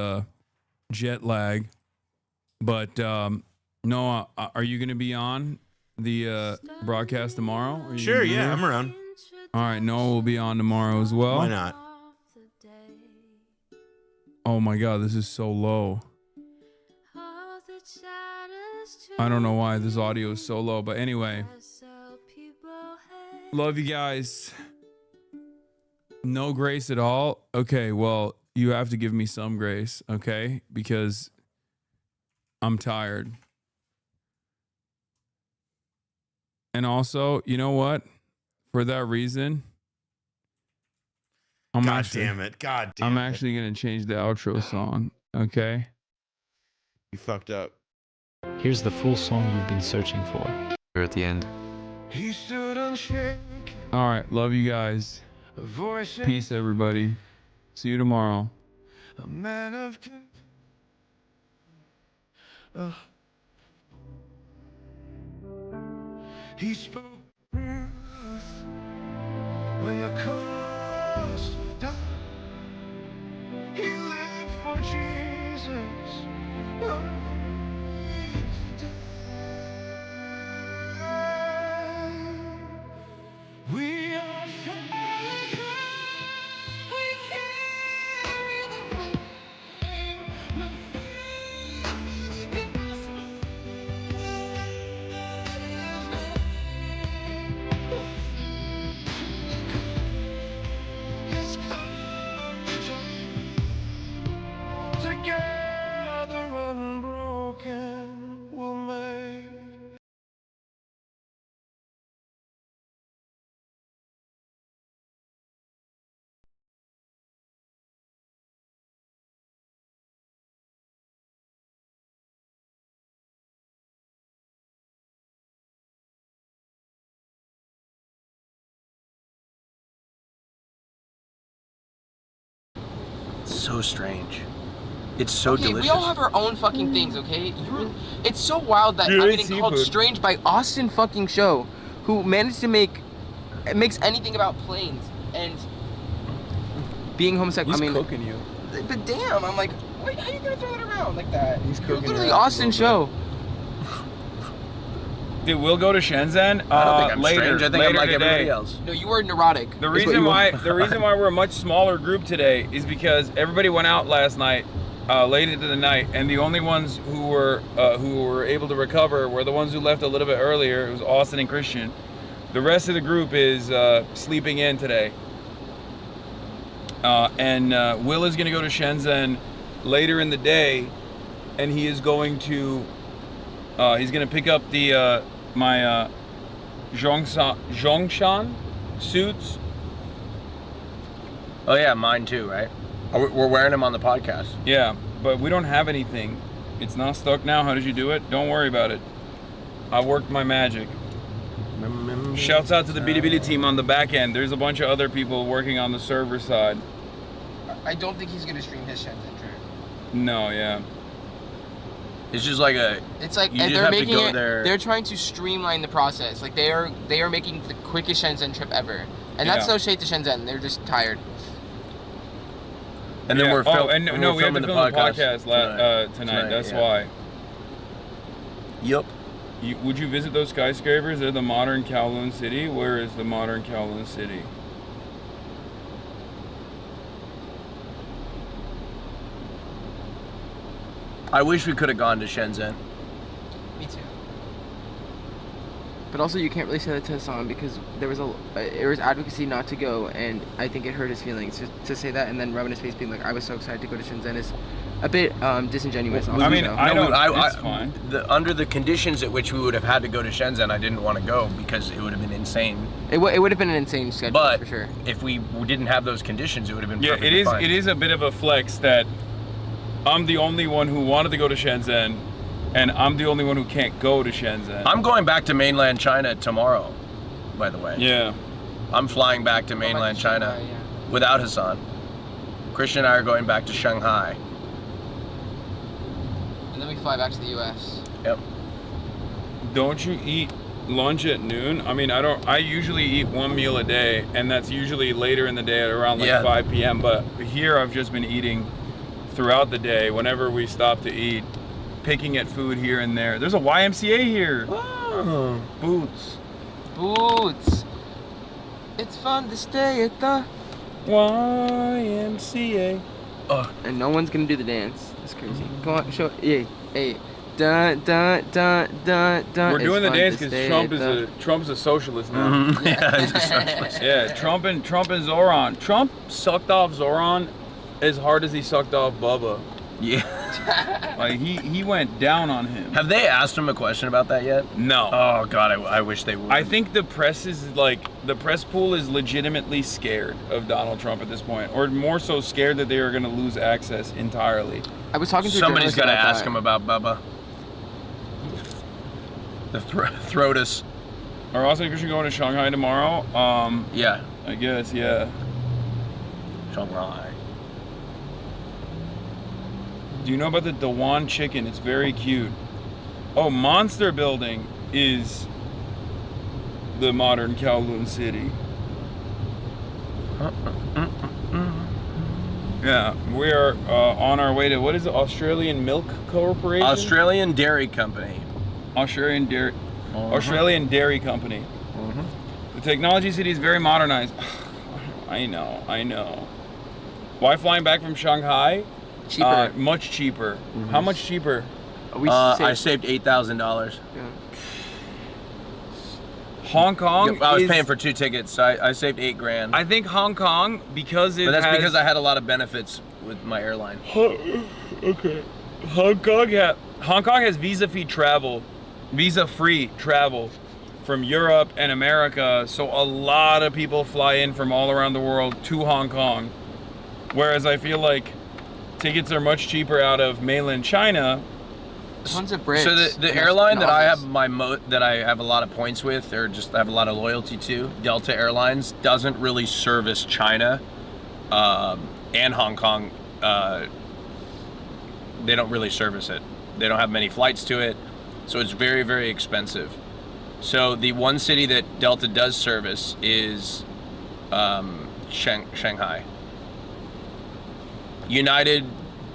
jet lag. But Noah, are you going to be on the broadcast tomorrow? Are you Sure, gonna be yeah, here? I'm around. All right, Noah will be on tomorrow as well. Why not? Oh my God, this is so low. I don't know why this audio is so low, but anyway. Love you guys. No grace at all? Okay, well, you have to give me some grace, okay? Because I'm tired. And also, you know what? For that reason, I'm actually going to change the outro song, okay? You fucked up. Here's the full song you've been searching for. We're at the end. All right, love you guys. Peace, everybody. See you tomorrow. A man of he spoke truth when you're close down. He lived for Jesus. We are family. We carry the flame. The His courage together unbroken will make. So strange. It's so Okay, delicious. we all have our own fucking things, okay? It's so wild that Dude, I'm I ate getting called seafood. strange by Austin fucking Show, who managed to makes anything about planes and being homosexual. He's I mean, cooking you. But damn, I'm like, wait, how you gonna throw that around like that? He's You're cooking literally you. Austin Show. Dude, we'll go to Shenzhen. I don't think I'm later, strange. I think I'm later like today. everybody else. No, you are neurotic. The reason why we're a much smaller group today is because everybody went out last night, late into the night, and the only ones who were able to recover were the ones who left a little bit earlier. It was Austin and Christian. The rest of the group is sleeping in today. And Will is going to go to Shenzhen later in the day, and he is going to he's going to pick up the my Zhongshan suits. Oh yeah, mine too, right? Oh, we're wearing them on the podcast. Yeah, but we don't have anything. It's not stuck now. How did you do it? Don't worry about it. I worked my magic. Shouts out to the Bilibili team on the back end. There's a bunch of other people working on the server side. I don't think he's gonna stream his Shenzhen trip. No, yeah. It's just like a. It's like you and just they're have making to go it. there. They're trying to streamline the process. Like they are making the quickest Shenzhen trip ever. And that's no shade to Shenzhen. They're just tired. And then we're we have to film the podcast tonight. That's why. Yup. Would you visit those skyscrapers? They're the modern Kowloon City. Where is the modern Kowloon City? I wish we could have gone to Shenzhen. Me too. But also, you can't really say that to Hassan because there was advocacy not to go, and I think it hurt his feelings to say that, and then rubbing his face, being like, "I was so excited to go to Shenzhen," is a bit disingenuous. Well, under the conditions at which we would have had to go to Shenzhen, I didn't want to go because it would have been insane. It would have been an insane schedule, but for sure. If we didn't have those conditions, it would have been Yeah, perfectly fine. It is a bit of a flex that I'm the only one who wanted to go to Shenzhen, and I'm the only one who can't go to Shenzhen. I'm going back to mainland China tomorrow, by the way. Yeah. I'm flying back to mainland China without Hassan. Christian and I are going back to Shanghai. And then we fly back to the U.S. Yep. Don't you eat lunch at noon? I mean, I usually eat one meal a day, and that's usually later in the day at around 5 p.m. But here I've just been eating throughout the day whenever we stop to eat, picking at food here and there. There's a YMCA here. Oh. Boots. Boots. It's fun to stay at the YMCA. And no one's gonna do the dance. That's crazy. Go on, show. Hey. Dun dun dun dun dun. We're doing the dance because Trump's a socialist now. Mm-hmm. Yeah, he's a socialist. Yeah, Trump and Zoran. Trump sucked off Zoran as hard as he sucked off Bubba. Yeah. Like he went down on him. Have they asked him a question about that yet? No. Oh God, I wish they would. I think the press pool is legitimately scared of Donald Trump at this point, or more so scared that they are going to lose access entirely. I was talking to somebody's got to ask him about Bubba. The throatus. Are also Christian going to Shanghai tomorrow? Yeah. I guess, yeah. Shanghai. Do you know about the Dewan chicken? It's very cute. Oh, Monster Building is the modern Kowloon City. Yeah, we are on our way to, what is it, Australian Milk Corporation? Australian Dairy Company. Australian Dairy Company. The technology city is very modernized. I know. Why flying back from Shanghai? Cheaper. Much cheaper. How much cheaper? I saved $8,000. Yeah. Hong Kong. I was paying for 2 tickets. So I saved $8,000. I think Hong Kong because but that's because I had a lot of benefits with my airline. Okay. Hong Kong has visa-free travel from Europe and America, so a lot of people fly in from all around the world to Hong Kong. Whereas I feel like tickets are much cheaper out of mainland China. Tons of Brits. So the airline that I have that I have a lot of points with, or just I have a lot of loyalty to, Delta Airlines, doesn't really service China and Hong Kong. They don't really service it. They don't have many flights to it, so it's very, very expensive. So the one city that Delta does service is Shanghai. United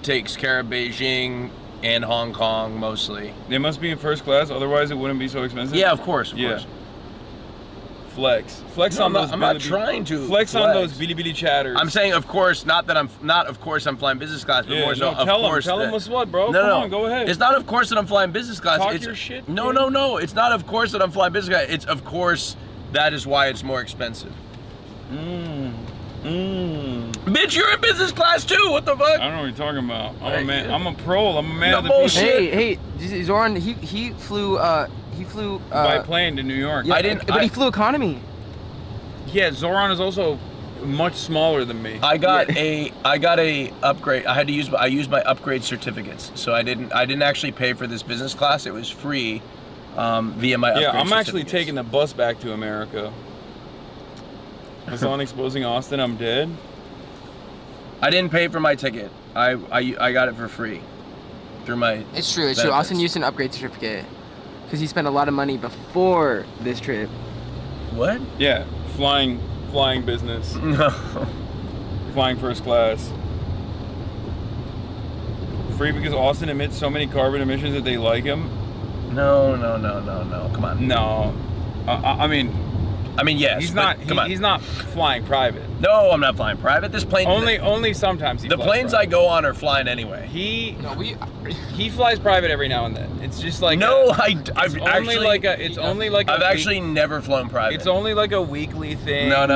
takes care of Beijing and Hong Kong mostly. They must be in first class, otherwise it wouldn't be so expensive. Yeah, of course. Flex No, on those. I'm not trying to flex on those Bilibili chatters. I'm saying, of course, of course I'm flying business class, but more so, of course. Tell them what's what, bro. No, Come on, go ahead. It's not of course that I'm flying business class. Talk It's your shit. No. It's not of course that I'm flying business class. It's of course that is why it's more expensive. Bitch, you're in business class too. What the fuck? I don't know what you're talking about. I'm a man. I'm a pro. I'm a man of the people. Hey, Zoran. He He flew by plane to New York. Yeah, but he flew economy. Yeah, Zoran is also much smaller than me. I got a upgrade. I used my upgrade certificates, so I didn't actually pay for this business class. It was free via my upgrade I'm actually certificates. taking the bus back to America. As on exposing Austin, I'm dead. I didn't pay for my ticket. I got it for free through my. It's true. Austin used an upgrade certificate because he spent a lot of money before this trip. What? Yeah, flying business. No. Flying first class. Free because Austin emits so many carbon emissions that they like him. No. Come on. No, I mean, yes. He's but not. Come on. He's not flying private. No, I'm not flying private. This plane. Only sometimes. The planes I go on are flying anyway. He flies private every now and then. It's just like I've actually never flown private. It's only like a weekly thing. No.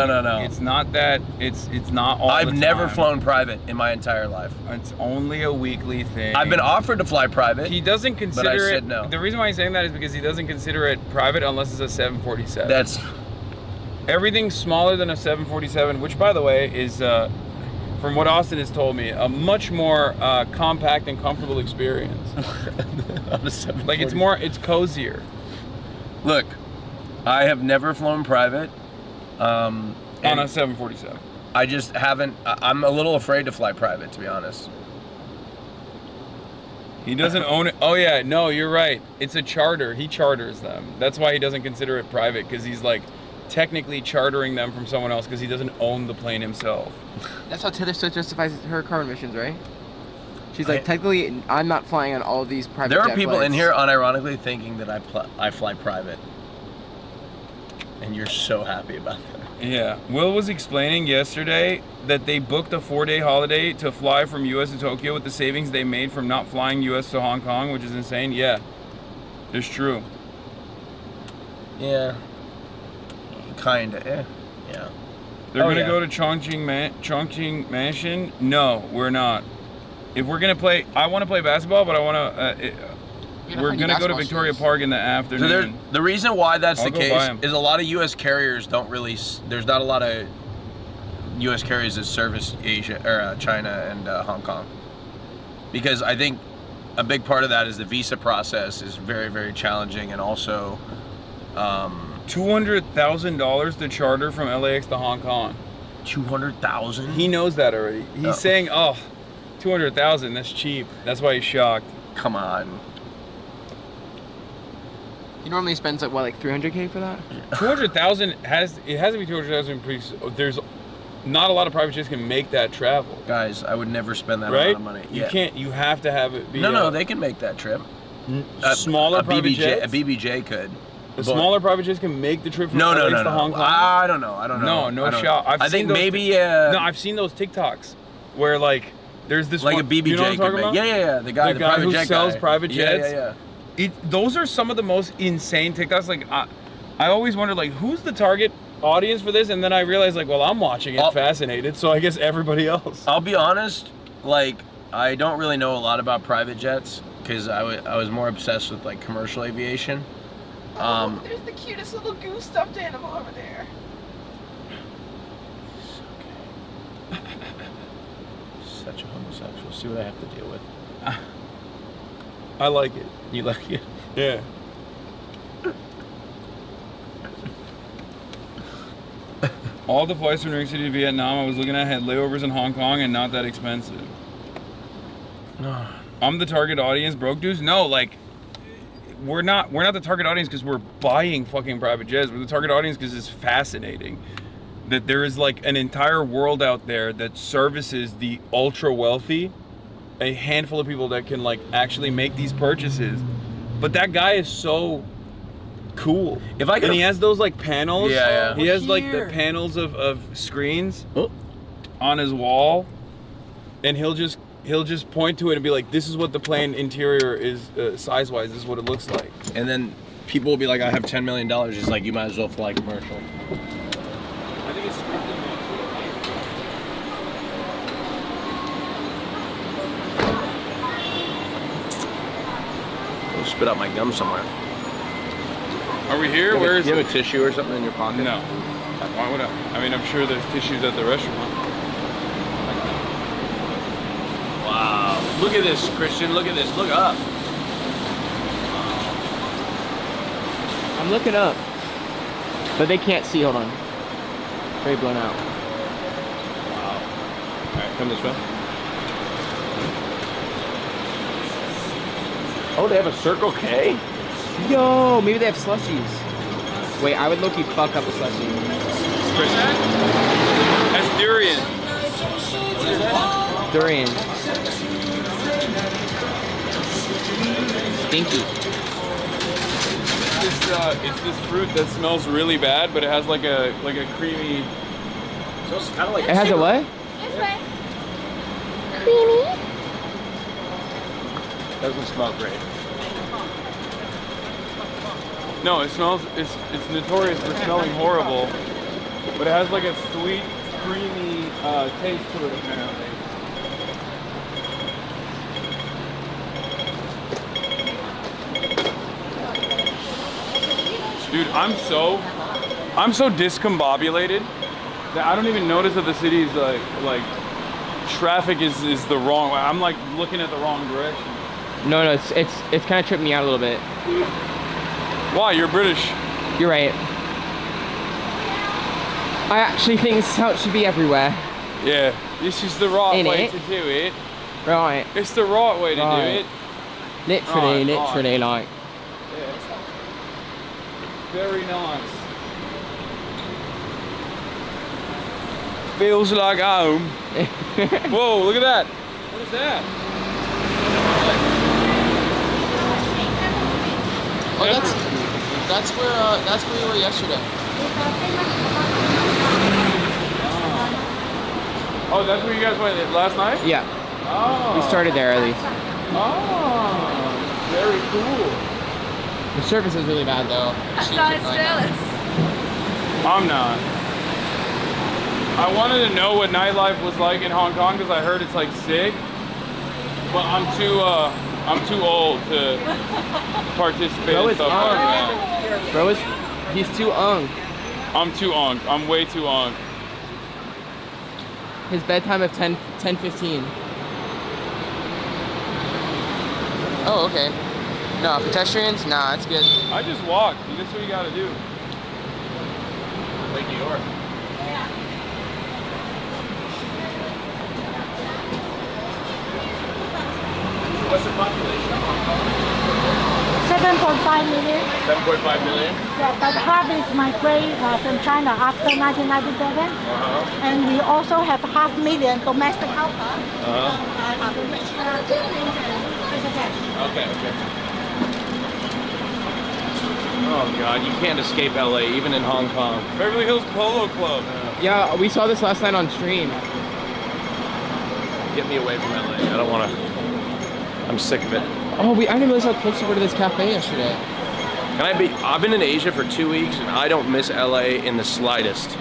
It's not that. It's not all. I've the never time. flown private in my entire life. It's only a weekly thing. I've been offered to fly private. He doesn't consider but I it. said no. The reason why he's saying that is because he doesn't consider it private unless it's a 747. That's. Everything smaller than a 747, which by the way is, from what Austin has told me, a much more compact and comfortable experience. Like it's cozier. Look, I have never flown private. On a 747. I just haven't. I'm a little afraid to fly private, to be honest. He doesn't own it. Oh yeah, no, you're right. It's a charter. He charters them. That's why he doesn't consider it private, because he's like technically chartering them from someone else because he doesn't own the plane himself. That's how Taylor Swift justifies her carbon emissions, right? She's like, technically, I'm not flying on all of these private There are jet people flights. in here unironically thinking that I fly private, and you're so happy about that. Yeah, Will was explaining yesterday that they booked a 4-day holiday to fly from US to Tokyo with the savings they made from not flying US to Hong Kong, which is insane. Yeah, it's true. Yeah. Kinda, yeah. They're gonna go to Chongqing Mansion? No, we're not. If we're gonna play, I want to play basketball, but I want to. We're gonna go to Victoria Park in the afternoon. So the reason why that's I'll the go case buy 'em. is a lot of U.S. carriers don't really. There's not a lot of U.S. carriers that service Asia or China and Hong Kong, because I think a big part of that is the visa process is very, very challenging, and also. $200,000 to charter from LAX to Hong Kong. 200,000? He knows that already. He's saying, "Oh, 200,000. That's cheap." That's why he's shocked. Come on. He normally spends like 300K for that. 200,000 has to be 200,000. There's not a lot of private jets can make that travel. Guys, I would never spend that right? amount of money. You can't. You have to have it be. No, they can make that trip. Smaller private jets. A BBJ could. The smaller private jets can make the trip from No. to Hong Kong. I don't know. No shot. I think maybe. No, I've seen those TikToks where like there's this like one, a BBJ. You know what I'm talking about? Yeah. The guy who jet sells guy. private jets. Yeah. Those are some of the most insane TikToks. Like I always wondered like who's the target audience for this, and then I realized like, well, I'm watching it, fascinated. So I guess everybody else. I'll be honest. Like I don't really know a lot about private jets because I was more obsessed with like commercial aviation. There's the cutest little goose stuffed animal over there. Such a homosexual. See what I have to deal with. I like it. You like it? Yeah. All the flights from New York City to Vietnam I was looking at had layovers in Hong Kong and not that expensive. I'm the target audience, broke dudes? No, like we're not the target audience because we're buying fucking private jets. We're the target audience because it's fascinating that there is like an entire world out there that services the ultra wealthy, a handful of people that can like actually make these purchases. But that guy is so cool. And he has those like panels. Yeah. He has like the panels of screens on his wall, and he'll just point to it and be like, this is what the plane interior is size-wise, this is what it looks like. And then people will be like, I have $10 million. It's like, you might as well fly commercial. I think it's I'll spit out my gum somewhere. Are we here? Where is you it? have a tissue or something in your pocket? No. Why would I? I mean, I'm sure there's tissues at the restaurant. Wow. Look at this, Christian. Look at this. Look up. I'm looking up, but they can't see. Hold on. Very blown out. Wow. All right, come this way. Oh, they have a Circle K? Yo, maybe they have slushies. Wait, I would low-key fuck up a slushie. Christian? That's durian. What is that? Durian. Stinky. It's this fruit that smells really bad, but it has like a creamy. It smells kind of like. It has a what? This way. Creamy. Doesn't smell great. No, it smells. It's notorious for smelling horrible, but it has like a sweet, creamy taste to it apparently. Dude, I'm so discombobulated that I don't even notice that the city's like traffic is the wrong way. I'm like looking at the wrong direction. No, it's kind of tripped me out a little bit. Why? You're British. You're right. I actually think this out should be everywhere. Yeah, this is the right way to do it. Right. It's the right way to do it. Literally, Right, literally, like. Yeah. Very nice. Feels like home. Whoa, look at that. What is that? Oh, that's where we were yesterday. Oh, that's where you guys went last night? Yeah. Oh. We started there at least. Oh, very cool. The service is really bad though. jealous. I'm not. I wanted to know what nightlife was like in Hong Kong because I heard it's like sick, but I'm too old to participate in stuff like that. Bro, he's too young. I'm too young. I'm way too young. His bedtime of 10:15. Oh, okay. No, pedestrians? Nah, it's good. I just walked. That's what you gotta do. Lake New York. What's the population of Hong Kong? 7.5 million. 7.5 million? Yeah, but half is migrate from China after 1997. And we also have 500,000 domestic helpers. Okay. Oh God, you can't escape LA, even in Hong Kong. Beverly Hills Polo Club. Yeah, we saw this last night on stream. Get me away from LA. I don't want to. I'm sick of it. Oh, I didn't realize how close we were to this cafe yesterday. I've been in Asia for 2 weeks and I don't miss LA in the slightest.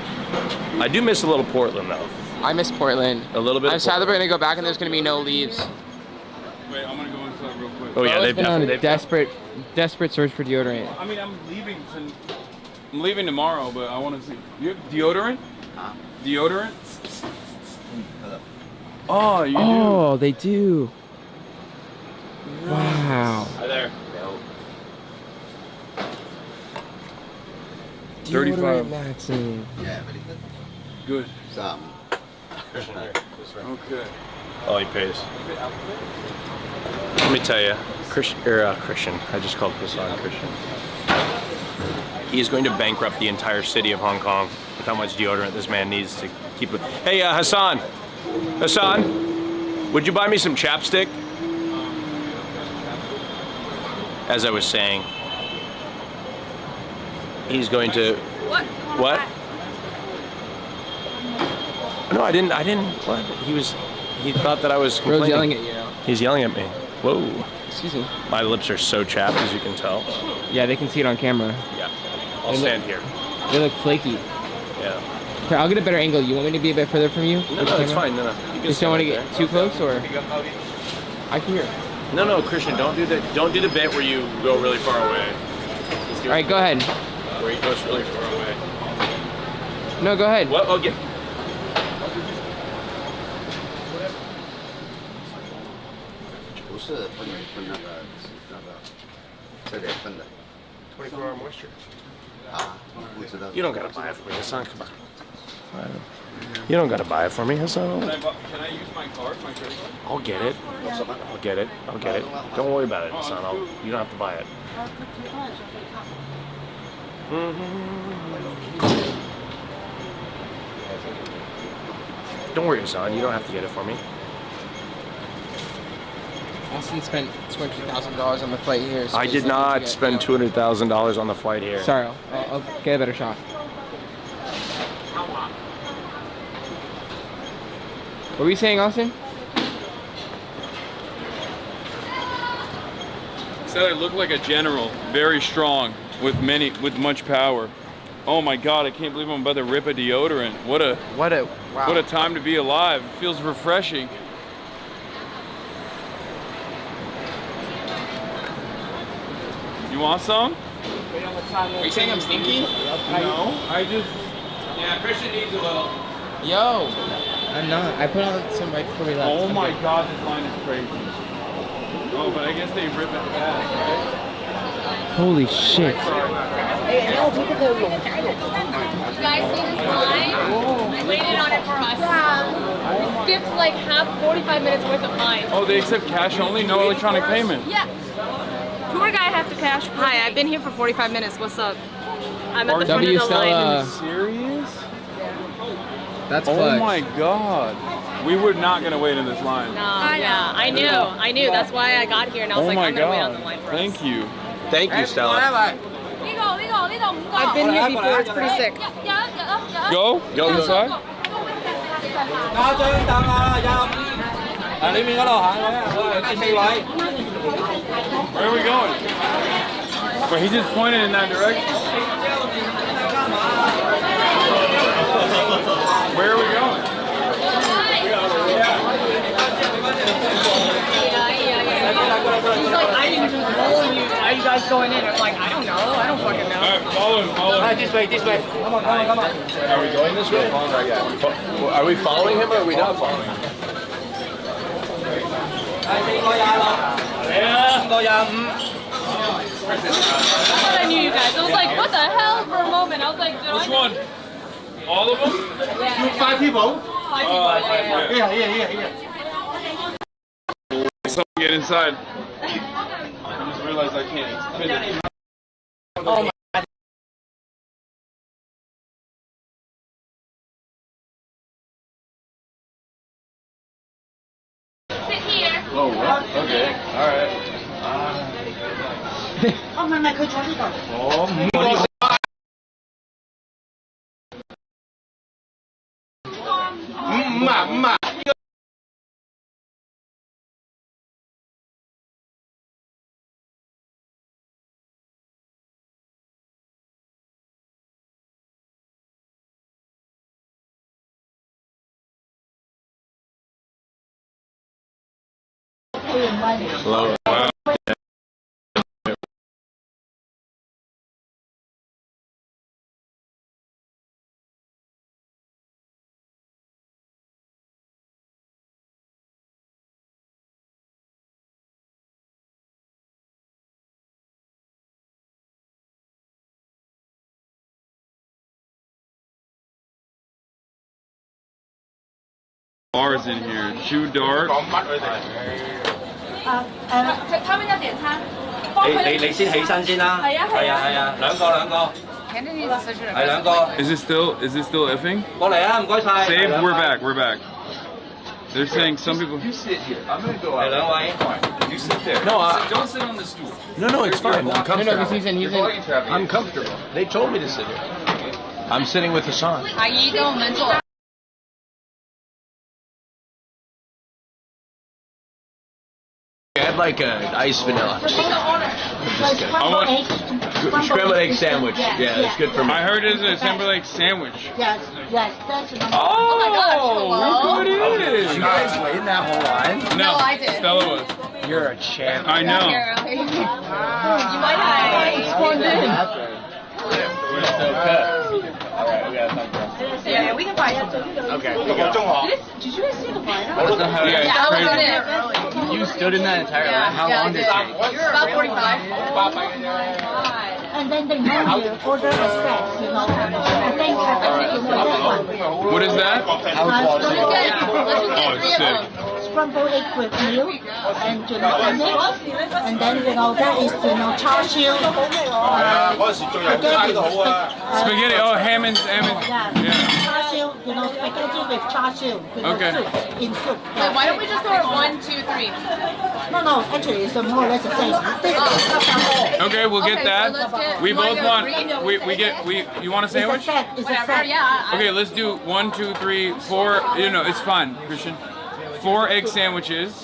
I do miss a little Portland though. I miss Portland. A little bit. I'm sad that we're gonna go back and there's gonna be no leaves. Wait, I'm gonna go inside real quick. Oh yeah, I've been on a desperate search for deodorant. I mean, I'm leaving tomorrow, but I want to see. You have deodorant? Deodorant? Oh, you do. Oh, they do. Wow. Hi there. No. 35. Maxine. Yeah, very good. Good. Some. Okay. Oh, he pays. Let me tell you, Christian. I just called Hassan Christian. He is going to bankrupt the entire city of Hong Kong with how much deodorant this man needs to keep it. Hey, Hassan. Hassan, would you buy me some chapstick? As I was saying, he's going to. What? No, I didn't. What? He thought that I was complaining. Bro's yelling at you now. He's yelling at me. Whoa. Excuse me. My lips are so chapped, as you can tell. Yeah, they can see it on camera. Yeah. I'll stand here. They look flaky. Yeah. Here, I'll get a better angle. You want me to be a bit further from you? No, it's fine. No. You Just don't want to get too close, or? I can hear. No, Christian, don't do the bit where you go really far away. All right, go ahead. Where he goes really far away. No, go ahead. What? Okay. 不是分那个这得分的。 24-hour moisture. 啊，不知道。 You don't gotta buy it for me, Hassan. Come on. You don't gotta buy it for me, Hassan. Can I use my card, my credit card? I'll get it. I'll get it. I'll get it. Don't worry about it, Hassan. You don't have to buy it. Don't worry, Hassan. You don't have to get it for me. Austin spent $20,000 on the flight here. So I did not spend $200,000 on the flight here. Sorry, I'll get a better shot. What were you saying, Austin? Said I look like a general, very strong, with much power. Oh my God, I can't believe I'm about to rip a deodorant. What a time to be alive. It feels refreshing. You want some? Are you saying I'm stinky? No, yeah, Christian needs a little. Yo, I'm not. I put on some right before we left. Oh my God, this line is crazy. Oh, but I guess they rip it fast, right? Holy shit. You guys see this line? They waited on it for us. We skipped like 45 minutes worth of line. Oh, they accept cash only, no electronic payment. Yeah. Tour guy have to cash. Hi, I've been here for 45 minutes. What's up? I'm at the front of the line. Are you serious? That's oh clutch. my God. We were not going to wait in this line. No, yeah, I knew. That's why I got here and I was oh like, my I'm going to God. wait on the line for us. Thank you. Thank you, Stella. I've been here before. It's pretty sick. Go? Go inside? Where are we going? Well, he just pointed in that direction. Where are we going? He's like, I didn't even know you. Why are you guys going in? I'm like, I don't know. I don't fucking know. All right, follow him. This way. Come on. Are we going this way? Are we following him or are we not following him? I thought I knew you guys. I was like, what the hell for a moment. I was like, which one? All of them? Yeah. 5 people. 5 people. Here. So get inside. I just realized I can't fit it. Oh my God. Sit here. Oh, what? Okay. All right. Oh, Ma. Hello. Wow. Bars in here. Too dark. 他们要點餐。你先起身先啦。係啊，兩個。 係兩個。 Is it still effing? 過嚟啊，唔該晒。 Save. We're back. They're saying some people. You sit here. I'm gonna go out. 係兩位。 You sit there. No, don't sit on the stool. No, it's fine. I'm comfortable. No, I'm comfortable. They told me to sit here. I'm sitting with Hassan. 阿姨跟我们坐。 I'd like an iced vanilla. I want Scrambled egg sandwich. Yeah, that's good for me. I heard it's a scrambled egg sandwich. Yes, that's Oh my gosh, look who it is. You guys waited that whole line? No, I did. Stella was. You're a champ. I know. You might have spawned in. Yeah, we can buy something. Okay. Did you guys see the lineup? Yeah, Yeah, crazy. I was You stood in that entire line? How long did it take? About 45. And then they normally order a set, you know. I think this one. What is that? Let's just get Oh, 3 sick. of them. Scrambled egg with milk and mix, and then that is char siu, Spaghetti. Oh, ham and yeah, char siu, spaghetti with char siu, Okay. soup, in soup. Wait, why don't we just order 1, 2, 3? No, actually it's more or less the same. Okay, we'll get Okay, so that. let's get- We you wanna both go want. green? You want a It's a sandwich? set. It's a Whatever, set. yeah. Okay, let's do 1, 2, 3, 4. It's fine, Christian. 4 egg sandwiches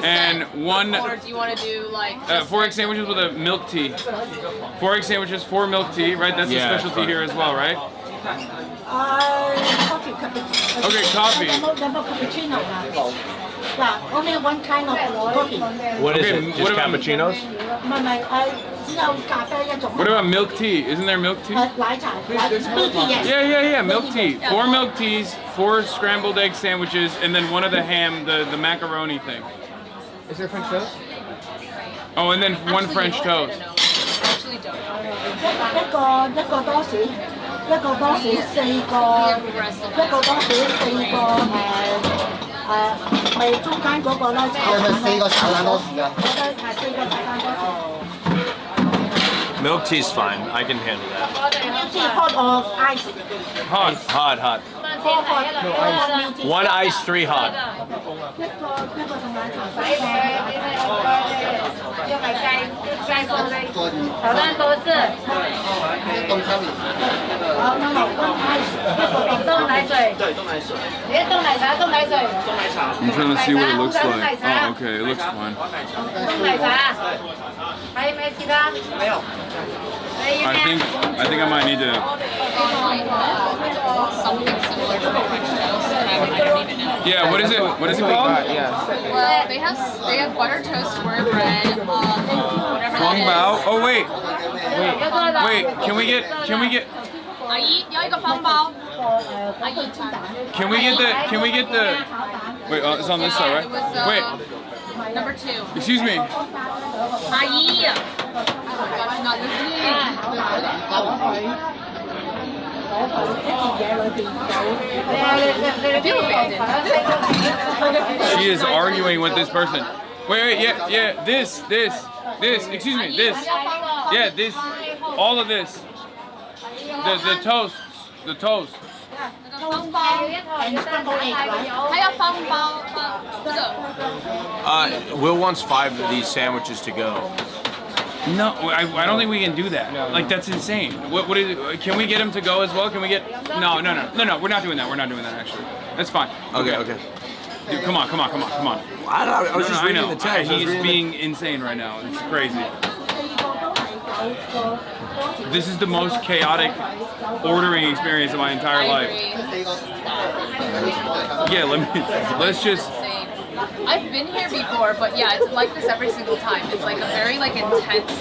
and one. Or do you want to do like 4 egg sandwiches with a milk tea. 4 egg sandwiches, 4 milk tea, right? That's Yeah, a specialty here as well, right? Coffee cappuccino. Okay, coffee. Cappuccino. Yeah, only one kind of coffee. What is Okay, it? what Just about- cappuccinos? 唔係，只有咖啡一種。 What about milk tea? Isn't there milk tea? 奶茶，milk tea yes. Yeah. Milk tea. 4 milk teas, 4 scrambled egg sandwiches, and then one of the ham, the macaroni thing. Is there French toast? Oh, and then 1 French toast. Actually don't know. 一個多士，一個多士4個，一個多士4個咪中間嗰個咧炒蛋4個炒蛋多士啊？我覺得係4個炒蛋多士。 Milk tea's fine. I can handle that. Milk tea hot or ice? Hot. Hot. 4 hot, 4 hot milk tea. 1 ice, 3 hot. 一個同奶茶洗嘅。炒蛋多士。冻奶水。冻奶茶，冻奶水。 I'm trying to see what it looks like. Oh, okay, it looks fine. 冻奶茶。还有没有其他？没有。 I think I might need to. Something similar to the French toast. I don't even know. Yeah, what is it? What is it called? Well, they have butter toast, square bread, whatever that Kung is. Bao. Oh wait. Can we get? 阿姨要一个方包。阿姨。 Can we get the? Wait, it's on this side, right? Wait. Number 2. Excuse me. 阿姨。Not listening. She is arguing with this person. Wait, yeah, this, excuse me, this. Yeah, this, all of this. The toast. Will wants 5 of these sandwiches to go. No, I don't think we can do that. Like, that's insane. What is it? Can we get him to go as well? Can we get? No. We're not doing that. We're not doing that, actually. That's fine. Okay. Dude, come on. I was just reading know. the text. He's being insane right now. It's crazy. This is the most chaotic ordering experience of my entire life. Yeah, let's just. I've been here before, but yeah, it's like this every single time. It's like a very intense,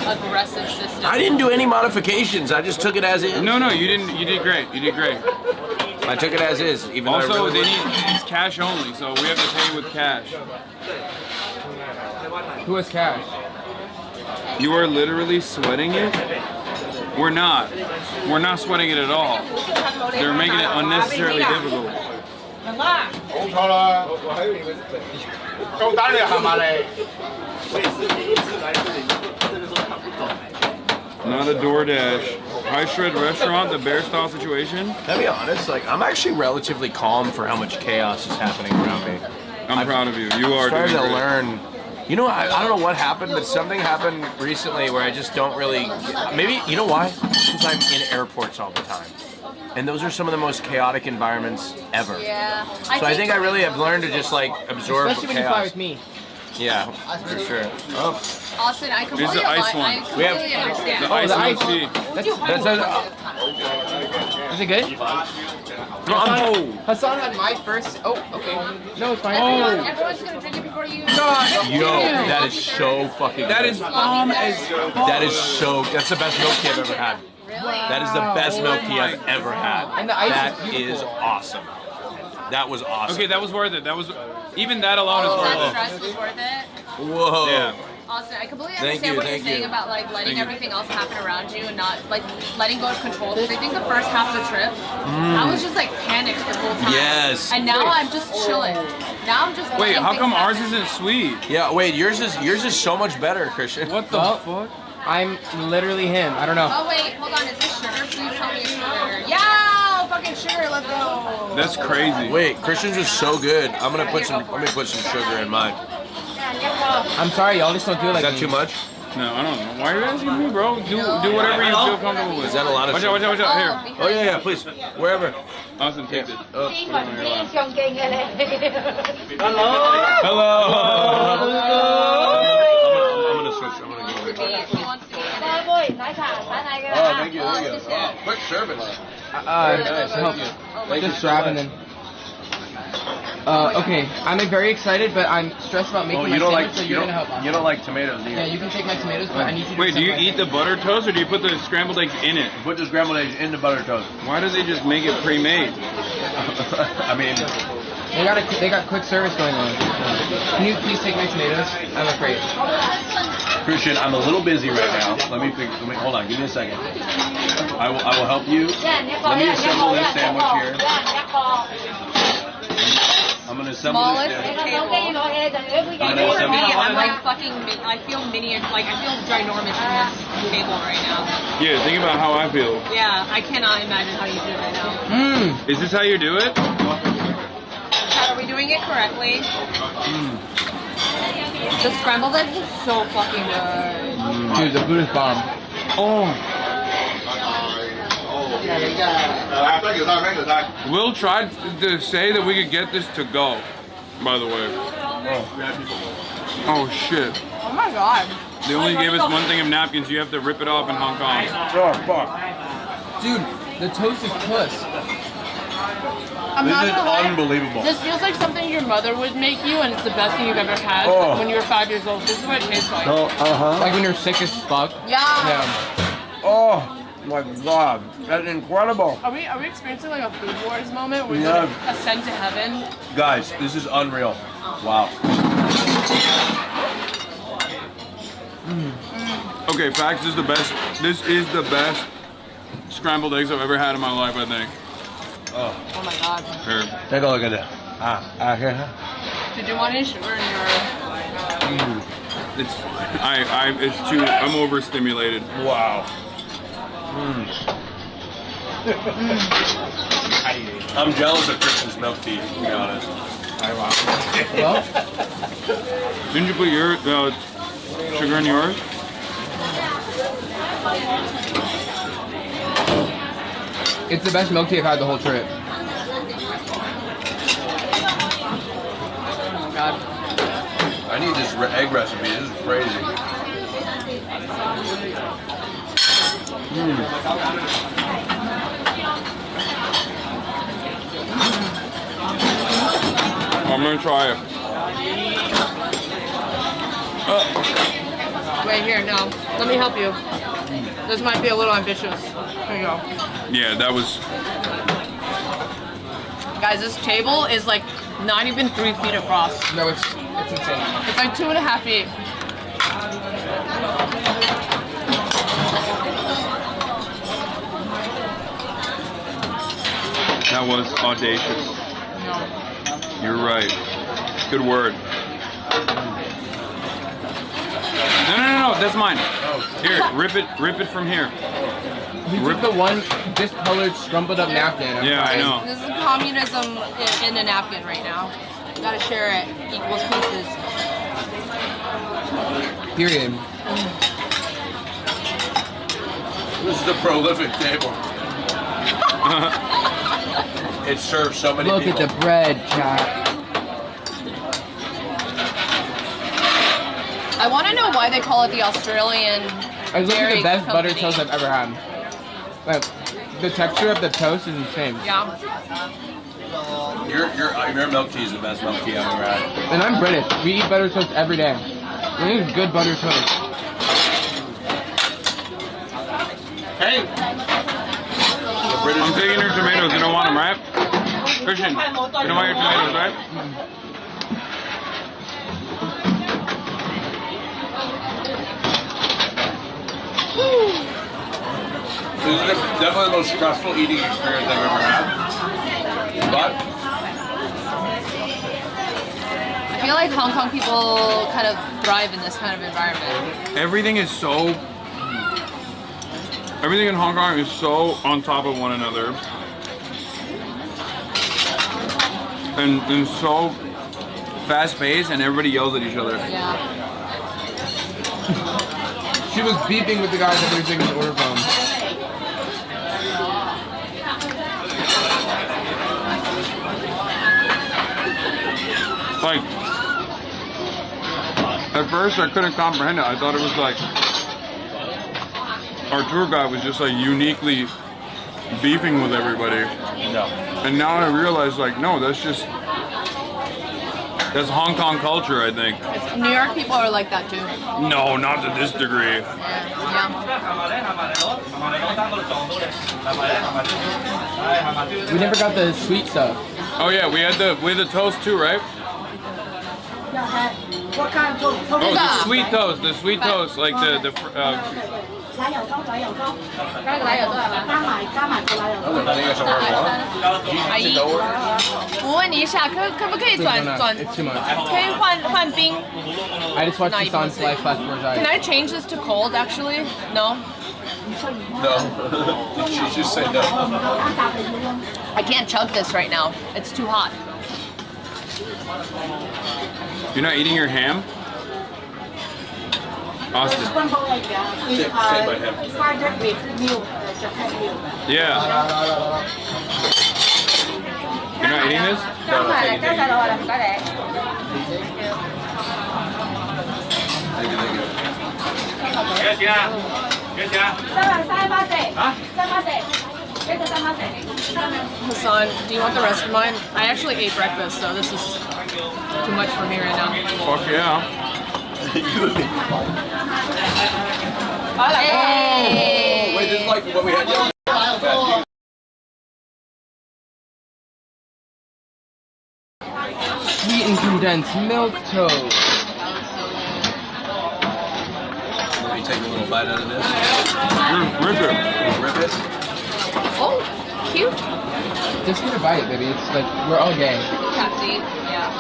aggressive system. I didn't do any modifications. I just took it as is. No, you didn't. You did great. I took it as is. Even Also, though I really it's cash only, so we have to pay with cash. Who has cash? You are literally sweating it? We're not. We're not sweating it at all. They're making it unnecessarily difficult. Not a DoorDash. High Shred Restaurant, the bear style situation. To be honest, I'm actually relatively calm for how much chaos is happening around me. I'm proud of you. You are starting doing to great. learn. You know, I don't know what happened, but something happened recently where I just don't really. Maybe you know why? Because I'm in airports all the time, and those are some of the most chaotic environments ever. Yeah. So I think I really have learned to just absorb Especially when you fly chaos. with me. Yeah, for sure. Oh. Austin, I completely, Here's the ice one. I completely understand. The ice milk tea. Is it good? Hassan had my first. Oh, okay. No, it's fine. Everyone's gonna drink it before you. Yo, that is so fucking. That is bomb as fuck. That is so. That's the best milk tea I've ever had. Really? That is the best milk tea I've ever had. And the ice That is is awesome. That was awesome. Okay, that was worth it. That was even that alone is worth That it. stress was worth it. Whoa. Yeah. Austin, I completely Thank understand you, what you're thank saying you. about like letting Thank you. everything else happen around you and not like letting go of control. Because I think the first half of the trip, I was just like panicked the whole time. Yes. And now I'm just chilling. Now I'm just. Wait, letting how things come ours happen. isn't sweet? Yeah. Wait. Yours is so much better, Christian. What the fuck? I'm literally him. I don't know. Oh wait, hold on. Is this sugar? Please tell me it's sugar. Yeah, fucking sugar. Let's go. That's crazy. Wait, Christian's is so good. I'm gonna put some sugar in mine. I'm sorry, y'all just don't do it Is like that too much? No, I don't know. Why are you asking me, bro? Do whatever you feel comfortable with. Is that a lot of Watch out, sugar? watch out, watch out. Here. Oh yeah, please. Wherever. Austin, take this. Oh, put it on your lap. Hello. Hello. I'm gonna switch. I'm gonna go over here. Oh, thank you. Thank you. Oh, quick service. Just grab and then. Okay, I'm very excited, but I'm stressed about making my sandwich, so you're gonna help. You don't like tomatoes, do you? Yeah, you can take my tomatoes, but I need you to. Wait, do you eat the butter toast or do you put the scrambled eggs in it? Put the scrambled eggs in the butter toast. Why do they just make it pre-made? I mean, They got quick service going on. Can you please take my tomatoes? I'm afraid. Christian, I'm a little busy right now. Let me hold on. Give me a second. I will help you. Let me assemble this sandwich here. I'm gonna assemble Smallest this. table. For me, I'm like fucking. I feel mini. Like I feel ginormous in this table right now. Yeah, think about how I feel. Yeah, I cannot imagine how you do it right now. Is this how you do it? Chad, are we doing it correctly? The scrambled eggs is so fucking good. Dude, the food is bomb. Oh. Will tried to say that we could get this to go, by the way. Oh shit. Oh my god. They only gave us one thing of napkins. You have to rip it off in Hong Kong. Oh, fuck. Dude, the toast is puss. I'm not gonna lie. Unbelievable. This feels like something your mother would make you, and it's the best thing you've ever had when you were 5 years old. This is what it tastes like. Oh, Like when you're sick as fuck. Yeah. Oh my god, that's incredible. Are we experiencing like a food wars moment where we Yeah. ascend to heaven? Guys, this is unreal. Wow. Okay, facts is the best. This is the best scrambled eggs I've ever had in my life, I think. Oh. Oh my god. Here. Take a look at that. Here. Did you want any sugar in your... It's it's too. I'm overstimulated. Wow. I'm jealous of Christian's milk tea, to be honest. Well, Didn't you put your sugar in yours? it's the best milk tea I've had the whole trip. Oh god. I need this egg recipe. This is crazy. I'm gonna try it. Wait here, no. Let me help you. This might be a little ambitious. Here you go. Yeah, that was. Guys, this table is like not even 3 feet across. No, it's insane. It's like 2.5 feet. That was audacious. No. You're right. Good word. No, that's mine. Here, rip it from here. We took the one discolored, scrumpled up napkin. Yeah, I know. This is communism in a napkin right now. You gotta share it. Equals pieces. Period. This is a prolific table. It serves so many Look people. at the bread, chat. I want to know why they call it the Australian. It's literally dairy the best butter company. toast I've ever had. Like, the texture of the toast is insane. Yeah. Your milk tea is the best milk tea I've ever had. And I'm British. We eat butter toast every day. We need good butter toast. Hey! I'm taking your tomatoes. You don't want them, right? Christian, you don't want your tomatoes, right? This is definitely the most stressful eating experience I've ever had. But I feel like Hong Kong people kind of thrive in this kind of environment. Everything in Hong Kong is so on top of one another. And so fast paced, and everybody yells at each other. Yeah. She was beeping with the guys that were taking the order from. Like, at first I couldn't comprehend it. I thought it was like our tour guide was just like uniquely beefing with everybody. No. And now I realize, like, no, that's Hong Kong culture, I think. New York people are like that too. No, not to this degree. We never got the sweet stuff. Oh yeah, we had the toast too, right? What kind of toast? Oh, the sweet toast, like the 奶油糕，奶油糕，加埋個奶油糕。阿姨，我问你一下，可不可以转？ It's too much. 可以换冰？ I just watched the Sun's life flash before Can I change this to cold actually? No? No. She just said no. I can't chug this right now. It's too hot. You're not eating your ham? Austin. Scrambled egg is Say by him. fried with milk, Japan milk. Yeah. You're not eating this? No, thank you. Hassan, do you want the rest of mine? I actually ate breakfast, so this is too much for me right now. Fuck yeah. Hey! Wait, this is like what we had yesterday. Sweet and condensed milk toast. Let me take a little bite out of this. Rip it. Rip it. Oh, cute. Just get a bite, baby. It's like, we're all gay. Chatty, yeah.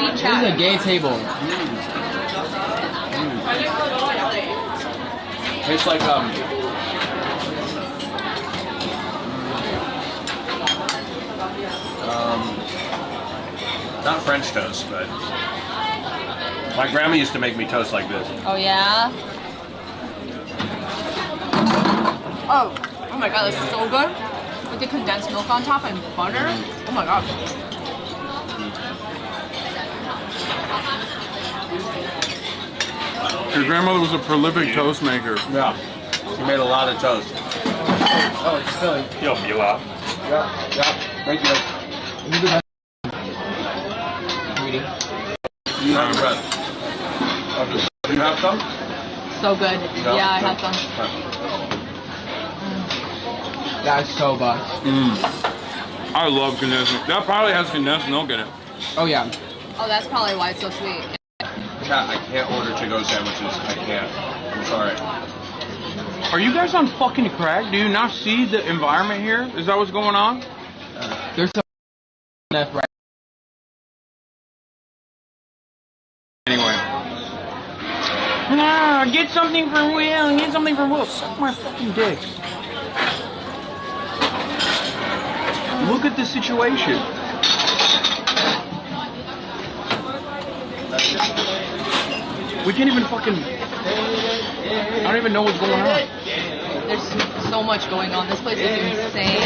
Eat This chat. is a gay table. Tastes like not French toast, but my grandma used to make me toast like this. Oh yeah. Oh my god, this is so good. With the condensed milk on top and butter. Oh my god. Your grandmother was a prolific toast maker. Yeah. She made a lot of toast. Oh, it's filling. Yeah. Thank you. You have bread. You have some? So good. No? Yeah, I have some. That's so bad. I love condensed milk. That probably has condensed milk in it. Oh yeah. Oh, that's probably why it's so sweet. Chat, I can't order to-go sandwiches. I can't. I'm sorry. Are you guys on fucking crack? Do you not see the environment here? Is that what's going on? There's some left right. Anyway. Nah, get something for Will. Get something for Will. Suck my fucking dick. Look at the situation. We can't even fucking... I don't even know what's going on. There's so much going on. This place is insane.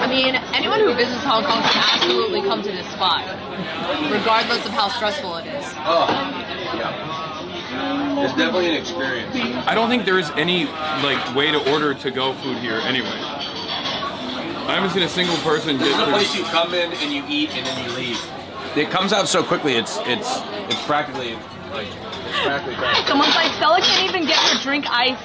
I mean, mean, anyone who visits Hong Kong can absolutely come to this spot, regardless of how stressful it is. Oh, yeah. It's definitely an experience. I don't think there is any like way to order to-go food here anyway. I haven't seen a single person This get is a place you come in and you eat and then you leave. It comes out so quickly. It's practically like Someone's like, Stella can't even get her drink iced.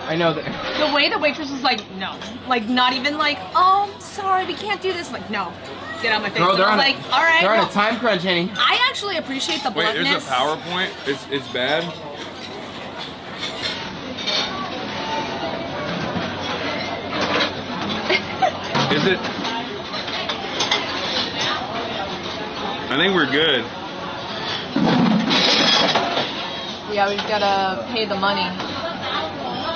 I know that. The way the waitress was like, no. Like, not even like, oh, sorry, we can't do this. Like, no. Get out of my face. Girl, And they're I on was like, all right. They're on well, a time crunch, Henny. I actually appreciate the Wait, bluntness. there's a PowerPoint? It's bad? Is it? I think we're good. Yeah, we've got to pay the money.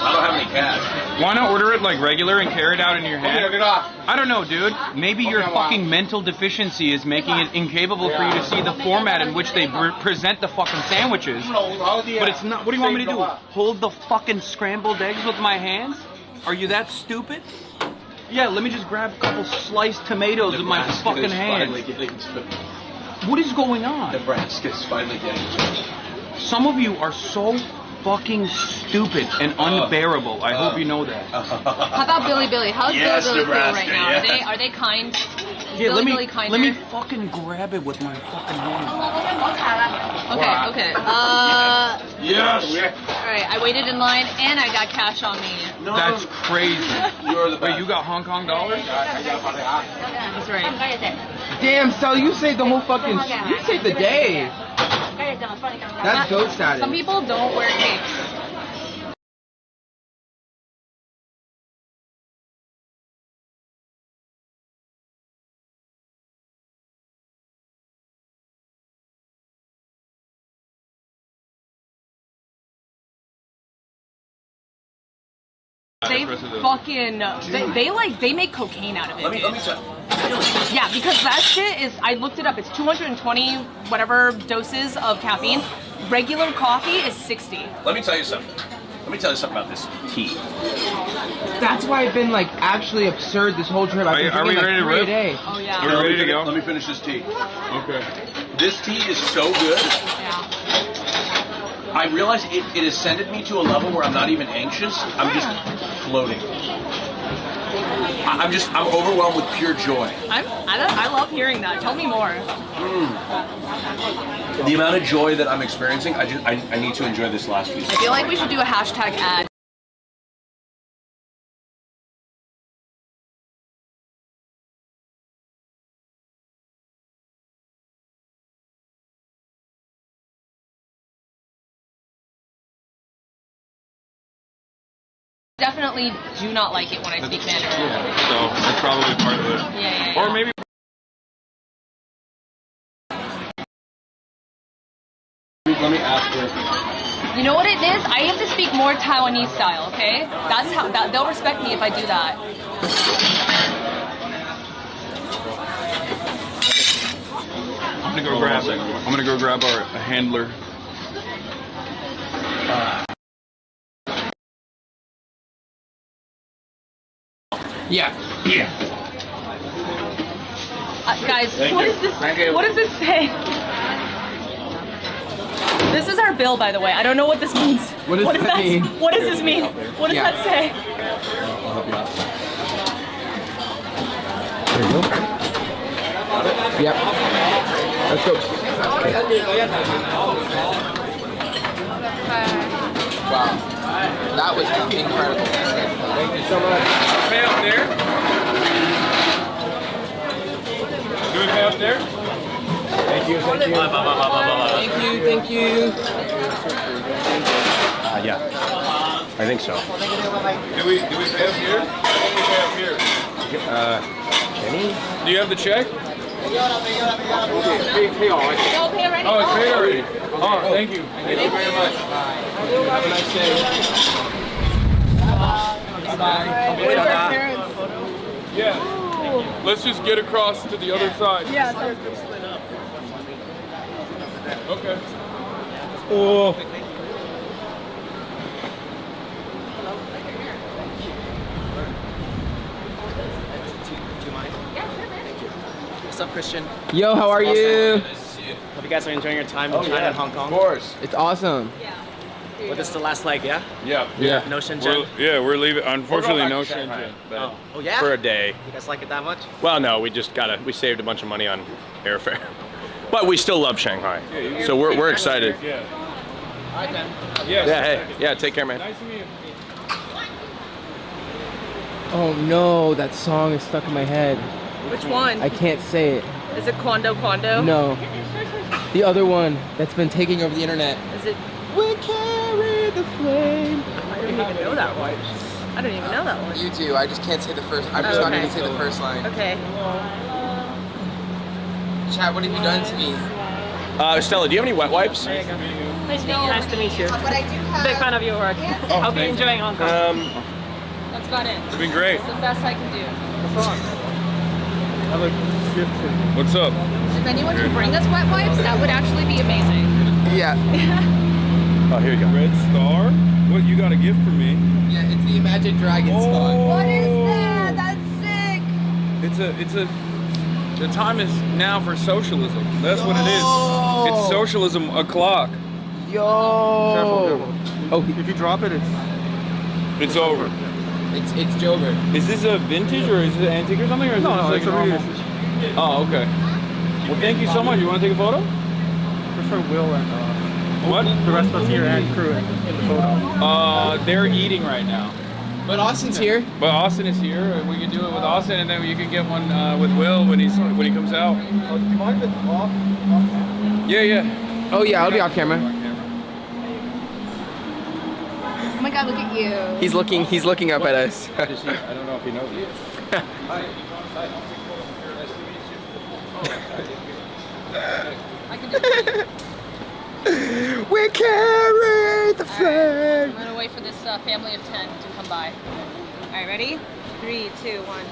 I don't have any cash. Why not order it like regular and carry it out in your hand? I don't know, dude. Maybe your fucking mental deficiency is making it incapable for you to see the format in which they present the fucking sandwiches. But it's not. What do you want me to do? Hold the fucking scrambled eggs with my hands? Are you that stupid? Yeah, let me just grab a couple sliced tomatoes with my fucking hands. What is going on? Nebraska's finally getting it. Some of you are so fucking stupid and unbearable. I hope you know that. How about Billy Billy? How's Yes, Billy Billy feel Nebraska, right now? yes. Are they kind? Here, Billy Billy kinder? let me fucking grab it with my fucking hands. Okay. Yes. All right. I waited in line and I got cash on me. That's crazy. You're the best. Wait, you got Hong Kong dollars? That's right. Damn, so you saved the whole fucking. You saved the day. That's goat status. Some people don't wear capes. They fucking they make cocaine out of it. Let me tell. Yeah, because that shit is, I looked it up, it's 220 whatever doses of caffeine. Regular coffee is 60. Let me tell you something. Let me tell you something about this tea. That's why I've been like actually absurd this whole trip. I've been Are we drinking, ready to like 3 rip? a day. Oh yeah. Are we ready to go? Let me finish this tea. Okay. This tea is so good. Yeah. I realize it ascended me to a level where I'm not even anxious. I'm just floating. I'm overwhelmed with pure joy. I love hearing that. Tell me more. The amount of joy that I'm experiencing, I need to enjoy this last piece. I feel like we should do a hashtag ad. Definitely do not like it when I speak Mandarin. Yeah, so that's probably part of it. Yeah. Or maybe. Let me ask her. You know what it is? I have to speak more Taiwanese style, okay? That's how they'll respect me if I do that. I'm gonna go grab our handler. Yeah. Guys, what does this say? This is our bill, by the way. I don't know what this means. What does that mean? What does this mean? What does that say? I'll help you out. There you go. Yep. Let's go. Wow. That was incredible. Thank you so much. Pay up there. Do we pay up there? Thank you. Yeah. I think so. Do we pay up here? Or do we pay up here? Jenny? Do you have the check? Pay all. Y'all pay already? Oh, it's paid already. Oh, thank you. Thank you very much. Have a nice day. Bye. Where's our parents? Yeah. Let's just get across to the other side. Yeah, sounds good. Okay. Oh. Do you mind? What's up, Christian? Yo, how are you? Nice to see you. Hope you guys are enjoying your time in China and Hong Kong. Of course. It's awesome. Well, this is the last leg, yeah? Yeah. No Shenzhen? We're leaving. Unfortunately, no Shanghai. Shenzhen. But Oh, yeah? For a day. You guys like it that much? Well, no, we saved a bunch of money on airfare. But we still love Shanghai. So we're excited. Yeah. All right, then. Yeah, take care, man. Nice to meet you. Oh no, that song is stuck in my head. Which one? I can't say it. Is it Quando Quando? No. The other one that's been taking over the internet. Is it? We carry the flame. I didn't even know that one. I didn't even know that one. You do. I just can't say the first. I'm just not going to say the first line. Okay. Chat, what have you done to me? Stella, do you have any wet wipes? There you go. Nice to meet you. But I do have... Big fan of your work. Hope you're enjoying Hong Kong. That's about it. It's been great. It's the best I can do. What's up? If anyone can bring us wet wipes, that would actually be amazing. Yeah. Oh, here you go. Red Star? What, you got a gift for me? Yeah, it's the Imagine Dragons song. What is that? That's sick. The time is now for socialism. That's what it is. It's socialism o'clock. Yo. Careful. Oh, if you drop it, It's over. It's over. Is this a vintage or is it antique or something? Or is No, it it's just a like reissue. Oh, okay. Well, thank you so much. You want to take a photo? I prefer Will and What? the rest of us here and crew in the photo. They're eating right now. But Austin's here. But Austin is here. We can do it with Austin, and then you can get one with Will when he comes out. Do you mind if it's off? Yeah. Oh yeah, I'll be off camera. Oh my God, look at you. He's looking up at us. I don't know if he knows it. We carry the flag. I'm gonna wait for this family of 10 to come by. All right, ready? 3, 2, 1.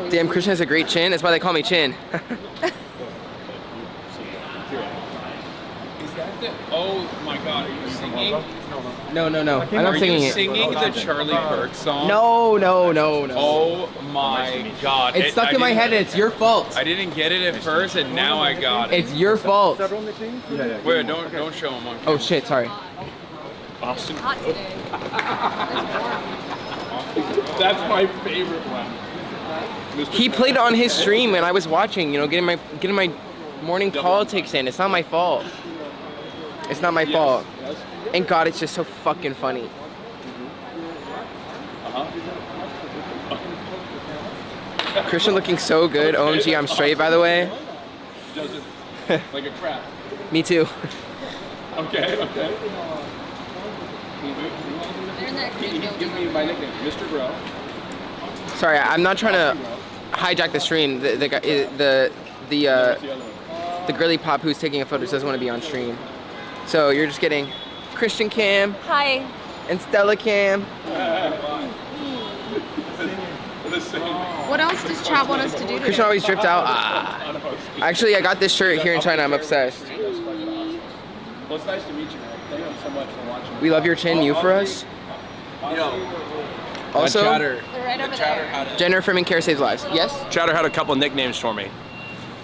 Damn, Christian has a great chin. That's why they call me Chin. Oh my God, are you singing? No. I'm not singing Are you it. singing the Charlie Kirk song? No. Oh my God. It's stuck in my head and it's your fault. I didn't get it at first and now I got it. It's your fault. Wait, don't show him on camera. Oh shit, sorry. Austin. That's my favorite one. He played on his stream and I was watching, getting my morning politics in. It's not my fault. It's not my fault. And God, it's just so fucking funny. Christian looking so good. OMG, I'm straight, by the way. Does it like a crap. Me too. Okay. Give me my nickname, Mr. Bro. Sorry, I'm not trying to hijack the stream. The girly pop who's taking a photo doesn't want to be on stream. So you're just getting Christian Cam. Hi. And Stella Cam. What else does chat want us to do today? Christian always dripped out. Actually, I got this shirt here in China. I'm obsessed. Well, it's nice to meet you, man. Thank you so much for watching. We love your chin. You for us. Also, Chatter They're right over there. Jenner from In Care Saves Lives. Yes? Chatter had a couple nicknames for me.